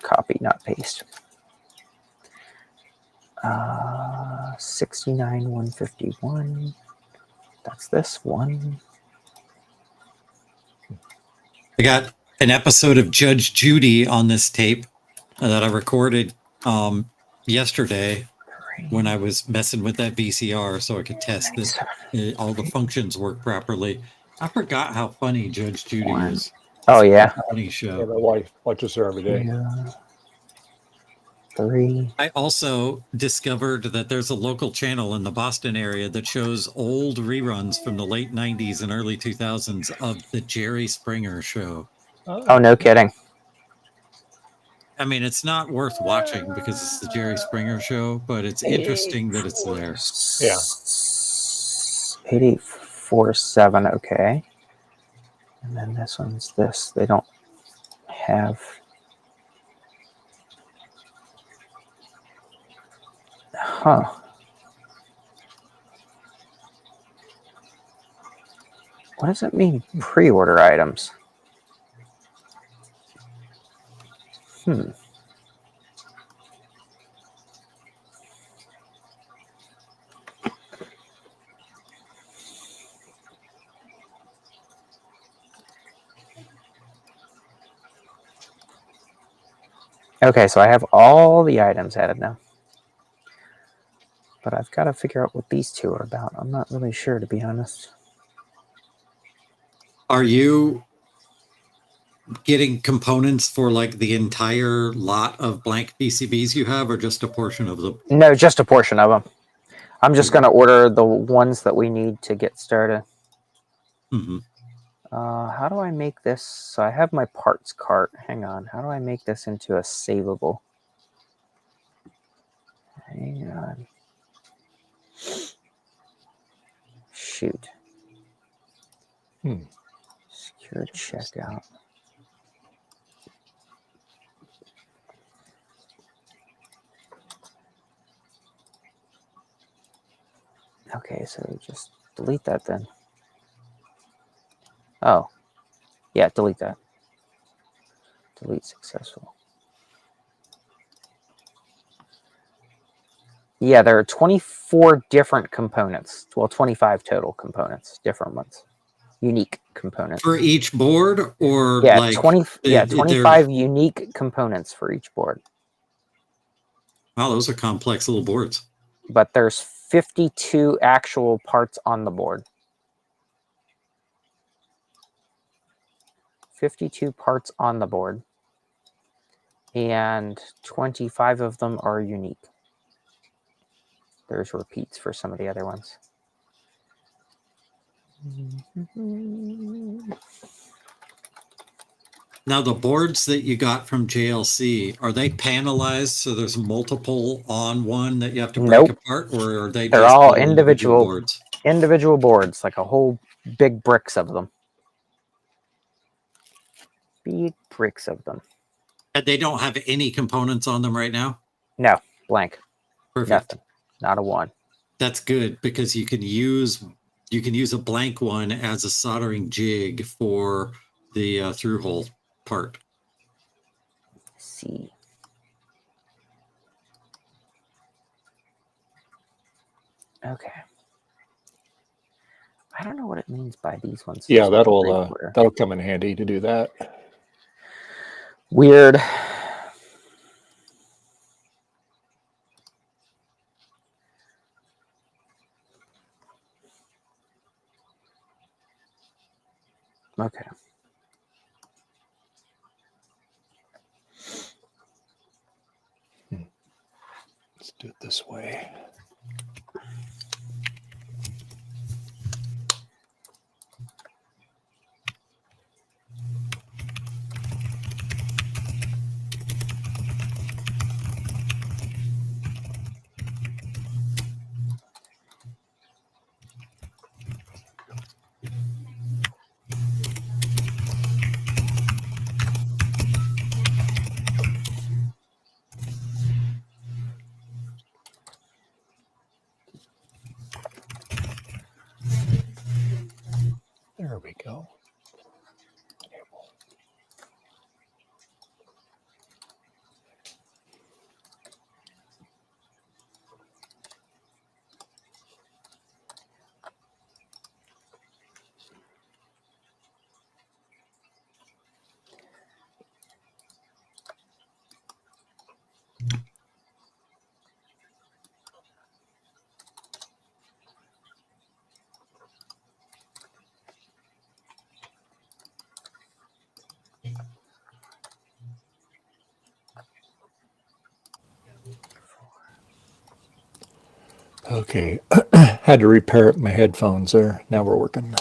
Copy, not paste. 69,151. That's this one. I got an episode of Judge Judy on this tape that I recorded yesterday when I was messing with that VCR so I could test that all the functions work properly. I forgot how funny Judge Judy is. Oh, yeah. Funny Yeah, show. my wife watches her every day. 3. I also discovered that there's a local channel in the Boston area that shows old reruns from the late 90s and early 2000s of the Jerry Springer show. Oh, no kidding. I mean, it's not worth watching because it's the Jerry Springer show, but it's interesting that it's there. Yeah. 8847, okay. And then this one's this. They don't have... Huh. What does it mean, pre-order items? Okay, so I have all the items added now. But I've got to figure out what these two are about. I'm not really sure, to be honest. Are you getting components for like the entire lot of blank PCBs you have, or just a portion of them? No, just a portion of them. I'm just going to order the ones that we need to get started. Mm-hmm. How do I make this? So I have my parts cart. Hang on. How do I make this into a savable? Hang on. Shoot. Secure checkout. Okay, so just delete that then. Oh, yeah, delete that. Delete successful. Yeah, there are 24 different components. Well, 25 total components, different ones. Unique components. For each board, or yeah, like 25 unique components for each board. Wow, those are complex little boards. But there's 52 actual parts on the board. 52 parts on the board. And 25 of them are unique. There's repeats for some of the other ones. Now, the boards that you got from JLC, are they panelized so there's multiple on one that you have to break apart, or are they They're just all individual boards? Individual boards, like a whole big bricks of them. Big bricks of them. And they don't have any components on them right now? No, blank. Perfect. Nothing. Not a one. That's good, because you can use a blank one as a soldering jig for the through hole part. Let's see. Okay. I don't know what it means by these ones. Yeah, that'll come in handy to do that. Weird. Okay. Let's do it this way. we go. Okay, had to repair my headphones there. Now we're working.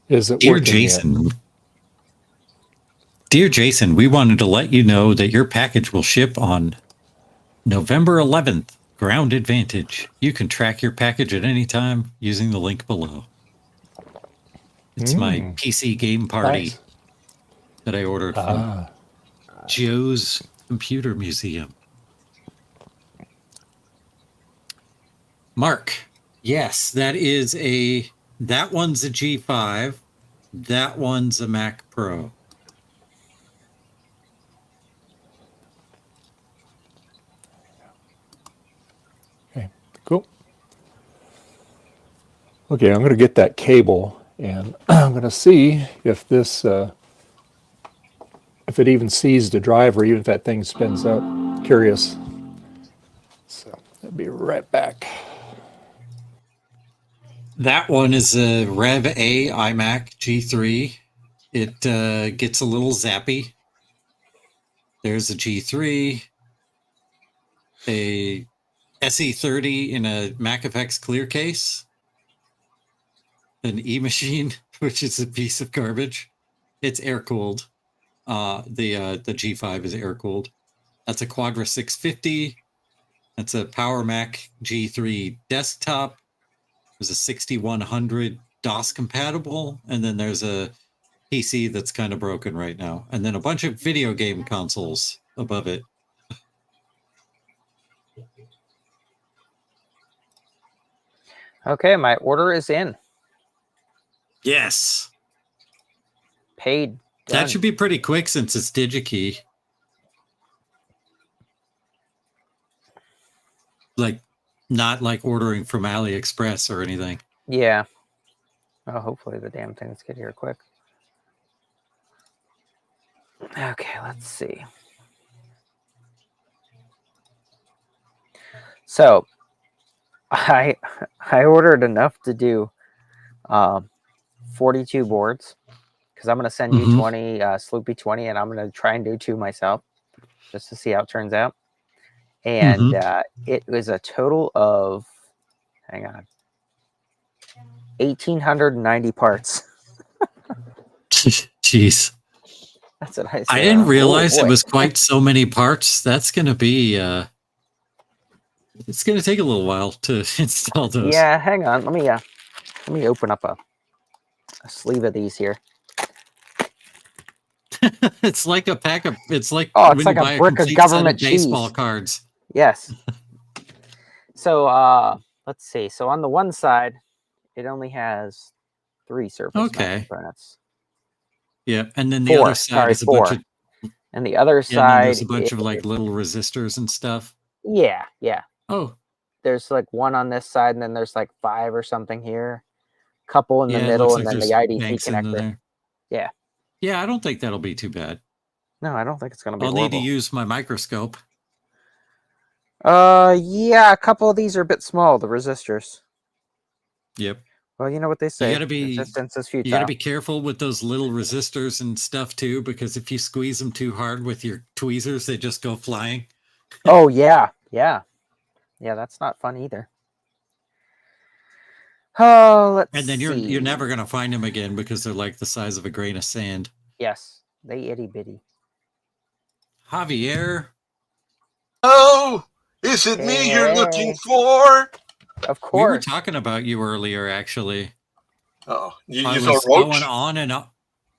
Is it Dear working Jason, yet? Dear Jason, we wanted to let you know that your package will ship on November 11th. Ground Advantage. You can track your package at any time using the link below. It's my PC game party Nice. that I ordered from Joe's Computer Museum. Mark, yes, that one's a G5. That one's a Mac Pro. Okay, cool. Okay, I'm going to get that cable and I'm going to see if this, if it even sees the driver, even if that thing spins up. Curious. So I'll be right back. That one is a Rev A iMac G3. It gets a little zappy. There's a G3, a SE30 in a MacFX clear case, an E-machine, which is a piece of garbage. It's air-cooled. The G5 is air-cooled. That's a Quadra 650. That's a Power Mac G3 desktop. There's a 6100 DOS compatible, and then there's a PC that's kind of broken right now, and then a bunch of video game consoles above it. Okay, my order is in. Yes. Paid. Done. That should be pretty quick since it's DigiKey. Like, not like ordering from AliExpress or anything. Yeah. Oh, hopefully the damn things get here quick. Okay, let's see. So, I ordered enough to do 42 boards because I'm going to send you 20 Sloopy 20, and I'm going to try and do 2 myself just to see how it turns out. And it was a total of, hang on, 1,890 parts. Jeez. That's what I said. I didn't realize Oh, it was quite so many parts. That's going to be, it's going to take a little while to install those. Yeah, hang on. Let me open up a sleeve of these here. It's like a pack of, it's like, it's like a brick of government cheese. Baseball cards. Yes. So let's see. So on the one side, it only has 3 surface mount components. Yeah, and then the other side is a bunch of, and the other side there's a bunch of like little resistors and stuff. Yeah. Oh, there's like 1 on this side, and then there's like 5 or something here. Couple in the middle, and then the IDC connector. Yeah. Yeah, I don't think that'll be too bad. No, I don't think it's going to be. I'll need to use my microscope. Yeah, a couple of these are a bit small, the resistors. Yep. Well, you know what they say. You gotta be, resistance is futile. You gotta be careful with those little resistors and stuff too, because if you squeeze them too hard with your tweezers, they just go flying. Oh yeah. That's not fun either. Oh, let's see. And then you're never gonna find them again because they're like the size of a grain of sand. Yes, they itty bitty. Javier. Oh, is it me you're looking for? Of course. We were talking about you earlier, actually. Oh, you I saw was Roach? going on and on.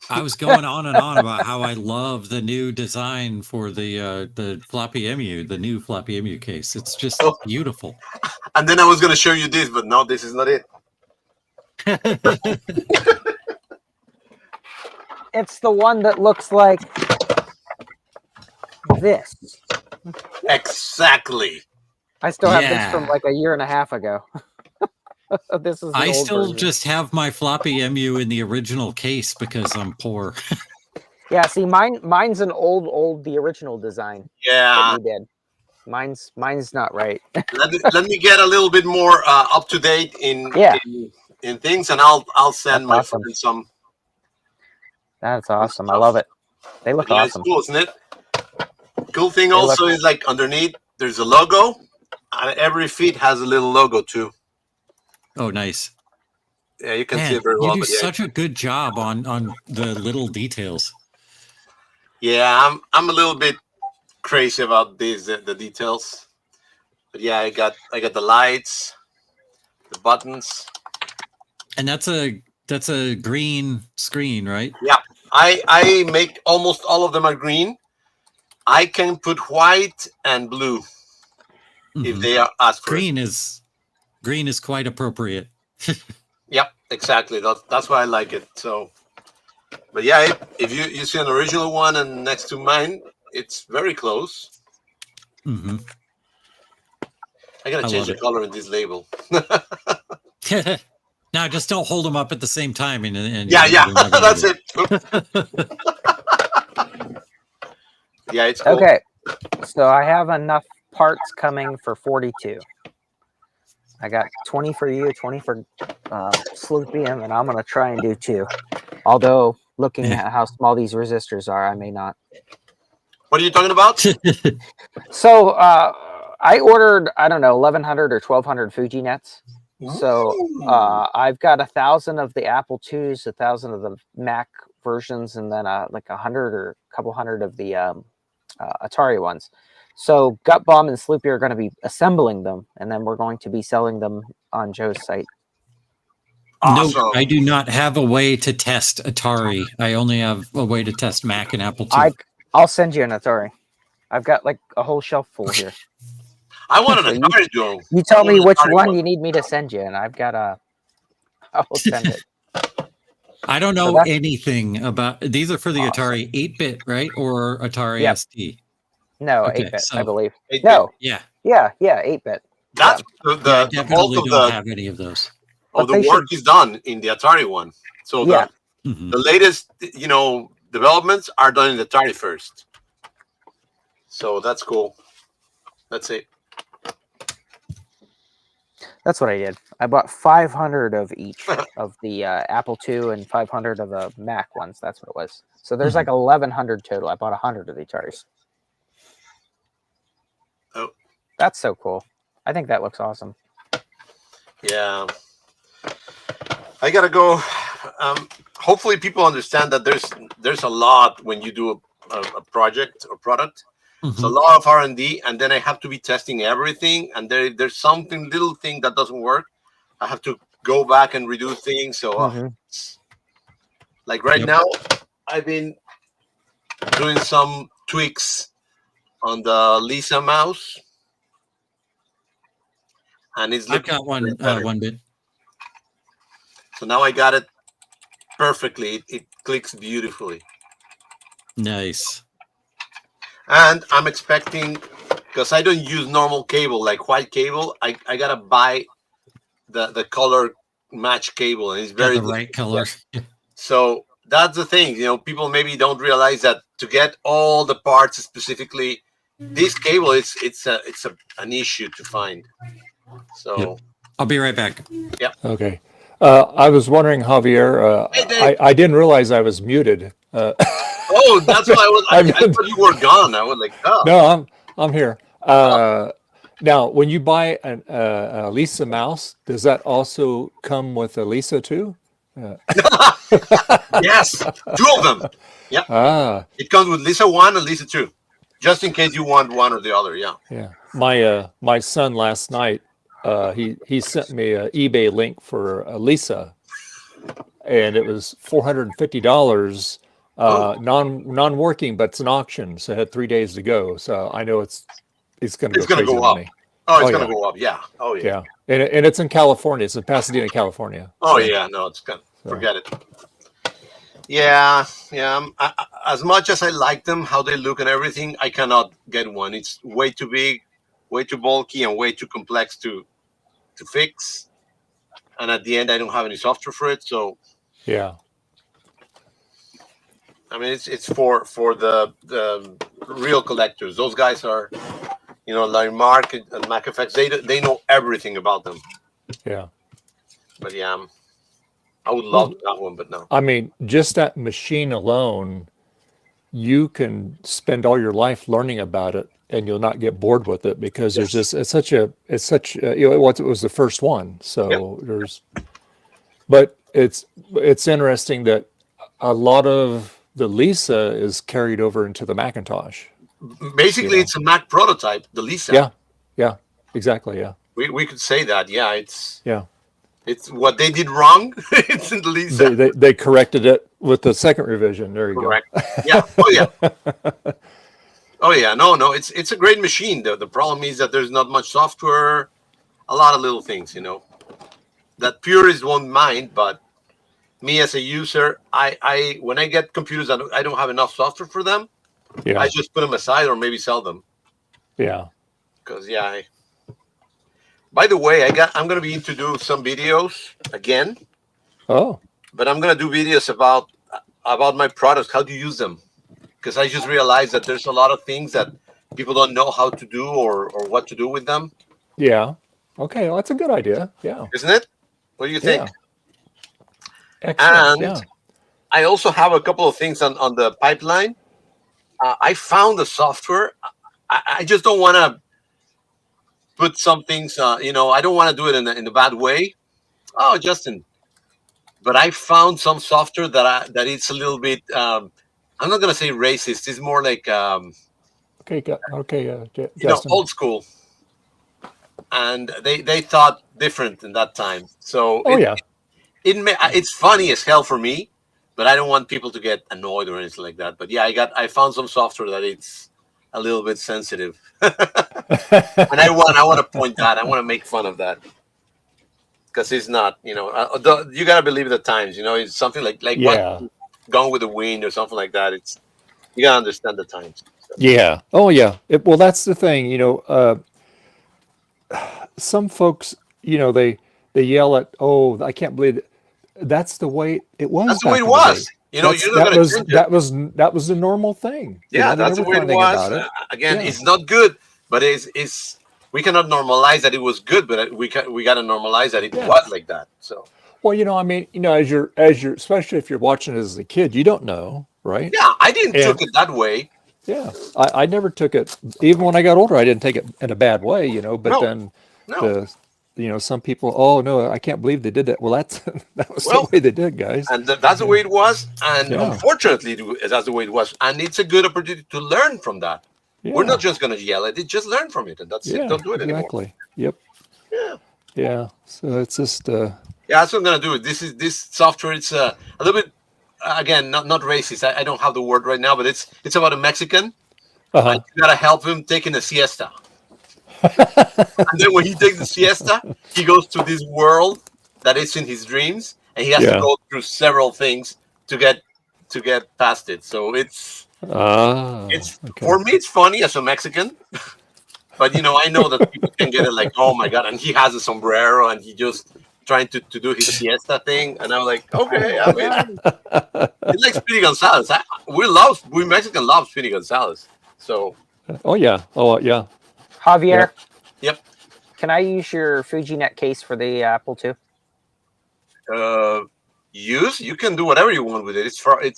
I was going on and on about how I love the new design for the floppy emu, the new floppy emu case. It's just beautiful. And then I was going to show you this, but no, this is not it. It's the one that looks like this. Exactly. I still have this from like a year and a half ago. This is. I old still version. just have my floppy emu in the original case because I'm poor. Yeah, see, mine's an old, the original design. Yeah. That you did. Mine's not right. let me get a little bit more up to date in things, and I'll send my friend some. That's awesome. I love it. They look awesome. It's cool, isn't it? Cool thing also is like underneath there's a logo, and every feet has a little logo too. Oh, nice. Yeah, you can see it very well. You do such a good job on the little details. Yeah, I'm a little bit crazy about these the details, but yeah, I got the lights, the buttons, and that's a green screen, right? Yeah, I make almost all of them are green. I can put white and blue if they are asked for. Green is quite appropriate. Yep, exactly. That's why I like it. So, but yeah, if you see an original one and next to mine, it's very close. Mm-hmm. I gotta change the color in this label. Now, just don't hold them up at the same time. And yeah, that's it. Yeah, it's cool. Okay, so I have enough parts coming for 42. I got 20 for you, 20 for Sloopy, and I'm going to try and do 2. Although, looking at how small these resistors are, I may not. What are you talking about? So, I ordered, I don't know, 1,100 or 1,200 Fuji nets. So, I've got 1,000 of the Apple IIs, 1,000 of the Mac versions, and then like 100 or a couple hundred of the Atari ones. So Gut Bomb and Sloopy are going to be assembling them, and then we're going to be selling them on Joe's site. Awesome. No, I do not have a way to test Atari. I only have a way to test Mac and Apple II. I'll send you an Atari. I've got like a whole shelf full here. I want an Atari, Joe. You tell me which one you need me to send you, and I've got I will send it. I don't know anything about these. Are for the Atari 8-bit, right, or Atari ST? No, 8-bit, so, I believe. 8-bit. No. Yeah, 8-bit. That's I definitely don't have any of those. Oh, the work is done in the Atari one. So the latest, developments are done in the Atari first. So that's cool. That's it. That's what I did. I bought 500 of each of the Apple II and 500 of the Mac ones. That's what it was. So there's like 1,100 total. I bought 100 of the Ataris. Oh, that's so cool. I think that looks awesome. Yeah. I gotta go. Hopefully people understand that there's a lot when you do a project or product. It's a lot of R&D, and then I have to be testing everything, and there's something little thing that doesn't work. I have to go back and redo things. So like right now, I've been doing some tweaks on the Lisa mouse, and it's looking. I've got one bit. So now I got it perfectly. It clicks beautifully. Nice. And I'm expecting, because I don't use normal cable like white cable, I gotta buy the color match cable, and it's very the right color. Yeah. So that's the thing, people maybe don't realize that to get all the parts specifically, this cable it's an issue to find. So I'll be right back. Yeah. Okay. I was wondering, Javier. I didn't realize I was muted. Oh, that's why I thought you were gone. I was like, oh. No, I'm here. Now, when you buy a Lisa mouse, does that also come with a Lisa too? Yes, 2 of them. Yeah. It comes with Lisa 1 and Lisa 2, just in case you want one or the other. Yeah. Yeah. My son last night, he sent me an eBay link for a Lisa, and it was $450, non-working, but it's an auction, so it had 3 days to go. So I know it's going to It's going to go up. money. Oh, it's Oh, going to yeah. go up. Yeah. Oh, yeah. Yeah, and it's in California. It's in Pasadena, California. Oh, So, yeah. No, it's going to forget it. Yeah. Yeah. As much as I like them, how they look and everything, I cannot get one. It's way too big, way too bulky, and way too complex to fix. And at the end, I don't have any software for it. So, yeah. I mean, it's for the real collectors. Those guys are, like Mark and MacFX. They know everything about them. Yeah. But yeah, I would love that one, but no. I mean, just that machine alone, you can spend all your life learning about it, and you'll not get bored with it because there's just it was the first one. So but it's interesting that a lot of the Lisa is carried over into the Macintosh. Basically, it's a Mac prototype, the Lisa. Yeah, exactly. Yeah, we could say that. Yeah, it's what they did wrong. It's in the Lisa. They corrected it with the second revision. There you Correct. go. Yeah. Oh yeah. Oh yeah. No. It's a great machine. The problem is that there's not much software. A lot of little things, that purists won't mind, but me as a user, I when I get computers that I don't have enough software for them, I just put them aside or maybe sell them. Yeah. Because by the way, I'm gonna be into do some videos again. Oh. But I'm gonna do videos about my products, how to use them. Because I just realized that there's a lot of things that people don't know how to do or what to do with them. Yeah. Okay, well, that's a good idea. Yeah. Isn't it? What do you think? Excellent. And I also have a couple of things on the pipeline. I found the software. I just don't want to put some things, I don't want to do it in a bad way. Oh, Justin. But I found some software that it's a little bit, I'm not going to say racist. It's more like, old school. And they thought different in that time. So it's funny as hell for me, but I don't want people to get annoyed or anything like that. But yeah, I found some software that it's a little bit sensitive. And I want to point that. I want to make fun of that. Because it's not, you got to believe the times, it's something like what Gone with the Wind or something like that. You got to understand the times. So. Yeah. Oh, yeah. Well, that's the thing, some folks, they yell at, oh, I can't believe it. That's the way it was. That's the way it was. That was the normal thing. Yeah, that's the way it was. Again, it's not good, but it's we cannot normalize that it was good, but we got to normalize that it was like that. So. Well, as you're especially if you're watching it as a kid, you don't know, right? Yeah, I didn't took it that way. Yeah, I never took it. Even when I got older, I didn't take it in a bad way, But some people, oh no, I can't believe they did that. Well, that was the way they did, guys. And that's the way it was. And unfortunately, that's the way it was. And it's a good opportunity to learn from that. Yeah. We're not just going to yell at it; just learn from it, and that's it. Don't do it anymore. Exactly. Yep. Yeah. Yeah. So it's just. Yeah, that's what I'm going to do. This software. It's a little bit. Again, not racist. I don't have the word right now, but it's about a Mexican. And you gotta help him taking a siesta. And then when he takes the siesta, he goes to this world that is in his dreams, and he has to go through several things to get past it. So it's for me, it's funny as a Mexican. But I know that people can get it like, oh my god, and he has a sombrero and he just trying to do his siesta thing, and I'm like, okay, I mean, it's like Speedy Gonzalez. We Mexican love Speedy Gonzalez. So. Oh yeah. Javier. Yep. Can I use your FujiNet case for the Apple II? You can do whatever you want with it. It's free.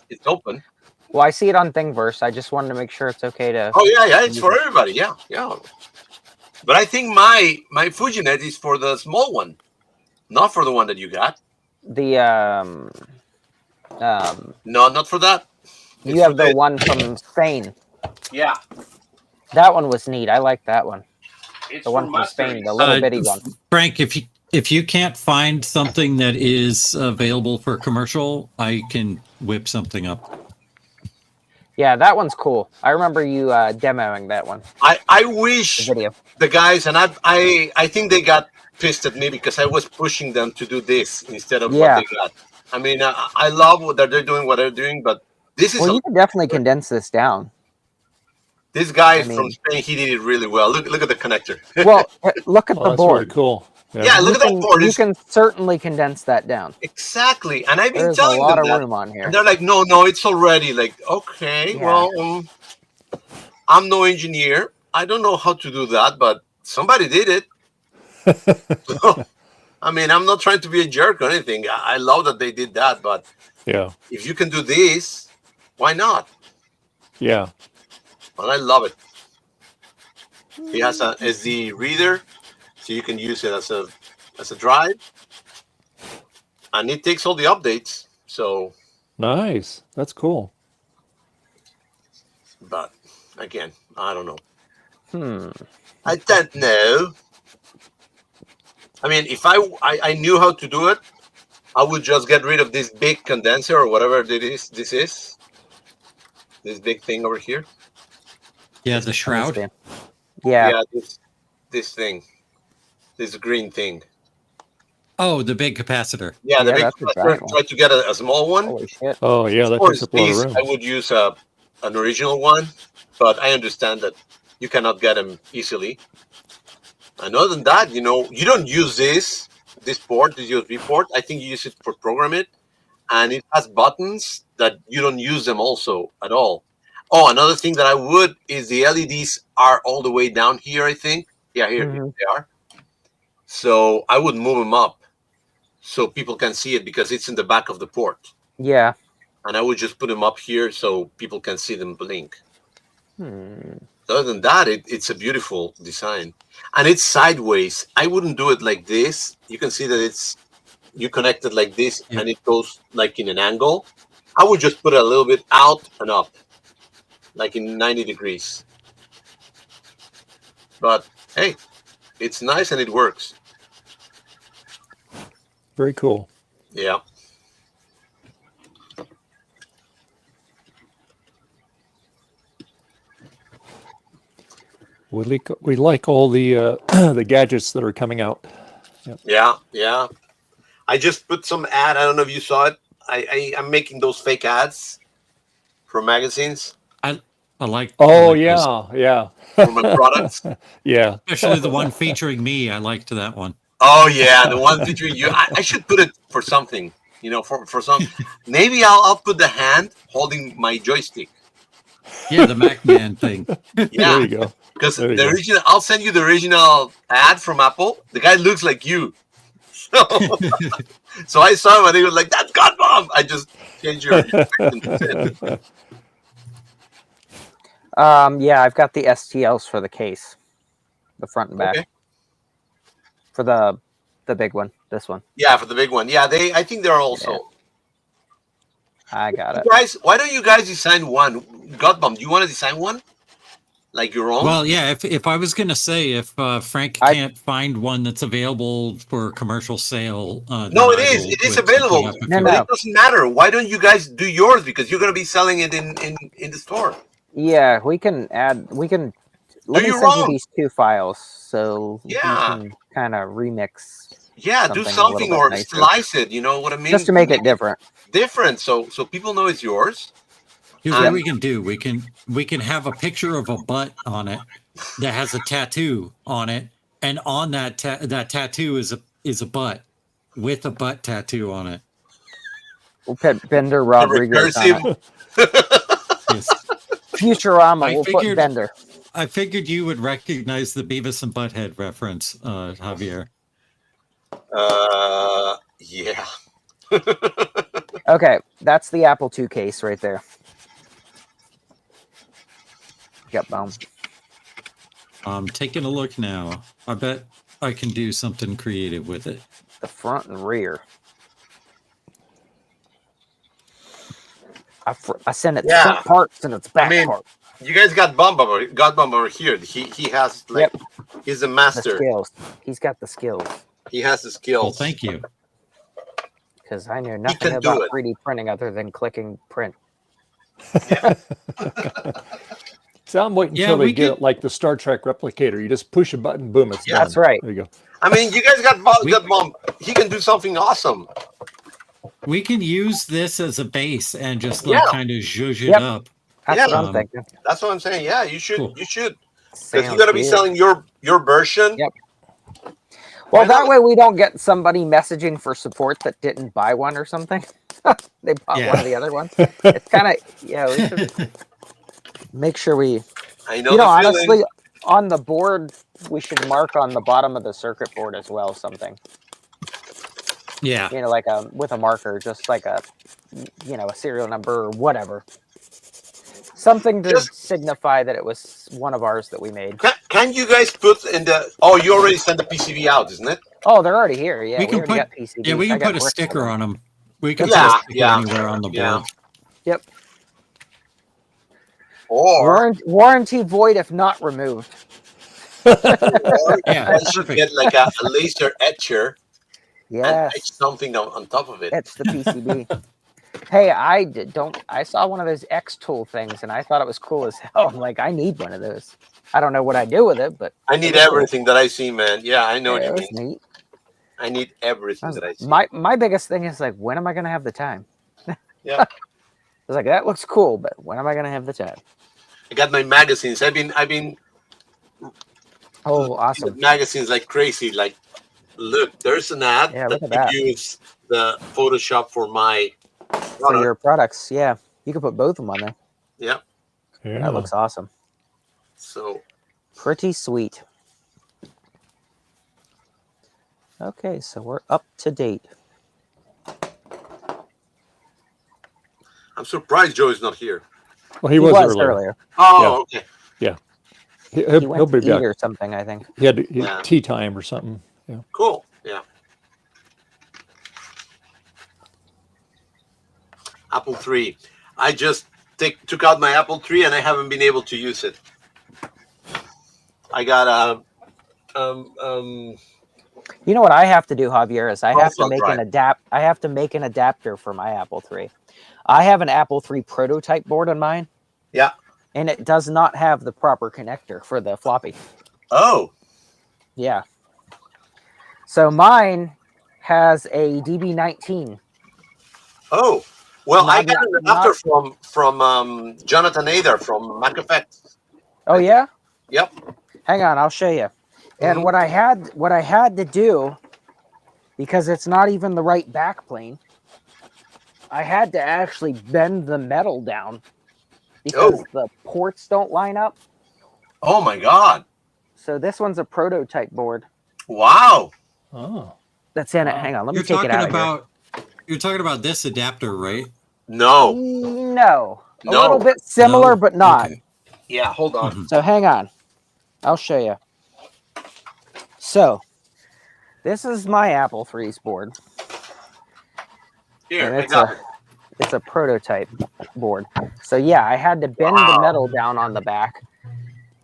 It's open. Well, I see it on Thingiverse. I just wanted to make sure it's okay to. Oh yeah, it's for everybody. Yeah. But I think my FujiNet is for the small one. Not for the one that you got. No, not for that. You have the one from Spain. Yeah. That one was neat. I like that one. It's the one from Spain, the little bitty one. Frank, if If you can't find something that is available for commercial, I can whip something up. Yeah, that one's cool. I remember you demoing that one. I The wish video. the guys, and I think they got pissed at me because I was pushing them to do this instead of what Yeah. they got. I mean, I love what they're doing, but this is Well, you can definitely condense this down. this guy I from mean- Spain. He did it really well. Look at the connector. Well, look at Oh, the that's really board. cool. Yeah, look at that board. You It's- can certainly condense that down. Exactly, and I've been There's a telling lot them of that, room on here. and they're like, "No, it's already like okay." Yeah. Well, I'm no engineer. I don't know how to do that, but somebody did it. I mean, I'm not trying to be a jerk or anything. I love that they did that, but Yeah. if you can do this, why not? Yeah. Well, I love it. He has a SD reader, so you can use it as a drive, and it takes all the updates. So, Nice. That's cool. but again, I don't know. Hmm. I don't know. I mean, if I knew how to do it, I would just get rid of this big condenser or whatever this is. This big thing over here. Yeah, the shroud. Understand. Yeah. This thing. This green thing. Oh, the big capacitor. Yeah, the Yeah, big that's a capacitor. giant one. Try to get a small one. Holy shit. Oh, yeah. That Or takes up a lot of these, room. I would use an original one, but I understand that you cannot get them easily. And other than that, you don't use this port, this USB port. I think you use it for program it, and it has buttons that you don't use them also at all. Oh, another thing that I would is the LEDs are all the way down here, I think. Yeah, here they are. So I would move them up so people can see it because it's in the back of the port. Yeah. And I would just put them up here so people can see them blink. Hmm. Other than that, it's a beautiful design. And it's sideways. I wouldn't do it like this. You can see that you connect it like this, and it goes like in an angle. I would just put it a little bit out and up, like in 90 degrees. But hey, it's nice and it works. Very cool. Yeah. We like all the the gadgets that are coming out. Yeah. I just put some ad. I don't know if you saw it. I'm making those fake ads for magazines I like. Oh, I like those. yeah. for my products. Yeah. Especially the one featuring me. I liked that one. Oh yeah, the one featuring you. I should put it for something. For some. Maybe I'll put the hand holding my joystick. Yeah, the Mac Man thing. There Yeah, you go. because There you the go. original. I'll send you the original ad from Apple. The guy looks like you. So I saw him and he was like, "That's God Bomb." I just changed your description. Yeah, I've got the STLs for the case, the front and back. Okay. For the big one, this one. Yeah, for the big one. Yeah, I think they're also. I got it. Guys, why don't you guys design one? Godbomb, do you want to design one? Like your own? Well, yeah. If I was gonna say if Frank can't find one that's available for commercial sale, No, it is. It is available. Up if No, you But no. it doesn't matter. Why don't you guys do yours? Because you're going to be selling it in the store. Yeah, we can add. We can. Let me you send wrong. you these two files so Yeah. you can kind of remix. Yeah, do Something a little something bit or nicer. slice it. You know what I mean? Just to make it different. different, so people know it's yours. Here's what we can do. We can have a picture of a butt on it that has a tattoo on it, and on that tattoo is a butt with a butt tattoo on it. We'll put Bender Rodriguez on recursive- it. Yes. Futurama. I We'll put figured- Bender. I figured you would recognize the Beavis and Butthead reference, Javier. Yeah. Okay, that's the Apple II case right there. Yep, boom. I'm taking a look now. I bet I can do something creative with it. The front and rear. I sent it Yeah. front parts and its back mean, part. You guys got Bumba over here. He has like he's a The master. skills. He's got the skills. He has the skills. Well, thank you. Because I knew can nothing do about it. 3D printing other than clicking print. So I'm waiting Yeah, until they we get could- it like the Star Trek replicator. You just push a button, boom, it's done. That's right. There you go. I mean, you guys got Mom. He can do something awesome. We can use this as a base and just like Yeah. kind of zhuzh it Yep. up. That's Yeah. what I'm thinking. That's what I'm saying. Yeah, you should. Cool. You should. Because Sounds you're gonna be good. selling your version. Yep. Why Well, that not? way we don't get somebody messaging for support that didn't buy one or something. They bought Yeah. one of the other ones. It's kind of, yeah, we should make sure we, I know. you know, the feeling. honestly, on the board, we should mark on the bottom of the circuit board as well something. Yeah. You know, like with a marker, just like a, you know, a serial number or whatever. Something to Just- signify that it was one of ours that we made. Can you guys put in the? Oh, you already sent the PCB out, isn't it? Oh, they're already here. Yeah, We we can already put- got PCBs. Yeah, we I can got put a bricks for sticker them. on them. We can Yeah, put a sticker yeah. anywhere on the board. Yeah. Yep. Or, Warranty void if not removed. or Yeah, I should perfect. get like a laser etcher and Yes. etch something on top of it. It's the PCB. Hey, I saw one of those X tool things and I thought it was cool as hell. I'm like, I need one of those. I don't know what I do with it, but I need everything that I see, man. Yeah, I know what it you was mean. neat. I need everything that I see. My biggest thing is like, when am I gonna have the time? Yeah. It's like that looks cool, but when am I gonna have the time? I got my magazines. I've been Oh, awesome. magazines like crazy. Like, look, there's an ad Yeah, that look at that. you use the Photoshop for my For product. your products, yeah. You can put both of them on there. Yeah. Yeah. That looks awesome. So Pretty sweet. Okay, so we're up to date. I'm surprised Joe is not here. Well, he was earlier. Oh, okay. He He'll went be to eat back. or something, I think. He had Yeah. tea time or something. Yeah. Cool. Yeah. Apple III. I just took out my Apple III and I haven't been able to use it. I got a You know what I have to do, Javier, is I have to Profile make drive. I have to make an adapter for my Apple III. I have an Apple III prototype board on mine. Yeah. And it does not have the proper connector for the floppy. Oh. Yeah. So mine has a DB19. Oh. Well, I got an Not- adapter from Jonathan Ader from Mac Effects. Oh yeah? Yep. Hang on, I'll show you. And Mhm. what I had to do, because it's not even the right back plane, I had to actually bend the metal down because the ports don't line up. Oh my God. So this one's a prototype board Wow. Oh. that's in it. Hang on, let me You're take it talking out about you're talking about this adapter, right? No. of here. No. A No. little bit similar, No? but not. Okay. Yeah. Hold on. Mhm. So hang on. I'll show you. So this is my Apple III's board. Here, And I it's got it. it's a prototype board. So yeah, I had to bend the metal down on the back.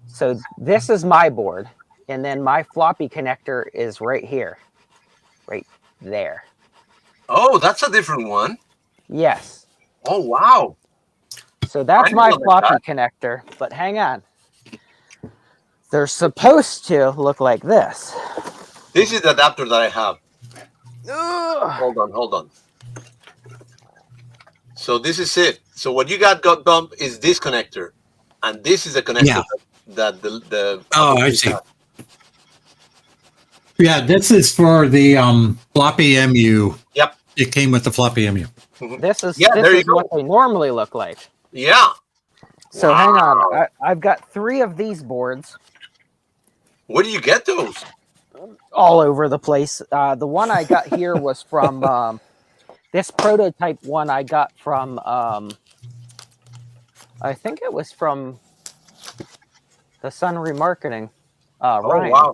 So this is my board, and then my floppy connector is right here, right there. Oh, that's a different one. Yes. Oh wow. So that's I my know floppy connector. But hang on, they're supposed to look like this. This is the adapter that I have. Ugh. Hold on. So this is it. So what you got bumped is this connector, and this is the connector Yeah. that the Oh, I see. Yeah, this is for the floppy MU. Yep. It came with the floppy MU. This is Yeah, there you this is what they normally look like. Yeah. So hang on, I've got 3 of these boards Where do you get those? all over the place. The one I got here was from this prototype one I got from I think it was from the Sun Remarketing. Ryan. Oh wow.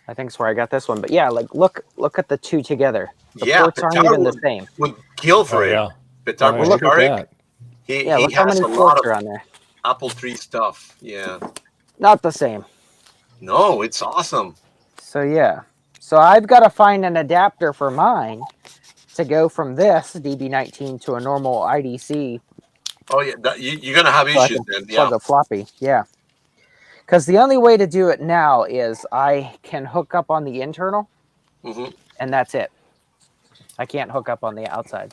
I think it's where I got this one. But yeah, like look at the 2 together. The Yeah, ports aren't Petar even the would- same. Would kill for Oh, it. yeah. Petar Oh, yeah. Look at Pushkarik, that. Yeah, he look how has many a lot ports are of on there. Apple III stuff. Yeah. Not the same. No, it's awesome. So yeah. So I've got to find an adapter for mine to go from this DB19 to a normal IDC. Oh yeah, you're gonna have So I issues can then. Yeah. plug a floppy. Yeah. Because the only way to do it now is I can hook up on the internal, and that's it. I can't hook up on the outside.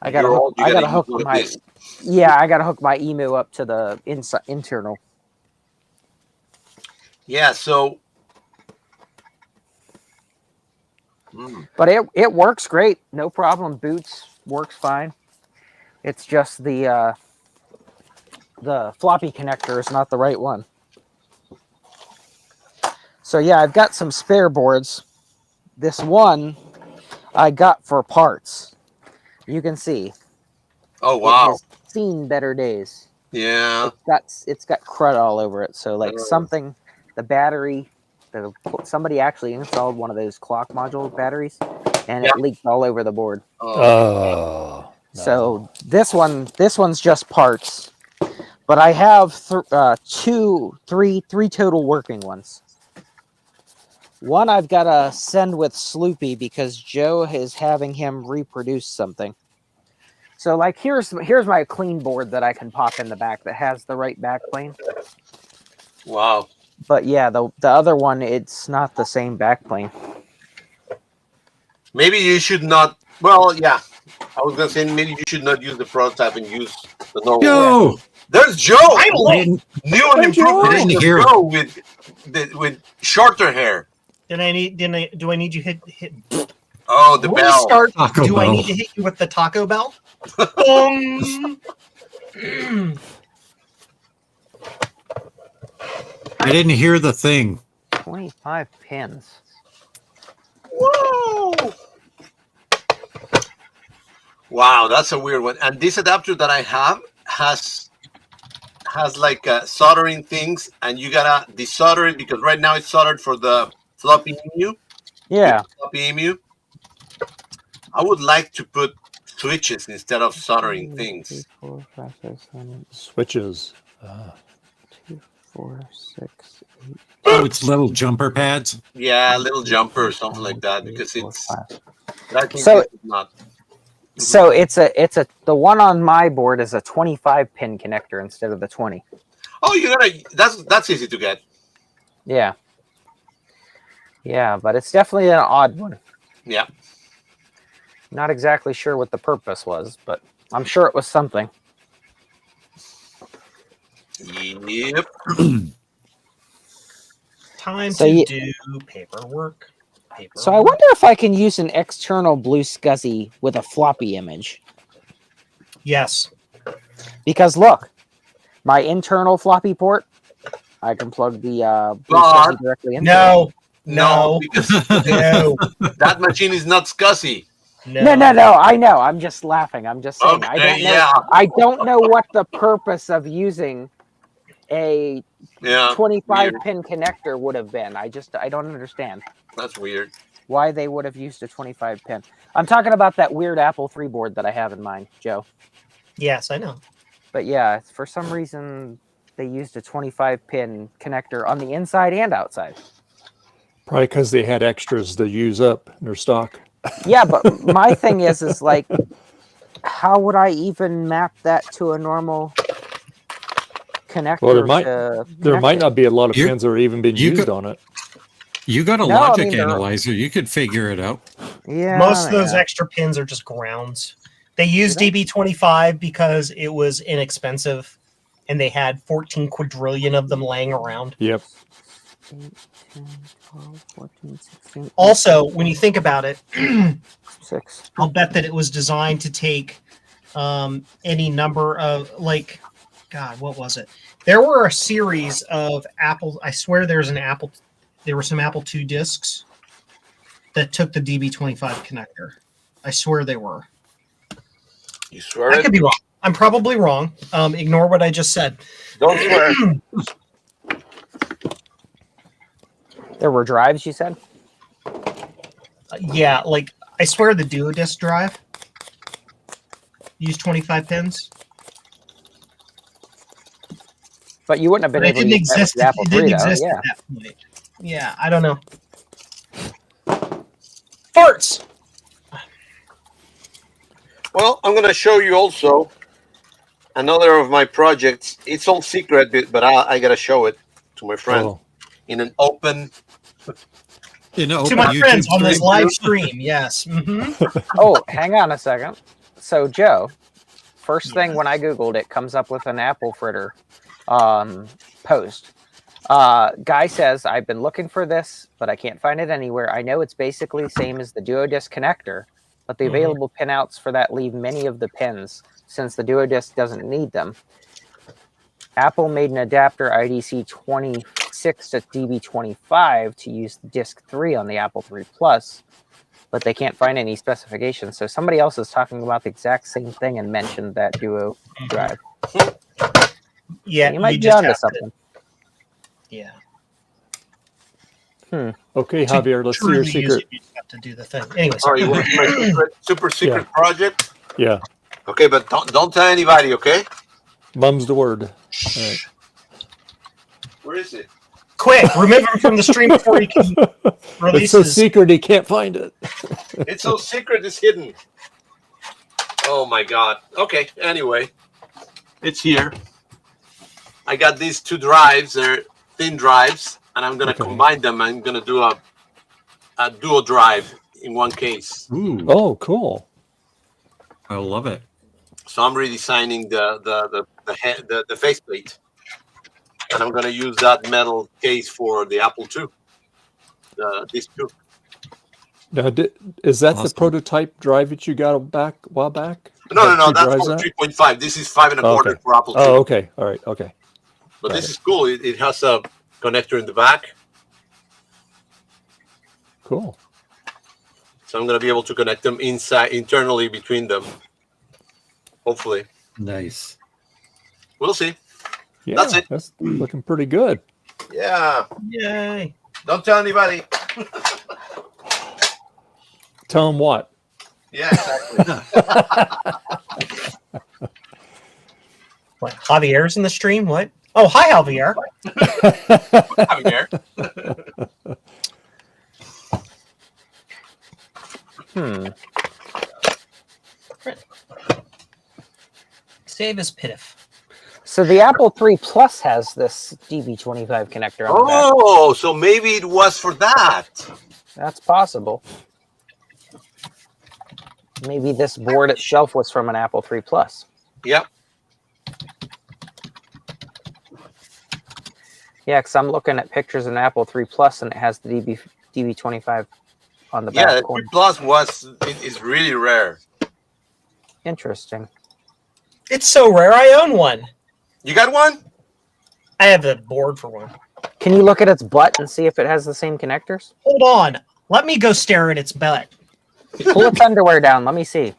I gotta hook my I gotta hook my EMU up to the internal. Yeah. So. But it works great, no problem. Boots works fine. It's just the floppy connector is not the right one. So yeah, I've got some spare boards. This one I got for parts. You can see. Oh wow! It has seen better days. Yeah. It's got crud all over it. So like something, the battery, somebody actually installed one of those clock module batteries, and it leaked all over the board. Oh. So this one's just parts, but I have three total working ones. One I've got to send with Sloopy because Joe is having him reproduce something. So like here's my clean board that I can pop in the back that has the right backplane. Wow. But yeah, the other one, it's not the same backplane. Maybe you should not. Well, yeah. I was gonna say maybe you should not use the prototype and use the normal. Joe, there's Joe. New and improved Joe with shorter hair. Do I need you hit? Oh, the bell. Do I need to hit you with the Taco Bell? I didn't hear the thing. 25 pins. Whoa! Wow, that's a weird one. And this adapter that I have has like soldering things, and you gotta desolder it because right now it's soldered for the floppy EMU. Yeah. Floppy EMU. I would like to put switches instead of soldering things. 3, 4, 5, 6, 7, Switches. 2, 4, 6, 8. Oh, it's little jumper pads. Yeah, a little jumper or something like that because it's. So not. So it's the one on my board is a 25 pin connector instead of the 20. Oh, that's easy to get. Yeah. Yeah, but it's definitely an odd one. Yeah. Not exactly sure what the purpose was, but I'm sure it was something. Yep. Time to do paperwork. So I wonder if I can use an external Blue SCSI with a floppy image. Yes. Because look, my internal floppy port, I can plug the Blue SCSI directly into. No. Because that machine is not SCSI. No. I know. I'm just laughing. I'm just saying. Okay, I don't know what the purpose of using a 25 pin connector would have been. I don't understand. That's weird. Why they would have used a 25 pin. I'm talking about that weird Apple III board that I have in mind, Joe. Yes, I know. But yeah, for some reason they used a 25 pin connector on the inside and outside. Probably because they had extras to use up in their stock. Yeah, but my thing is like, how would I even map that to a normal connector? Well, there might not be a lot of pins that are even been used on it. You got a logic analyzer. You could figure it out. Yeah. Most of those extra pins are just grounds. They used DB25 because it was inexpensive, and they had 14 quadrillion of them laying around. Yep. 8, 10, 12, 14, 16. Also, when you think about it, 6. I'll bet that it was designed to take any number of, like, God, what was it? There were a series of Apple. I swear there were some Apple II discs that took the DB25 connector. I swear they were. You swear? I could be wrong. I'm probably wrong. Ignore what I just said. Don't swear. There were drives, you said? Yeah, like I swear the Duodisc drive used 25 pins. But you wouldn't have been able to use that with the Apple III, though. At that point. Yeah, I don't know. Farts. Well, I'm going to show you also another of my projects. It's all secret, but I got to show it to my friend Oh. in an open. To my friends on this live stream, yes. Oh, hang on a second. So, Joe, first thing when I Googled it comes up with an apple fritter post. Guy says, I've been looking for this, but I can't find it anywhere. I know it's basically the same as the duodisc connector, but the available pinouts for that leave many of the pins since the duodisc doesn't need them. Apple made an adapter IDC 26 to DB25 to use disk 3 on the Apple III Plus, but they can't find any specifications. So somebody else is talking about the exact same thing and mentioned that duo drive. Yeah, you might be onto something. Yeah. Okay, Javier, let's see your secret. You have to do the thing. Anyway, All right, you want my super secret project? Yeah. Okay, but don't tell anybody, okay? Mum's the word. All right. Where is it? Quick, remove him from the stream before he can release It's so his... secret he can't find it. It's so secret, it's hidden. Oh my God. Okay, anyway, it's here. I got these two drives. They're thin drives, and I'm going to combine them. I'm going to do a dual drive in one case. Ooh. Oh, cool. I love it. So I'm redesigning the faceplate, and I'm going to use that metal case for the Apple II. These two. Now, is that Awesome. the prototype drive that you got a while back? No, Two that's drives for out? 3.5. This is 5 1/4 Okay. for Apple II. Oh, okay. All right. Okay. But Got this it. is cool. It has a connector in the back, Cool. so I'm going to be able to connect them internally between them. Hopefully, Nice. we'll see. Yeah, That's it. That's looking pretty good. Yeah. Yay. Don't tell anybody. Tell him what? Yeah, exactly. What, Javier's in the stream? What? Oh, hi, Javier. Javier. Save his pitif. So the Apple III Plus has this DB25 connector on the back. Oh, so maybe it was for that. That's possible. Maybe this board itself was from an Apple III Plus. Yep. Yeah, because I'm looking at pictures of an Apple III Plus and it has the DB25 on the back Yeah, the corner. 3 Plus is really rare. Interesting. It's so rare, I own one. You got one? I have a board for one. Can you look at its butt and see if it has the same connectors? Hold on. Let me go stare at its butt. Pull its underwear down. Let me see.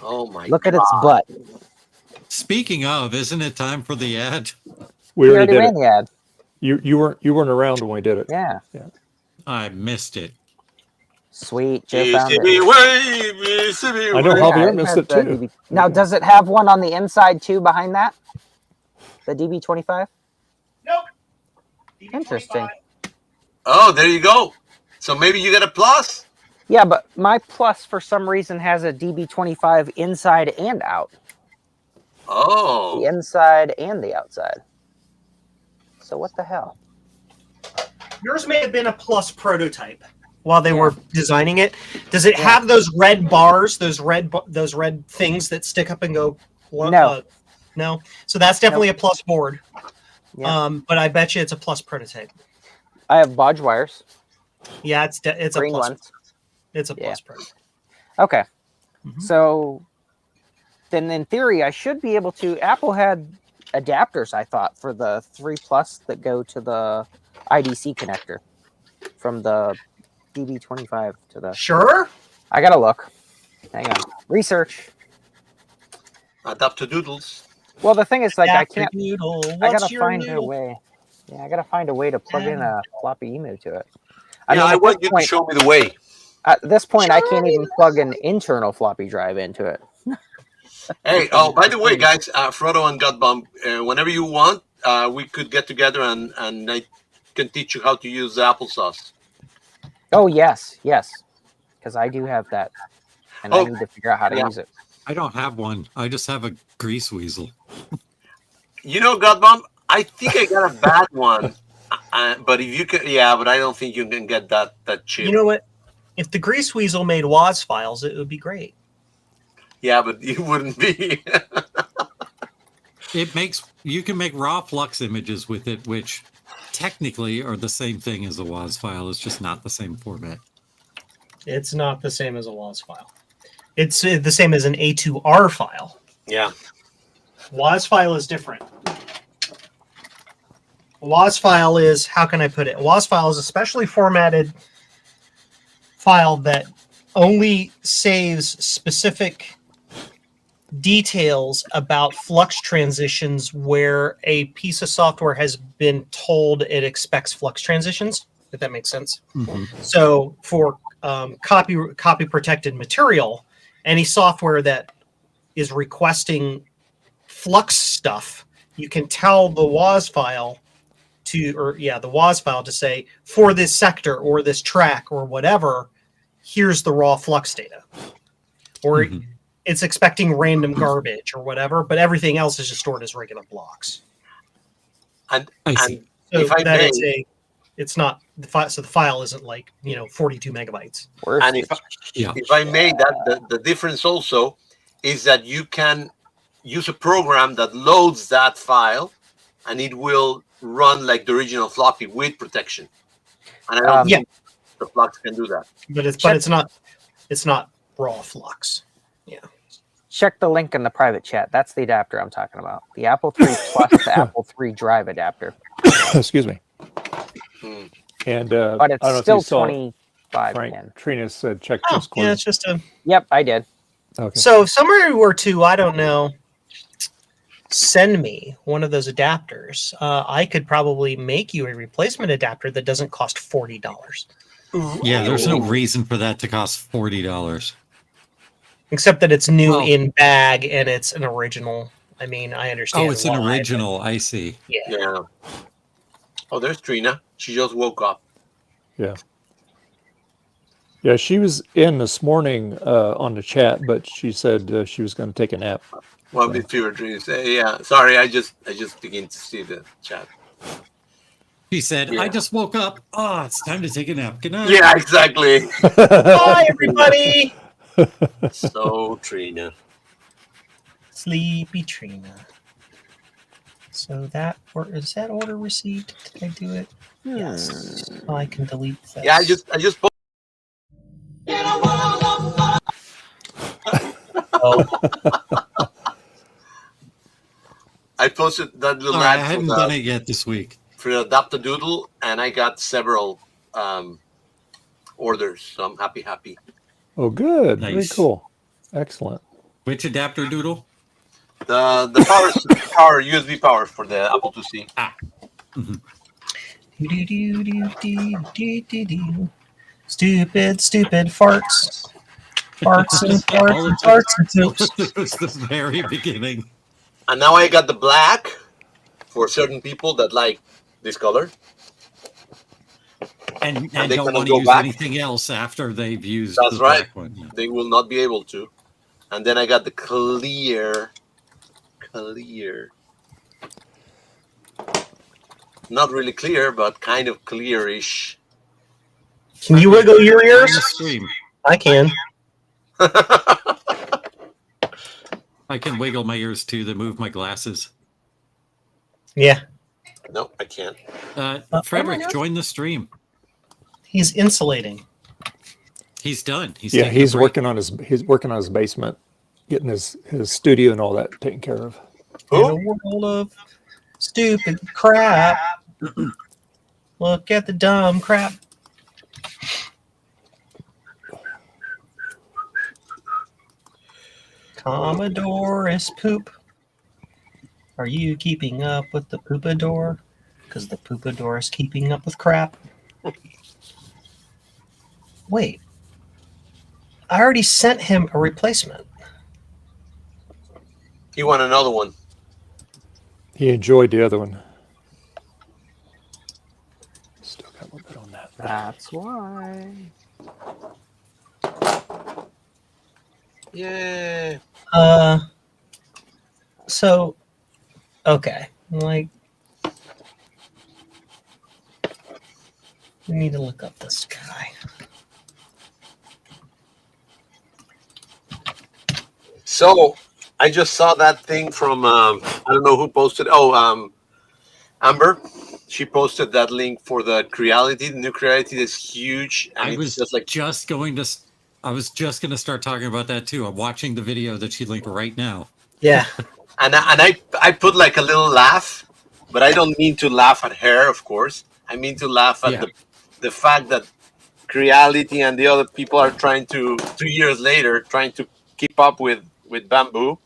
Oh my Look God. at its butt. Speaking of, isn't it time for the ad? We already did ran it. the ad. You weren't around when we did it. Yeah. I missed it. Sweet. Joe found it. I know, Yeah, Javier it missed has it the too. DB. Now, does it have one on the inside too behind that? The DB25? Nope. Interesting. Oh, there you go. So maybe you got a plus? Yeah, but my Plus for some reason has a DB25 inside and out. The Oh. inside and the outside. So what the hell? Yours may have been a Plus prototype while they were designing it. Does it have those red bars, those red things that stick up and go? No. No. So that's definitely a Plus board. Yeah. But I bet you it's a Plus prototype. I have Bodge wires. Yeah, it's a Green Plus. ones. It's a Yeah. Plus prototype. Okay. Mhm. So then in theory, I should be able to. Apple had adapters, I thought, for the 3 Plus that go to the IDC connector from the DB25 to the. Sure. I gotta look. Hang on. Research. Adapt to doodles. Well, the thing is, like, I Dr. can't. Noodle, I what's gotta your find a noodle? way. Yeah, I gotta find a way to plug in a floppy emu to it. Yeah, I at want this you to point, show me the way. at this point, I can't even plug an internal floppy drive into it. Hey, oh, by the way, guys, Frodo and Godbomb, whenever you want, we could get together and I can teach you how to use the applesauce. Oh yes, because I do have that, and I need to figure out how to use it. I don't have one. I just have a grease weasel. You know, Godbomb, I think I got a bad one. But if you can, but I don't think you can get that cheap. You know what? If the Grease Weasel made WAS files, it would be great. Yeah, but it wouldn't be. You can make raw flux images with it, which technically are the same thing as a WAS file. It's just not the same format. It's not the same as a WAS file. It's the same as an A2R file. Yeah. WAS file is different. WAS file is, how can I put it? WAS file is a specially formatted file that only saves specific details about flux transitions where a piece of software has been told it expects flux transitions, if that makes sense. Mm-hmm. So for copy protected material, any software that is requesting flux stuff, you can tell the WAS file the WAS file to say, for this sector or this track or whatever, here's the raw flux data. Or it's expecting random garbage or whatever, but everything else is just stored as regular blocks. And so if I that may, it's not the file, so the file isn't like 42 megabytes. And if I may, the difference also is that you can use a program that loads that file, and it will run like the original floppy with protection. And I don't think the flux can do that. But it's not raw flux. Yeah. Check the link in the private chat. That's the adapter I'm talking about. The Apple III Plus the Apple III Drive adapter. Excuse me. And but it's I don't know still if you saw 25 Frank, again. Trina said check Oh, Discord. yeah, it's just a. Yep, I did. Okay. So if somebody were to, I don't know, send me one of those adapters, I could probably make you a replacement adapter that doesn't cost $40. Yeah, there's no reason for that to cost $40. Except that it's new in bag and it's an original. I mean, I understand. Oh, it's an original. I see. Yeah. Oh, there's Trina. She just woke up. Yeah. Yeah, she was in this morning on the chat, but she said she was going to take a nap. Well, with fewer dreams. Yeah. Sorry, I just begin to see the chat. She said, I just woke up. Oh, it's time to take a nap. Good night. Yeah, exactly. Bye, everybody. So, Trina. Sleepy Trina. So is that order received? Did I do it? Yes. Oh, I can delete that. Yeah, I just I posted that little ad. I hadn't done it yet this week. For the Adopt-A-Doodle, and I got several orders, so I'm happy. Oh, good. Nice. Very cool. Excellent. Which adapter, Doodle? The power USB power for the Apple IIc. Stupid farts. Farts and farts and farts and toops. It was the very beginning. And now I got the black for certain people that like this color. And they don't cannot want to go use back. anything else after they've used That's the right. black one. Yeah. They will not be able to. And then I got the clear. Not really clear, but kind of clearish. Can you wiggle your On ears? the stream. I can. I can wiggle my ears too to move my glasses. Yeah. No, I can't. Frederick, join the stream. He's insulating. He's done. He's Yeah, taking a he's break. working on his basement, getting his studio and all that taken care of. In a world of stupid crap. Look at the dumb crap. Commodore is poop. Are you keeping up with the poopador? Because the poopador is keeping up with crap. Wait. I already sent him a replacement. You want another one? He enjoyed the other one. That's why. Yeah. So, okay, like, we need to look up this guy. So I just saw that thing from I don't know who posted. Oh, Amber. She posted that link for the Creality. The new Creality is huge, and I it's was just like just going to. I was just going to start talking about that too. I'm watching the video that she linked right now. Yeah. and I put like a little laugh, but I don't mean to laugh at her, of course. I mean to laugh at Yeah. the fact that Creality and the other people are trying to 2 years later trying to keep up with Bamboo.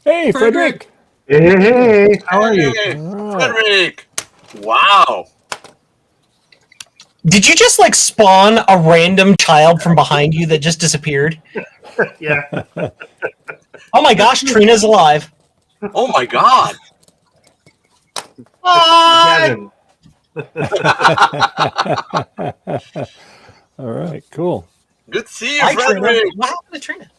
Hey, Frederick. Hey, how are you? Hey, All right. Frederick! Wow. Did you just like spawn a random child from behind you that just disappeared? Yeah. Oh my gosh, Trina's alive. Oh my God. Hi! Gavin. All right, cool. Good to see you, Hi, Trina. Frederick. What happened to Trina?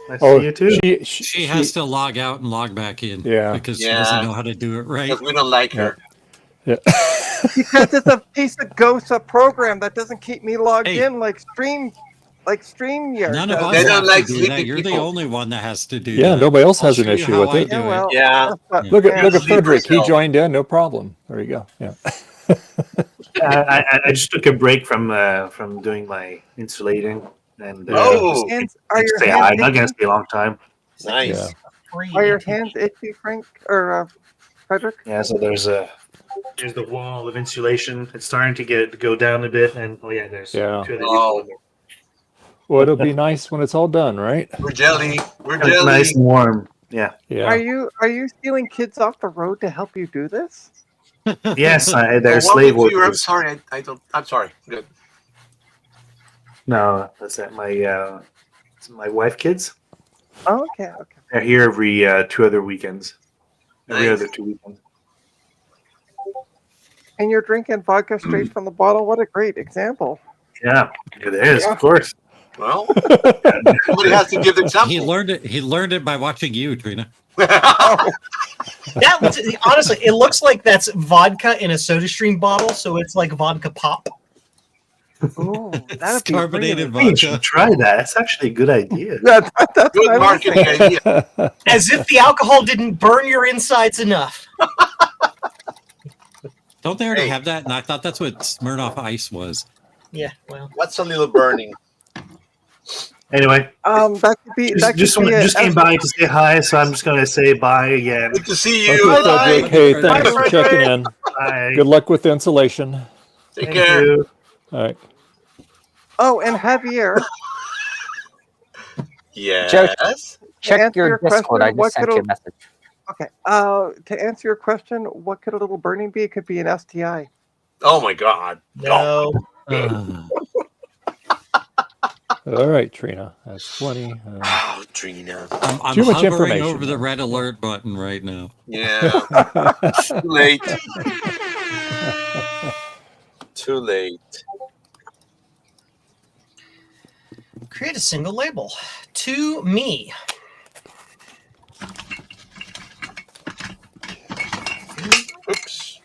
Nice to see you too. She has to log out and log back in. Yeah. Because she Yeah. doesn't know how to do it right. Because we don't like her. Yeah. Because it's a piece of GOSA program that doesn't keep me logged Hey. in like StreamYard. None of does. us They don't have like to do sleepy that. You're the people. only one that has to do Yeah, that. nobody else I'll has an show you issue how with I it. do Yeah, well, Yeah. that's what- Look at Yeah. Frederick. He Yourself. joined in, no problem. There you go. Yeah. I just took a break from doing my insulating and Oh, Hands, are your say hi. hands Not gonna itchy? stay a long time. nice. Yeah. Are your hands itchy, Frank or Frederick? Yeah, so there's the wall of insulation. It's starting to go down a bit, and there's Yeah. two of the Oh. Well, it'll be nice when it's all done, right? We're jelly. We're It's jelly. nice and warm. Yeah. Yeah. Are you stealing kids off the road to help you do this? Yes, Oh, they're what slave was your- I'm workers. sorry. I don't. I'm sorry. Good. No, that's it. My wife kids. Oh, okay. They're here every 2 other weekends. Every Nice. other 2 weekends. And you're drinking vodka straight from the bottle. What a great example. Yeah, it is, of course. Well, somebody has to give the example. He learned it by watching you, Trina. That looks, honestly, it looks like that's vodka in a SodaStream bottle, so it's like vodka pop. Oh, It's that'd be carbonated Hey, you vodka. should try that. That's actually a good idea. That's Good what I was marketing thinking. idea. As if the alcohol didn't burn your insides enough. Don't they already Hey. have that? And I thought that's what Smirnoff Ice was. Yeah, well. What's a little burning? Anyway, That could be. That just could be just came by to say hi, so I'm just gonna say bye again. Good to see Okay, you. Frederick. Bye. Hey, thanks for Bye, checking in. Bye. Good luck with the insulation. Take Thank care. you. All right. Oh, and Javier, Yes. Check answer your your Discord. question, I what just sent could you a- a message. okay. To answer your question, what could a little burning be? It could be an STI. Oh my God. No. All right, Trina. That's 20. Oh, Trina. I'm Too much hovering information over the there. red alert button right now. Yeah. Too late. Too late. Create a single label. To me. Oops.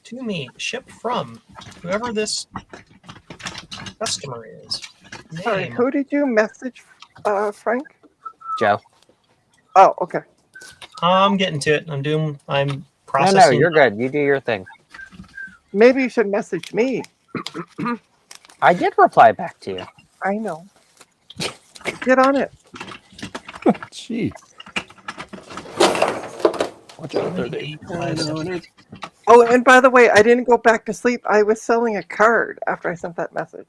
To me. Ship from whoever this customer is. Sorry, Name. who did you message, Frank? Joe. Oh, okay. I'm getting to it. I'm No, processing. you're good. You do your thing. Maybe you should message me. I did reply back to you. I know. Get on it. Gee. Watch out there, Dave. Oh, and by the way, I didn't go back to sleep. I was selling a card after I sent that message.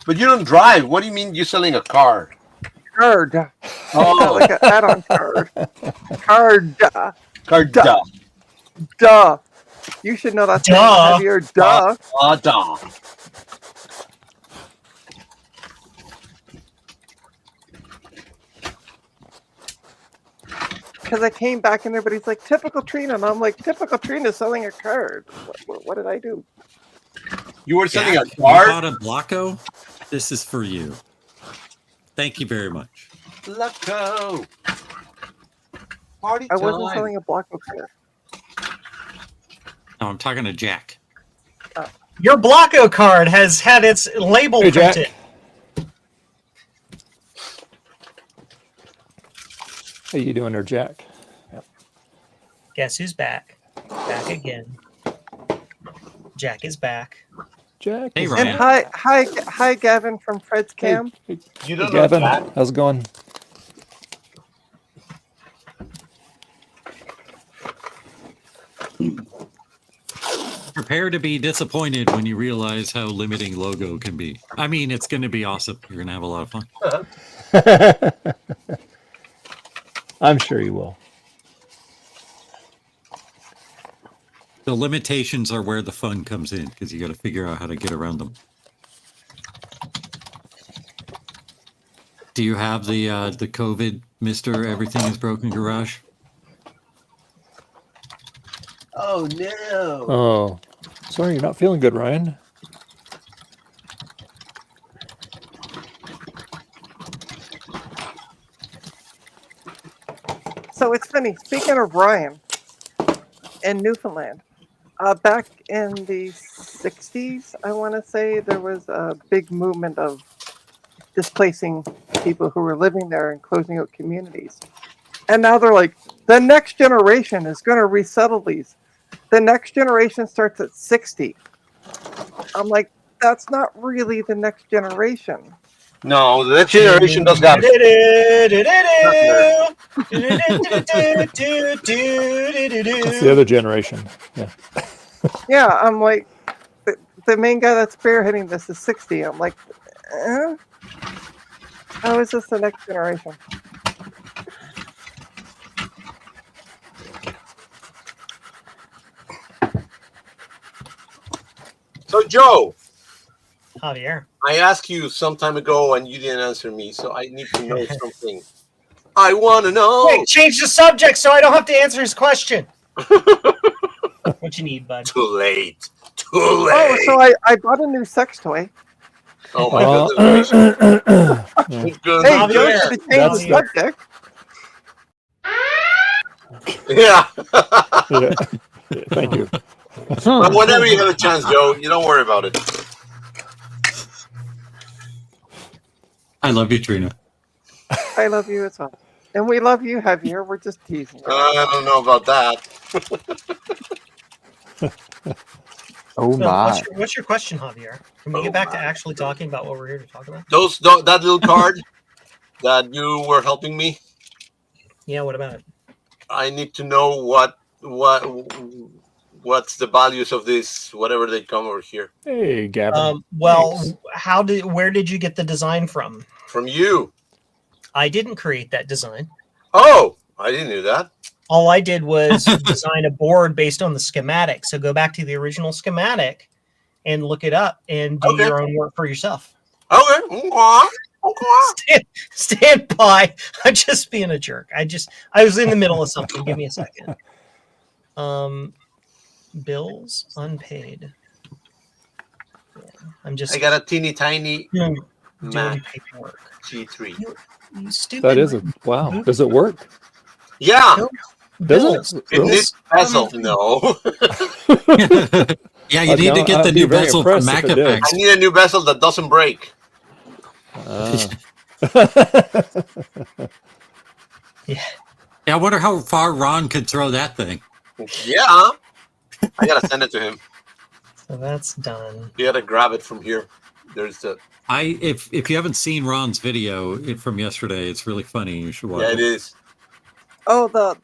But you don't drive. What do you mean you're selling a car? Card. Oh, Like an add-on card. Card. card. Duh. Duh. You should know that. Duh. Your duh. Duh. Because I came back and everybody's like, typical Trina. And I'm like, typical Trina selling a card. What did I do? You were sending Jack, a you card? bought a Blocko? This is for you. Thank you very much. Blocko. Party I wasn't time. selling a Blocko card. No, I'm talking to Jack. Your Blocko card has had its label Hey, Jack. printed. How you doing there, Jack? Guess who's back? Back again. Jack is back. Jack. Hey, is- Ryan. And hi, Gavin from Fred's Cam. Hey, You hey, don't know Gavin, Jack? how's it going? Prepare to be disappointed when you realize how limiting logo can be. I mean, it's going to be awesome. You're going to have a lot of fun. I'm sure you will. The limitations are where the fun comes in because you got to figure out how to get around them. Do you have the COVID Mr. Everything is Broken Garage? Oh no. Oh, sorry, you're not feeling good, Ryan. So it's funny. Speaking of Ryan in Newfoundland, back in the 60s, I want to say, there was a big movement of displacing people who were living there and closing out communities. And now they're like, the next generation is going to resettle these. The next generation starts at 60. I'm like, that's not really the next generation. No, the next generation does that. That's the other generation. Yeah. Yeah, I'm like, the main guy that's spearheading this is 60. I'm like, how is this the next generation? So, Joe, Javier. I asked you some time ago and you didn't answer me, so I need to know something. I want to know. Wait, change the subject so I don't have to answer his question. What you need, bud? Too late. Too Oh, late. so I bought a new sex toy. Oh my goodness. Good. Hey, Javier. Joe should have changed the subject. Yeah. Yeah. Thank you. But whenever you have a chance, Joe, you don't worry about it. I love you, Trina. I love you as well. And we love you, Javier. We're just teasing you. I don't know about that. Oh So my. what's your question, Javier? Can we get back to actually talking about what we're here to talk about? That little card that you were helping me. Yeah, what about it? I need to know what's the values of this, whatever they come over here. Hey, Gavin. Well, Thanks. where did you get the design from? From you. I didn't create that design. Oh, I didn't know that. All I did was design a board based on the schematic. So go back to the original schematic and look it up and do your own work for yourself. Okay. Stand by. I'm just being a jerk. I was in the middle of something. Give me a second. Bills unpaid. Yeah, I got a teeny tiny doing Mac paperwork. G3. You stupid. That is wow. Does it work? Yeah. Does it? It needs bezel. No. Yeah, you need to get the new bezel from Mac Effects. I need a new bezel that doesn't break. Yeah. I wonder how far Ron could throw that thing. Yeah. I gotta send it to him. So that's done. You gotta grab it from here. There's the. If you haven't seen Ron's video from yesterday, it's really funny. You should watch Yeah, it. it is. Oh, the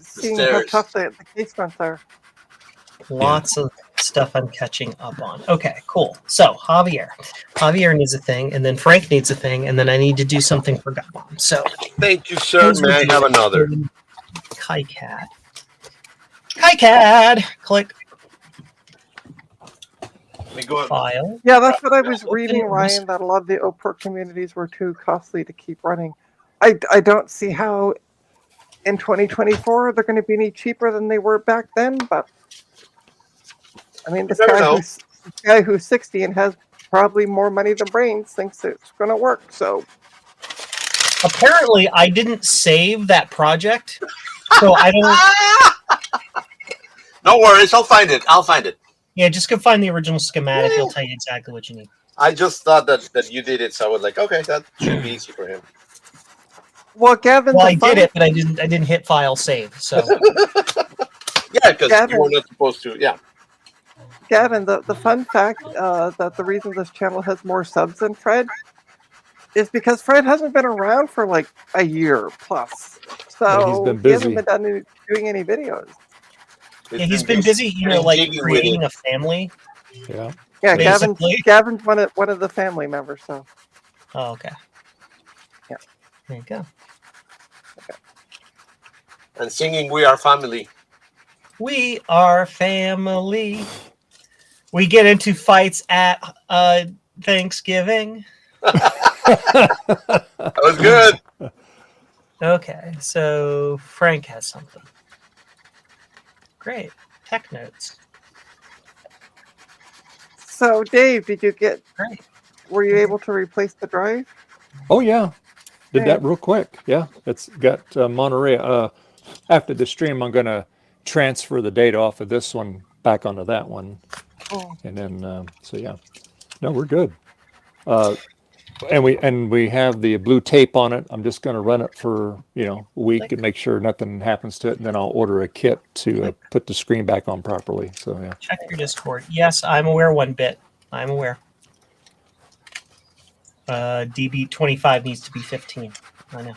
seeing how stairs. tough the casements are. Lots of stuff I'm catching up on. Okay, cool. So Javier needs a thing, and then Frank needs a thing, and then I need to do something for Gabon. So thank you, sir. May I have another? KiCad. Click. Let me go. File. Yeah, that's what I was reading, Open. Ryan, that a lot of the OPERC communities were too costly to keep running. I don't see how in 2024 they're going to be any cheaper than they were back then, but I mean, this You never guy know. who this guy who's 60 and has probably more money than brains thinks it's going to work. So apparently, I didn't save that project, so I don't. No worries, I'll find it. Yeah, just go find the original schematic. He'll tell you exactly what you need. I just thought that you did it, so I was like, okay, that should be easy for him. well, Gavin, Well, I did it, but I didn't hit file save. So Yeah, because Gavin. you were not supposed to. Yeah. Gavin, the fun fact that the reason this channel has more subs than Fred is because Fred hasn't been around for like a year plus. So been he busy. hasn't been doing any videos. yeah, he's been busy, like jigging with creating it. a family. Yeah. Yeah, Basically. Gavin's one of the family members. So Oh, okay. Yeah. There you go. And singing "We Are Family." We are family. We get into fights at Thanksgiving. That was good. Okay, so Frank has something. Great. Tech notes. So Dave, did you get? Great. Were you able to replace the drive? Oh yeah, did that real quick. Yeah, it's got Monterey. After the stream, I'm gonna transfer the data off of this one back onto that one, and then so yeah, no, we're good. And we have the blue tape on it. I'm just gonna run it for a week and make sure nothing happens to it, and then I'll order a kit to put the screen back on properly. So yeah. Check your Discord. Yes, I'm aware. 1-bit. I'm aware. DB25 needs to be 15. I know.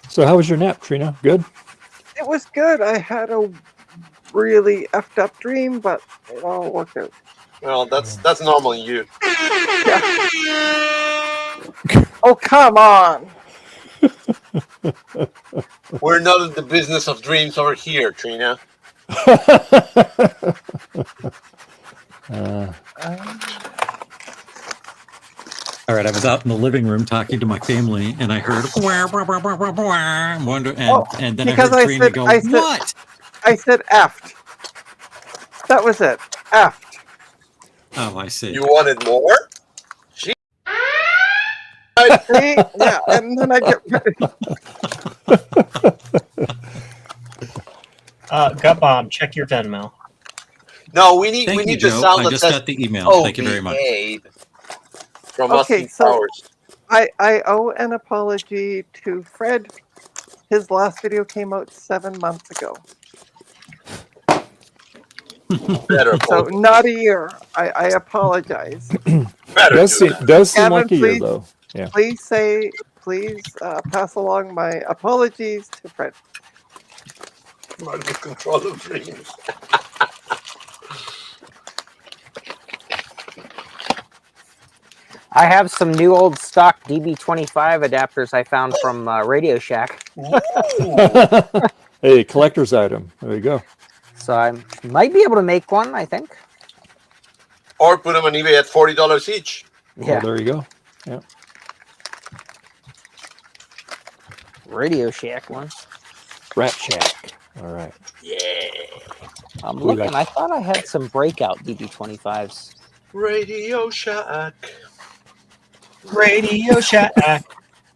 So how was your nap, Trina? Good? It was good. I had a really effed up dream, but it all worked out. Well, that's normally you. Oh, come on. We're not in the business of dreams over here, Trina. All right, I was out in the living room talking to my family, and I heard wah, wah, wah, wah, wah, wah, and then I heard Trina go, "What?" I said effed. That was it. Effed. Oh, I see. You wanted more? See? Yeah, and then I get Gut bomb. Check your Venmo. No, we need Thank we you, need the Joe. sound I that just says, got the email. "Oh, Thank you very much. behave," from Okay, Austin so- Powers. I owe an apology to Fred. His last video came out 7 months ago. Better, So not a year. I apologize. better. Does seem Gavin, like a year please. though. Yeah. Please pass along my apologies to Fred. Under control of dreams. I have some new old stock DB25 adapters I found from Radio Shack. Hey, collector's item. There you go. So I might be able to make one, I think. Or put them on eBay at $40 each. Yeah. Oh, there you go. Yeah. Radio Shack one. Rat Shack. All right. Yeah. I'm We looking. like- I thought I had some breakout DB25s. Radio Shack. Radio Shack.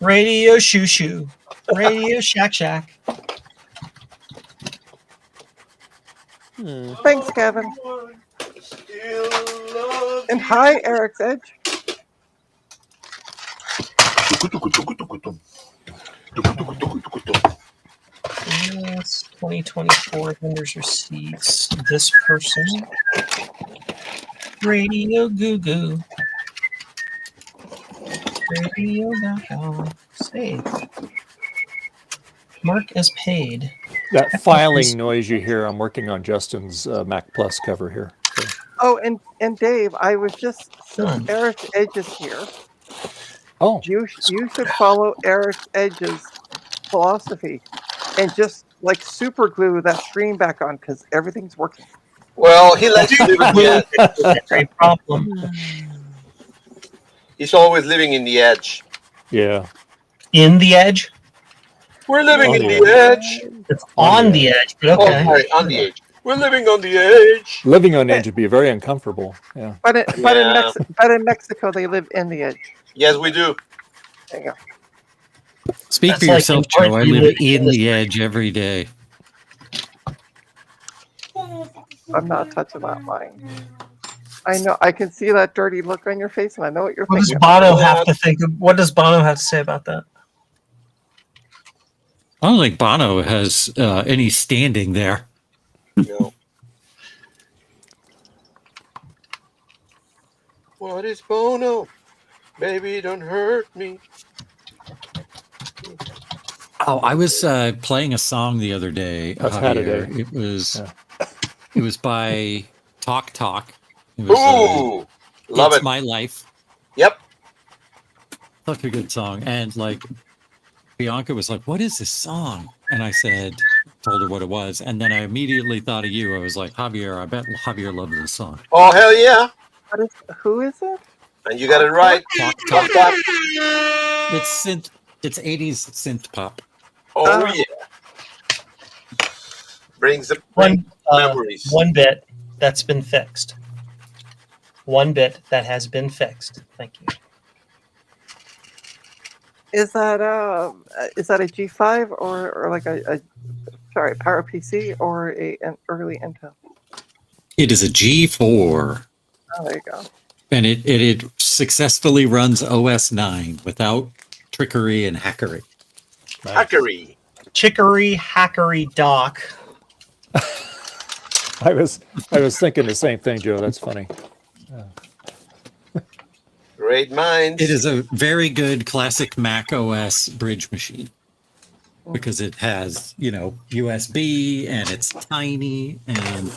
Radio Shoo Shoo. Radio Shack Shack. Thanks, Gavin. And hi, Eric's Edge. Yes, 2024 vendors receipts. This person. Radio Goo Goo. Radio.com. Save. Mark as paid. That filing noise you hear, I'm working on Justin's Mac Plus cover here. So, Oh, and Dave, I was just Done. Eric's Edge is here. oh, You should follow Eric's Edge's philosophy and just like super glue that screen back on because everything's working. Well, he likes to live in the edge. That's a problem. He's always living in the edge. yeah. In the edge? We're living in Oh, the edge. It's on the edge, but Oh, okay. sorry, on the edge. We're living on the edge. Living on edge would be very uncomfortable. Yeah. But Yeah. in Mexico, they live in the edge. Yes, we do. There you go. Speak That's for like yourself, the Joe. I part you live live in in the edge every day. I'm not touching that line. I know. I can see that dirty look on your face, and I know what you're What does thinking. Bono have to think of? What does Bono have to say about that? I don't think Bono has any standing there. No. What is Bono? Baby, don't hurt me. Oh, I was playing a song the other day. That's had a Javier. day. It was by Talk Talk. It was, Ooh, love It's it. My Life. Yep. Such a good song. And like Bianca was like, "What is this song?" And I told her what it was. And then I immediately thought of you. I was like, Javier, I bet Javier loves this song. Oh, hell yeah. Who is it? And you got it right. Talk Talk, Talk. talk. It's 80s synth pop. Oh, yeah. Brings up memories. One bit that's been fixed. One bit that has been fixed. Thank you. Is that a G5 or like a PowerPC or an early Intel? It is a G4. Oh, there you go. And it successfully runs OS 9 without trickery and hackery. Hackery. Chicory hackery doc. I was thinking the same thing, Joe. That's funny. Great minds. It is a very good classic Mac OS bridge machine because it has, USB and it's tiny and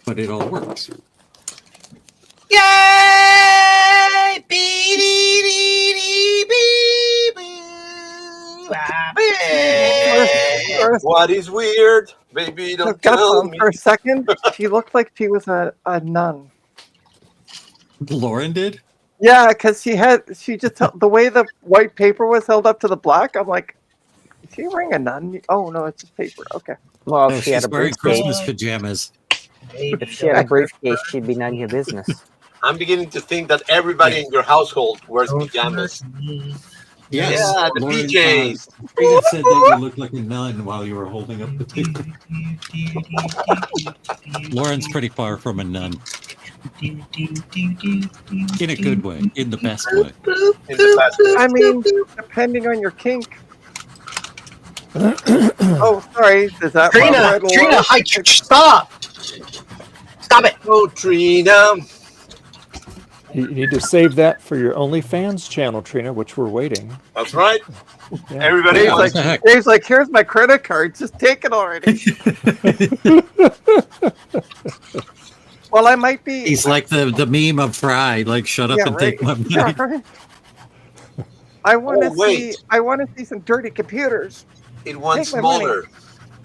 but it all works. Yay! What is weird? Baby, So don't tell me. for a second, she looked like she was a nun. Lauren did? Yeah, because she just the way the white paper was held up to the black. I'm like, is she wearing a nun? Oh no, it's just paper. Okay. Well, No, if she had she's a wearing briefcase, Christmas pajamas. if she had a briefcase, she'd be none of your business. I'm beginning to think that everybody in your household wears pajamas. Yes. Yeah, the Lauren, PJs. Frida said that you looked like a nun while you were holding up the paper. Lauren's pretty far from a nun. In a good way, in the best way. In the past. I mean, depending on your kink. Oh, sorry. Does that Trina, hi, stop! Stop it! Oh, Trina. You need to save that for your OnlyFans channel, Trina, which we're waiting. That's right. Yeah. Everybody Dave's wants like, Dave's like, here's my credit card. Just take it already. Well, I might be. He's like the meme of Fry, like shut up Yeah, and right. take my money. Yeah, right. I want to Oh, wait. see. I want to see some dirty computers. it wants Take my money. smaller.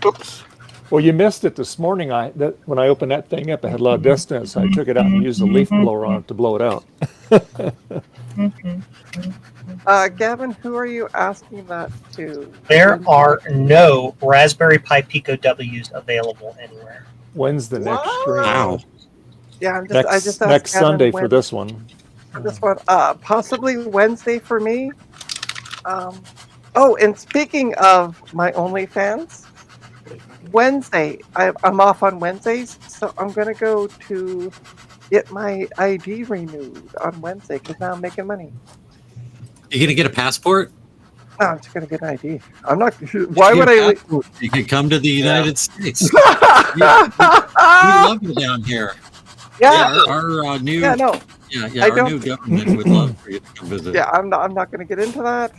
Oops. Well, you missed it this morning. When I opened that thing up, it had a lot of distance. I took it out and used a leaf blower on it to blow it out. Gavin, who are you asking that to? There are no Raspberry Pi Pico W's available anywhere. When's the next stream? Wow. Yeah, I just asked Next Gavin Sunday when- for this one. For this one, possibly Wednesday for me. Oh, and speaking of my OnlyFans, Wednesday, I'm off on Wednesdays, so I'm gonna go to get my ID renewed on Wednesday because now I'm making money. You gonna get a passport? No, I'm just gonna get an ID. I'm not. Why would I? You could come to the United States. We love you down here. Yeah. Our new Yeah. No. yeah, I our new don't- government would love for you to come visit. Yeah. I'm not gonna get into that.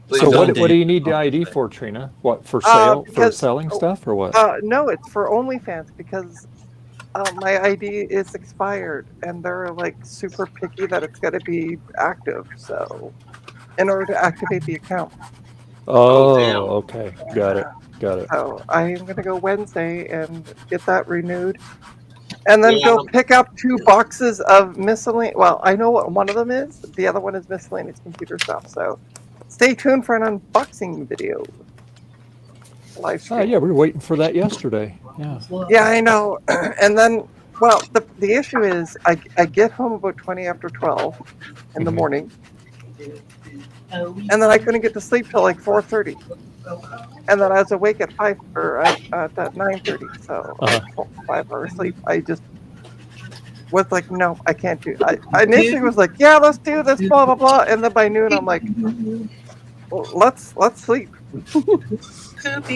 Please So don't. what do you need the ID for, Trina? What, for sale, for because- selling stuff or what? No, it's for OnlyFans because my ID is expired and they're like super picky that it's got to be active. So, in order to activate the account, damn. Okay. Got it. so I am gonna go Wednesday and get that renewed, and then Yeah. go pick up 2 boxes of miscellaneous. Well, I know what one of them is. The other one is miscellaneous computer stuff. So, stay tuned for an unboxing video. live stream. Yeah, we were waiting for that yesterday. Yeah. Yeah, I know. And then, well, the issue is I get home about 20 after 12 in the morning, and then I couldn't get to sleep till like 4:30. And then I was awake at 5 or at 9:30, so 5 hours sleep. I just was like, no, I can't do. I initially was like, yeah, let's do this, blah blah blah, and then by noon I'm like, well, let's sleep. That's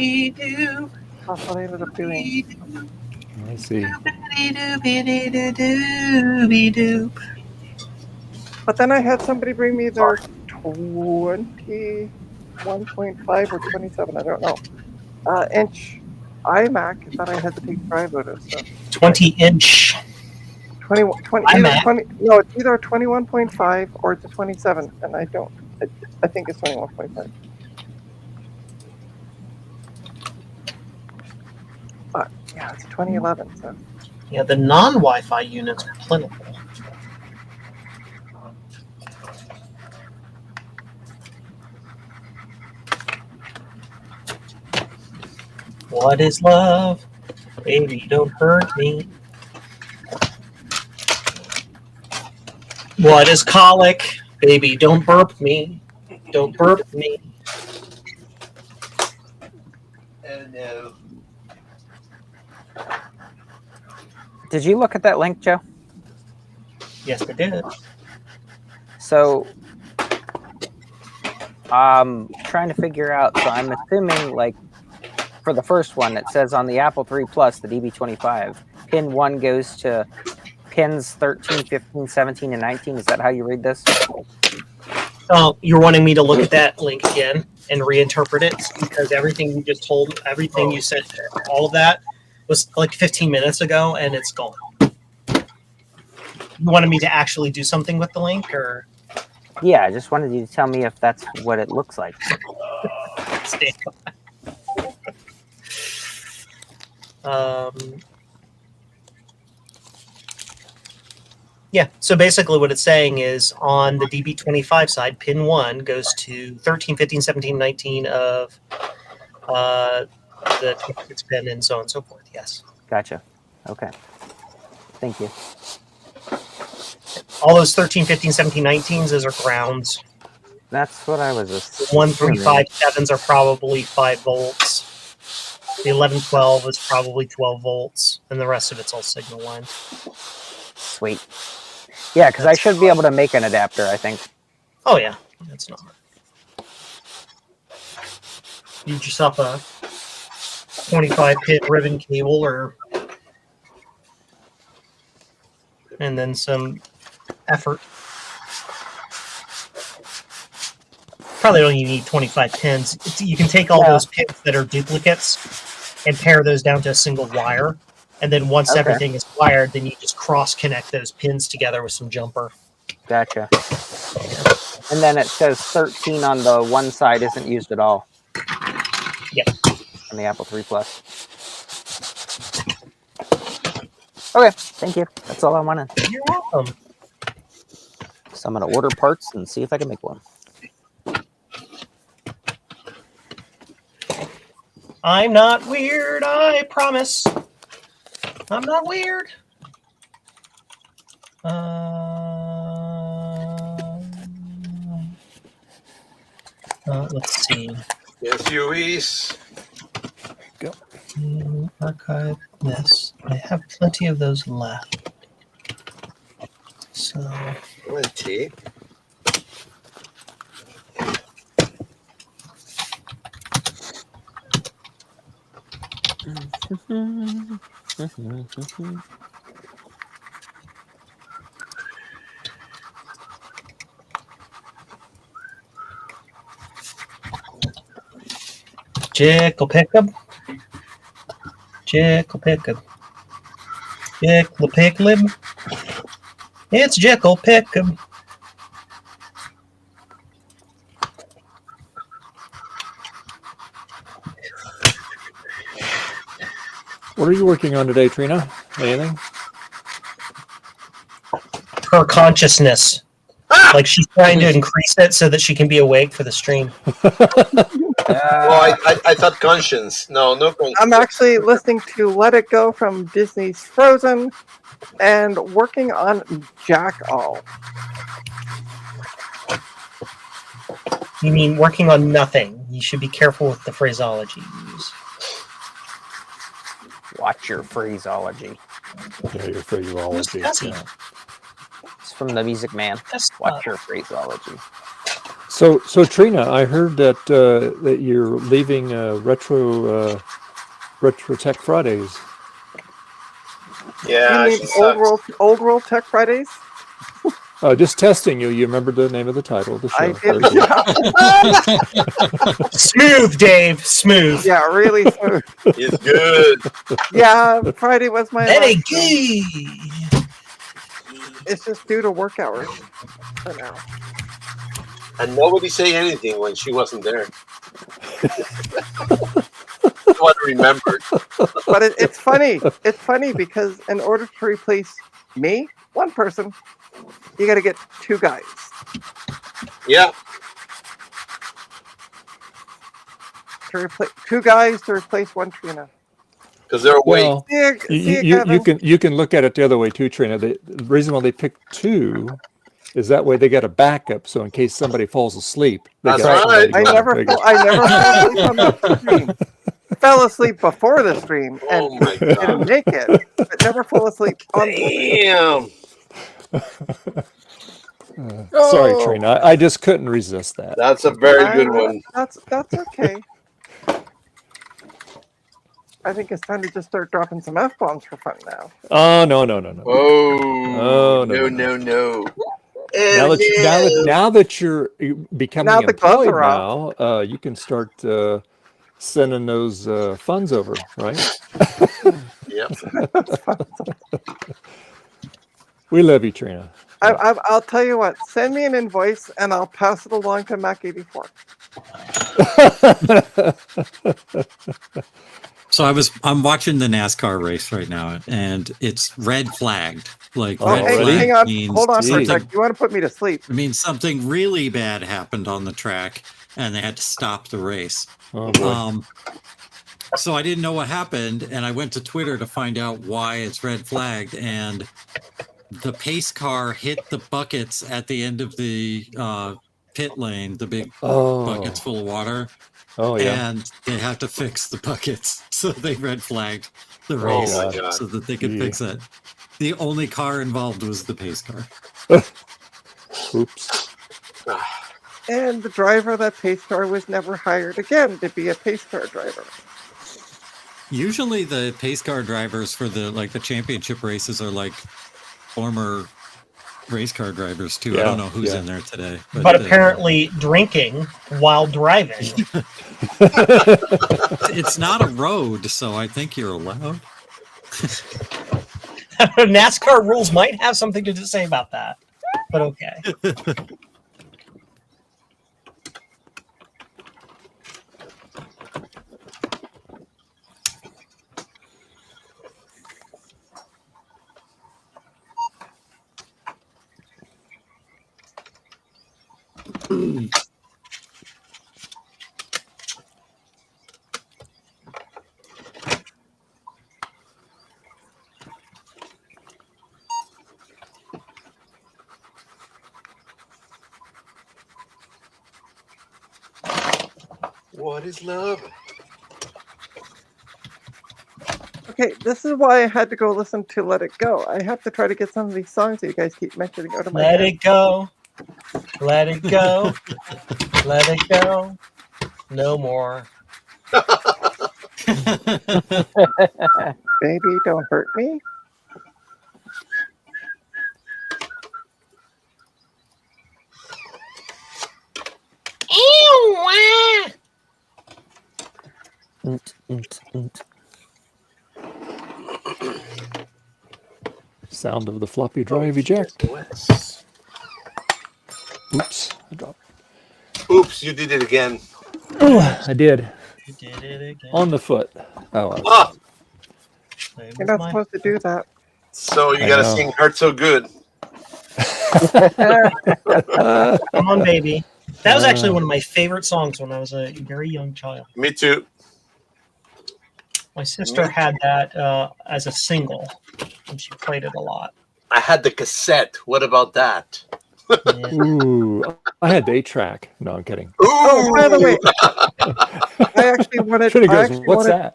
what I ended up doing. I see. But then I had somebody bring me their 21.5 or 27, I don't know, inch iMac that I had to take drive out of. So 20-inch. 20, either 20, no, it's either a 21.5 or it's a 27, and I think it's 21.5. But yeah, it's a 2011. So Yeah, the non-Wi-Fi units are plentiful. What is love? Baby, don't hurt me. What is colic? Baby, don't burp me. Don't burp me. Oh no. Did you look at that link, Joe? Yes, I did. So, trying to figure out. So I'm assuming, like, for the first one, it says on the Apple III Plus, the DB25, pin 1 goes to pins 13, 15, 17, and 19. Is that how you read this? You're wanting me to look at that link again and reinterpret it, because everything you just told, everything you said, all of that was like 15 minutes ago, and it's gone. You wanted me to actually do something with the link, or? Yeah, I just wanted you to tell me if that's what it looks like. Yeah, so basically what it's saying is on the DB25 side, pin 1 goes to 13, 15, 17, 19 of the 26 pin and so on and so forth, yes. Gotcha. Okay. Thank you. All those 13, 15, 17, 19s, those are grounds. That's what I was assuming. 1357s are probably 5 volts. The 1112 is probably 12 volts, and the rest of it's all signal line. Sweet. Yeah, because I should be able to make an adapter, I think. Oh, yeah. That's not hard. Use yourself a 25-pin ribbon cable, and then some effort. Probably don't even need 25 pins. You can take all those pins that are duplicates and pare those down to a single wire. And then once everything is wired, then you just cross-connect those pins together with some jumper. Gotcha. And then it says 13 on the one side isn't used at all. Yep. On the Apple III Plus. Okay, thank you. That's all I wanted. You're welcome. So I'm going to order parts and see if I can make one. I'm not weird, I promise. I'm not weird. Let's see. Yes, UEs. Go. Archive this. I have plenty of those left. So. Plenty. Jickle Pickup. Jickle Pickup. Jickle Picklib. It's Jickle Pickup. What are you working on today, Trina? Anything? Her consciousness. Like she's trying to increase it so that she can be awake for the stream. I thought Conscience. No Conscience. I'm actually listening to Let It Go from Disney's Frozen and working on Jack All. You mean working on nothing? You should be careful with the phraseology you use. Watch your phraseology. Yeah, your phraseology. Yeah. It's from the Music Man. Watch your phraseology. So Trina, I heard that that you're leaving Retro Tech Fridays. Yeah, you mean old world Tech Fridays? Just testing you. You remember the name of the title of the show? I did. Smooth, Dave. Smooth. Yeah, really smooth. It's good. Yeah, Friday was my Let last it day. It's just due to work hours for now. And nobody say anything when she wasn't there. No one remembered. But it's funny. It's funny because in order to replace me, one person, you got to get two guys. Yeah. To replace two guys to replace one Trina. Because they're away. Well, you can look at it the other way too, Trina. The reason why they picked two is that way they got a backup. So in case somebody falls asleep, that's right. I never fell asleep on the stream. Fell asleep before the stream and didn't make it, but never fell asleep on the stream. Sorry, Trina. I just couldn't resist that. That's a very good one. That's okay. I think it's time to just start dropping some F-bombs for fun now. Oh no. Oh no. Now that you're becoming employed now, you can start sending those funds over, right? Yep. We love you, Trina. I'll tell you what. Send me an invoice and I'll pass it along to Mac 84. So I'm watching the NASCAR race right now, and it's red flagged. Like red flag hang on, means hold on for a sec. You want to put me to sleep? It means something really bad happened on the track, and they had to stop the race. Oh, boy. So I didn't know what happened, and I went to Twitter to find out why it's red flagged, and the pace car hit the buckets at the end of the pit lane, the big buckets full of water. Oh yeah, and they have to fix the buckets, so they red flagged the race so that they could fix it. The only car involved was the pace car. Oops. And the driver of that pace car was never hired again to be a pace car driver. Usually, the pace car drivers for the championship races are like former race car drivers too. I don't know who's in there today, but apparently drinking while driving. It's not a road, so I think you're allowed. NASCAR rules might have something to say about that, but okay. What is love? Okay, this is why I had to go listen to Let It Go. I have to try to get some of these songs that you guys keep mentioning out of my Let head. it go. Let it go. Let it go. No more. Baby, don't hurt me. Sound of the floppy drive eject. Oops, I dropped. Oops, you did it again. Oh, I did. You did it again. On the foot. Oh, well. Ah, You're not supposed to do that. so you got to sing "Hurt So Good." Come on, baby. That was actually one of my favorite songs when I was a very young child. Me too. My sister had that as a single, and she played it a lot. I had the cassette. What about that? Yeah. Ooh, I had the 8-track. No, I'm kidding. Oh, by the way, I actually wanted. Should I have actually goes, what's wanted,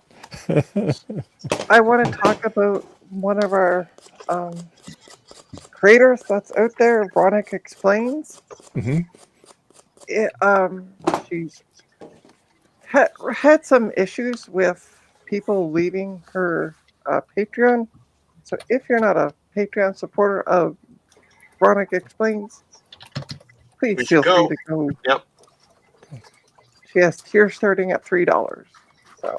that? I want to talk about one of our creators that's out there. Veronica Explains. Mm-hmm. She's had some issues with people leaving her Patreon. So if you're not a Patreon supporter of Veronica Explains, please feel free to go. Yep. She has tiers starting at $3. So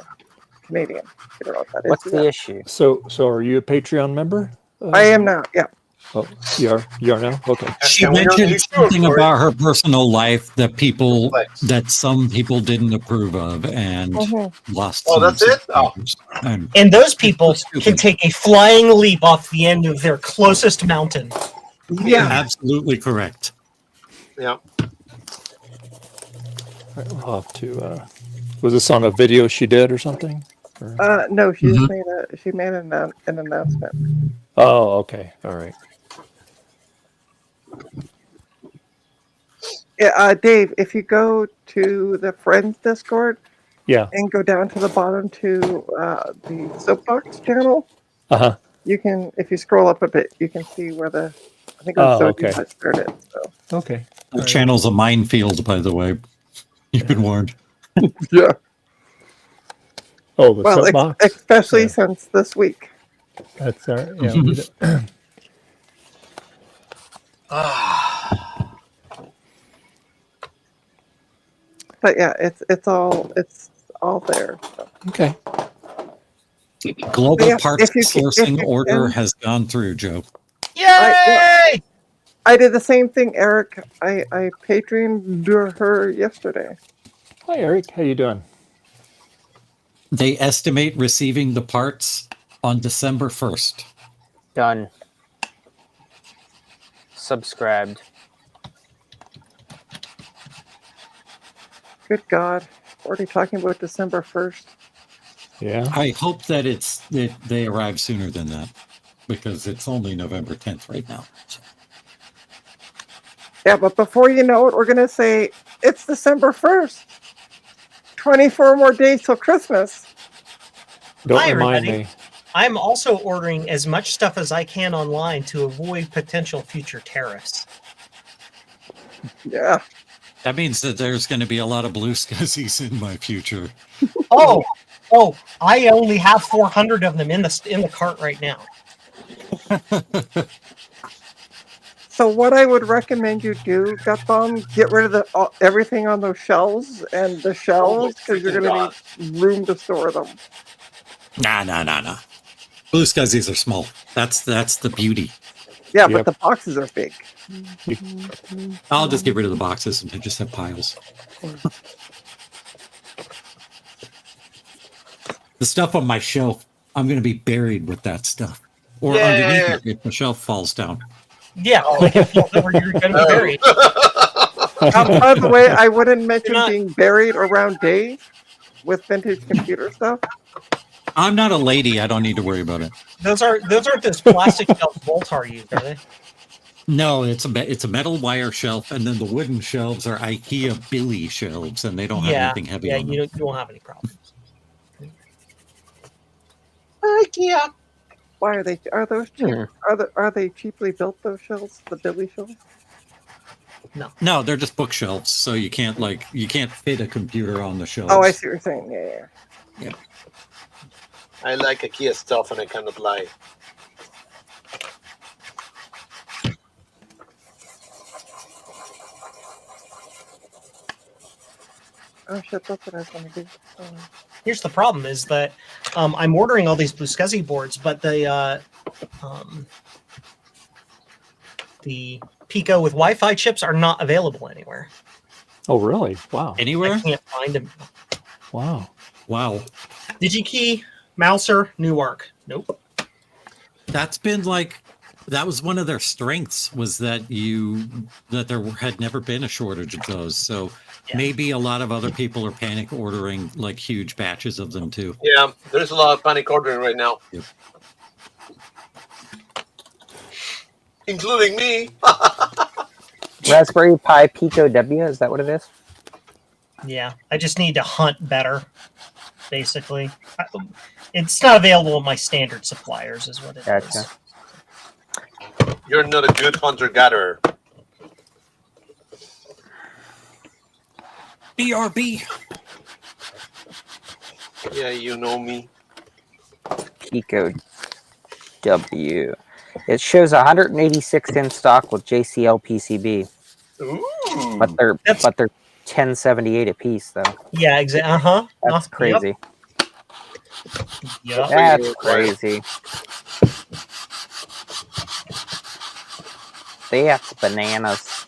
Canadian. I don't know what that is. What's the issue? So are you a Patreon member? I am now. Yeah. Oh, you are now? Okay. She And we don't mentioned need to something for it. about her personal life that some people didn't approve of and lost. Oh, some that's it? subscribers. And And those people Stupid. can take a flying leap off the end of their closest mountain. Yeah. absolutely correct. Yeah. I'll have to. Was this on a video she did or something? Or- No, she just made an announcement. Oh, okay. All right. Yeah, Dave, if you go to the Friends Discord Yeah. and go down to the bottom to the Soapbox channel, Uh-huh. you can, if you scroll up a bit, you can see where I think it was Sophie okay. that started. So Okay. The channel's a minefield, by the way. You've been warned. yeah, Oh, the well, soapbox. especially Yeah. since this week. That's all right. Yeah. we did it. But yeah, it's all there. So. Okay. Global Yeah, parts if you can- sourcing if you order can. has gone through, Joe. Yay! I did the same thing, Eric. I Patreoned her yesterday. Hi, Eric. How you doing? They estimate receiving the parts on December 1st. Done. Subscribed. Good God, already talking about December 1st. Yeah. I hope that they arrive sooner than that because it's only November 10th right now. So. Yeah, but before you know it, we're gonna say it's December 1st. 24 more days till Christmas. Don't Hi, remind everybody. me. I'm also ordering as much stuff as I can online to avoid potential future tariffs. Yeah. That means that there's going to be a lot of blue scuzzies in my future. Oh, I only have 400 of them in the cart right now. So what I would recommend you do, Gutbomb, get rid of everything on those shelves and the shelves because you're gonna need room to store them. Nah. Blue scuzzies are small. That's the beauty. Yeah, Yep. but the boxes are big. I'll just get rid of the boxes and just have piles. The stuff on my shelf, I'm going to be buried with that stuff. Or underneath it if the shelf falls down. Yeah, like if you're going to be buried. By the way, I wouldn't mention not- being buried around Dave with vintage computer stuff. I'm not a lady. I don't need to worry about it. Those aren't those plastic shelves Voltar used, are they? No, it's a metal wire shelf, and then the wooden shelves are IKEA Billy shelves, and they don't have anything heavy Yeah, on them. you won't have any problems. IKEA. Why are they? Are those cheap? Are they cheaply built? Those shelves, the Billy shelves. No, they're just bookshelves, so you can't fit a computer on the shelves. Oh, I see what you're saying. Yeah. I like IKEA stuff and I cannot lie. Oh shit, that's what I was gonna do. Here's the problem: is that I'm ordering all these Blue Scuzzy boards, but the Pico with Wi-Fi chips are not available anywhere. Oh, really? Wow. Anywhere? I can't find them. Wow. DigiKey, Mouser, Newark. Nope. That's been like that was one of their strengths, was that there had never been a shortage of those. So maybe a lot of other people are panic ordering like huge batches of them too. Yeah, there's a lot of panic ordering right now. Yep. Including me. Raspberry Pi Pico W, is that what it is? Yeah, I just need to hunt better, basically. It's not available at my standard suppliers, is what it is. You're not a good hunter-gatherer. BRB. Yeah, you know me. Pico W. It shows 186 in stock with JCL PCB. Ooh. But they're 1078 a piece though. Yeah, exactly. That's crazy. Yep. That's crazy. That's bananas.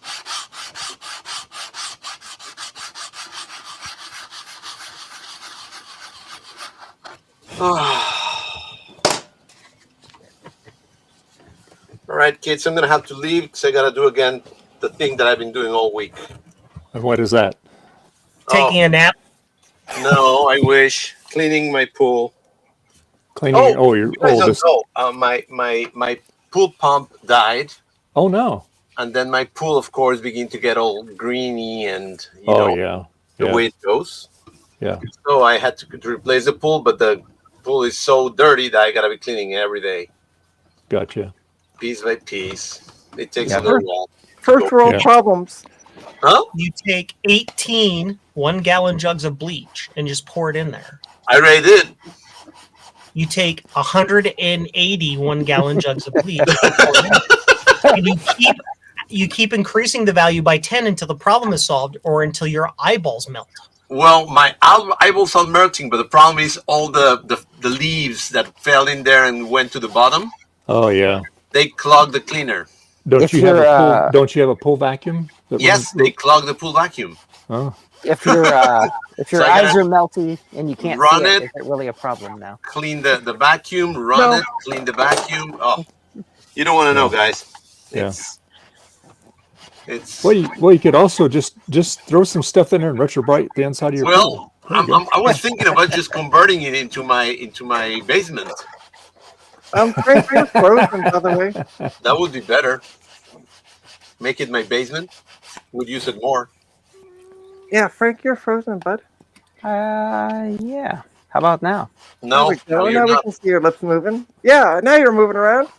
All right, kids, I'm going to have to leave because I got to do again the thing that I've been doing all week. And what is that? Taking a nap? No, I wish. Cleaning my pool. Cleaning. You guys don't know. My pool pump died. Oh, no. And then my pool, of course, began to get all greeny and, you know, the way it goes. Yeah. So I had to replace the pool, but the pool is so dirty that I got to be cleaning it every day. Gotcha. Piece by piece. It takes a little while. First world problems. Huh? You take 18 1-gallon jugs of bleach and just pour it in there. I already did. You take 180 1-gallon jugs of bleach and you keep increasing the value by 10 until the problem is solved or until your eyeballs melt. Well, my eyeballs are melting, but the problem is all the leaves that fell in there and went to the bottom. Oh, yeah. They clog the cleaner. Don't you have a pool vacuum? Yes, they clog the pool vacuum. Oh. If your So eyes are melty and you can't run see it. is it really a problem now? Clean the vacuum, run it, clean the vacuum. Oh, you don't want to know, guys. It's Well, you could also just throw some stuff in there and retrobrite the inside of your pool. I was thinking about just converting it into my basement. Frank, you're frozen, by the way. That would be better. Make it my basement. Would use it more. Yeah, Frank, you're frozen, bud. Yeah. How about now? No, There we go. you're Now we not. can see your lips moving. Yeah, now you're moving around.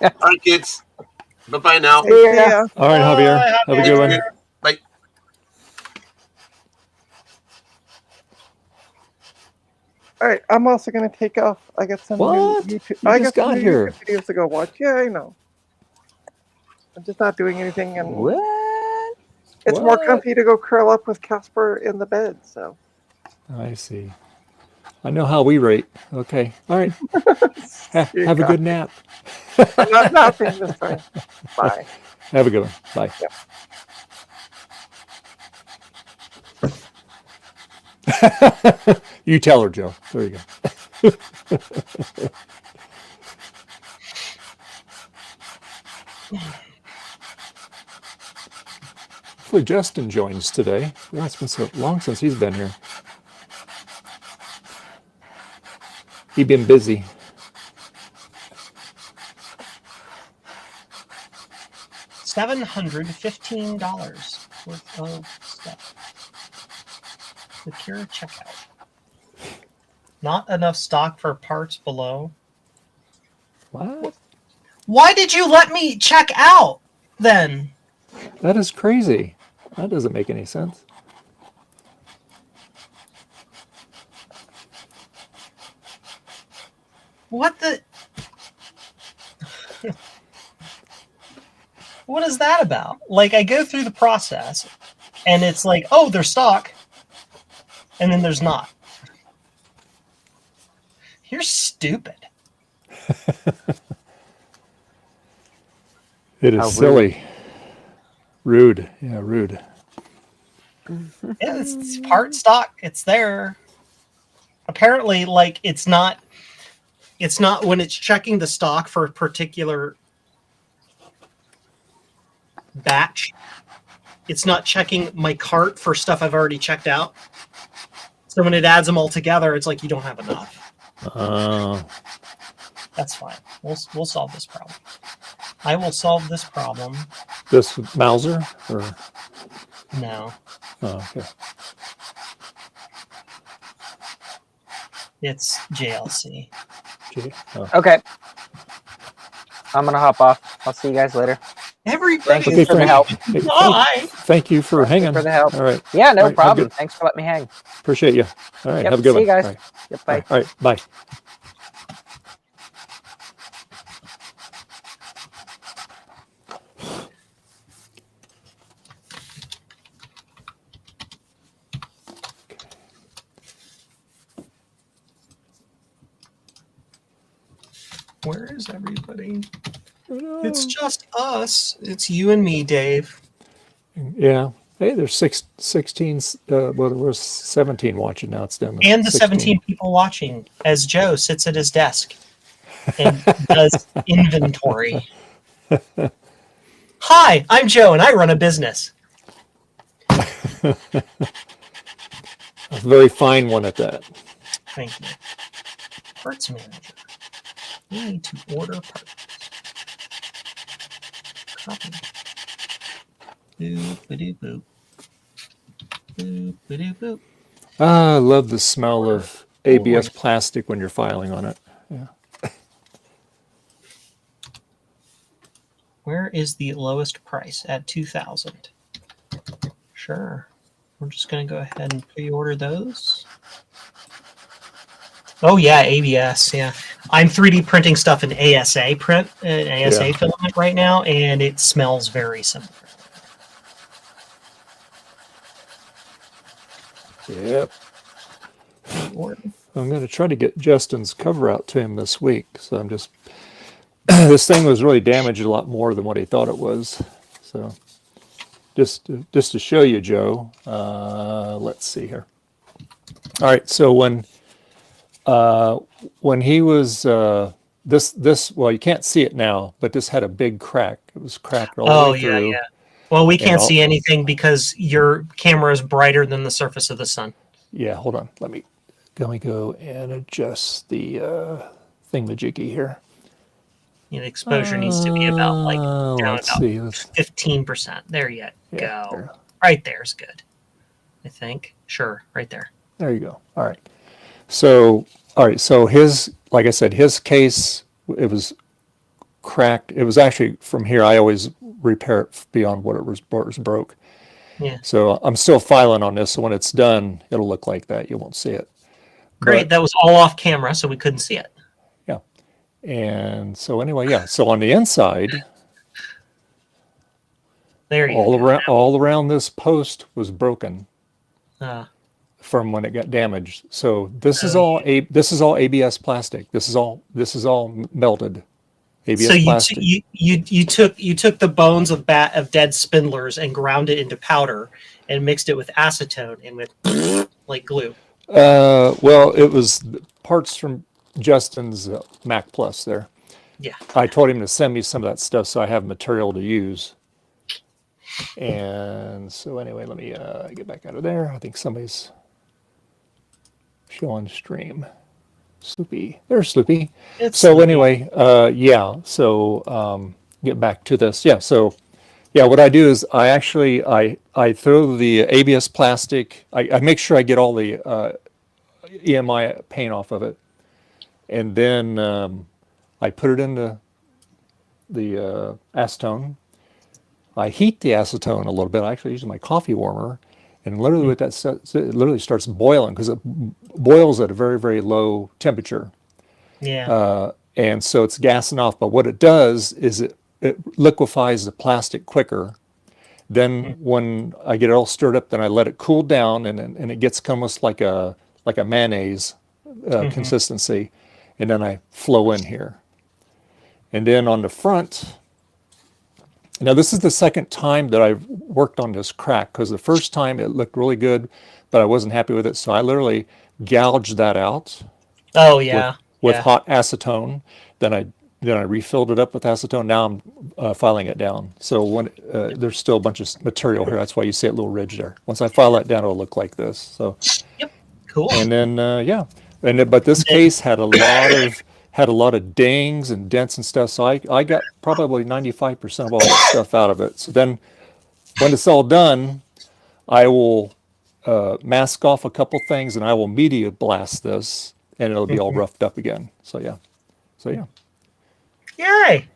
All right, kids. Bye-bye now. Yeah. All right, Javier. Have a good one. Bye. All right, I'm also going to take off. I got some What? new YouTube. You I just got some got new here. YouTube videos to go watch. Yeah, I know. I'm just not doing anything, and What? it's more What? comfy to go curl up with Casper in the bed. So I see. I know how we rate. Okay. All right. Have a good nap. I'm not napping this time. Bye. Have a good one. Bye. You tell her, Joe. There you go. Hopefully Justin joins today. Yeah, it's been so long since he's been here. He's been busy. $715 worth of stuff. Secure checkout. Not enough stock for parts below. What? Why did you let me check out then? That is crazy. That doesn't make any sense. What the? What is that about? Like, I go through the process and it's like, oh, there's stock. And then there's not. You're stupid. It is silly. Rude. Yeah, rude. Yeah, it's part stock. It's there. Apparently, like, it's not when it's checking the stock for a particular batch. It's not checking my cart for stuff I've already checked out. So when it adds them all together, it's like you don't have enough. That's fine. We'll solve this problem. I will solve this problem. This Mauser or No, okay. it's JLC. Okay. I'm gonna hop off. I'll see you guys later. Everybody, Thank you for the help. Bye. Thank you for hanging. For the help. All right. Yeah, no All right, have problem. good- Thanks for letting me hang. Appreciate you. All right. Yep, Have a good see one. you guys. All right. Yep, bye. All right. Bye. Where is everybody? It's just us. It's you and me, Dave. Yeah. Hey, there's 16. Well, there was 17 watching. Now it's down to And the 16. 17 people watching as Joe sits at his desk and does inventory. Hi, I'm Joe and I run a business. A very fine one at that. Thank you. Parts manager. We need to order parts. Copy. Boop, ba-doop, boop. Boop, ba-doop, boop. I love the smell of ABS plastic when you're filing on it. Yeah. Where is the lowest price at 2,000? Sure. We're just going to go ahead and pre-order those. Oh yeah, ABS. Yeah, I'm 3D printing stuff in ASA print, ASA filament right now, and it smells very similar. Yep. I'm going to try to get Justin's cover out to him this week. So I'm just, this thing was really damaged a lot more than what he thought it was. So just to show you, Joe, let's see here. All right. So when he was, this, well, you can't see it now, but this had a big crack. It was cracked all the way through. Yeah. Well, we can't see anything because your camera is brighter than the surface of the sun. Yeah, hold on. Let me go and adjust the thingamajiggy here. Yeah, the exposure needs to be about like down let's about see. 15%. There you go. There. Right there's good. I think. Sure, right there. There you go. All right. So, all right. So his, like I said, his case, it was cracked. It was actually from here. I always repair it beyond what it was broke. Yeah. So I'm still filing on this. So when it's done, it'll look like that. You won't see it. Great. But, that was all off camera, so we couldn't see it. Yeah. And so anyway, yeah. So on the inside, there you all around this post was broken. From when it got damaged. So this is all ABS plastic. This is all melted ABS so plastic. you took the bones of dead spindlers and ground it into powder and mixed it with acetone and with like glue. Well, it was parts from Justin's Mac Plus there. Yeah. I told him to send me some of that stuff so I have material to use. And so anyway, let me get back out of there. I think somebody's showing stream. Sloopy. There's Sloopy. So anyway, yeah. So get back to this. Yeah. So yeah, what I do is I actually I throw the ABS plastic. I make sure I get all the EMI paint off of it, and then I put it into the acetone. I heat the acetone a little bit. I actually use my coffee warmer, and literally with that, it literally starts boiling because it boils at a very, very low temperature. Yeah. And so it's gassing off. But what it does is it liquefies the plastic quicker. Then when I get it all stirred up, then I let it cool down, and it gets almost like a mayonnaise consistency, and then I flow in here. And then on the front. Now, this is the second time that I've worked on this crack, because the first time it looked really good, but I wasn't happy with it. So I literally gouged that out. Oh, yeah. With hot acetone. Then I then I refilled it up with acetone. Now I'm filing it down. So when there's still a bunch of material here, that's why you see a little ridge there. Once I file that down, it'll look like this. So, Yep. Cool. and then but this case had a lot of dings and dents and stuff. So I got probably 95% of all that stuff out of it. So then when it's all done, I will mask off a couple things and I will media blast this, and it'll be all roughed up again. So yeah. Yay!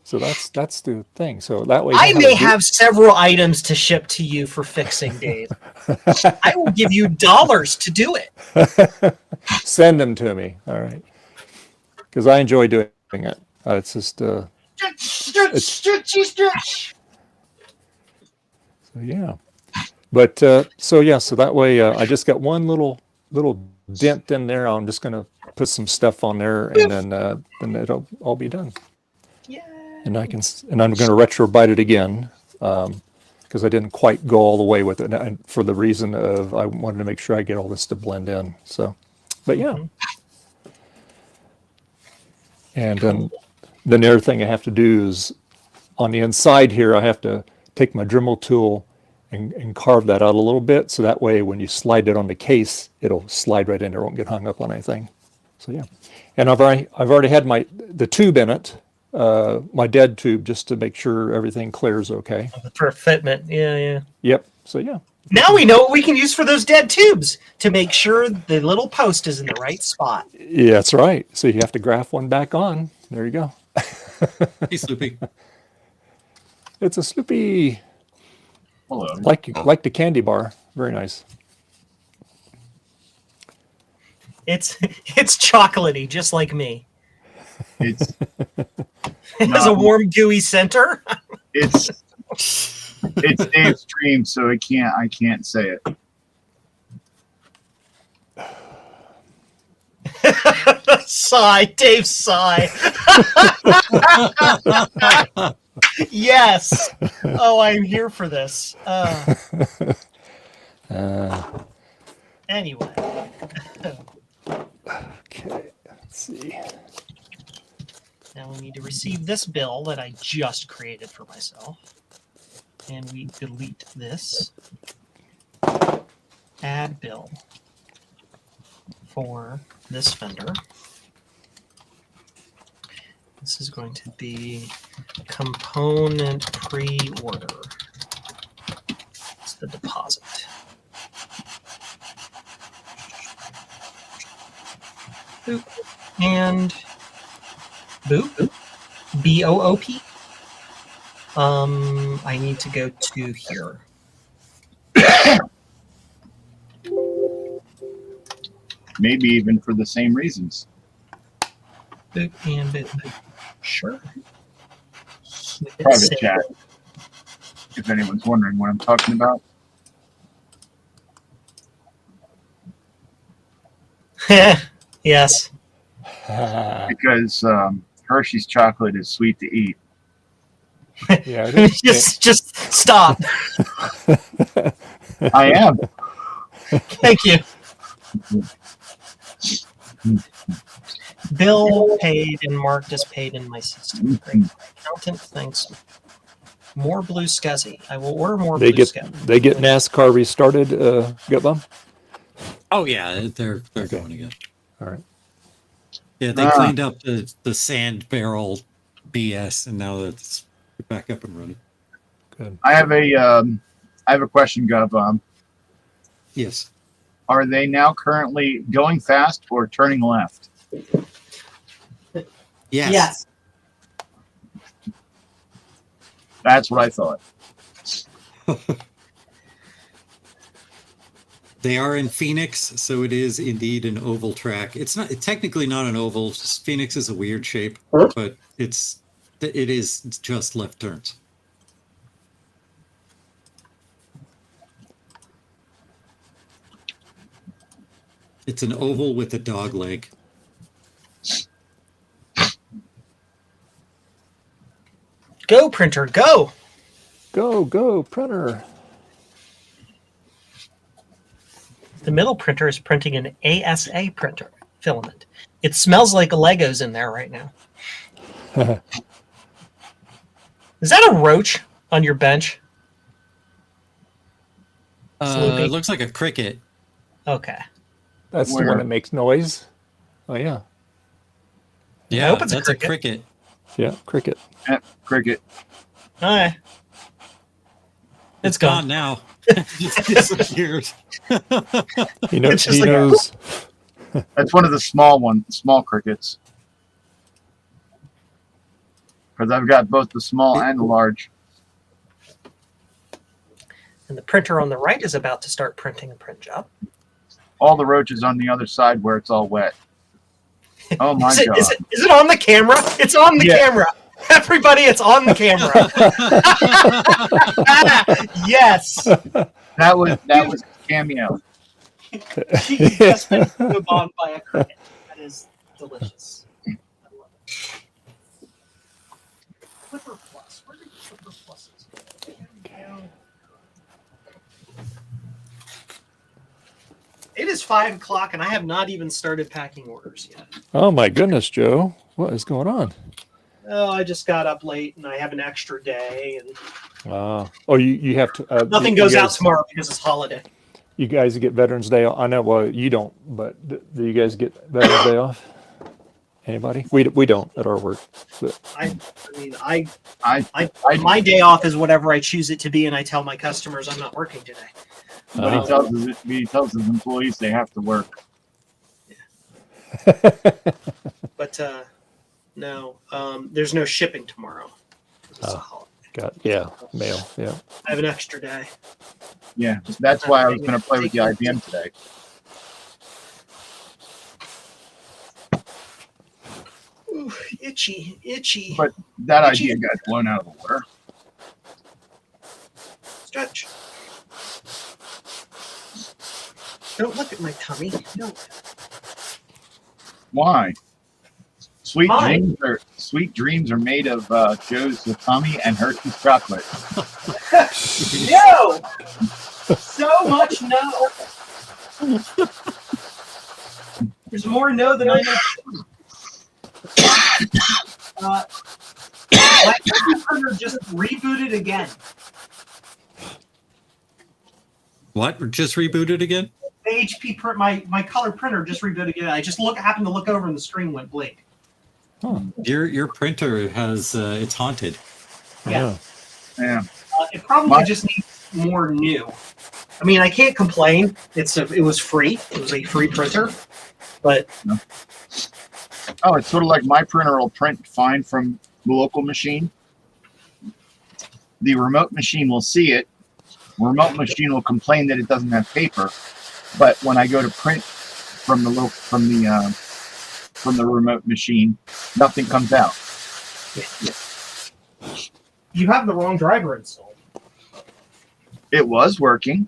So that's the thing. So that way I may have several items to ship to you for fixing, Dave. I will give you dollars to do it. Send them to me. All right. Because I enjoy doing it. It's just Stretch. so yeah. But so that way I just got one little dent in there. I'm just gonna put some stuff on there, and then it'll all be done. Yeah. And I'm gonna retrobite it again because I didn't quite go all the way with it, and for the reason of I wanted to make sure I get all this to blend in. So, but yeah. And then the other thing I have to do is on the inside here, I have to take my Dremel tool and carve that out a little bit. So that way, when you slide it on the case, it'll slide right in there. It won't get hung up on anything. So yeah. And I've already had the tube in it, my dead tube, just to make sure everything clears okay. For fitment. Yeah. Yep. So yeah. Now we know what we can use for those dead tubes to make sure the little post is in the right spot. Yeah, that's right. So you have to graft one back on. There you go. Hey, Sloopy. It's a Sloopy. Hello. Like the candy bar. Very nice. It's chocolatey, just like me. It's It has a warm, gooey center. it's Dave's dream, so I can't say it. Sigh, Dave, sigh. Yes. Oh, I'm here for this. Anyway. Okay, let's see. Now we need to receive this bill that I just created for myself. And we delete this. Add bill for this vendor. This is going to be component pre-order. It's the deposit. Boop. And boop. B-O-O-P. I need to go to here. Maybe even for the same reasons. Boop and boop. Boop. Sure. Private chat. If anyone's wondering what I'm talking about. Yes. Because Hershey's chocolate is sweet to eat. Yeah, it is. just stop. I am. Thank you. Bill paid and marked as paid in my system. Great. Accountant thanks. More blue scuzzy. I will order more blue scuzzy. They get NASCAR restarted, Gutbum? Oh yeah, they're going again. All right. Yeah, they cleaned up the sand barrel BS, and now it's back up and running. Good. I have a question, Gov. Yes. Are they now currently going fast or turning left? Yes. That's what I thought. They are in Phoenix, so it is indeed an oval track. It's technically not an oval. Phoenix is a weird shape, but it is just left turns. It's an oval with a dog leg. Go, printer, go! Go, printer. The middle printer is printing an ASA printer filament. It smells like Legos in there right now. Is that a roach on your bench? It looks like a cricket. Okay. That's the one that makes noise. Oh yeah. Yeah, I hope it's that's a a cricket. Yeah, cricket. Cricket. All right. It's Gone gone. now. It just disappeared. He knows. It's just He like- knows. That's one of the small crickets. Because I've got both the small and the large. And the printer on the right is about to start printing a print job. All the roaches on the other side where it's all wet. Oh my God. Is it on the camera? It's on the camera. Everybody, it's on the camera. Yes. That was cameo. She just been bombed by a cricket. That is delicious. I love it. Clipper Plus. Where did Clipper Pluses go? It is 5 o'clock, and I have not even started packing orders yet. Oh my goodness, Joe, what is going on? Oh, I just got up late, and I have an extra day, and Oh, you have to. nothing goes out tomorrow because it's holiday. You guys get Veterans Day off? I know. Well, you don't, but do you guys get Veterans Day off? Anybody? We don't at our work. But. My day off is whatever I choose it to be, and I tell my customers I'm not working today. But he tells his employees they have to work. But no, there's no shipping tomorrow. It's a holiday. Mail. Yeah. I have an extra day. Yeah, that's why I was going to play with the IBM today. Ooh, itchy. But that idea got blown out of the water. Stretch. Don't look at my tummy. No. Why? Sweet Mine. dreams are made of Joe's tummy and Hershey's chocolate. No. So much no. There's more no than I know. My computer just rebooted again. What? Just rebooted again? The HP print, my color printer just rebooted again. I just happened to look over and the screen went blank. Huh. Your printer has it's haunted. Yeah. Yeah. It probably just needs more new. I mean, I can't complain. It was free. It was a free printer, but oh, it's sort of like my printer will print fine from the local machine. The remote machine will see it. Remote machine will complain that it doesn't have paper, but when I go to print from the remote machine, nothing comes out. you have the wrong driver installed. It was working.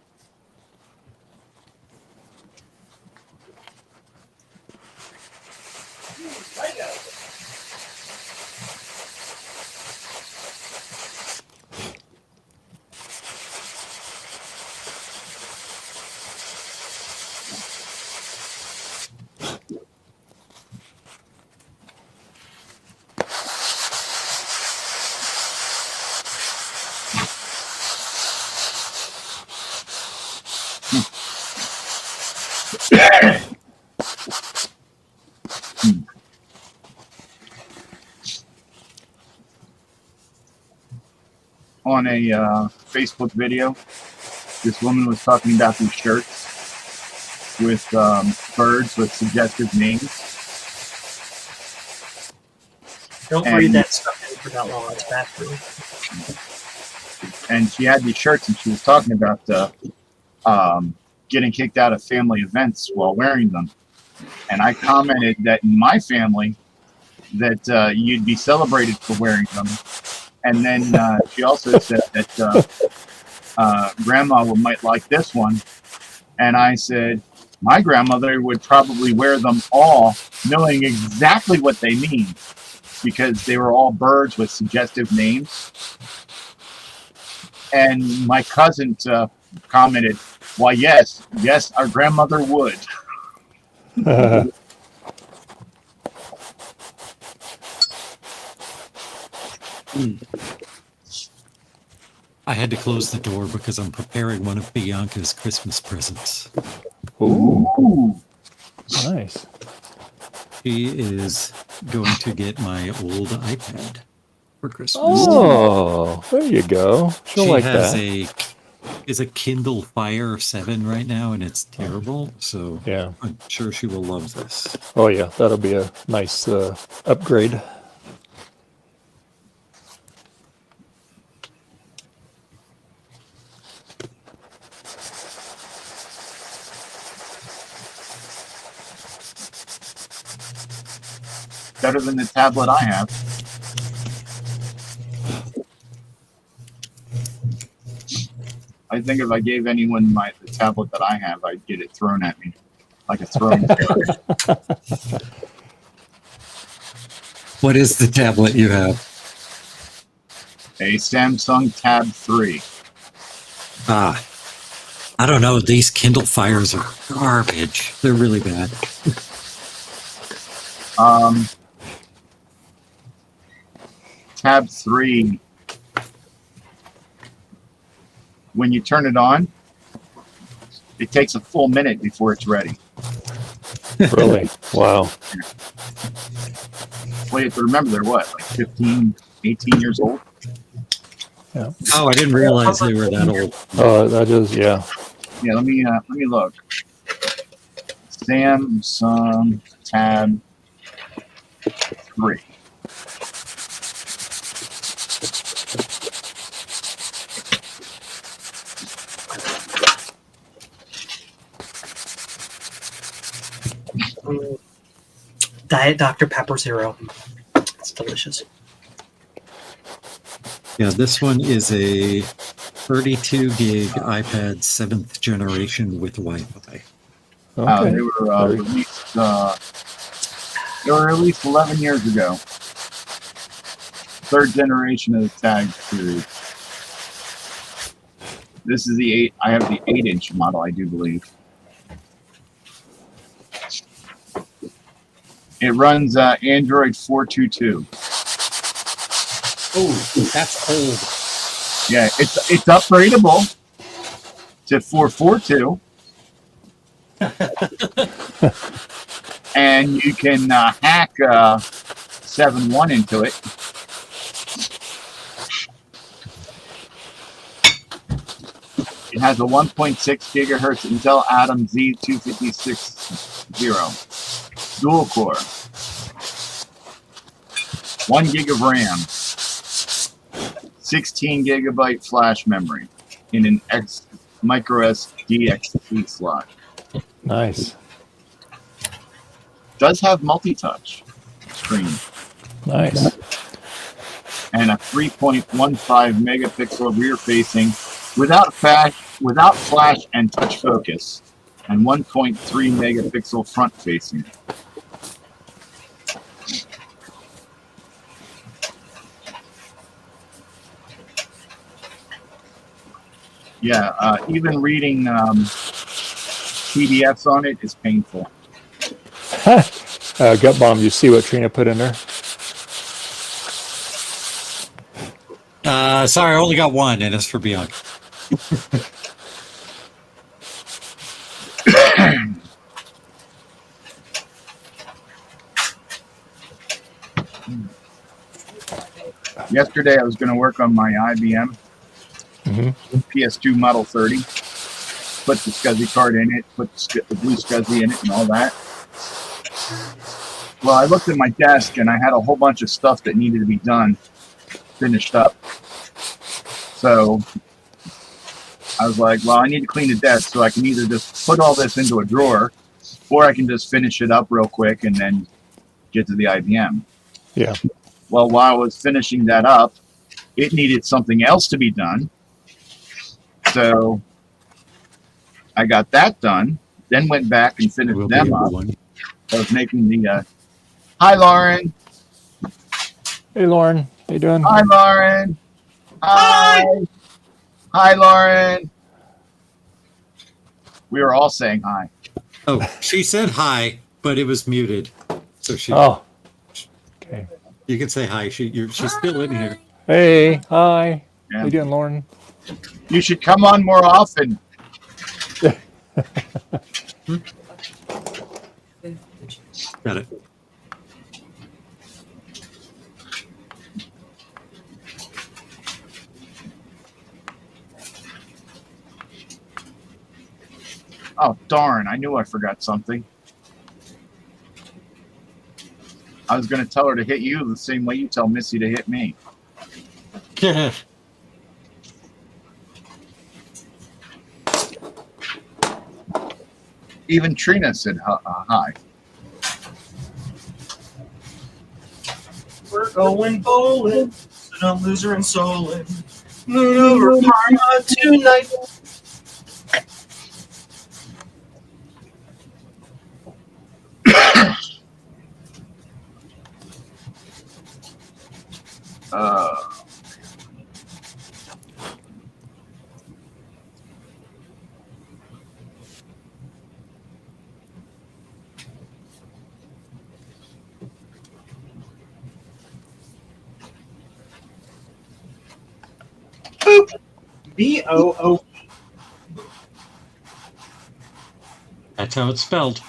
On a Facebook video, this woman was talking about these shirts with birds with suggestive names. Don't read that stuff in for that long. It's bad for you. And she had these shirts, and she was talking about getting kicked out of family events while wearing them. And I commented that in my family, that you'd be celebrated for wearing them. And then she also said that grandma might like this one. And I said, my grandmother would probably wear them all, knowing exactly what they mean, because they were all birds with suggestive names. And my cousin commented, why, yes, our grandmother would. I had to close the door because I'm preparing one of Bianca's Christmas presents. Ooh, nice. She is going to get my old iPad for Christmas. Oh, there you go. She'll She like has that. is a Kindle Fire 7 right now, and it's terrible. So Yeah. I'm sure she will love this. Oh yeah, that'll be a nice upgrade. Better than the tablet I have. I think if I gave anyone the tablet that I have, I'd get it thrown at me like a throwing star. What is the tablet you have? A Samsung Tab 3. I don't know. These Kindle Fires are garbage. They're really bad. Tab 3, when you turn it on, it takes a full minute before it's ready. Really? Wow. Well, you have to remember they're what, like 15, 18 years old? Yeah. Oh, I didn't realize they were that old. Oh, that is, yeah. Yeah, let me look. Samsung Tab 3. Diet Dr. Pepper Zero. It's delicious. Yeah, this one is a 32 gig iPad 7th generation with Wi-Fi. Okay. They were released 11 years ago. Third generation of the Tag series. This is the 8. I have the 8-inch model, I do believe. It runs Android 422. Oh, that's old. Yeah, it's upgradable to 442. And you can hack 7.1 into it. It has a 1.6 gigahertz Intel Atom Z256 dual core, 1 gig of RAM, 16 gigabyte flash memory in an micro SD XT slot. Nice. Does have multi-touch screen. Nice. And a 3.15 megapixel rear facing without flash and touch focus, and 1.3 megapixel front facing. Yeah, even reading PDFs on it is painful. Gut Bomb, you see what Trina put in there? Sorry, I only got one, and it's for Bianca. Yesterday, I was going to work on my IBM PS2 Model 30. Put the SCSI card in it, put the blue SCSI in it, and all that. Well, I looked at my desk, and I had a whole bunch of stuff that needed to be done, finished up. So I was like, well, I need to clean the desk, so I can either just put all this into a drawer, or I can just finish it up real quick and then get to the IBM. Yeah. Well, while I was finishing that up, it needed something else to be done. So I got that done, then went back and finished them up. I was making the, hi, Lauren. Hey, Lauren. How you doing? Hi, Lauren. Hi. Hi, Lauren. We were all saying hi. Oh, she said hi, but it was muted. So she. Oh. Okay. You can say hi. She's still in here. Hey, hi. Yeah. How you doing, Lauren? You should come on more often. Got it. Oh, darn. I knew I forgot something. I was going to tell her to hit you the same way you tell Missy to hit me. Even Trina said hi. We're going bowling, no loser and Solon. Moon over Parma tonight. Boop. B-O-O. That's how it's spelled.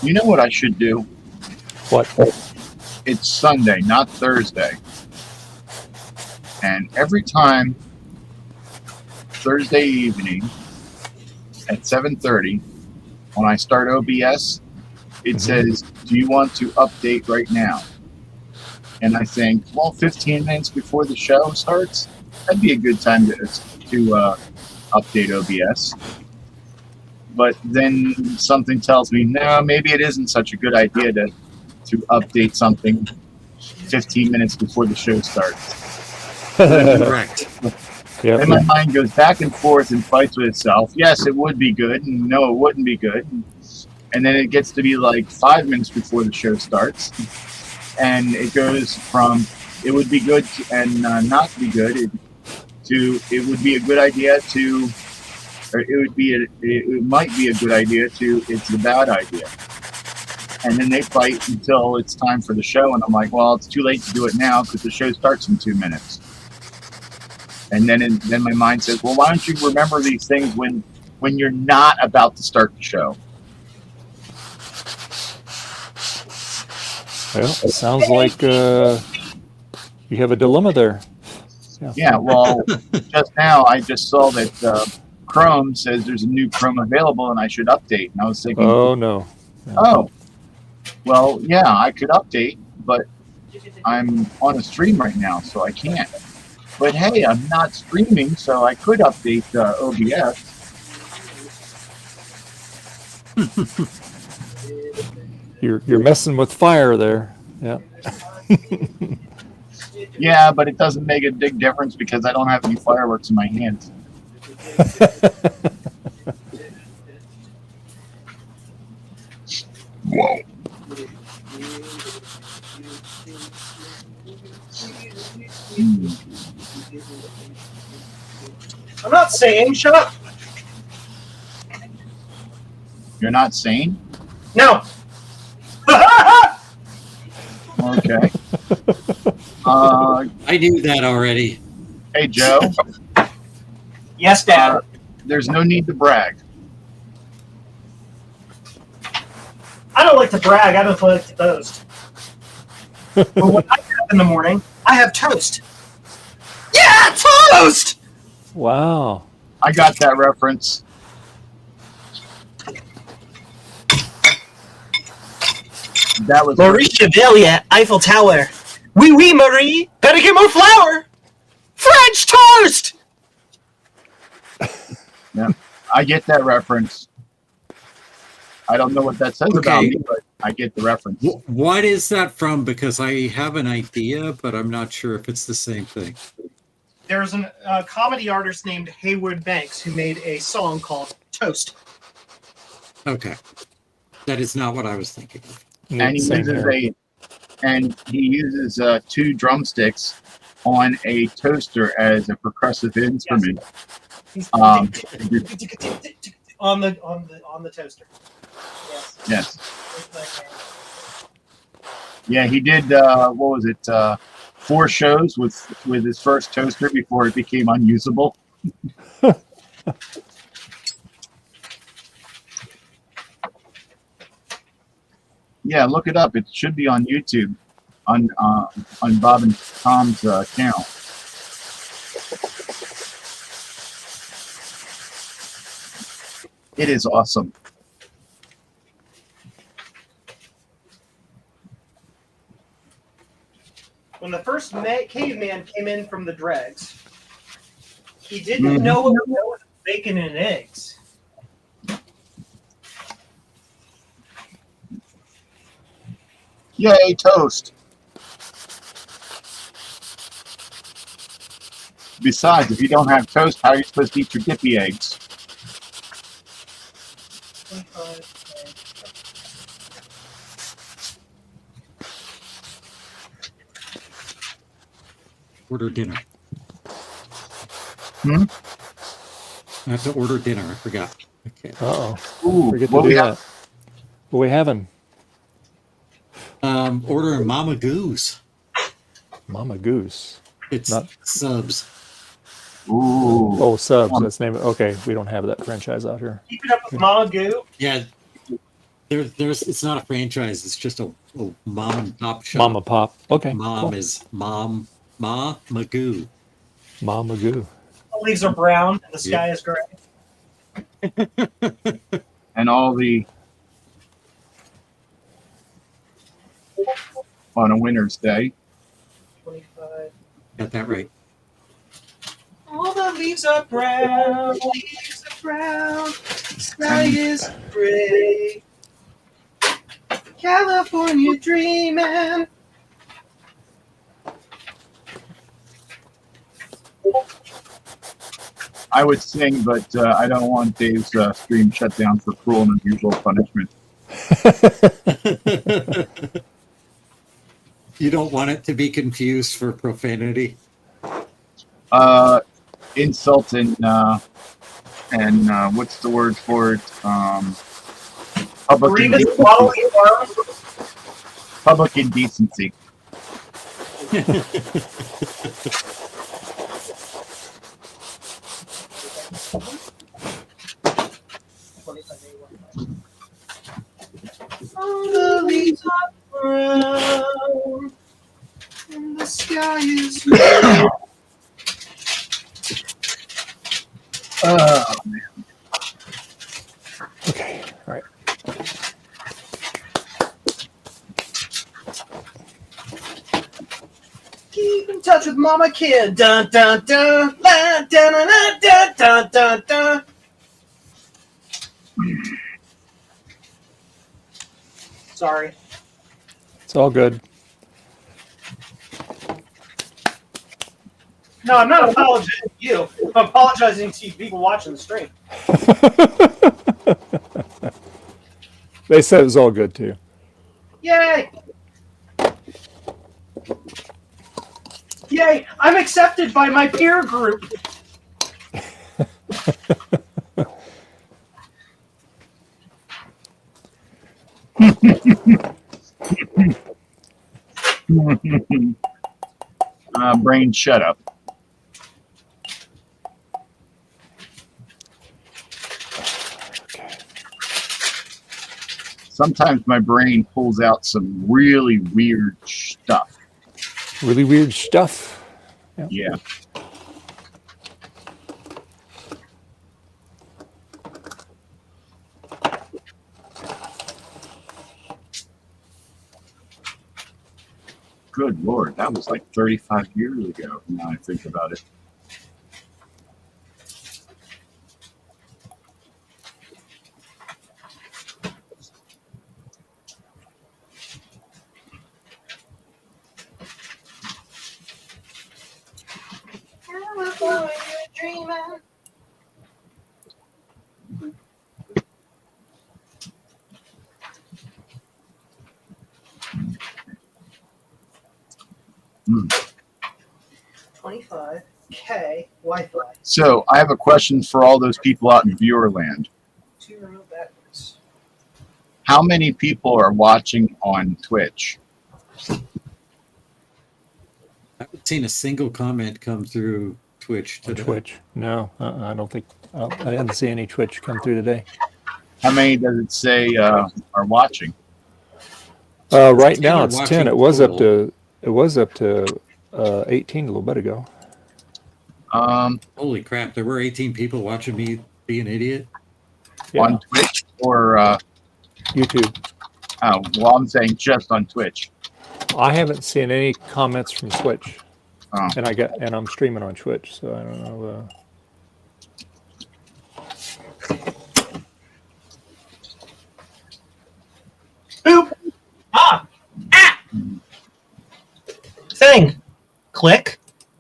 You know what I should do? What? It's Sunday, not Thursday. And every time Thursday evening at 7:30, when I start OBS, it says, "Do you want to update right now?" And I think, well, 15 minutes before the show starts, that'd be a good time to update OBS. But then something tells me, no, maybe it isn't such a good idea to update something 15 minutes before the show starts. Correct. Yep. And my mind goes back and forth and fights with itself. Yes, it would be good, and no, it wouldn't be good. And then it gets to be like 5 minutes before the show starts, and it goes from it would be good and not be good to it would be a good idea to, or it might be a good idea to it's a bad idea. And then they fight until it's time for the show, and I'm like, well, it's too late to do it now because the show starts in 2 minutes. And then my mind says, well, why don't you remember these things when you're not about to start the show? Well, it sounds like you have a dilemma there. Yeah, well, just now I just saw that Chrome says there's a new Chrome available and I should update. And I was thinking, oh, no. Oh, well, yeah, I could update, but I'm on a stream right now, so I can't. But hey, I'm not streaming, so I could update OBS. You're messing with fire there. Yeah. Yeah, but it doesn't make a big difference because I don't have any fireworks in my hands. Whoa. I'm not saying, shut up. You're not sane? No. Okay. I knew that already. Hey, Joe. Yes, Dad. There's no need to brag. I don't like to brag. I don't like to boast. But when I get up in the morning, I have toast. Yeah, toast! Wow. I got that reference. That was Marie Chevalier, Eiffel Tower. Oui, oui, Marie. Better get more flour. French toast! Yeah, I get that reference. I don't know what that says about me, but I get the reference. What is that from? Because I have an idea, but I'm not sure if it's the same thing. There's a comedy artist named Haywood Banks who made a song called Toast. Okay. That is not what I was thinking of. And he uses two drumsticks on a toaster as a percussive instrument. Yes. On the toaster. Yes. Yeah, he did. What was it? 4 shows with his first toaster before it became unusable. Yeah, look it up. It should be on YouTube, on Bob and Tom's channel. It is awesome. When the first caveman came in from the dregs, he didn't know what was bacon and eggs. Yay, toast. Besides, if you don't have toast, how are you supposed to eat your dippy eggs? Order dinner. Hmm? I have to order dinner. I forgot. Okay. Uh-oh. Ooh, Forget what to do we that. have? What we having? Ordering Mama Goose. Mama Goose. It's Not- subs. Ooh. Oh, subs. Let's name it. Okay, we don't have that franchise out here. Keep it up with Mama Goo. Yeah. There's. It's not a franchise. It's just a mom and pop shop. Mama Pop. Okay. Mom cool. is Mom Ma Magoo. Mama Goo. The leaves are brown and the sky is gray. And all the on a winter's day. 25. Got that right. All the leaves are brown. Leaves are brown. Sky is gray. California dreaming. I would sing, but I don't want Dave's stream shut down for cruel and unusual punishment. You don't want it to be confused for profanity. Insult and what's the word for it? Public public indecency. All the leaves are brown, and the sky is gray. Oh man. Okay. All right. Keep in touch with Mama Kid. Dun dun dun. La, dun, dun, dun, dun, dun, dun. Sorry. It's all good. No, I'm not apologizing to you. I'm apologizing to you people watching the stream. They said it was all good too. Yay! Yay! I'm accepted by my peer group. Brain, shut up. Sometimes my brain pulls out some really weird stuff. Really weird stuff. Yeah. Good Lord, that was like 35 years ago, now I think about it. Hmm. 25K Wi-Fi. So I have a question for all those people out in Viewerland. To remove backwards. How many people are watching on Twitch? I haven't seen a single comment come through Twitch On today. Twitch. No, I don't think. I didn't see any Twitch come through today. How many does it say are watching? Right now it's watching 10. It was up total. to. It was up to 18 a little bit ago. Holy crap! There were 18 people watching me be an idiot. Yeah. On Twitch or YouTube. oh, well, I'm saying just on Twitch. I haven't seen any comments from Twitch, Oh. and I'm streaming on Twitch, so I don't know. Boop. Ah. Thing. Click.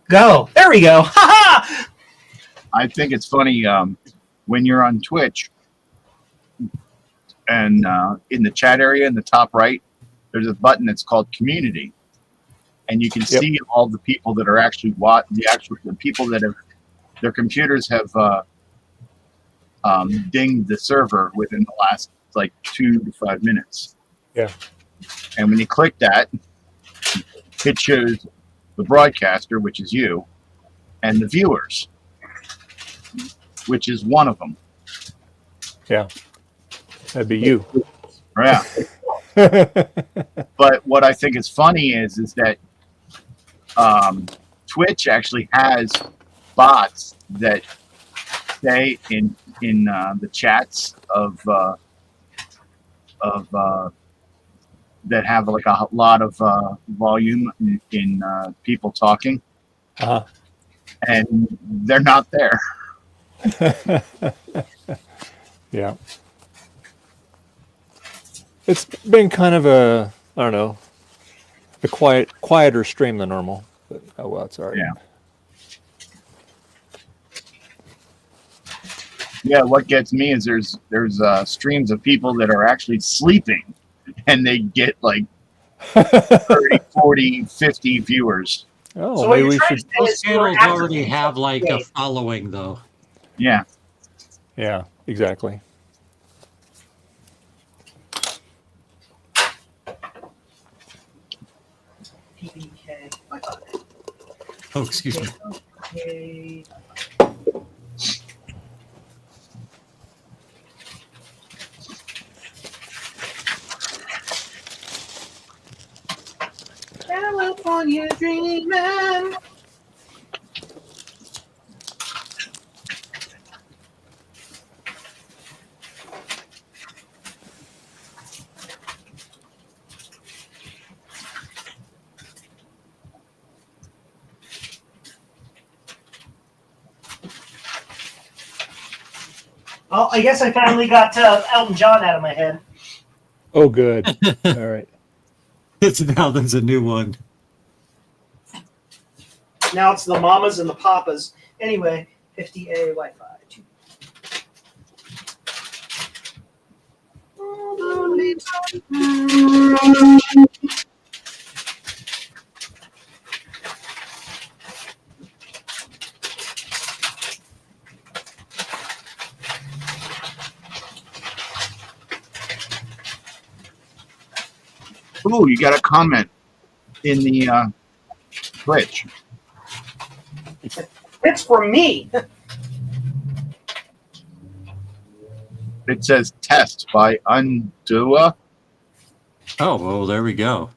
Go. There we go. Ha ha. I think it's funny when you're on Twitch and in the chat area in the top right, there's a button that's called Community, and you can see all the people that are actually the people that have their computers have dinged the server within the last like 2 to 5 minutes. Yeah. And when you click that, it shows the broadcaster, which is you, and the viewers, which is one of them. Yeah. That'd be you. Yeah. But what I think is funny is that Twitch actually has bots that stay in the chats of that have like a lot of volume in people talking, and they're not there. Yeah. It's been kind of a, I don't know, a quieter stream than normal. But oh well, it's all right. Yeah. Yeah, what gets me is there's streams of people that are actually sleeping, and they get like 30, 40, 50 viewers. Oh, So what maybe you're we trying should. to say Those is you were channels actively already have like a engaged. following, though. Yeah. Yeah, exactly. PBK Wi-Fi. Oh, excuse me. Okay. California dreaming. Oh, I guess I finally got Elton John out of my head. Oh, good. All right. It's now there's a new one. Now it's the mamas and the papas. Anyway, 50A Wi-Fi. Ooh, you got a comment in the Twitch. It's from me. It says test by Undua. Oh, well, there we go.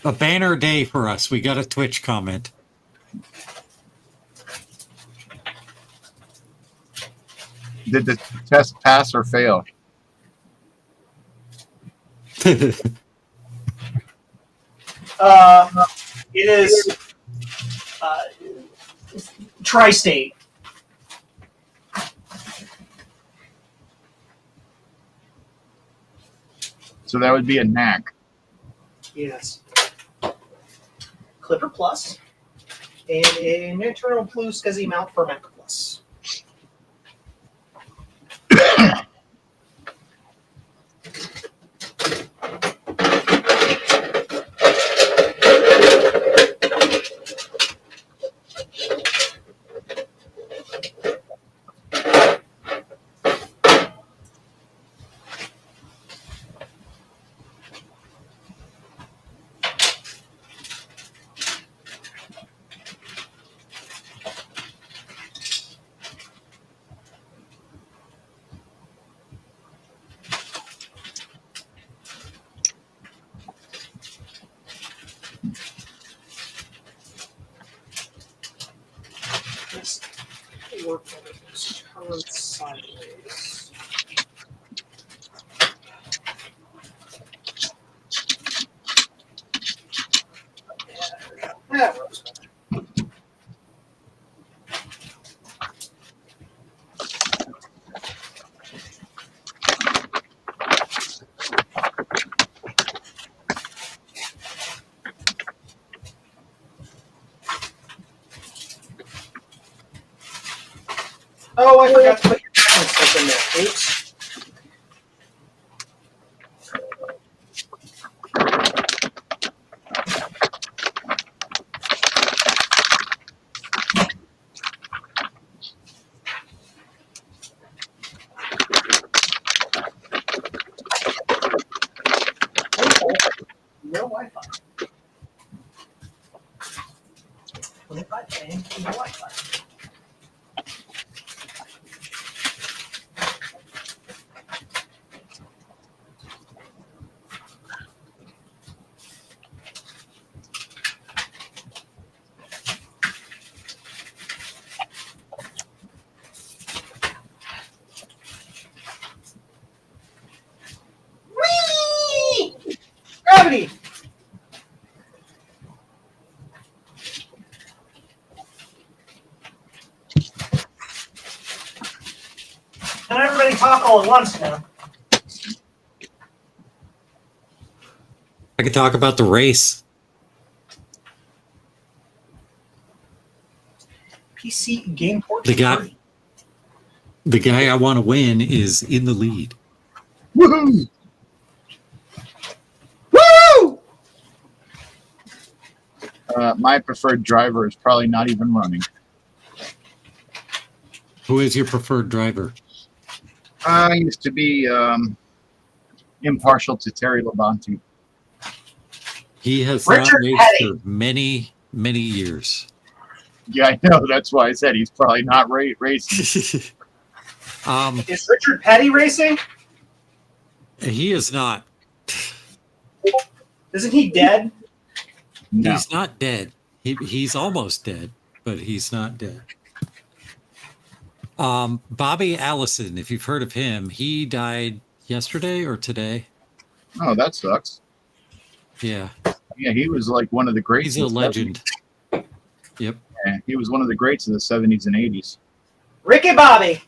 A banner day for us. We got a Twitch comment. Did the test pass or fail? It is tri-state. So that would be a knack. Yes. Clipper Plus and an internal Blue SCSI mount for Mac Plus. Work on it. Turn sideways. Yeah, that works. Oh, I forgot to put your stuff in there. Oops. No Wi-Fi. 25 paying, no Wi-Fi. Gravity! And everybody talk all at once now. I could talk about the race. PC game port. The guy I want to win is in the lead. Woohoo! Woo! My preferred driver is probably not even running. Who is your preferred driver? I used to be impartial to Terry Labonte. He has Richard not raced Petty. for many, many years. Yeah, I know. That's why I said he's probably not racing. Is Richard Petty racing? He is not. Isn't he dead? No. He's not dead. He's almost dead, but he's not dead. Bobby Allison, if you've heard of him, he died yesterday or today. Oh, that sucks. Yeah. Yeah, he was like one of the greats. He's a legend. Yep. Yeah, he was one of the greats of the 70s and 80s. Ricky Bobby.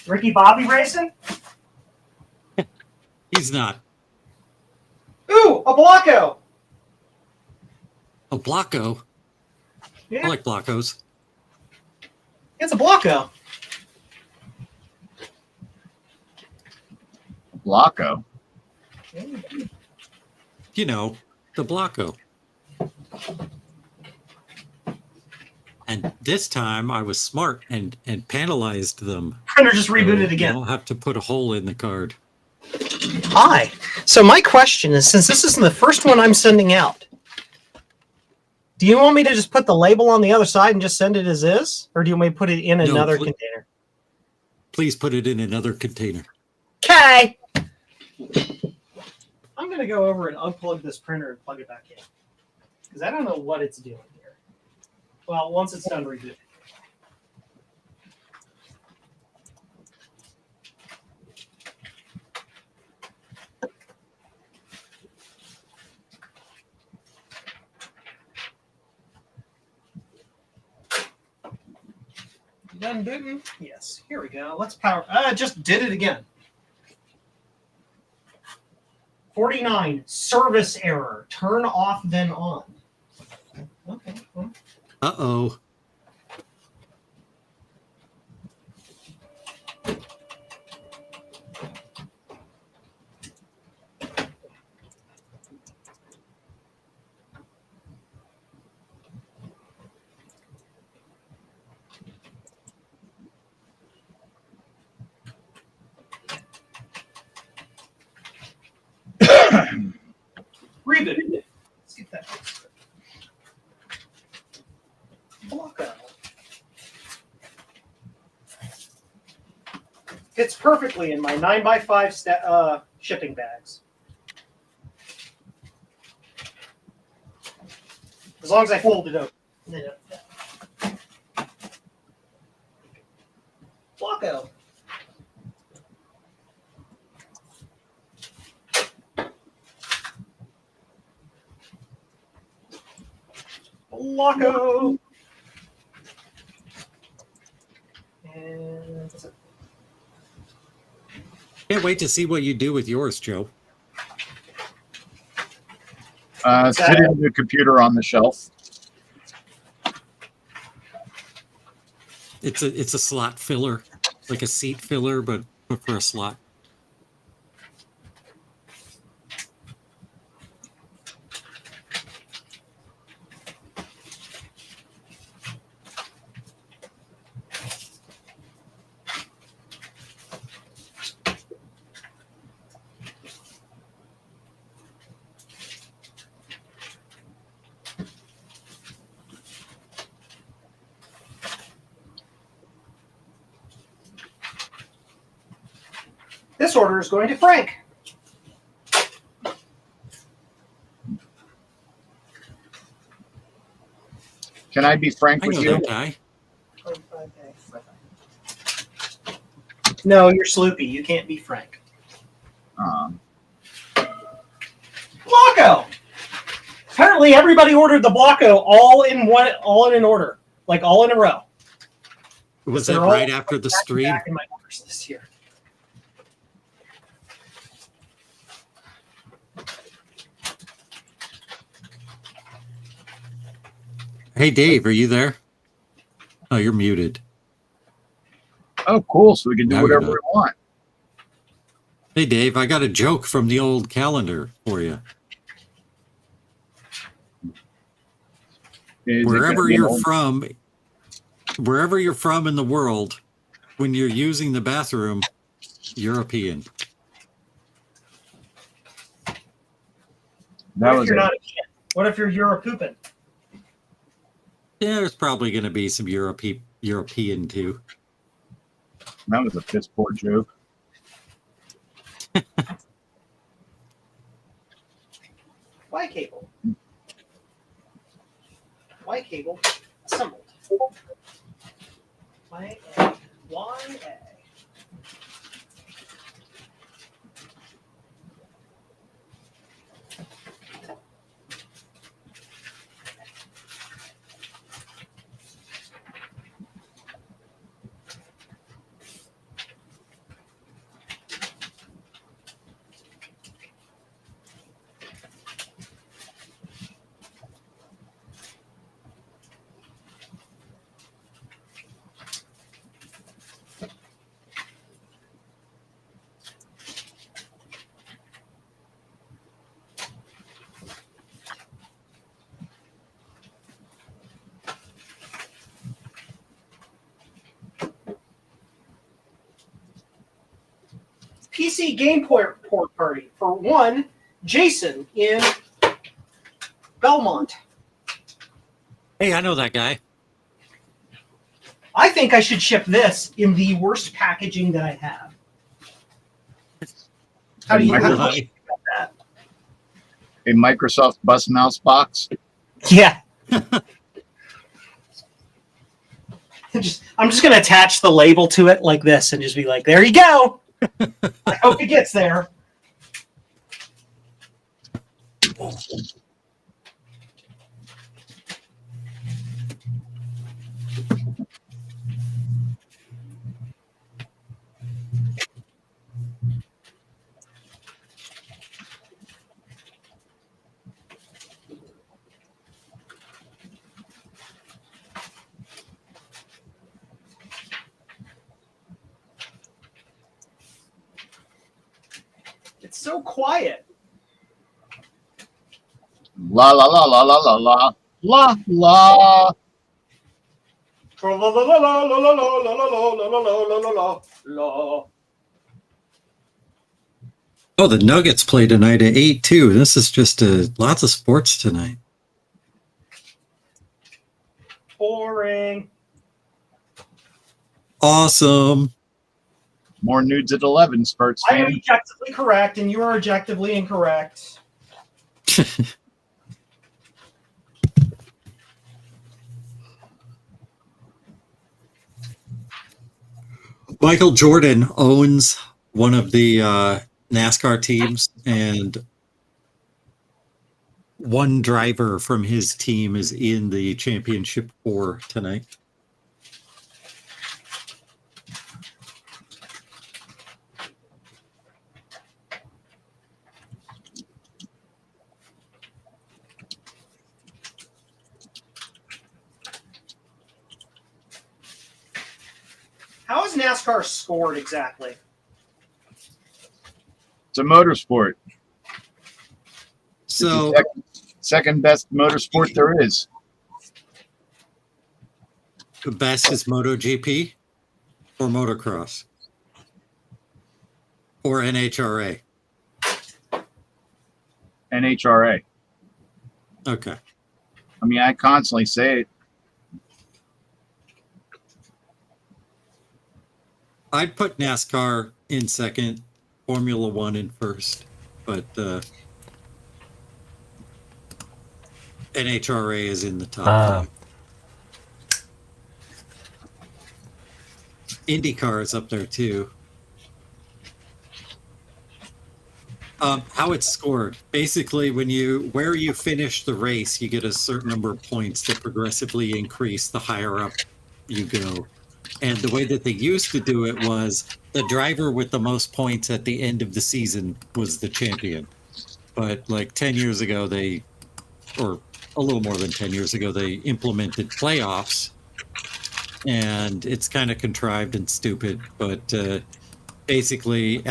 Ricky Bobby racing? He's not. Ooh, a Blanco. A Blanco. Yeah, I like Blancos. it's a Blanco. Blocko. You know, the Blanco. And this time I was smart and penalized them. Printer just So rebooted you again. don't have to put a hole in the card. Hi. So my question is, since this isn't the first one I'm sending out, do you want me to just put the label on the other side and just send it as is? Or do you want me to put it in another container? Please put it in another container. Okay. I'm going to go over and unplug this printer and plug it back in. Because I don't know what it's doing here. Well, once it's done rebooting. Done booting? Yes. Here we go. Let's power. I just did it again. 49. Service error. Turn off, then on. Okay. Well. Uh-oh. Reboot. Let's get that. Block out. Fits perfectly in my 9x5 shipping bags. As long as I fold it open. Block out. Blocko. And that's it. Can't wait to see what you do with yours, Joe. Sitting on the computer on the shelf. It's a slot filler, like a seat filler, but for a slot. This order is going to Frank. Can I be frank I with know you? that guy. No, you're Sloopy. You can't be Frank. Blocko! Apparently everybody ordered the Blocko all in an order. Like all in a row. Was They're that all right after the stream? back in my orders this year. Hey, Dave, are you there? Oh, you're muted. Oh, cool. So we can do Now you're whatever we not. want. Hey, Dave, I got a joke from the old calendar for you. Is it Wherever gonna be you're old? from in the world, when you're using the bathroom, European. That What if was you're it. not a kid? What if you're Europoopin? Yeah, there's probably going to be some European too. That was a piss poor joke. Y cable. Y cable assembled. Y A. PC game port party for one Jason in Belmont. Hey, I know that guy. I think I should ship this in the worst packaging that I have. How do you feel about that? A Microsoft bus mouse box. Yeah. I'm just going to attach the label to it like this and just be like, there you go. I hope it gets there. It's so quiet. La la la la la la la la la. Oh, the Nuggets play tonight at 8 too. This is just lots of sports tonight. Boring. Awesome. More nudes at 11, Spurts I am fan. objectively correct, and you are objectively incorrect. Michael Jordan owns one of the NASCAR teams, and one driver from his team is in the championship 4 tonight. How is NASCAR scored exactly? It's a motorsport. So, second best motorsport there is. the best is MotoGP or motocross or NHRA. NHRA. Okay. I mean, I constantly say it. I'd put NASCAR in second, Formula One in first, but NHRA is in the top. IndyCar is up there too. How it's scored. Basically, where you finish the race, you get a certain number of points that progressively increase the higher up you go. And the way that they used to do it was the driver with the most points at the end of the season was the champion. But like 10 years ago, or a little more than 10 years ago, they implemented playoffs. And it's kind of contrived and stupid, but basically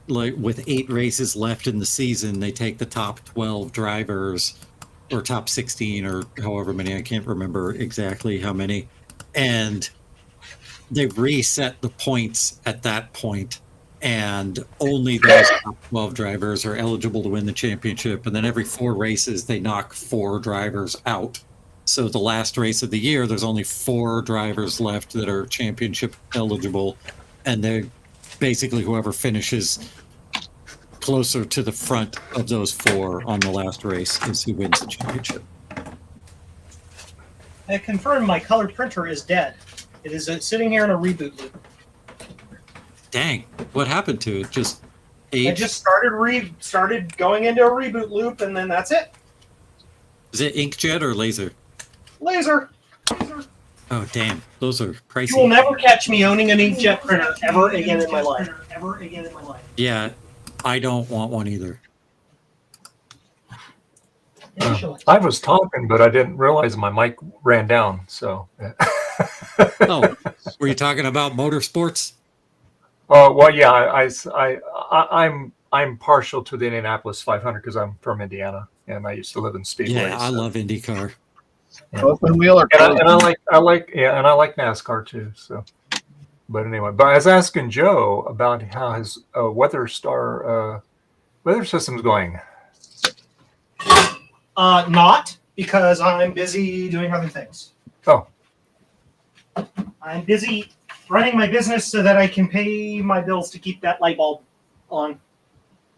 with 8 races left in the season, they take the top 12 drivers or top 16 or however many, I can't remember exactly how many, and they reset the points at that point, and only those top 12 drivers are eligible to win the championship. And then every 4 races, they knock 4 drivers out. So the last race of the year, there's only 4 drivers left that are championship eligible, and they're basically whoever finishes closer to the front of those 4 on the last race is who wins the championship. I confirm my color printer is dead. It is sitting here in a reboot loop. Dang, what happened to it? Just aged? I just started going into a reboot loop, and then that's it. Is it inkjet or laser? Laser. Oh, damn. Those are pricey. You will never catch me owning an inkjet printer ever again in my life. Yeah, I don't want one either. I was talking, but I didn't realize my mic ran down. So, Oh, were you talking about motorsports? well, yeah, I'm partial to the Indianapolis 500 because I'm from Indiana and I used to live in Speedway. Yeah, I love IndyCar. Open wheel or and I like NASCAR too. So, But anyway, but I was asking Joe about how his weather system's going. Not because I'm busy doing other things. Oh. I'm busy running my business so that I can pay my bills to keep that light bulb on.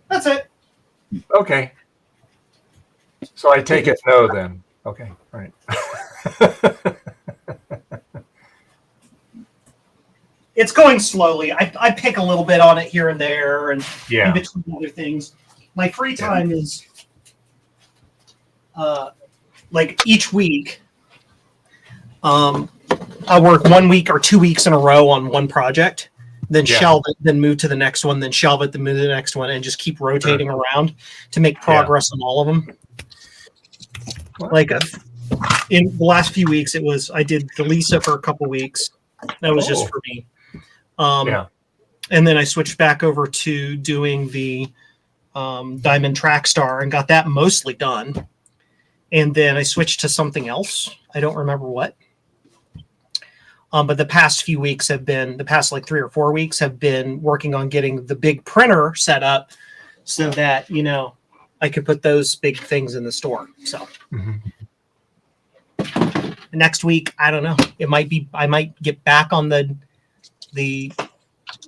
That's it. Okay. So I take it no then. Okay, all right. It's going slowly. I pick a little bit on it here and there, and Yeah. in between other things. My free time is like each week. I work 1 week or 2 weeks in a row on one project, then shelve it, then move to the next one, then shelve it, then move to the next one, and just keep rotating around to make progress on all of them. Like in the last few weeks, I did the Lisa for a couple weeks. That was just for me. And then I switched back over to doing the Diamond Track Star and got that mostly done. And then I switched to something else. I don't remember what. But the past few weeks the past like 3 or 4 weeks have been working on getting the big printer set up so that, I could put those big things in the store. So next week, I don't know. I might get back on the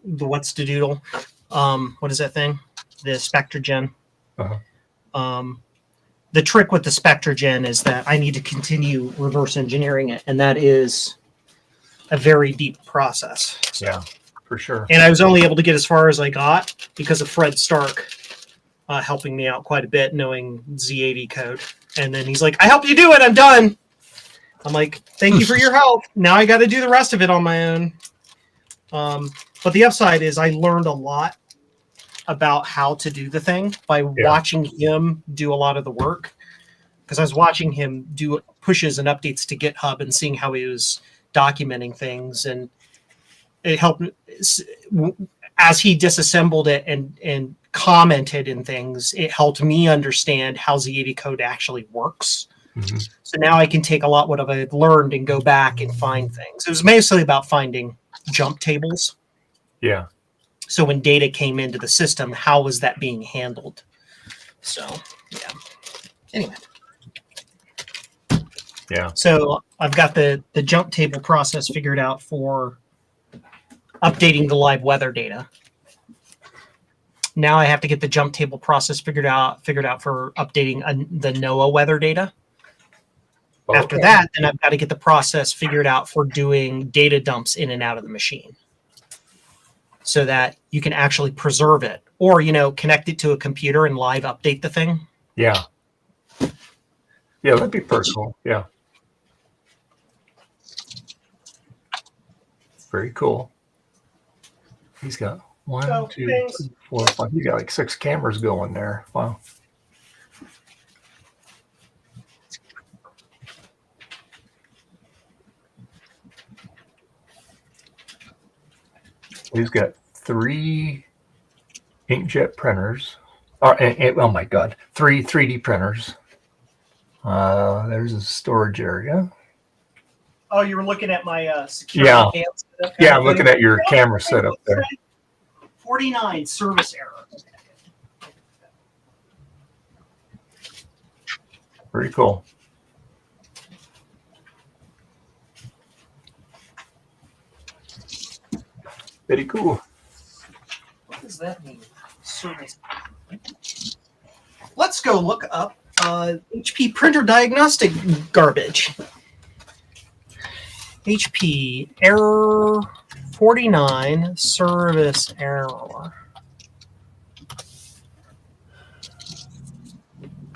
what's the doodle? What is that thing? The Spectrogen. The trick with the Spectrogen is that I need to continue reverse engineering it, and that is a very deep process. Yeah, for sure. And I was only able to get as far as I got because of Fred Stark helping me out quite a bit, knowing Z80 code. And then he's like, I helped you do it. I'm done. I'm like, thank you for your help. Now I got to do the rest of it on my own. But the upside is I learned a lot about how to do the thing by watching him do a lot of the work. Because I was watching him do pushes and updates to GitHub and seeing how he was documenting things, and it helped as he disassembled it and commented in things. It helped me understand how Z80 code actually works. So now I can take a lot what I've learned and go back and find things. It was mostly about finding jump tables. Yeah. So when data came into the system, how was that being handled? So yeah. Anyway. Yeah. So I've got the jump table process figured out for updating the live weather data. Now I have to get the jump table process figured out for updating the NOAA weather data. Okay. After that, then I've got to get the process figured out for doing data dumps in and out of the machine, so that you can actually preserve it, or connect it to a computer and live update the thing. Yeah. Yeah, that'd be pretty cool. Yeah. Very cool. He's got 1, 2, 3, 4, 5. He's got like 6 cameras going there. Wow. He's got 3 inkjet printers. Oh my God, 3 3D printers. There's a storage area. Oh, you were looking at my security cam setup? Yeah, I'm looking at your camera setup there. 49 service error. Very cool. Very cool. What does that mean? Service. Let's go look up HP printer diagnostic garbage. HP error 49 service error.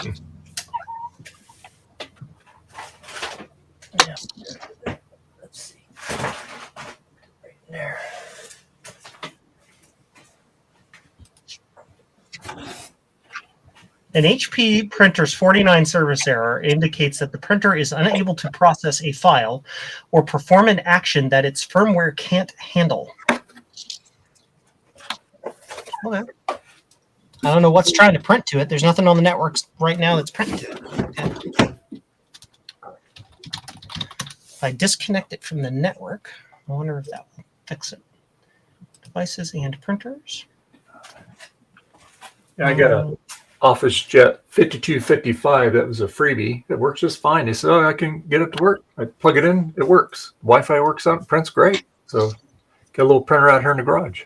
Yeah. Let's see. Right there. An HP printer's 49 service error indicates that the printer is unable to process a file or perform an action that its firmware can't handle. Okay. I don't know what's trying to print to it. There's nothing on the networks right now that's printing to it. Okay. If I disconnect it from the network, I wonder if that will fix it. devices and printers. Yeah, I got a Office Jet 5255. That was a freebie. It works just fine. They said, "Oh, I can get it to work. I plug it in. It works. Wi-Fi works out. Prints great." So, got a little printer out here in the garage.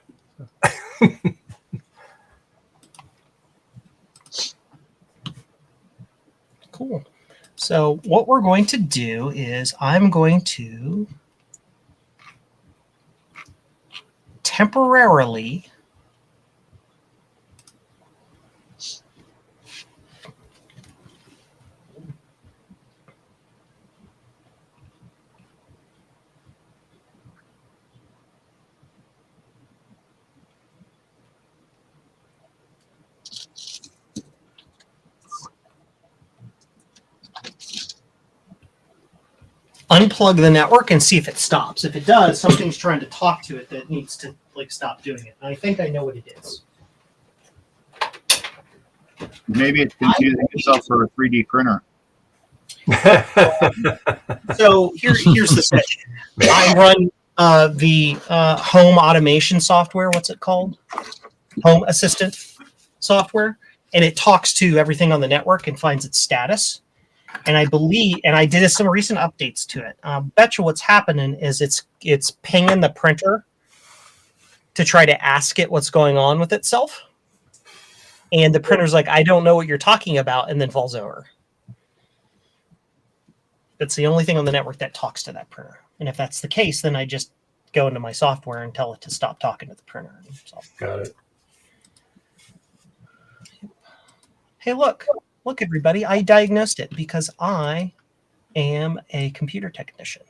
Cool. So what we're going to do is I'm going to temporarily unplug the network and see if it stops. If it does, something's trying to talk to it that needs to like stop doing it. And I think I know what it is. Maybe it's confusing itself for a 3D printer. So here's the setting. I run the home automation software. What's it called? Home Assistant software, and it talks to everything on the network and finds its status. And I believe, and I did some recent updates to it. Betcha what's happening is it's pinging the printer to try to ask it what's going on with itself. And the printer's like, I don't know what you're talking about, and then falls over. That's the only thing on the network that talks to that printer. And if that's the case, then I just go into my software and tell it to stop talking to the printer. Got it. Hey, look, everybody, I diagnosed it because I am a computer technician.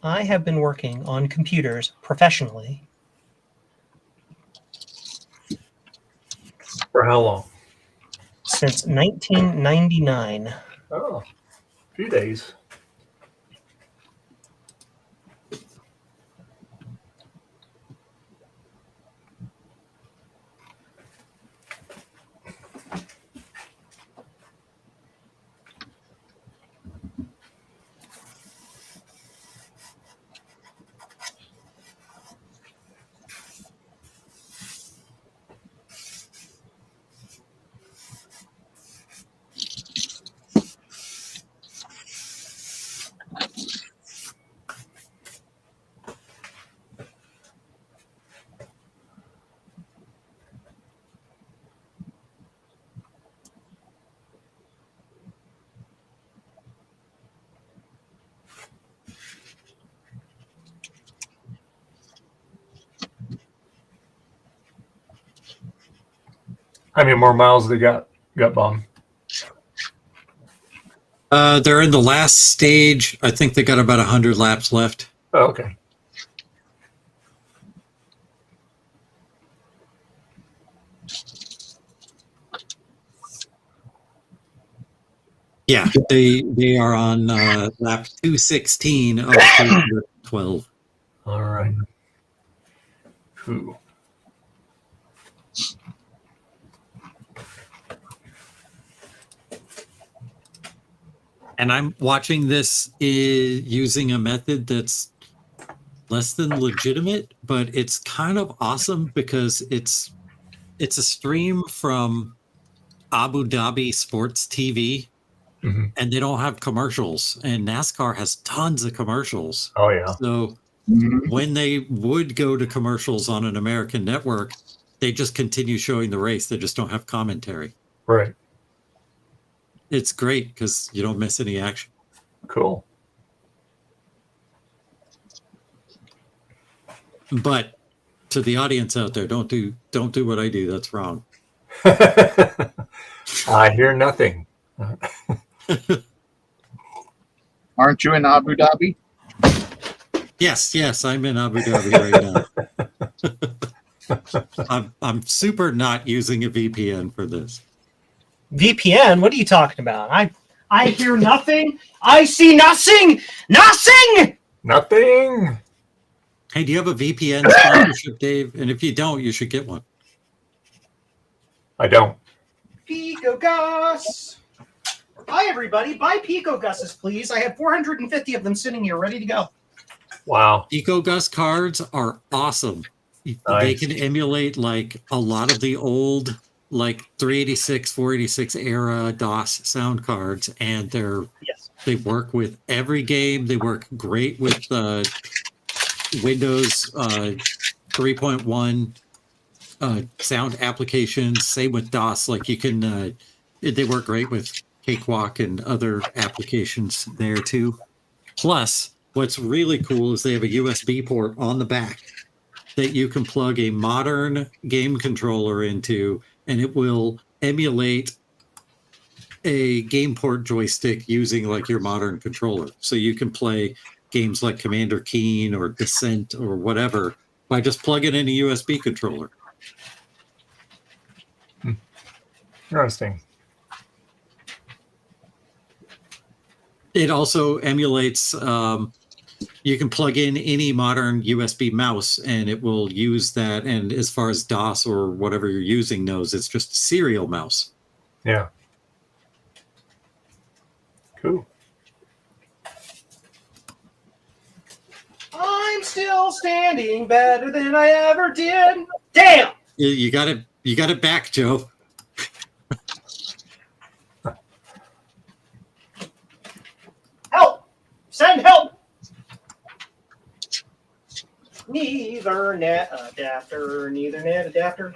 I have been working on computers professionally. For how long? Since 1999. Oh, a few days. How many more miles they got bomb? They're in the last stage. I think they got about 100 laps left. Oh, okay. Yeah, they are on lap 216 of 212. All right. Ooh. And I'm watching this using a method that's less than legitimate, but it's kind of awesome because it's a stream from Abu Dhabi Sports TV, and they don't have commercials. And NASCAR has tons of commercials. Oh yeah. So when they would go to commercials on an American network, they just continue showing the race. They just don't have commentary. Right. It's great because you don't miss any action. Cool. But to the audience out there, don't do what I do. That's wrong. I hear nothing. Aren't you in Abu Dhabi? Yes, I'm in Abu Dhabi right now. I'm super not using a VPN for this. VPN? What are you talking about? I hear nothing. I see nothing. Nothing. Nothing. Hey, do you have a VPN sponsorship, Dave? And if you don't, you should get one. I don't. Pico Gus. Hi, everybody. Buy Pico Gus's, please. I have 450 of them sitting here ready to go. Wow. EcoGus cards are awesome. They Nice. can emulate like a lot of the old like 386, 486 era DOS sound cards, and they work with every game. They work great with Windows 3.1 sound applications. Same with DOS. Like you can, they work great with Cakewalk and other applications there too. Plus, what's really cool is they have a USB port on the back that you can plug a modern game controller into, and it will emulate a game port joystick using like your modern controller. So you can play games like Commander Keen or Descent or whatever by just plugging in a USB controller. Interesting. It also emulates, you can plug in any modern USB mouse and it will use that. And as far as DOS or whatever you're using knows, it's just a serial mouse. Yeah. Cool. I'm still standing better than I ever did. Damn! You got it back, Joe. Help! Send help! Neither net adapter, neither net adapter.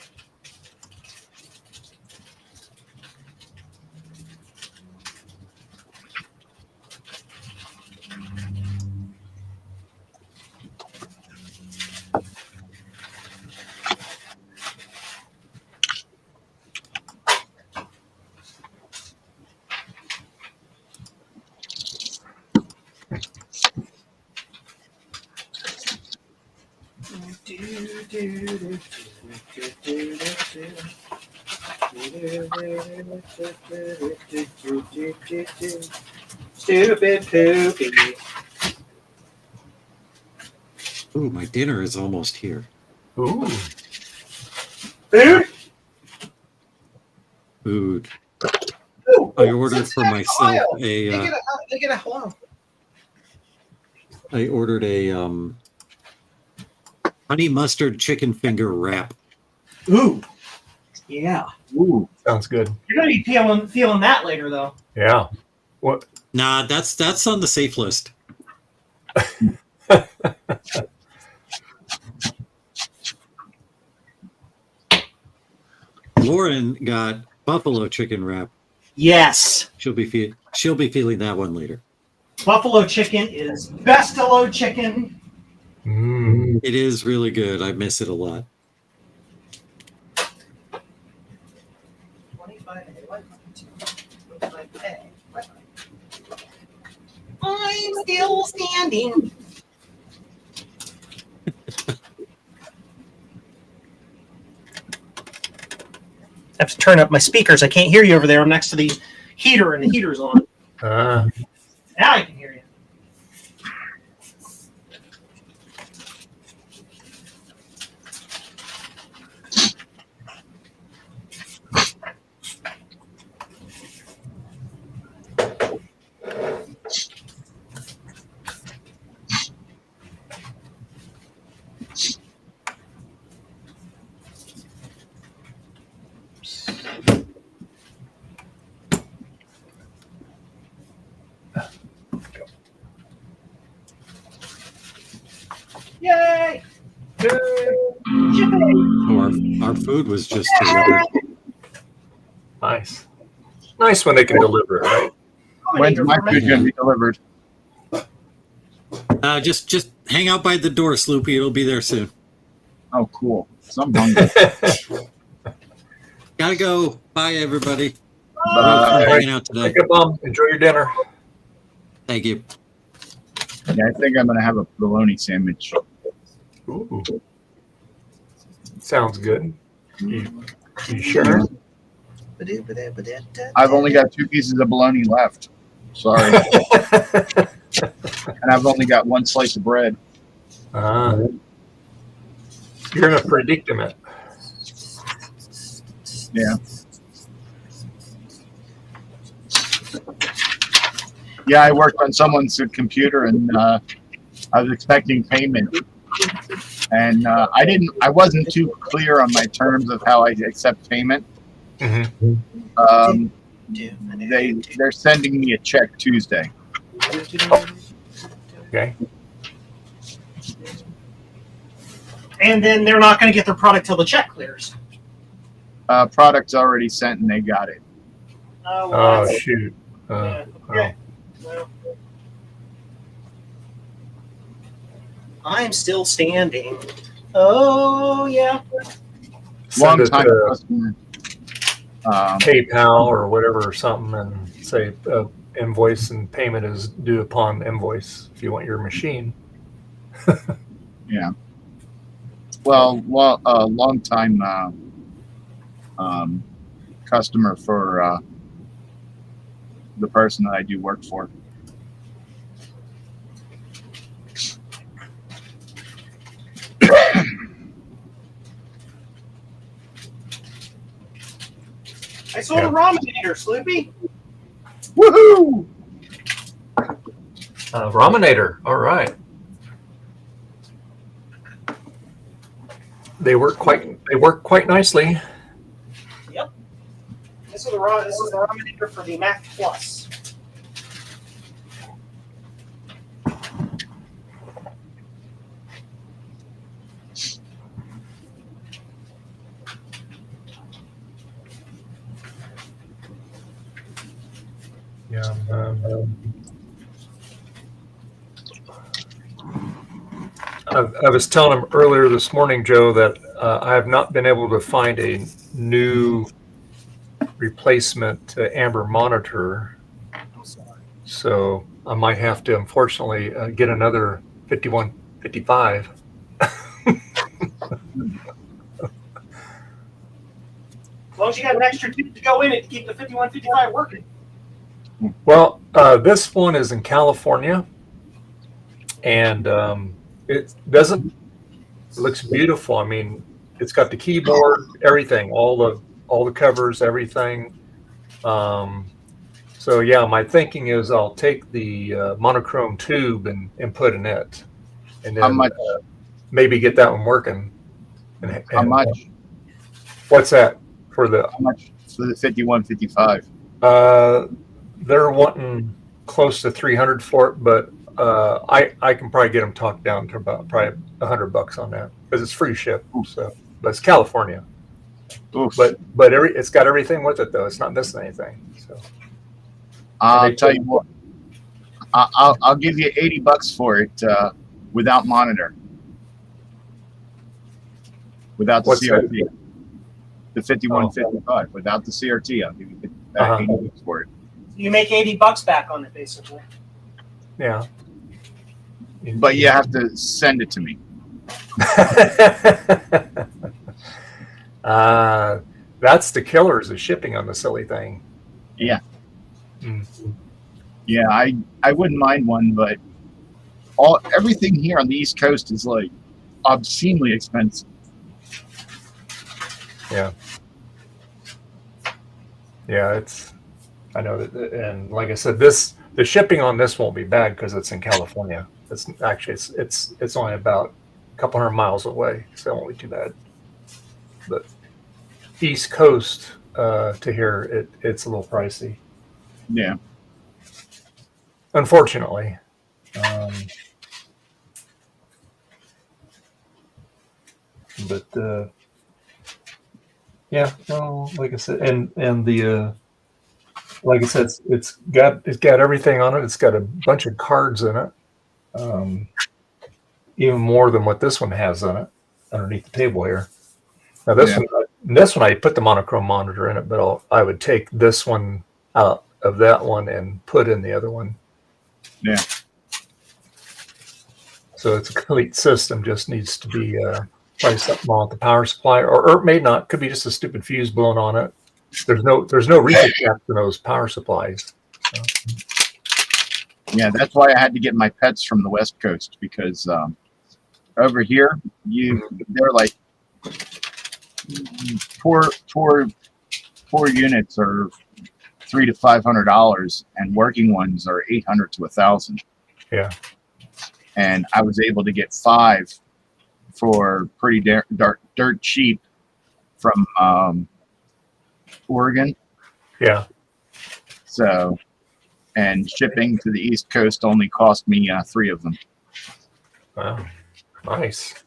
Stupid poopy. Ooh, my dinner is almost here. Ooh. Food? Food. Ooh, I ordered for myself they get a hello. I ordered a honey mustard chicken finger wrap. Ooh. Yeah. Ooh. Sounds good. You're gonna be feeling that later though. Yeah. What? Nah, that's on the safe list. Lauren got buffalo chicken wrap. Yes. She'll be feeling that one later. Buffalo chicken is best-a-lo chicken. Mm. It is really good. I miss it a lot. I'm still standing. I have to turn up my speakers. I can't hear you over there. I'm next to the heater, and the heater's on. Now I can hear you. Yay! Our food was just delivered. Nice. Nice when they can deliver it, right? When's my food going to be delivered? Just hang out by the door, Sloopy. It'll be there soon. Oh, cool. So I'm hungry. Gotta go. Bye, everybody. Bye. Hanging out today. Take a bum. Enjoy your dinner. Thank you. Yeah, I think I'm going to have a bologna sandwich. Ooh. Sounds good. You sure? I've only got 2 pieces of bologna left. Sorry. And I've only got 1 slice of bread. You're in a predicament. Yeah. Yeah, I worked on someone's computer, and I was expecting payment, and I wasn't too clear on my terms of how I accept payment. They're sending me a check Tuesday. Okay. And then they're not going to get their product till the check clears. Product's already sent, and they got it. Oh, well, Oh, shoot. yeah, Oh. okay. Well, I'm still standing. Oh, yeah. Send Long it time to customer. PayPal or whatever or something and say invoice and payment is due upon invoice if you want your machine. Yeah. Well, long time customer for the person that I do work for. I sold a Raminator, Sloopy. Woohoo! Raminator. All right. They work quite nicely. Yep. This is the Raminator for the Mac Plus. Yeah. I was telling him earlier this morning, Joe, that I have not been able to find a new replacement Amber monitor. So I might have to, unfortunately, get another 5155. As long as you got an extra tube to go in it to keep the 5155 working. Well, this one is in California, and it looks beautiful. I mean, it's got the keyboard, everything, all the covers, everything. So yeah, my thinking is I'll take the monochrome tube and put in it, and then maybe get that one working. And How much? What's that for the? How much for the 5155? They're wanting close to 300 for it, but I can probably get them talked down to about probably $100 on that because it's free ship. So, but it's California. Oof. But it's got everything with it though. It's not missing anything. So I'll tell you what. I'll give you $80 for it without monitor, without the What's CRT. that? The 5155 without the CRT. I'll give you $80 for it. You make $80 back on it, basically. yeah. But you have to send it to me. That's the killer is the shipping on the silly thing. Yeah. Mm. Yeah, I wouldn't mind one, but everything here on the East Coast is like obscenely expensive. Yeah. Yeah, I know that, and like I said, the shipping on this won't be bad because it's in California. It's actually it's only about a couple hundred miles away, so it won't be too bad. But East Coast to here, it's a little pricey. Yeah. Unfortunately. But yeah, well, like I said, and the like I said, it's got everything on it. It's got a bunch of cards in it, even more than what this one has on it underneath the table here. Now this one I put the monochrome monitor in it, but I would take this one out of that one and put in the other one. Yeah. So it's a complete system. Just needs to be probably something wrong with the power supply, or it may not. Could be just a stupid fuse blown on it. There's no reset caps in those power supplies. So. Yeah, that's why I had to get my pets from the West Coast because over here they're like four units are $300 to $500, and working ones are $800 to $1,000. Yeah. And I was able to get 5 for pretty dirt cheap from Oregon. Yeah. So, and shipping to the East Coast only cost me 3 of them. Wow. Nice.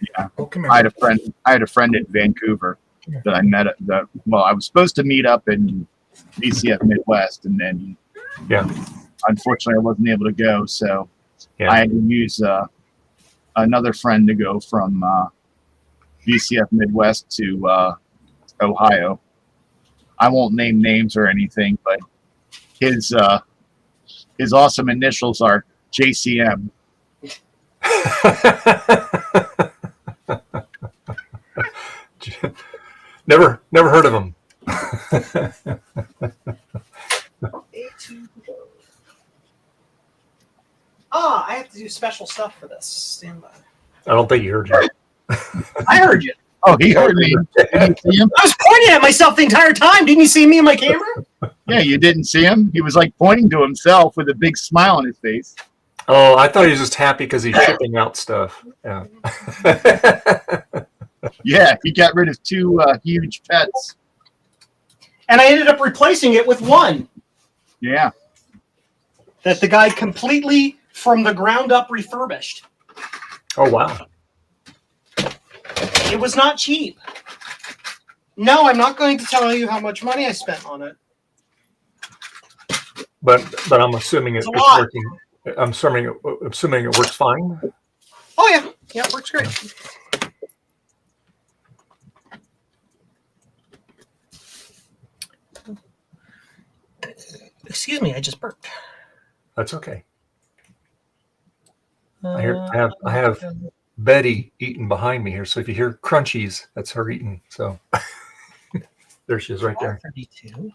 Yeah. Oh, come here. I had a friend in Vancouver that I met I was supposed to meet up in VCF Midwest, and then unfortunately I wasn't able to go, so I had to use another friend to go from VCF Midwest to Ohio. I won't name names or anything, but his awesome initials are JCM. Never heard of him. I have to do special stuff for this. Stand by. I don't think he heard you. I heard you. Oh, he heard me. Didn't you see him? I was pointing at myself the entire time. Didn't you see me in my camera? Yeah, you didn't see him? He was like pointing to himself with a big smile on his face. Oh, I thought he was just happy because he's shipping out stuff. Yeah. Yeah, he got rid of 2 huge pets. And I ended up replacing it with one Yeah. that the guy completely from the ground up refurbished. Oh, wow. It was not cheap. No, I'm not going to tell you how much money I spent on it. But I'm assuming it's a lot. working. I'm assuming it works fine. Oh, yeah. Yeah, it works great. Excuse me, I just burped. That's okay. I have Betty eating behind me here. So if you hear crunchies, that's her eating. So there she is right there. 32.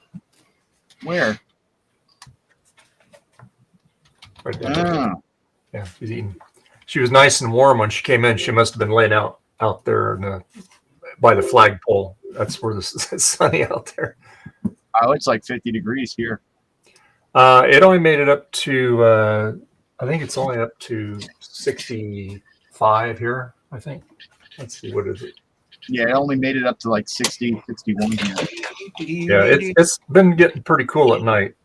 Where? Right there. Yeah, she's eating. She was nice and warm when she came in. She must have been laying out there by the flagpole. That's where it's sunny out there. Oh, it's like 50 degrees here. It only made it up to, I think it's only up to 65 here, I think. Let's see, what is it? Yeah, it only made it up to like 60, 61 here. Yeah, it's been getting pretty cool at night.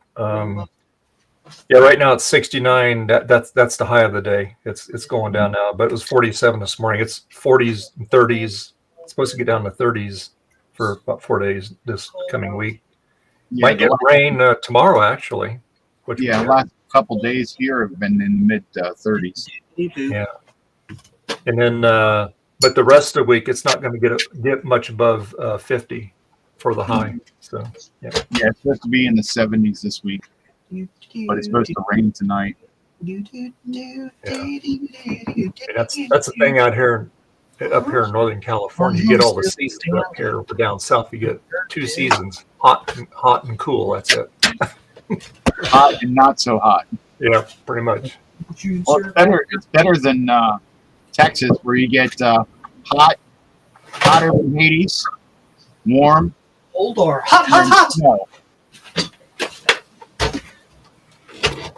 Yeah, right now it's 69. That's the high of the day. It's going down now, but it was 47 this morning. It's 40s and 30s. It's supposed to get down to 30s for about 4 days this coming week. Yeah, Might get rain tomorrow, actually. Yeah, last couple days here have been in the mid 30s. Yeah, and then but the rest of the week it's not going to get much above 50 for the high. So yeah, it's supposed to be in the 70s this week, but it's supposed to rain tonight. Yeah. That's the thing out here. Up here in Northern California, you get all the seasons. Up here, but down south, you get 2 seasons: hot and cool. That's it. Hot and not so hot. Yeah, pretty much. Well, it's better than Texas, where you get hotter than Hades, warm, Cold or hot. snow.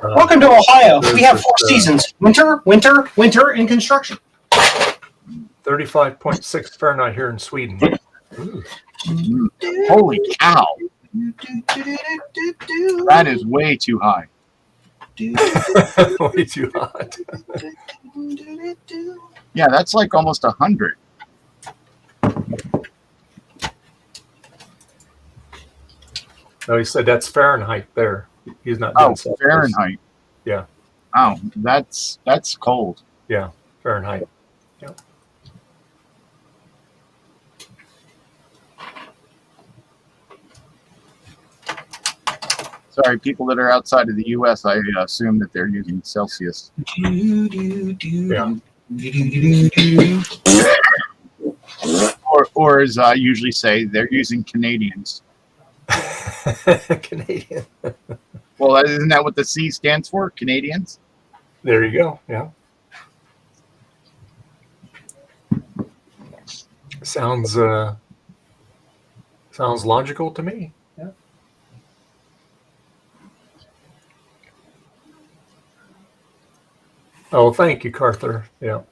Welcome to Ohio. We have 4 seasons: winter, and construction. 35.6 Fahrenheit here in Sweden. Ooh. Holy cow! That is way too high. Way too hot. Yeah, that's like almost 100. No, he said that's Fahrenheit there. He's not Oh, doing Celsius. Fahrenheit. Yeah. Oh, that's cold. Yeah, Fahrenheit. Yeah. Sorry, people that are outside of the U.S., I assume that they're using Celsius. Yeah. Or as I usually say, they're using Canadians. Canadian. Well, isn't that what the C stands for? Canadians? There you go. Yeah. Sounds logical to me. Yeah. Oh, thank you, Carther. Yeah.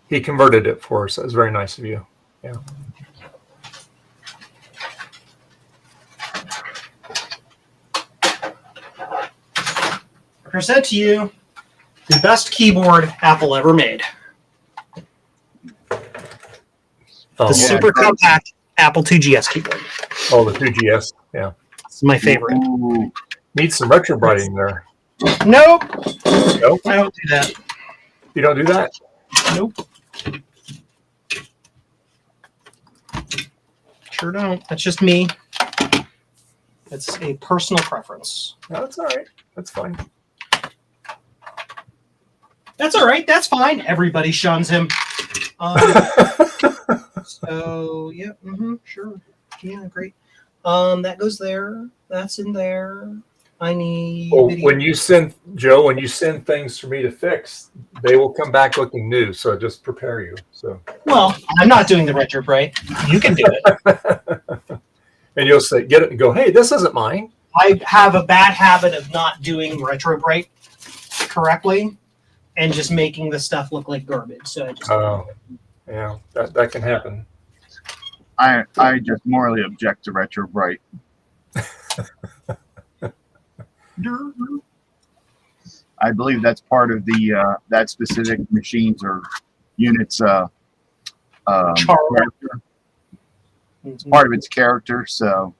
He converted it for us. That was very nice of you. Yeah. Present to you the best keyboard Apple ever made. Oh, The super compact Apple 2GS keyboard. Oh, the 2GS. Yeah. It's my favorite. Ooh. Needs some retro brighting there. Nope. Nope. I don't do that. You don't do that? Nope. Sure don't. That's just me. It's a personal preference. No, that's all right. That's fine. That's all right. That's fine. Everybody shuns him. So yeah, sure. Yeah, great. That goes there. That's in there. I need. Well, video. when you send Joe, when you send things for me to fix, they will come back looking new. So just prepare you. So. Well, I'm not doing the retro bright. You can do it. And you'll say, get it and go, hey, this isn't mine. I have a bad habit of not doing retro bright correctly and just making the stuff look like garbage. So I just yeah, that can happen. I just morally object to retro bright. I believe that's part of the that specific machines or units character. It's part of its character, so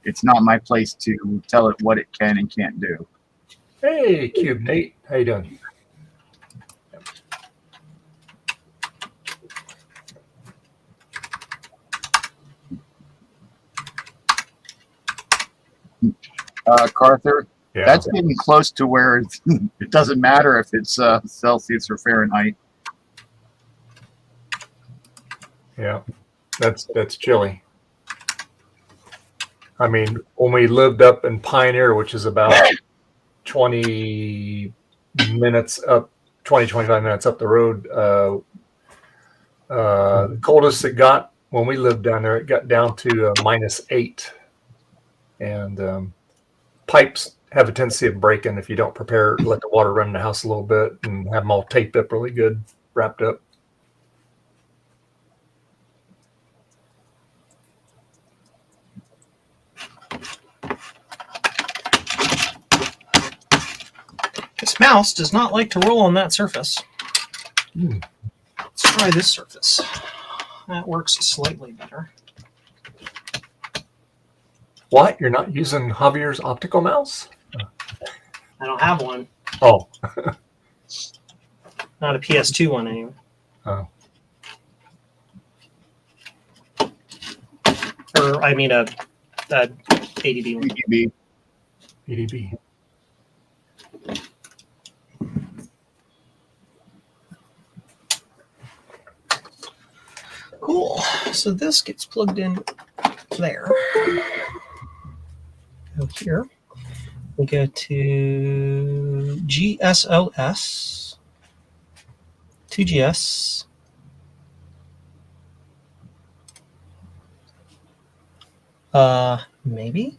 it's not my place to tell it what it can and can't do. Hey, Cube Nate, how you doing? Carther, Yeah. that's getting close to where it doesn't matter if it's Celsius or Fahrenheit. Yeah, that's chilly. I mean, when we lived up in Pioneer, which is about 20 minutes up, 25 minutes up the road, the coldest it got when we lived down there, it got down to -8. And pipes have a tendency of breaking if you don't prepare, let the water run in the house a little bit and have them all taped up really good, wrapped up. This mouse does not like to roll on that surface. Let's try this surface. That works slightly better. What? You're not using Javier's optical mouse? I don't have one. Oh. Not a PS2 one anyway. Oh. Or I mean a ADB one. EDB. Cool. So this gets plugged in there. Go here. We go to GSOS. 2GS. Maybe.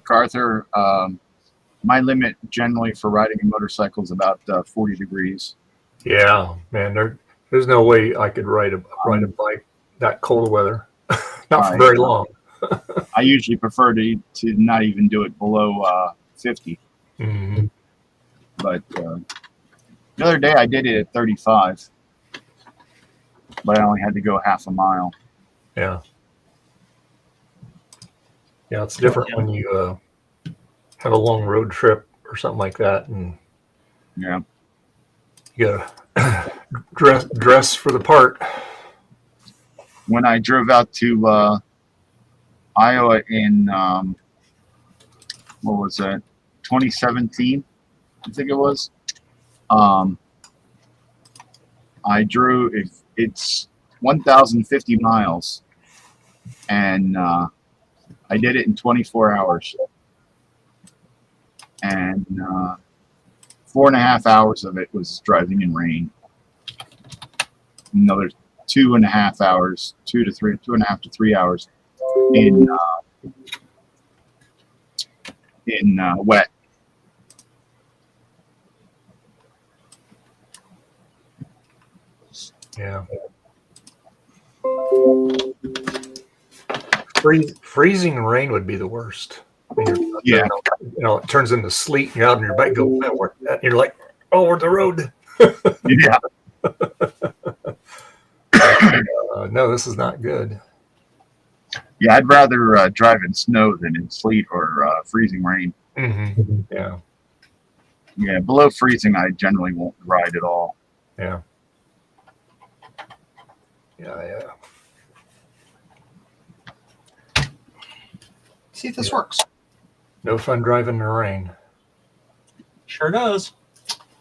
Carther, my limit generally for riding a motorcycle is about 40 degrees. Yeah, man, there's no way I could ride a bike that cold weather. Not for very long. I usually prefer to not even do it below 50. Mm-hmm. But the other day I did it at 35, but I only had to go half a mile. Yeah. Yeah, it's different when you have a long road trip or something like that, and yeah, you gotta dress for the part. When I drove out to Iowa in what was that, 2017, I think it was. I drew it's 1,050 miles, and I did it in 24 hours. And 4.5 hours of it was driving in rain. Another 2.5 hours, 2.5 to 3 hours in wet. Yeah. Freezing rain would be the worst. Yeah. It turns into sleet. You're out on your bike, go, and you're like, oh, we're the road. Yeah. No, this is not good. Yeah, I'd rather drive in snow than in sleet or freezing rain. Mm-hmm. Yeah. Yeah, below freezing, I generally won't ride at all. Yeah. Yeah. See if this works. No fun driving in the rain. Sure does.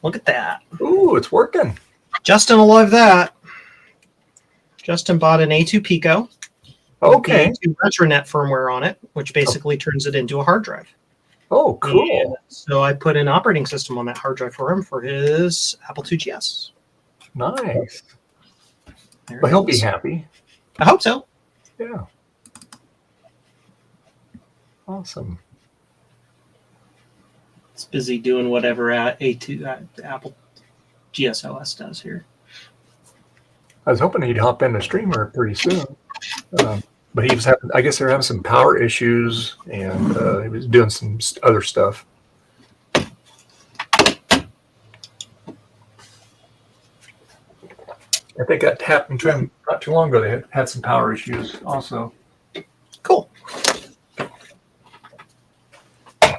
Look at that. Ooh, it's working. Justin will love that. Justin bought an A2 Pico. Okay. A2 RetroNet firmware on it, which basically turns it into a hard drive. Oh, cool. And so I put an operating system on that hard drive for him for his Apple II GS. Nice. Well, he'll be happy. I hope so. Yeah. Awesome. It's busy doing whatever Apple GSOS does here. I was hoping he'd hop in the streamer pretty soon. But he was having, I guess they're having some power issues, and he was doing some other stuff. I think that happened to him not too long ago. They had some power issues also. Cool.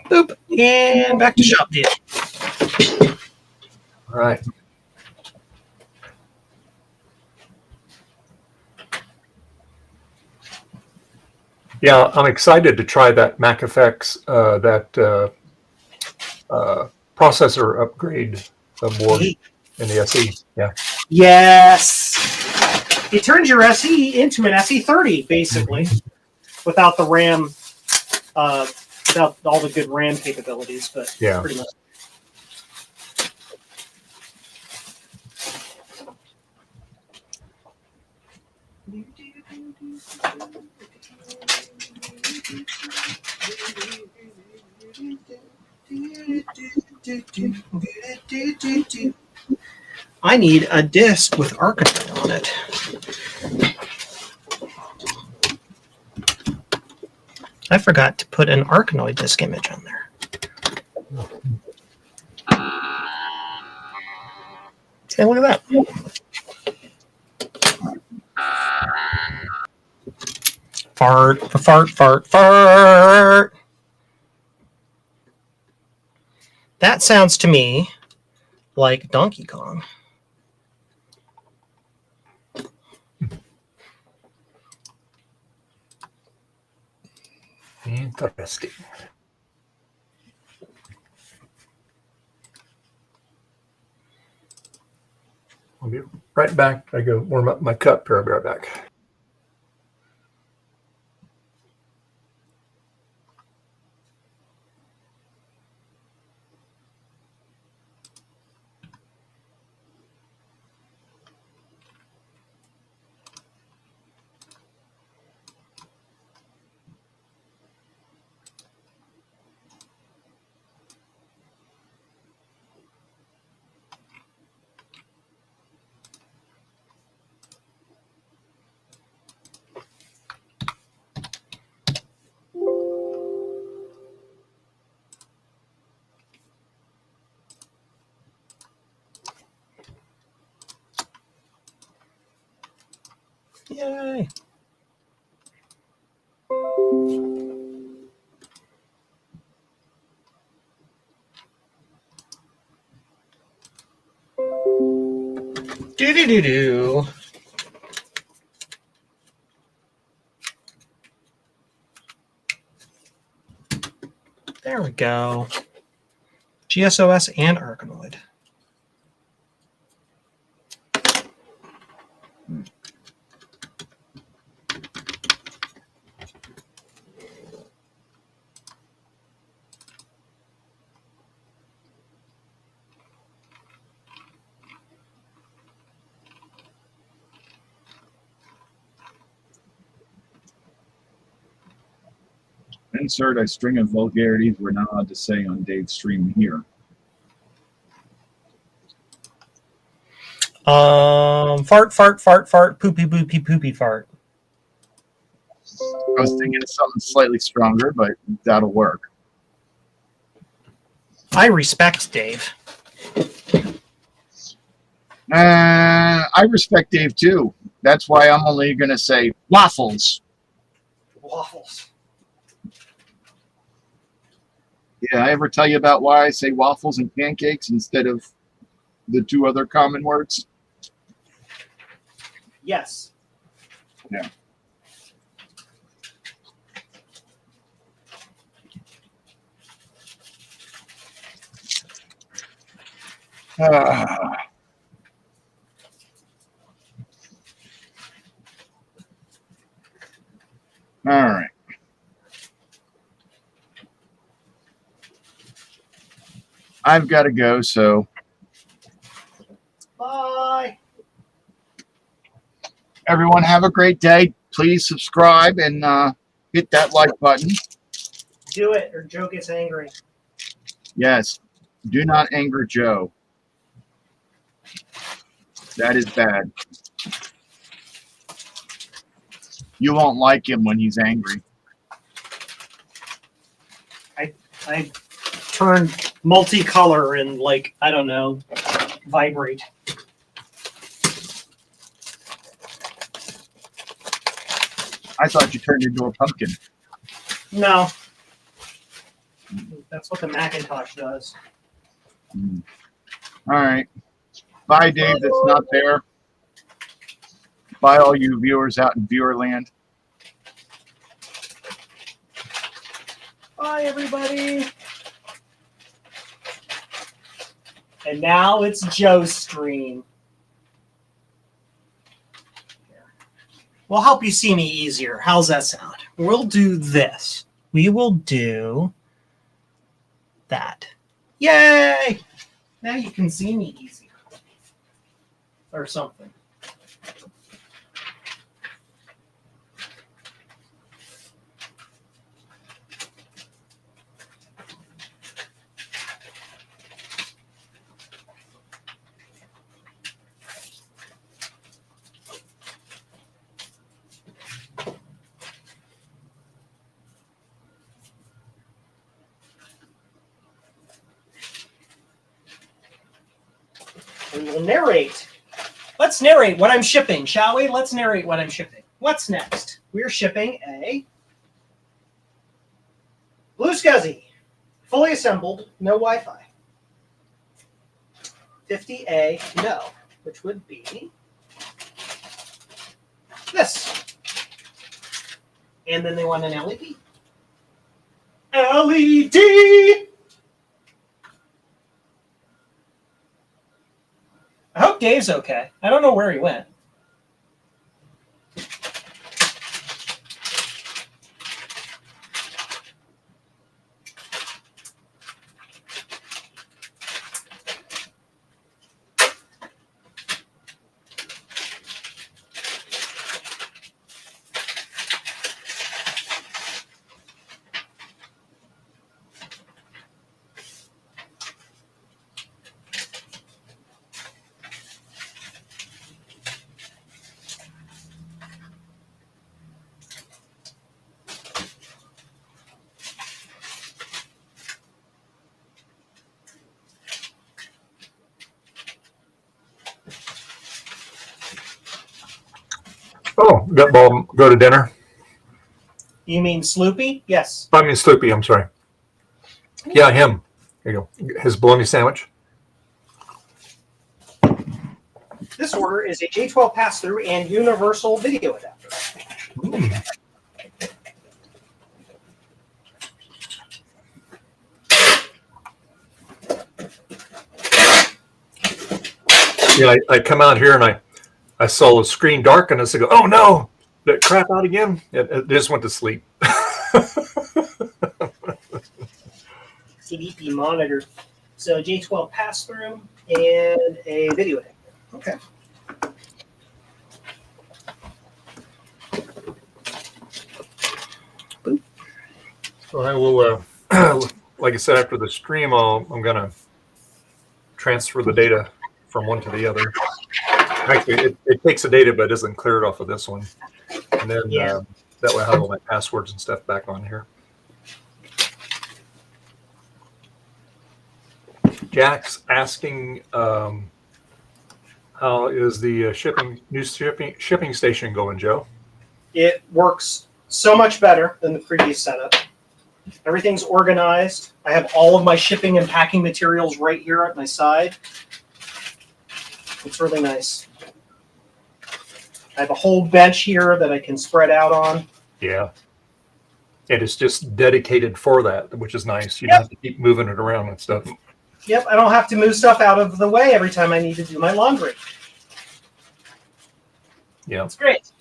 Boop. And back to shop deal. All right. Yeah, I'm excited to try that MacFX, processor upgrade board in the SE. Yeah. Yes. It turns your SE into an SE30, basically, without the RAM, without all the good RAM capabilities, but yeah, pretty much. I need a disc with Archinoid on it. I forgot to put an Archinoid disk image on there. Hey, look at that. Fart, fart, fart, fart. That sounds to me like Donkey Kong. Interesting. I'll be right back. I go warm up my cup. I'll be right back. Yay. Do-do-do-do. There we go. GSOS and Archinoid. Insert a string of vulgarities we're not allowed to say on Dave's stream here. Fart, fart, fart, fart, poopy, poopy, poopy, fart. I was thinking of something slightly stronger, but that'll work. I respect Dave. I respect Dave too. That's why I'm only going to say waffles. Waffles. Yeah, I ever tell you about why I say waffles and pancakes instead of the two other common words? Yes. Yeah. All right. I've got to go, so Bye. everyone have a great day. Please subscribe and hit that like button. Do it, or Joe gets angry. Yes, do not anger Joe. That is bad. You won't like him when he's angry. I turn multicolor and, like, I don't know, vibrate. I thought you turned into a pumpkin. No. That's what the Macintosh does. All right. Bye, Dave. That's not there. Bye, all you viewers out in viewerland. Bye, everybody. And now it's Joe's stream. We'll help you see me easier. How's that sound? We'll do this. We will do that. Yay! Now you can see me easier. Or something. We will narrate. Let's narrate what I'm shipping, shall we? Let's narrate what I'm shipping. What's next? We're shipping a Blue SCSI, fully assembled, no Wi-Fi. 50A, no, which would be this. And then they want an LED. LED! I hope Dave's okay. I don't know where he went. Oh, that ball go to dinner. You mean Sloopy? Yes. I mean Sloopy, I'm sorry. Yeah, him. There you go. His bologna sandwich. This order is a J12 pass-through and universal video adapter. Yeah, I come out here and I saw the screen darken. I said, "Oh no, that crap out again!" It just went to sleep. CDP monitor. So J12 pass-through and a video adapter. Okay. Boop. So I will, like I said, after the stream, I'm going to transfer the data from one to the other. Actually, it takes the data, but it doesn't clear it off of this one. And then that way I have all my passwords and stuff back on here. Jack's asking, how is the new shipping station going, Joe? It works so much better than the previous setup. Everything's organized. I have all of my shipping and packing materials right here at my side. It's really nice. I have a whole bench here that I can spread out on. Yeah. And it's just dedicated for that, which is nice. You don't have to keep moving it around and stuff. Yep, I don't have to move stuff out of the way every time I need to do my laundry. Yeah. It's great.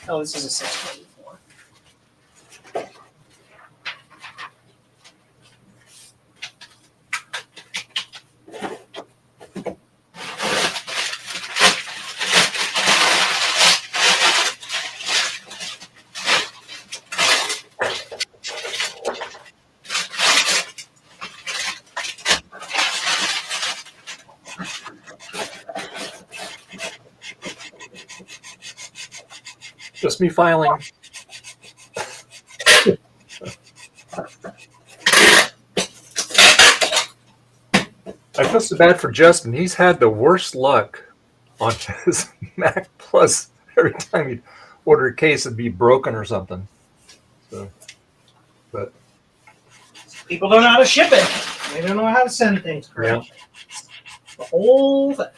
Oh, this is a 624. Just me filing. I feel so bad for Justin. He's had the worst luck on his Mac Plus. Every time he'd order a case, it'd be broken or something. So, but People don't know how to ship it. They don't know how to send things correctly. The whole thing.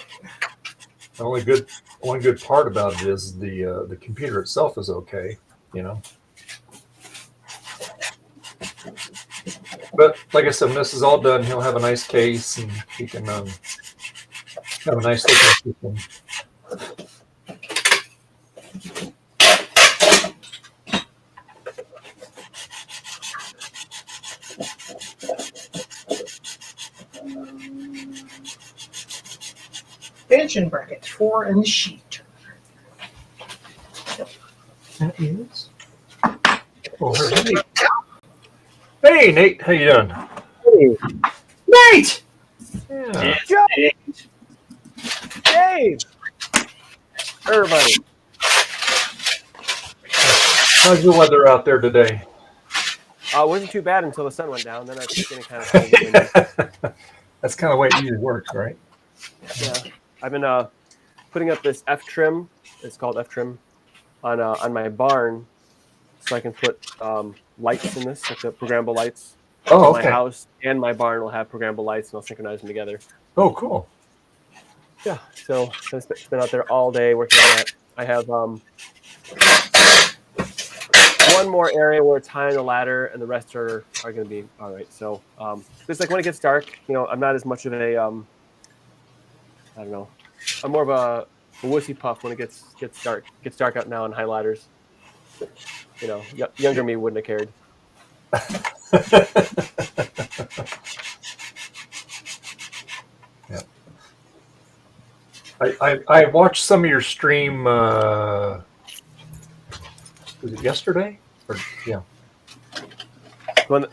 the only good part about it is the computer itself is okay, you know. But like I said, when this is all done, he'll have a nice case and he can have a nice looking system. Expansion bracket for and sheet. That is. Oh, hey, Nate, how you doing? Hey, Nate! Yeah. Dave! Everybody. How's the weather out there today? It wasn't too bad until the sun went down. Then I was getting kind of. That's kind of the way it usually works, right? Yeah, I've been putting up this F trim. It's called F trim on my barn, so I can put lights in this, like the programmable lights. Oh, okay. My house and my barn will have programmable lights, and I'll synchronize them together. Oh, cool. Yeah, so I've been out there all day working on that. I have one more area where it's high on the ladder, and the rest are going to be all right. So just like when it gets dark, you know, I'm not as much of a I don't know. I'm more of a wussy puff when it gets dark. It gets dark out now on high ladders. You know, younger me wouldn't have cared. Yeah. I watched some of your stream. Was it yesterday? Or yeah. The one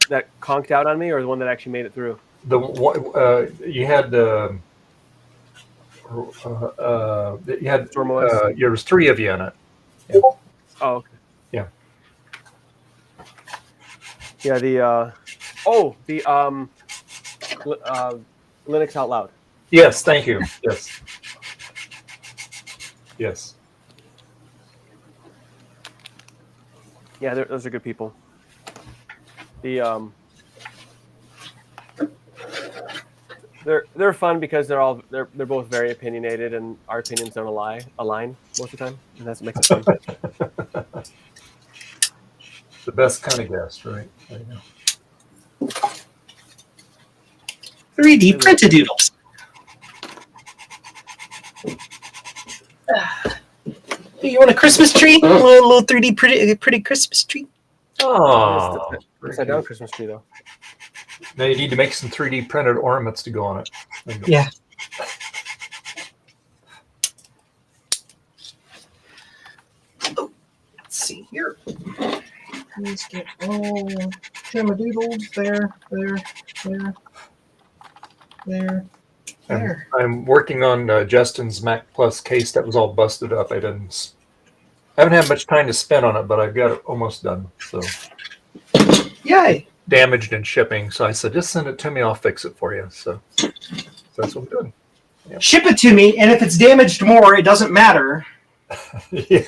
that conked out on me, or the one that actually made it through? The one you had. You had. There was 3 of you in it. Yeah. Oh, okay. Yeah. Yeah. The Linux Out Loud. Yes. Thank you. Yes. Yes. Yeah, those are good people. The they're fun because they're both very opinionated, and our opinions don't align most of the time, and that's what makes it fun. The best kind of guest, right? There you go. 3D printed doodles. Hey, you want a Christmas tree? A little 3D pretty Christmas tree? Oh, upside down Christmas tree though. Now you need to make some 3D printed ornaments to go on it. Yeah. Oh, let's see here. Just get Tramadoodles there. I'm working on Justin's Mac Plus case that was all busted up. I haven't had much time to spend on it, but I've got it almost done. So Yay! Damaged in shipping, so I said just send it to me. I'll fix it for you. So that's what I'm doing. Yep. Ship it to me, and if it's damaged more, it doesn't matter. Yeah.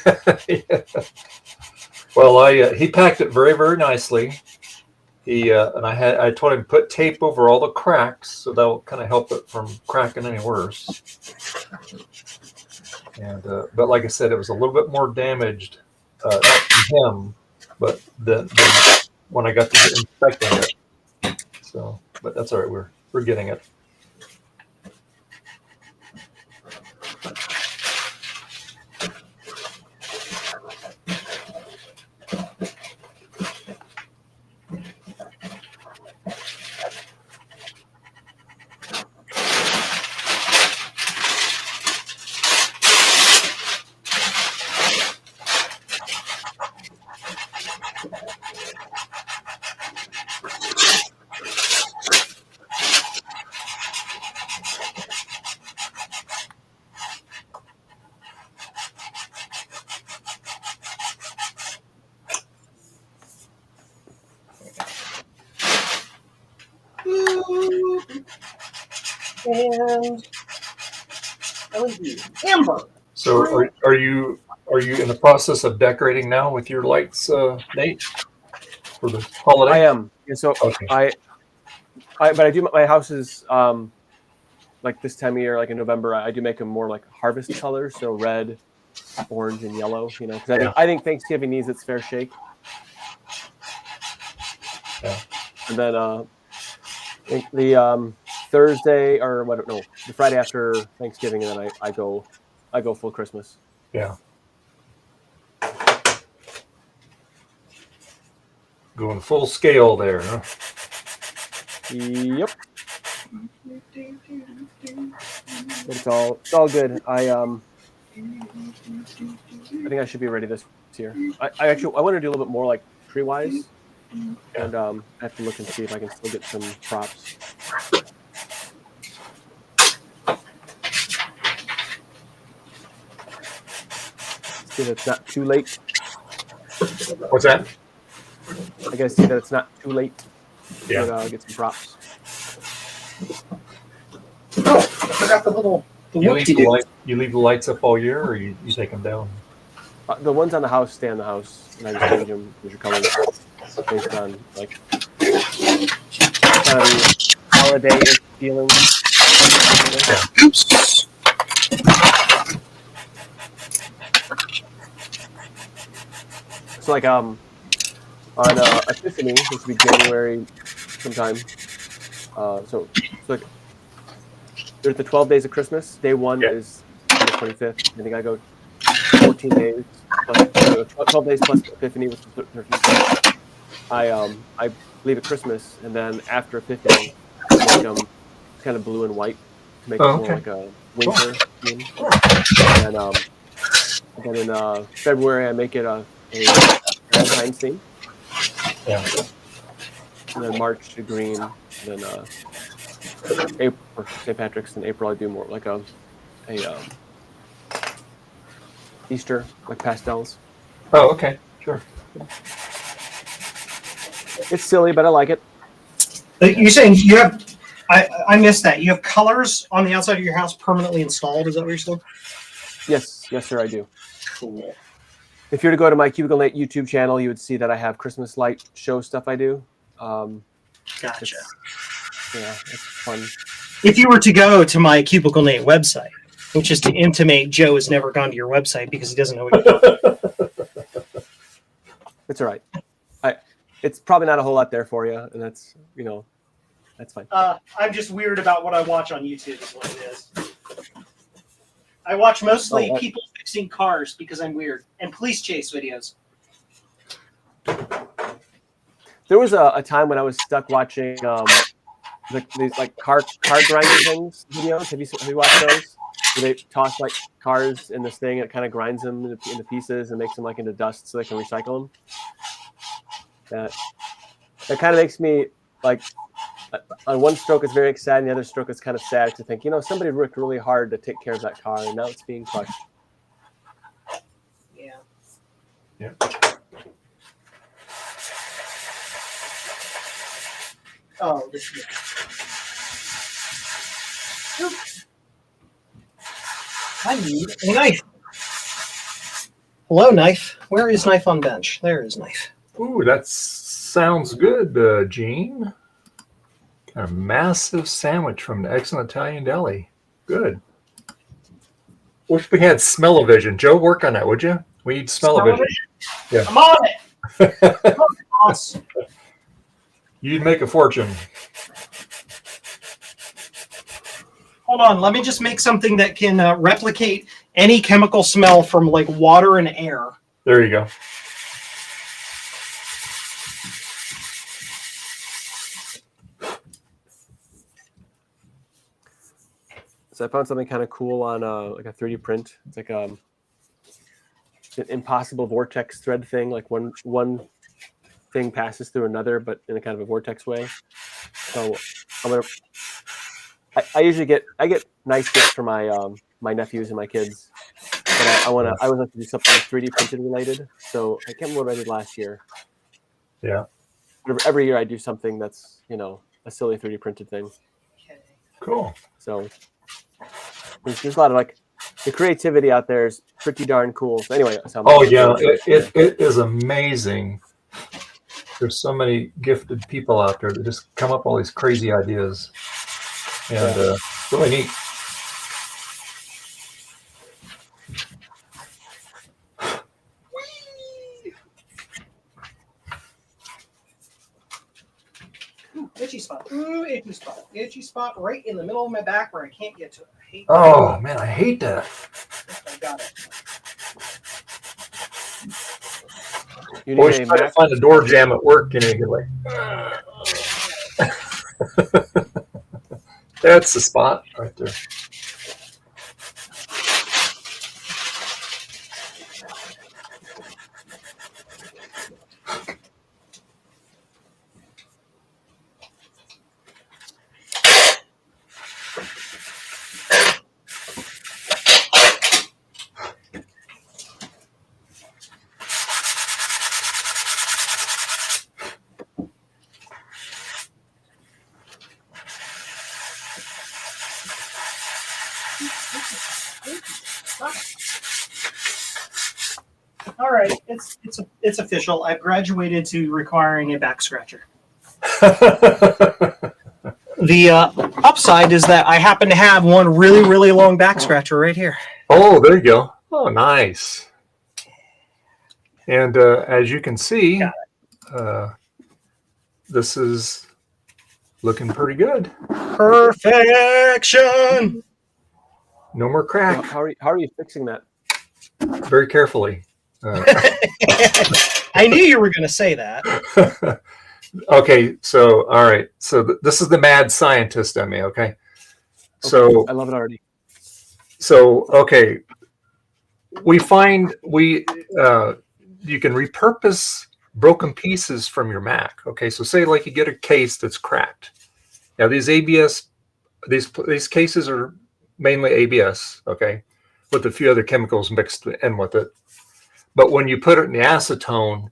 Well, he packed it very, very nicely. And I told him put tape over all the cracks, so that'll kind of help it from cracking any worse. And but like I said, it was a little bit more damaged, not from him, but than when I got to inspecting it. So, but that's all right. We're getting it. And LED amber. So are you in the process of decorating now with your lights, Nate, for the holiday? I am. Yeah, so okay. But I do. My house is like this time of year, like in November. I do make them more like harvest colors, so red, orange, and yellow. You know, because I think Thanksgiving needs its fair shake. Yeah. And then the Thursday or what? No, the Friday after Thanksgiving, and then I go full Christmas. Yeah. Going full scale there, huh? Yep. But it's all good. I think I should be ready this year. I want to do a little bit more like tree wise, and I have to look and see if I can still get some props. See that it's not too late. What's that? I gotta see that it's not too late. Yeah. To get some props. Oh, I forgot the You leave the lights up all year, or you take them down? The ones on the house stay on the house, and I just change them different colors based on like kind of holiday feeling. Oops. So like on Epiphany, this will be January sometime. So like there's the 12 days of Christmas. Day one is the 25th. I think I go 14 days plus 12 days plus Epiphany, which is 13th. I leave at Christmas, and then after Epiphany, I make them kind of blue and white to make it more like a winter theme. And then in February, I make it a Valentine's theme. Yeah. And then March to green. And then April for St. Patrick's. And April I do more like a Easter, like pastels. Oh, okay, sure. It's silly, but I like it. You're saying you have? I missed that. You have colors on the outside of your house permanently installed. Is that what you're saying? Yes, sir, I do. Cool. If you were to go to my Cubicle Nate YouTube channel, you would see that I have Christmas light show stuff I do. Gotcha. It's fun. If you were to go to my Cubicle Nate website, which is to intimate Joe has never gone to your website because he doesn't know what you're talking about. It's all right. It's probably not a whole lot there for you, and that's that's fine. I'm just weird about what I watch on YouTube is what it is. I watch mostly people fixing cars because I'm weird, and police chase videos. There was a time when I was stuck watching these like car grinder things videos. Have you watched those? Where they toss like cars in this thing, and it kind of grinds them into pieces and makes them like into dust so they can recycle them. that kind of makes me like, on one stroke it's very exciting, the other stroke it's kind of sad to think, somebody worked really hard to take care of that car, and now it's being crushed. Yeah. Yeah. Oh, I need a knife. Hello, knife. Where is knife on bench? There is knife. Ooh, that sounds good, Gene. A massive sandwich from the excellent Italian deli. Good. Wish we had smell-o-vision. Joe, work on that, would you? We need smell-o-vision. Yeah. I'm on it. Awesome. You'd make a fortune. Hold on. Let me just make something that can replicate any chemical smell from like water and air. There you go. So I found something kind of cool on like a 3D print. It's like an impossible vortex thread thing. Like one thing passes through another, but in a kind of a vortex way. So I usually get nice gifts for my my nephews and my kids. But I would like to do something 3D printed related. So I can't remember what I did last year. Yeah. Every year I do something that's a silly 3D printed thing. Cool. So there's a lot of like the creativity out there is pretty darn cool. So anyway, it is amazing. There's so many gifted people out there that just come up with all these crazy ideas, and really neat. Itchy spot. Ooh, itchy spot. Itchy spot right in the middle of my back where I can't get to it. I hate Oh man, I hate that. I got it. Always try to find a door jam at work, you're like, that's the spot right there. All right, it's official. I've graduated to requiring a back scratcher. The upside is that I happen to have one really, really long back scratcher right here. Oh, there you go. Oh, nice. And as you can see, this is looking pretty good. Perfection. No more crack. How are you fixing that? Very carefully. I knew you were going to say that. Okay, so all right, so this is the mad scientist in me. Okay, so I love it already. So okay, you can repurpose broken pieces from your Mac. Okay, so say like you get a case that's cracked. Now these these cases are mainly ABS. Okay, with a few other chemicals mixed in with it. But when you put it in the acetone,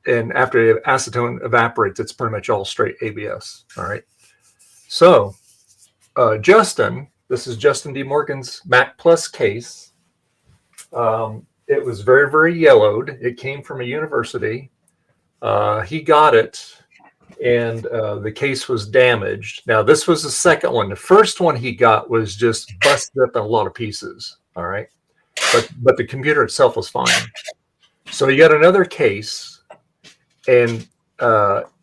and after the acetone evaporates, it's pretty much all straight ABS. All right. So Justin, this is Justin D. Morgan's Mac Plus case. It was very, very yellowed. It came from a university. He got it, and the case was damaged. Now, this was the second one. The first one he got was just busted up in a lot of pieces. All right. But the computer itself was fine. So he got another case, and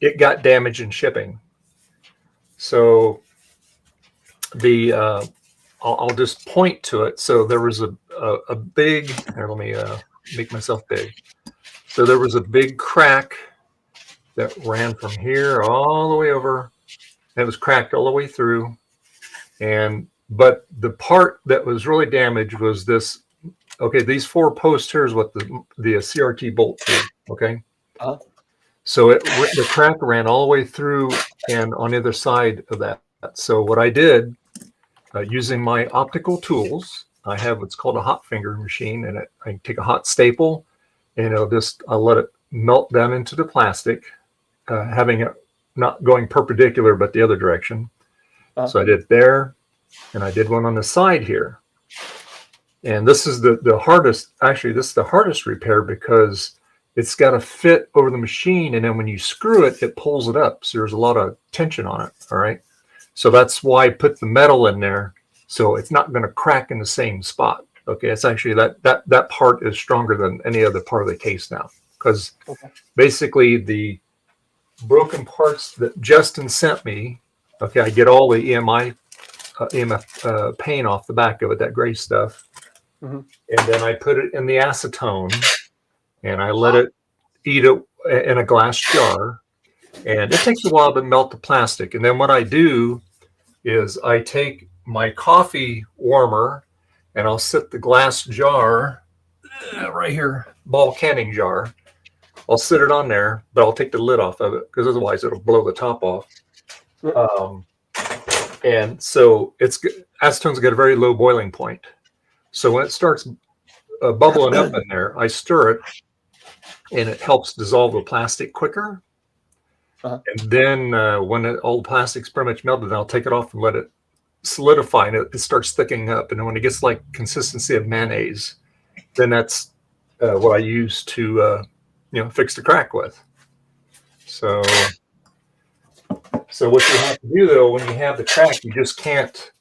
it got damaged in shipping. So I'll just point to it. So there was a big, here, let me make myself big. So there was a big crack that ran from here all the way over. And it was cracked all the way through. But the part that was really damaged was this. Okay, these four posts here is what the CRT bolt through. Okay, So the crack ran all the way through and on either side of that. So what I did, using my optical tools, I have what's called a hot finger machine, and I can take a hot staple, and I'll let it melt down into the plastic, having it not going perpendicular, but the other direction. So I did there, and I did one on the side here. And this is the hardest, actually, this is the hardest repair because it's got to fit over the machine. And then when you screw it, it pulls it up. So there's a lot of tension on it. All right. So that's why I put the metal in there. So it's not going to crack in the same spot. Okay. It's actually that part is stronger than any other part of the case now, because basically the broken parts that Justin sent me, okay, I get all the EMF paint off the back of it, that gray stuff. And then I put it in the acetone and I let it eat it in a glass jar. And it takes a while to melt the plastic. And then what I do is I take my coffee warmer and I'll sit the glass jar right here, ball canning jar. I'll sit it on there, but I'll take the lid off of it because otherwise it'll blow the top off. And so acetone's got a very low boiling point. So when it starts bubbling up in there, I stir it, and it helps dissolve the plastic quicker. And then when all the plastic's pretty much melted, I'll take it off and let it solidify, and it starts thickening up. And then when it gets like consistency of mayonnaise, then that's what I use to fix the crack with. So what you have to do though, when you have the crack, you just can't,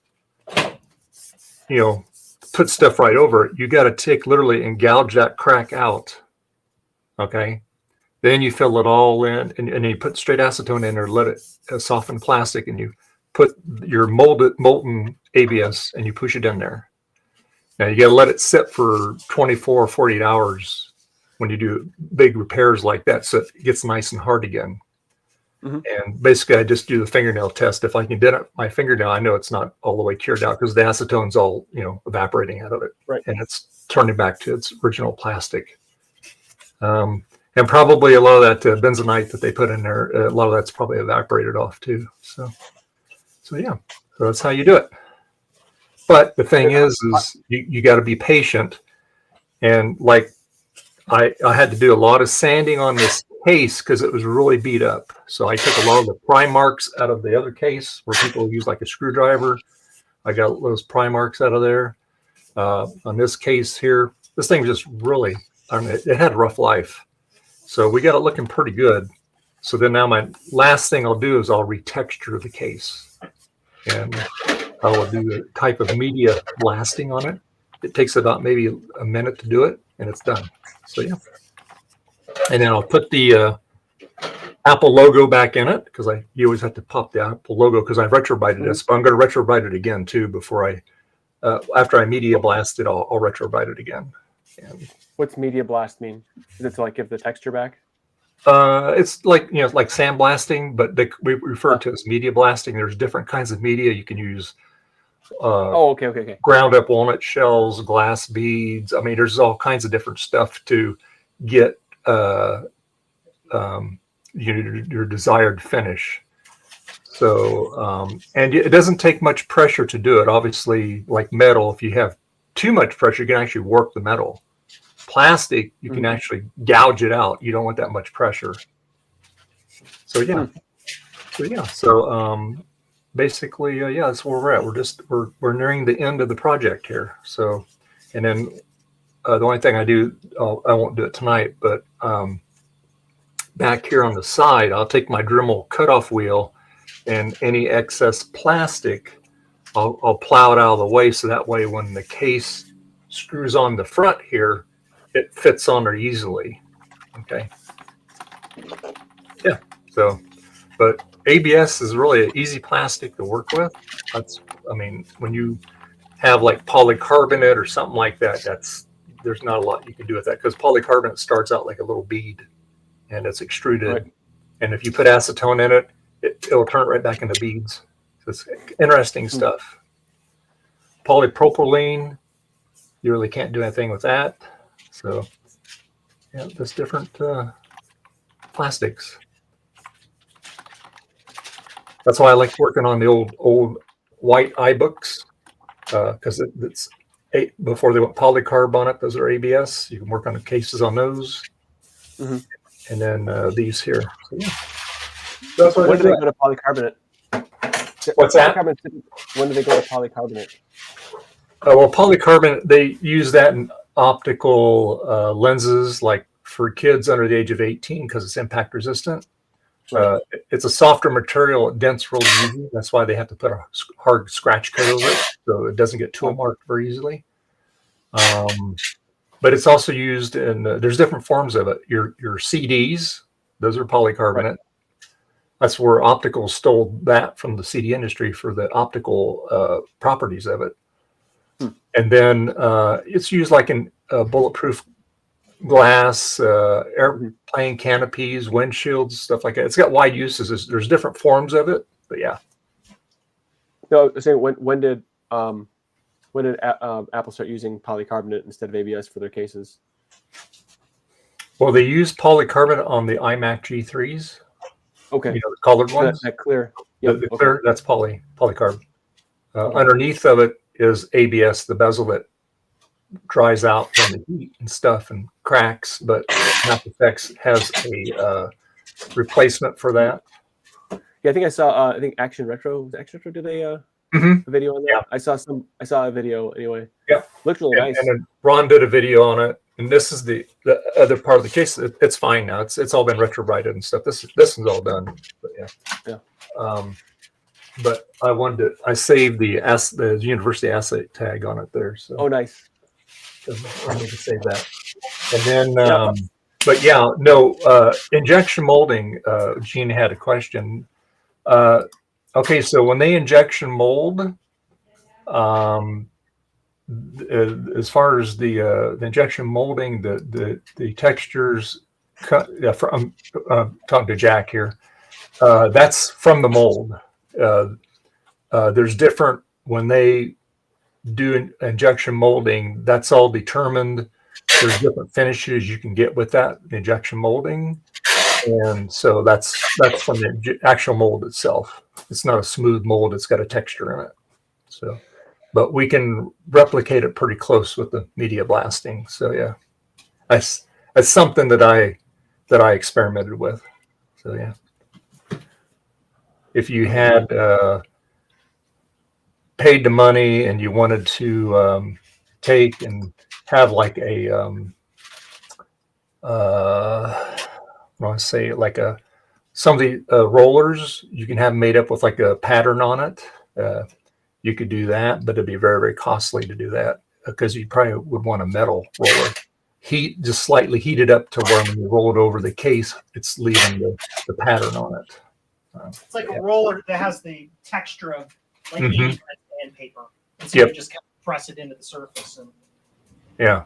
put stuff right over it. You got to take literally and gouge that crack out. Okay. Then you fill it all in, and then you put straight acetone in there, let it soften plastic, and you put your molten ABS and you push it in there. Now you got to let it sit for 24 or 48 hours when you do big repairs like that, so it gets nice and hard again. And basically I just do the fingernail test. If I can dent my fingernail, I know it's not all the way cured out because the acetone's all, evaporating out of it. And it's turning back to its original plastic. And probably a lot of that bentonite that they put in there, a lot of that's probably evaporated off too. So that's how you do it. But the thing is you got to be patient. And like I had to do a lot of sanding on this case because it was really beat up. So I took a lot of the pry marks out of the other case where people use like a screwdriver. I got those pry marks out of there. On this case here, this thing just really, it had a rough life. So we got it looking pretty good. So then now my last thing I'll do is I'll retexture the case. And I will do a type of media blasting on it. It takes about maybe a minute to do it, and it's done. So yeah. And then I'll put the Apple logo back in it because you always have to pop the Apple logo because I've retrobited this, but I'm going to retrobite it again too before after I media blast it, I'll retrobite it again. And what's media blast mean? Is it to like give the texture back? It's like like sandblasting, but we refer to it as media blasting. There's different kinds of media you can use. Okay. Ground up walnut shells, glass beads. I mean, there's all kinds of different stuff to get your desired finish. So, and it doesn't take much pressure to do it. Obviously, like metal, if you have too much pressure, you can actually warp the metal. Plastic, you can actually gouge it out. You don't want that much pressure. So yeah. So basically, that's where we're at. We're nearing the end of the project here. So, and then the only thing I do, I won't do it tonight, but back here on the side, I'll take my Dremel cutoff wheel and any excess plastic, I'll plow it out of the way. So that way, when the case screws on the front here, it fits on there easily. Okay. Yeah. So, but ABS is really an easy plastic to work with. When you have like polycarbonate or something like that, there's not a lot you can do with that because polycarbonate starts out like a little bead and it's extruded. Right. And if you put acetone in it, it'll turn it right back into beads. So it's interesting stuff. Polypropylene, you really can't do anything with that. So yeah, there's different plastics. That's why I like working on the old white iBooks, because it's before they went polycarb on it. Those are ABS. You can work on the cases on those, and then these here. So, yeah. That's when do they go to polycarbonate? What's that? When do they go to polycarbonate? Well, polycarbonate, they use that in optical lenses, like for kids under the age of 18, because it's impact resistant. Right. It's a softer material, it dents real easy. That's why they have to put a hard scratch coat over it, so it doesn't get tool marked very easily. But it's also used in, there's different forms of it. Your CDs, those are polycarbonate. Right. That's where optical stole that from the CD industry for the optical properties of it. And then it's used like in bulletproof glass, airplane canopies, windshields, stuff like that. It's got wide uses. There's different forms of it, but yeah. No, I'm saying when did Apple start using polycarbonate instead of ABS for their cases? Well, they use polycarbonate on the iMac G3s. Okay. You know, the colored ones. That clear. Yep. The clear, that's polycarb. Underneath of it is ABS, the bezel that dries out from the heat and stuff and cracks, but After Effects has a replacement for that. Yeah, I think I saw. I think Action Retro. Was Action Retro? Did they a video on that? Yeah. I saw a video anyway. Yeah, looked really nice. And then Ron did a video on it, and this is the other part of the case. It's fine now. It's all been retrobrighted and stuff. This is all done. But yeah. But I saved the university asset tag on it there. So. Oh, nice. I need to save that. And then, but yeah, no, injection molding, Gene had a question. Okay, so when they injection mold, as far as the injection molding, the textures, I'm talking to Jack here, that's from the mold. There's different, when they do injection molding, that's all determined. There's different finishes you can get with that injection molding, and so that's from the actual mold itself. It's not a smooth mold; it's got a texture in it. So, but we can replicate it pretty close with the media blasting. So yeah, that's something that I experimented with. So yeah, if you had paid the money and you wanted to take and have like a I want to say like some of the rollers you can have made up with like a pattern on it. You could do that, but it'd be very, very costly to do that because you probably would want a metal roller. Just slightly heated up to where when you roll it over the case, it's leaving the pattern on it. It's like a roller that has the texture of like sandpaper. And so you just kind of press it into the surface. And yeah.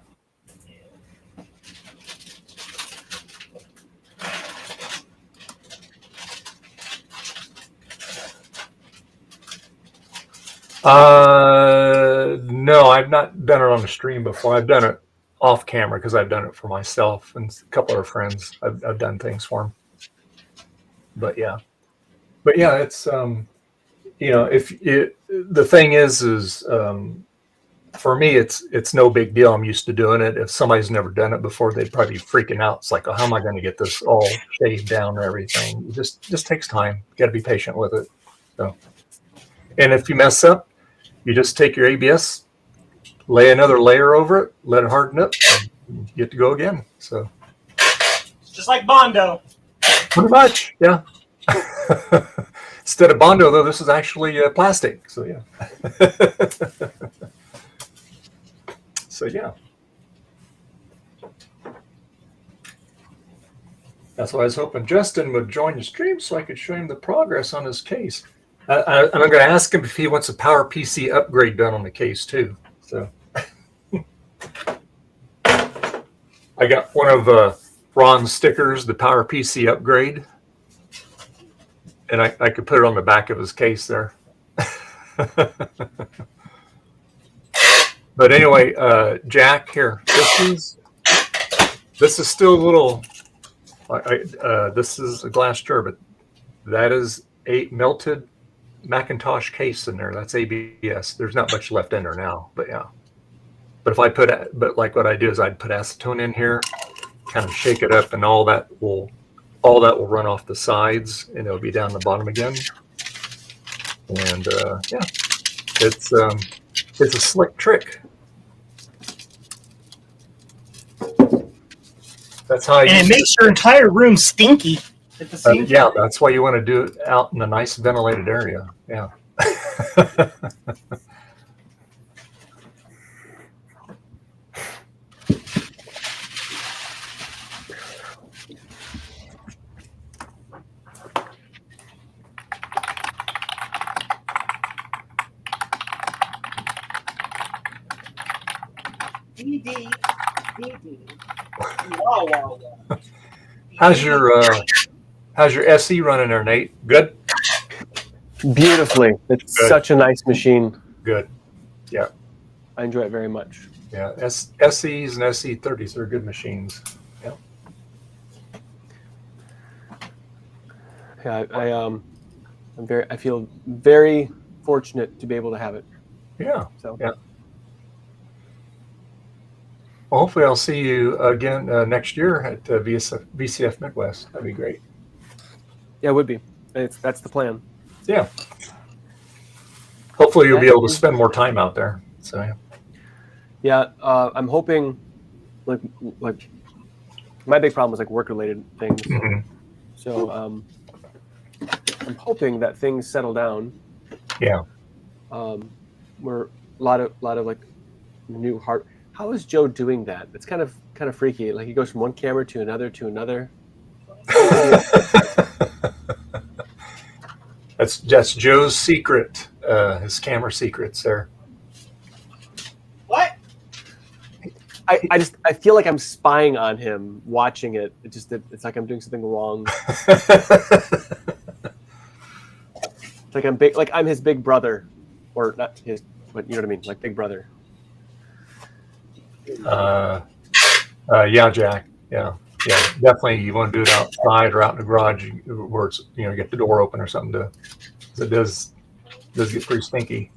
No, I've not done it on the stream before. I've done it off camera because I've done it for myself and a couple of friends. I've done things for them. But yeah, it's you know, the thing is for me, it's no big deal. I'm used to doing it. If somebody's never done it before, they'd probably be freaking out. It's like, oh, how am I going to get this all shaved down and everything? It just takes time. You got to be patient with it. So, and if you mess up, you just take your ABS, lay another layer over it, let it harden up, and you get to go again. So, it's just like Bondo. Pretty much, yeah. Instead of Bondo, though, this is actually plastic. So yeah. So yeah. That's why I was hoping Justin would join the stream so I could show him the progress on his case. And I'm going to ask him if he wants a PowerPC upgrade done on the case too. So I got one of Ron's stickers, the PowerPC upgrade. And I could put it on the back of his case there. But anyway, Jack, here. This is still a little This is a glass jar, but that is a melted Macintosh case in there. That's ABS. There's not much left in there now, but yeah. But if I but like what I do is I'd put acetone in here, kind of shake it up, and all that will run off the sides, and it'll be down the bottom again. And yeah, it's a slick trick. That's how. And it makes your entire room stinky at the same time. Yeah, that's why you want to do it out in a nice ventilated area. Yeah. How's your SE running there, Nate? Good? Beautifully. It's Good. Such a nice machine. Good. Yeah. I enjoy it very much. Yeah. SEs and SE30s are good machines. Yeah. Yeah, I feel very fortunate to be able to have it. Yeah. So yeah. Well, hopefully I'll see you again next year at VCF Midwest. That'd be great. Yeah, it would be. That's the plan. Yeah. Hopefully you'll be able to spend more time out there. So yeah. Yeah, I'm hoping, like my big problem is like work-related things. Mm-hmm. So I'm hoping that things settle down. Yeah. We're a lot of like new hard. How is Joe doing that? It's kind of freaky. Like he goes from one camera to another to another. That's Joe's secret. His camera secrets there. What? I feel like I'm spying on him watching it. It's like I'm doing something wrong. It's like I'm his big brother, or not his, but you know what I mean, like big brother. Yeah, Jack. Yeah, definitely. You want to do it outside or out in the garage where it's, get the door open or something to, 'cause it does get pretty stinky.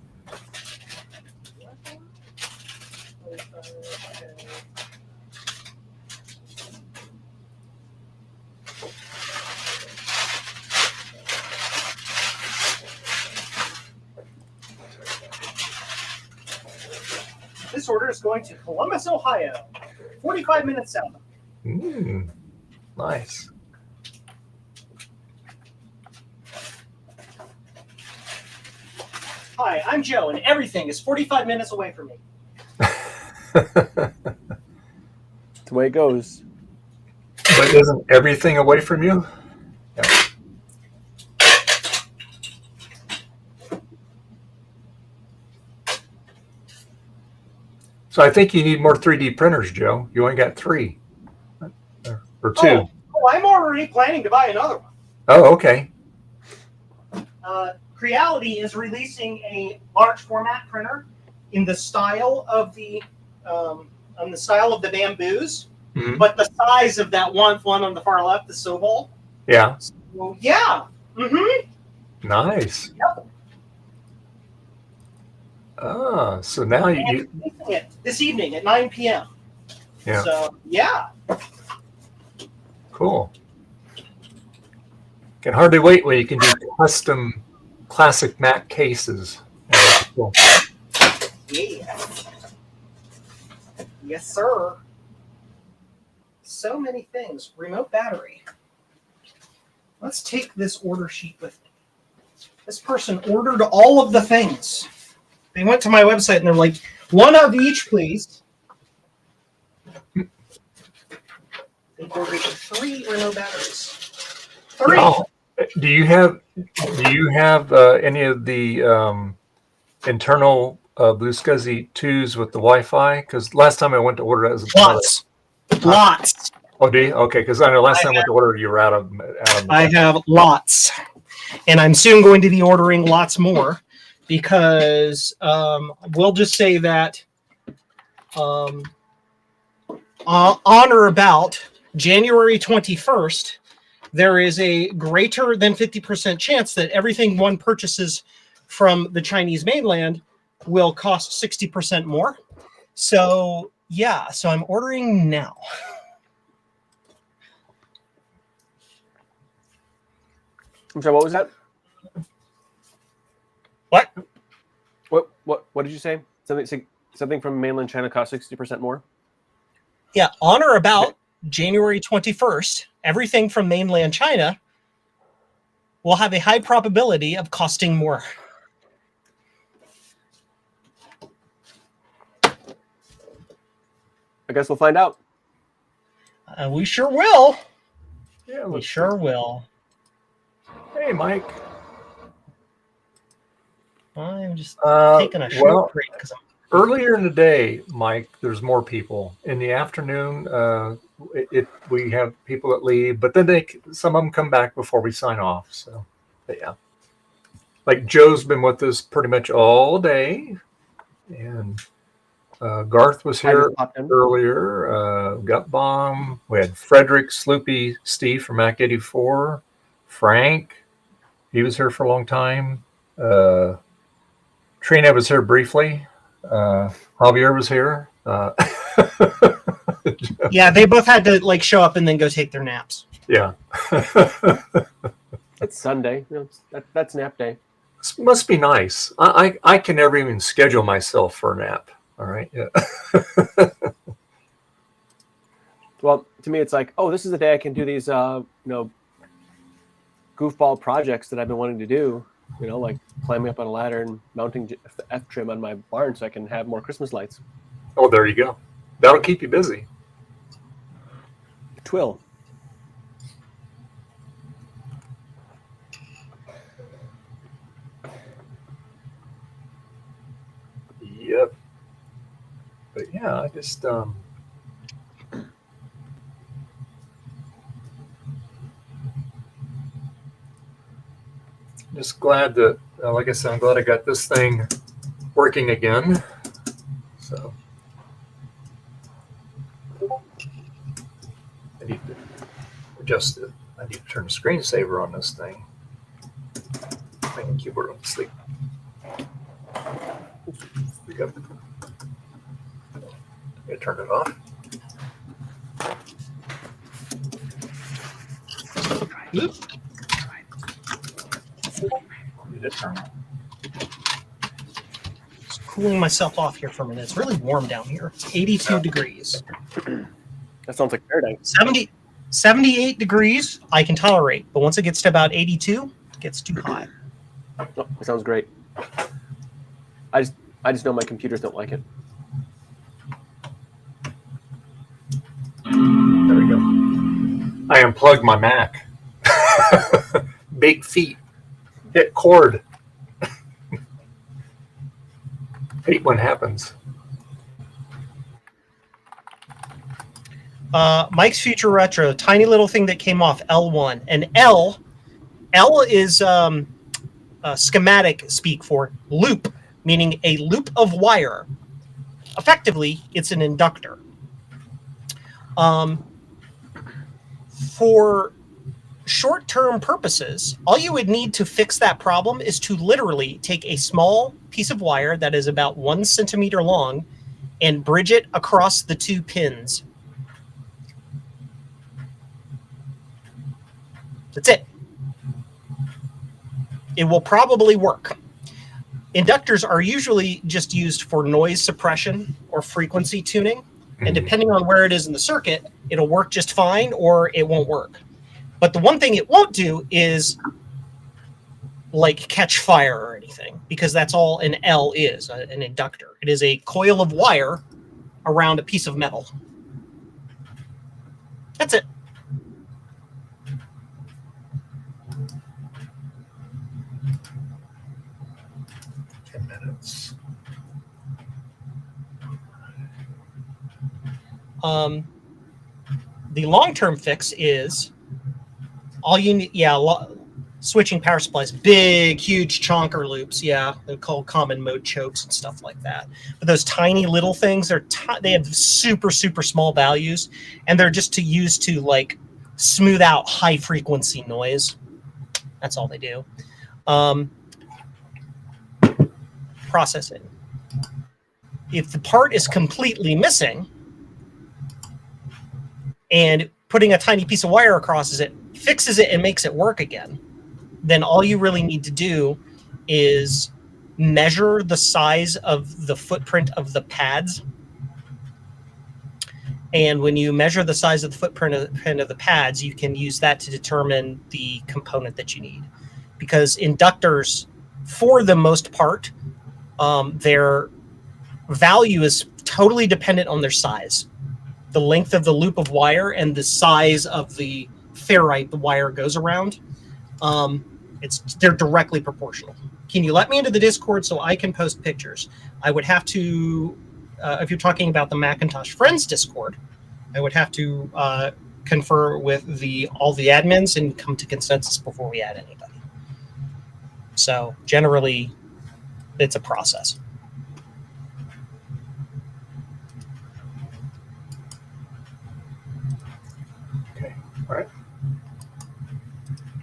This order is going to Columbus, Ohio, 45 minutes south. Nice. Hi, I'm Joe, and everything is 45 minutes away from me. That's the way it goes. But isn't everything away from you? Yeah. So I think you need more 3D printers, Joe. You only got 3 or 2. Oh, I'm already planning to buy another one. Oh, okay. Creality is releasing a large format printer in the style of the bamboos, Mm-hmm. but the size of that one on the far left, the Sobol. Yeah. So, yeah. Mm-hmm. Nice. Yep. So now And you. releasing it this evening at 9 p.m. Yeah. So yeah. Cool. Can hardly wait when you can do custom classic Mac cases. Cool. Yeah. Yes, sir. So many things. Remote battery. Let's take this order sheet with me. This person ordered all of the things. They went to my website and they're like, one of each, please. They ordered 3 remote batteries. 3. Oh, do you have any of the internal Blue SCSI 2s with the Wi-Fi? Because last time I went to order it was Lots. Oh, do you? Okay, because I know last time I went to order you were out of I have lots. And I'm soon going to be ordering lots more because we'll just say that on or about January 21st, there is a greater than 50% chance that everything one purchases from the Chinese mainland will cost 60% more. So yeah, so I'm ordering now. I'm sorry, what was that? What? What did you say? Something from mainland China costs 60% more? Yeah, on or about January 21st, everything from mainland China will have a high probability of costing more. I guess we'll find out. We sure will. Yeah, we sure will. Hey, Mike. I'm just taking a short break because earlier in the day, Mike, there's more people. In the afternoon, we have people that leave, but then some of them come back before we sign off. So, but yeah, like Joe's been with us pretty much all day, and Garth was here earlier. Gut Bomb. We had Frederick, Sloopy, Steve from Mac 84, Frank. He was here for a long time. Trina was here briefly. Javier was here. Yeah, they both had to like show up and then go take their naps. Yeah. It's Sunday. That's nap day. This must be nice. I can never even schedule myself for a nap. All right. Yeah. Well, to me, it's like, oh, this is the day I can do these, goofball projects that I've been wanting to do. Like climbing up on a ladder and mounting F trim on my barn so I can have more Christmas lights. Oh, there you go. That'll keep you busy. Twill. Yep. But yeah, I just just glad that, like I said, I'm glad I got this thing working again. So I need to adjust it. I need to turn the screensaver on this thing. I can keyboard on sleep. We got. I turn it off. Just cooling myself off here for a minute. It's really warm down here. It's 82 degrees. That sounds like paradise. 78 degrees I can tolerate, but once it gets to about 82, it gets too hot. Oh, that sounds great. I just know my computers don't like it. There we go. I unplugged my Mac. Big feet. Hit cord. Hate when happens. Mike's Future Retro, tiny little thing that came off L1. And L is schematic speak for loop, meaning a loop of wire. Effectively, it's an inductor. For short-term purposes, all you would need to fix that problem is to literally take a small piece of wire that is about 1 centimeter long and bridge it across the 2 pins. That's it. It will probably work. Inductors are usually just used for noise suppression or frequency tuning. And depending on where it is in the circuit, it'll work just fine or it won't work. But the one thing it won't do is like catch fire or anything, because that's all an L is, an inductor. It is a coil of wire around a piece of metal. That's it. The long-term fix is all you need. Yeah, switching power supplies, big, huge chonker loops. Yeah, they're called common mode chokes and stuff like that. But those tiny little things, they have super, super small values, and they're just to use to like smooth out high frequency noise. That's all they do. Processing. If the part is completely missing, and putting a tiny piece of wire across it fixes it and makes it work again, then all you really need to do is measure the size of the footprint of the pads. And when you measure the size of the footprint of the pads, you can use that to determine the component that you need. Because inductors, for the most part, their value is totally dependent on their size. The length of the loop of wire and the size of the ferrite the wire goes around. They're directly proportional. Can you let me into the Discord so I can post pictures? I would have to, if you're talking about the Macintosh Friends Discord, I would have to confer with all the admins and come to consensus before we add anybody. So generally, it's a process. Okay, all right.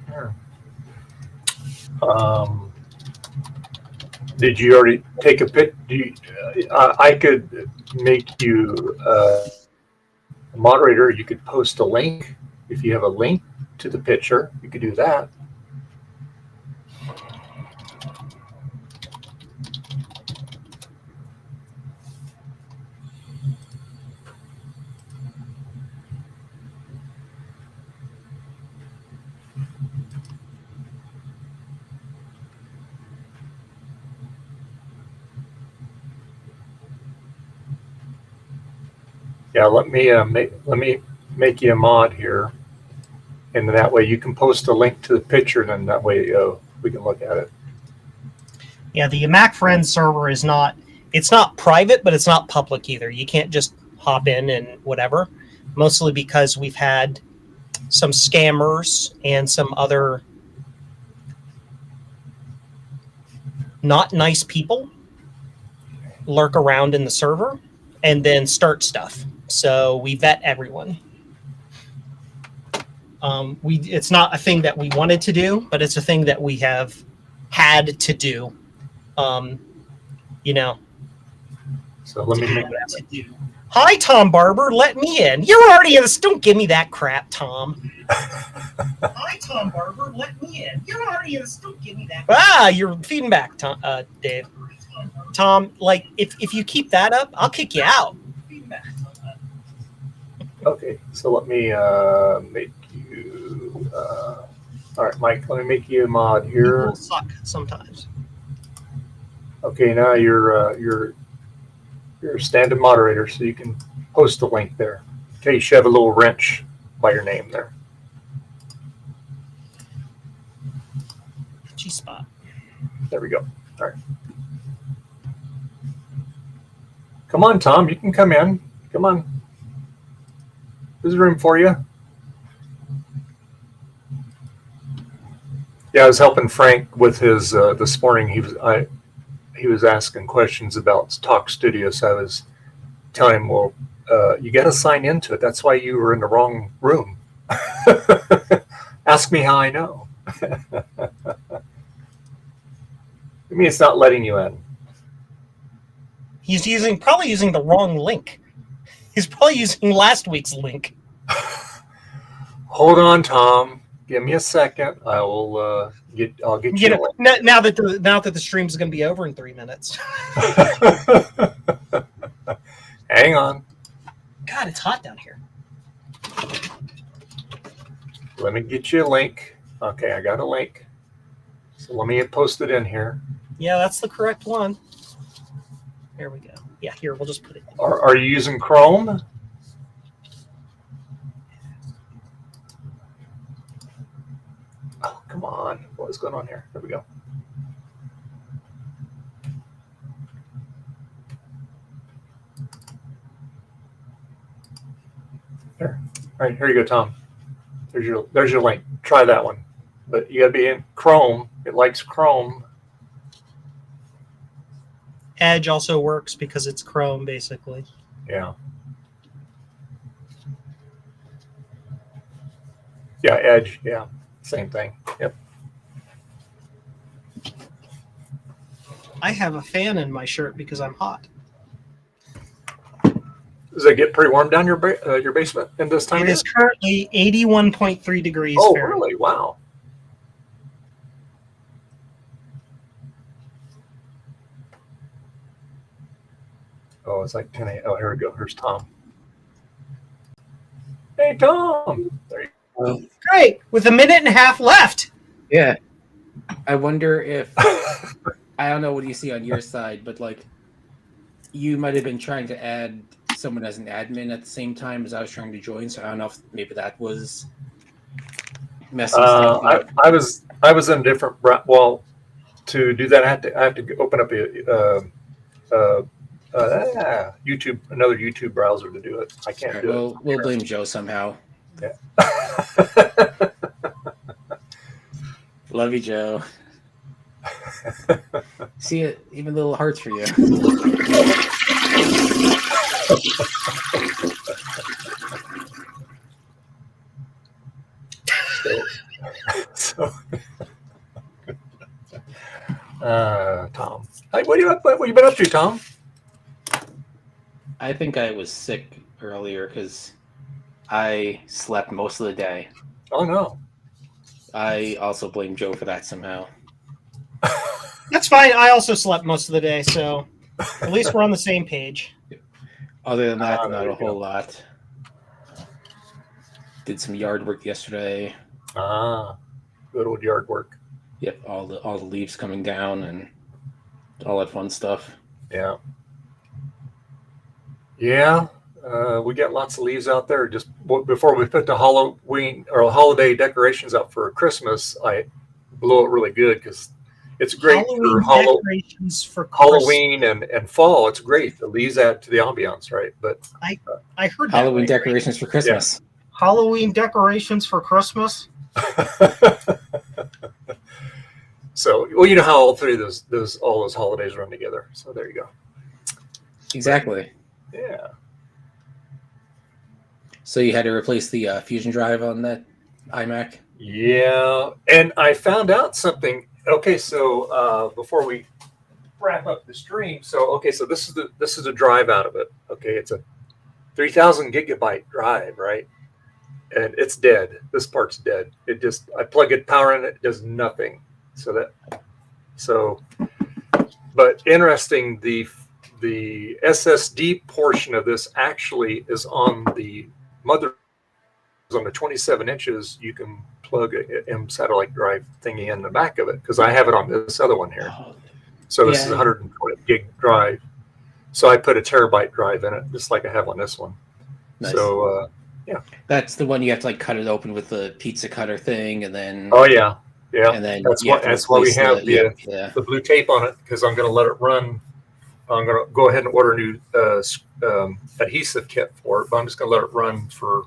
Here. Did you already take a pic? I could make you a moderator. You could post a link. If you have a link to the picture, you could do that. Yeah, let me make you a mod here, and that way you can post a link to the picture, and then that way we can look at it. Yeah, the Mac Friends server is not private, but it's not public either. You can't just hop in and whatever. Mostly because we've had some scammers and some other not nice people lurk around in the server and then start stuff. So we vet everyone. It's not a thing that we wanted to do, but it's a thing that we have had to do. So let me make. Hi, Tom Barber. Let me in. You're already in this. Don't give me that crap, Tom. Hi, Tom Barber. Let me in. You're already in this. Don't give me that crap. You're feeding back, Tom, Dave. Tom, like, if you keep that up, I'll kick you out. Okay, so let me make you. All right, Mike. Let me make you a mod here. People suck sometimes. Okay, now you're a standard moderator, so you can post a link there. Okay, you should have a little wrench by your name there. G-spot. There we go. All right. Come on, Tom. You can come in. Come on. There's room for you. Yeah, I was helping Frank with his this morning. He was asking questions about Talk Studio, so I was telling him, well, you got to sign into it. That's why you were in the wrong room. Ask me how I know. I mean, it's not letting you in. He's probably using the wrong link. He's probably using last week's link. Hold on, Tom. Give me a second. I'll get you. Now that the stream is going to be over in 3 minutes. Hang on. God, it's hot down here. Let me get you a link. Okay, I got a link. So let me post it in here. Yeah, that's the correct one. There we go. Yeah, here, we'll just put it in. Are you using Chrome? Oh, come on. What is going on here? There we go. There. All right, here you go, Tom. There's your link. Try that one. but you got to be in Chrome. It likes Chrome. Edge also works because it's Chrome, basically. Yeah. Yeah, Edge. Yeah, same thing. Yep. I have a fan in my shirt because I'm hot. Does it get pretty warm down your basement in this time? It is currently 81.3 degrees Fahrenheit. Really? Wow. Oh, it's like 10 a.m. Oh, here we go. Here's Tom. Hey, Tom. There you go. Great. With a minute and a half left. Yeah. I wonder if I don't know what you see on your side, but like you might have been trying to add someone as an admin at the same time as I was trying to join. So I don't know if maybe that was messy stuff. I was in a different. Well, to do that, I have to open up a YouTube, another YouTube browser to do it. I can't do it. We'll blame Joe somehow. Yeah. Love you, Joe. See it, even little hearts for you. Tom, what you been up to, Tom? I think I was sick earlier because I slept most of the day. Oh no! I also blame Joe for that somehow. That's fine. I also slept most of the day, so at least we're on the same page. Other than that, not a whole lot. Did some yard work yesterday. Good old yard work. Yep, all the leaves coming down and all that fun stuff. Yeah. Yeah. We got lots of leaves out there. Just before we put the Halloween or holiday decorations up for Christmas, I blew it really good because it's great for decorations for Halloween and fall. It's great. The leaves add to the ambiance, right? But I heard that Halloween decorations for Christmas. Yeah. Halloween decorations for Christmas. So, well, you know how all three of all those holidays run together. So there you go. Exactly. Yeah. So you had to replace the fusion drive on that iMac? Yeah, and I found out something. Okay, so before we wrap up the stream, so this is the drive out of it. Okay, it's a 3,000 gigabyte drive, right? And it's dead. This part's dead. I plug it, power in it does nothing. But interesting, the SSD portion of this actually is on the mother. On the 27 inches, you can plug a M satellite drive thingy in the back of it because I have it on this other one here. So this is a 120 gig drive. So I put a terabyte drive in it, just like I have on this one. Nice. So yeah, that's the one you have to like cut it open with the pizza cutter thing, and then yeah, and then that's why we have the blue tape on it because I'm going to let it run. I'm going to go ahead and order a new adhesive kit for it, but I'm just going to let it run for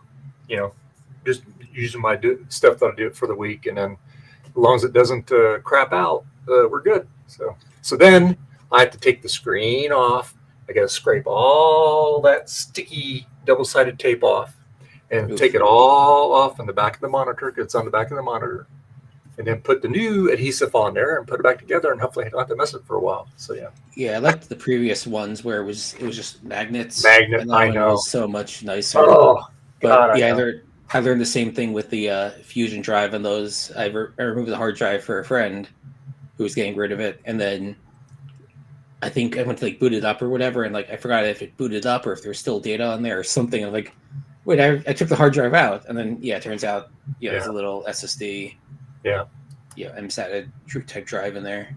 just using my stuff that I do it for the week, and then as long as it doesn't crap out, we're good. So then I have to take the screen off. I got to scrape all that sticky double-sided tape off and take it all off in the back of the monitor. It's on the back of the monitor, and then put the new adhesive on there and put it back together, and hopefully I don't have to mess it for a while. So yeah, I liked the previous ones where it was just magnets. Magnet, and I know, was so much nicer. Oh, but God, yeah, I learned the same thing with the Fusion drive and those. I removed the hard drive for a friend who was getting rid of it, and then I think I went to like boot it up or whatever, and like I forgot if it booted up or if there was still data on there or something. I'm like, wait, I took the hard drive out, and then it turns out there's a little SSD. Yeah. MSATA type drive in there.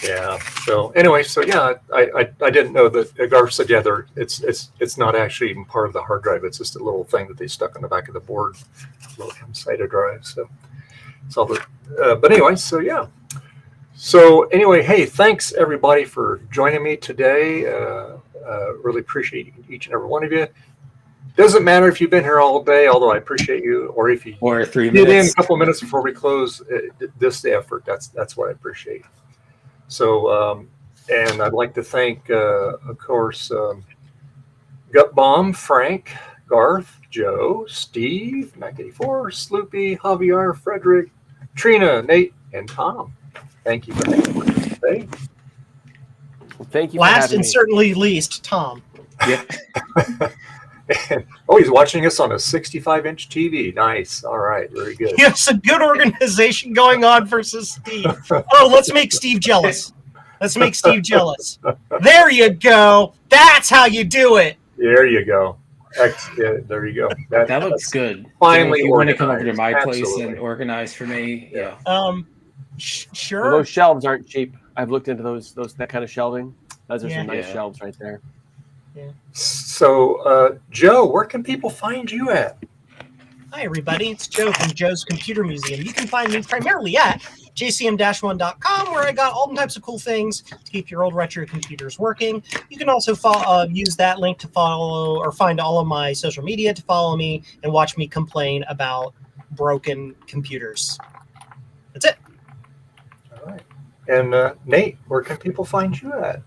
Yeah. So anyway, I didn't know that Garth said it's not actually even part of the hard drive. It's just a little thing that they stuck on the back of the board, a little MSATA drive. So it's all the. But anyway, So anyway, hey, thanks everybody for joining me today. Really appreciate each and every one of you. Doesn't matter if you've been here all day, although I appreciate you, or if you Or 3 get in a minutes. couple of minutes before we close. This the effort. That's what I appreciate. So, and I'd like to thank, of course, Gut Bomb, Frank, Garth, Joe, Steve, 984, Sloopy, Javier, Frederick, Trina, Nate, and Tom. Thank you for having me today. Thank you. Last and certainly least, Tom. Yep. Oh, he's watching us on a 65-inch TV. Nice. All right. Very good. It's a good organization going on versus Steve. Oh, let's make Steve jealous. Let's make Steve jealous. There you go. That's how you do it. There you go. Yeah, there you go. That looks good. Finally, if you want to come over to my organized. place and Absolutely. organize for me, yeah. Sure. Well, those shelves aren't cheap. I've looked into that kind of shelving. Those are some nice Yeah. shelves right there. Yeah. So, Joe, where can people find you at? Hi, everybody. It's Joe from Joe's Computer Museum. You can find me primarily at jcm-1.com, where I got all types of cool things to keep your old retro computers working. You can also use that link to follow or find all of my social media to follow me and watch me complain about broken computers. That's it. All right. And Nate, where can people find you at?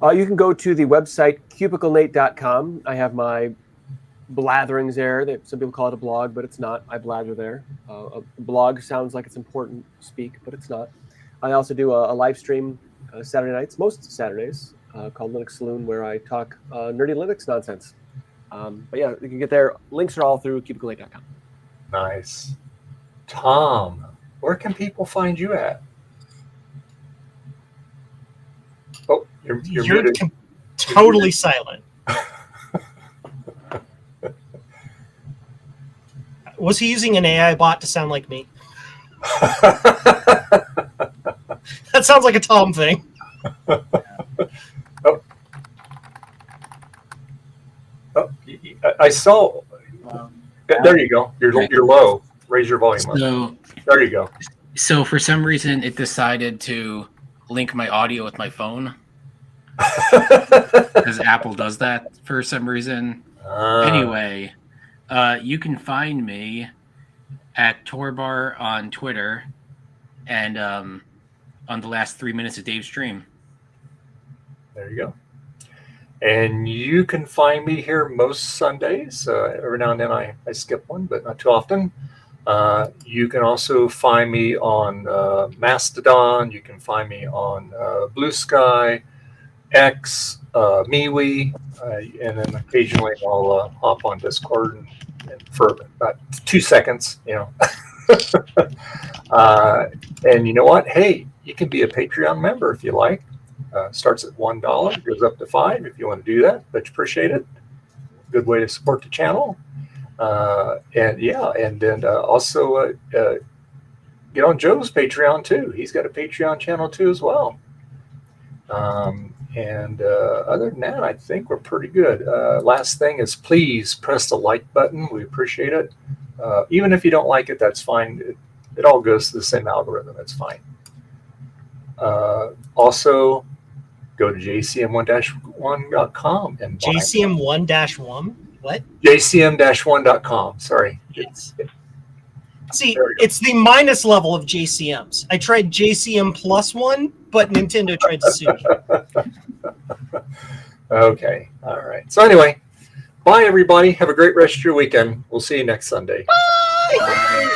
You can go to the website cubiclenate.com. I have my blatherings there. Some people call it a blog, but it's not. I blather there. A blog sounds like it's important to speak, but it's not. I also do a live stream Saturday nights, most Saturdays, called Linux Saloon, where I talk nerdy Linux nonsense. But yeah, you can get there. Links are all through cubiclenate.com. Nice. Tom, where can people find you at? Oh, you're muted. Totally silent. Was he using an AI bot to sound like me? That sounds like a Tom thing. I saw. There you go. You're low. Raise your volume up. So there you go. So for some reason, it decided to link my audio with my phone because Apple does that for some reason. Anyway, you can find me at Torbar on Twitter and on the last 3 minutes of Dave's stream. There you go. And you can find me here most Sundays. Every now and then I skip one, but not too often. You can also find me on Mastodon. You can find me on Blue Sky, X, MeWe, and then occasionally I'll hop on Discord and for about 2 seconds, you know. And you know what? Hey, you can be a Patreon member if you like. Starts at $1, goes up to $5 if you want to do that. Much appreciate it. Good way to support the channel. And yeah, and then also get on Joe's Patreon too. He's got a Patreon channel too as well. And other than that, I think we're pretty good. Last thing is please press the like button. We appreciate it. Even if you don't like it, that's fine. It all goes to the same algorithm. It's fine. Also, go to jcm1-1.com and JCM1-1? What? jcm-1.com. Sorry. See, it's the minus level of JCMs. I tried JCM +1, but Nintendo tried to sue me. Okay. All right. So anyway, bye everybody. Have a great rest of your weekend. We'll see you next Sunday. Bye.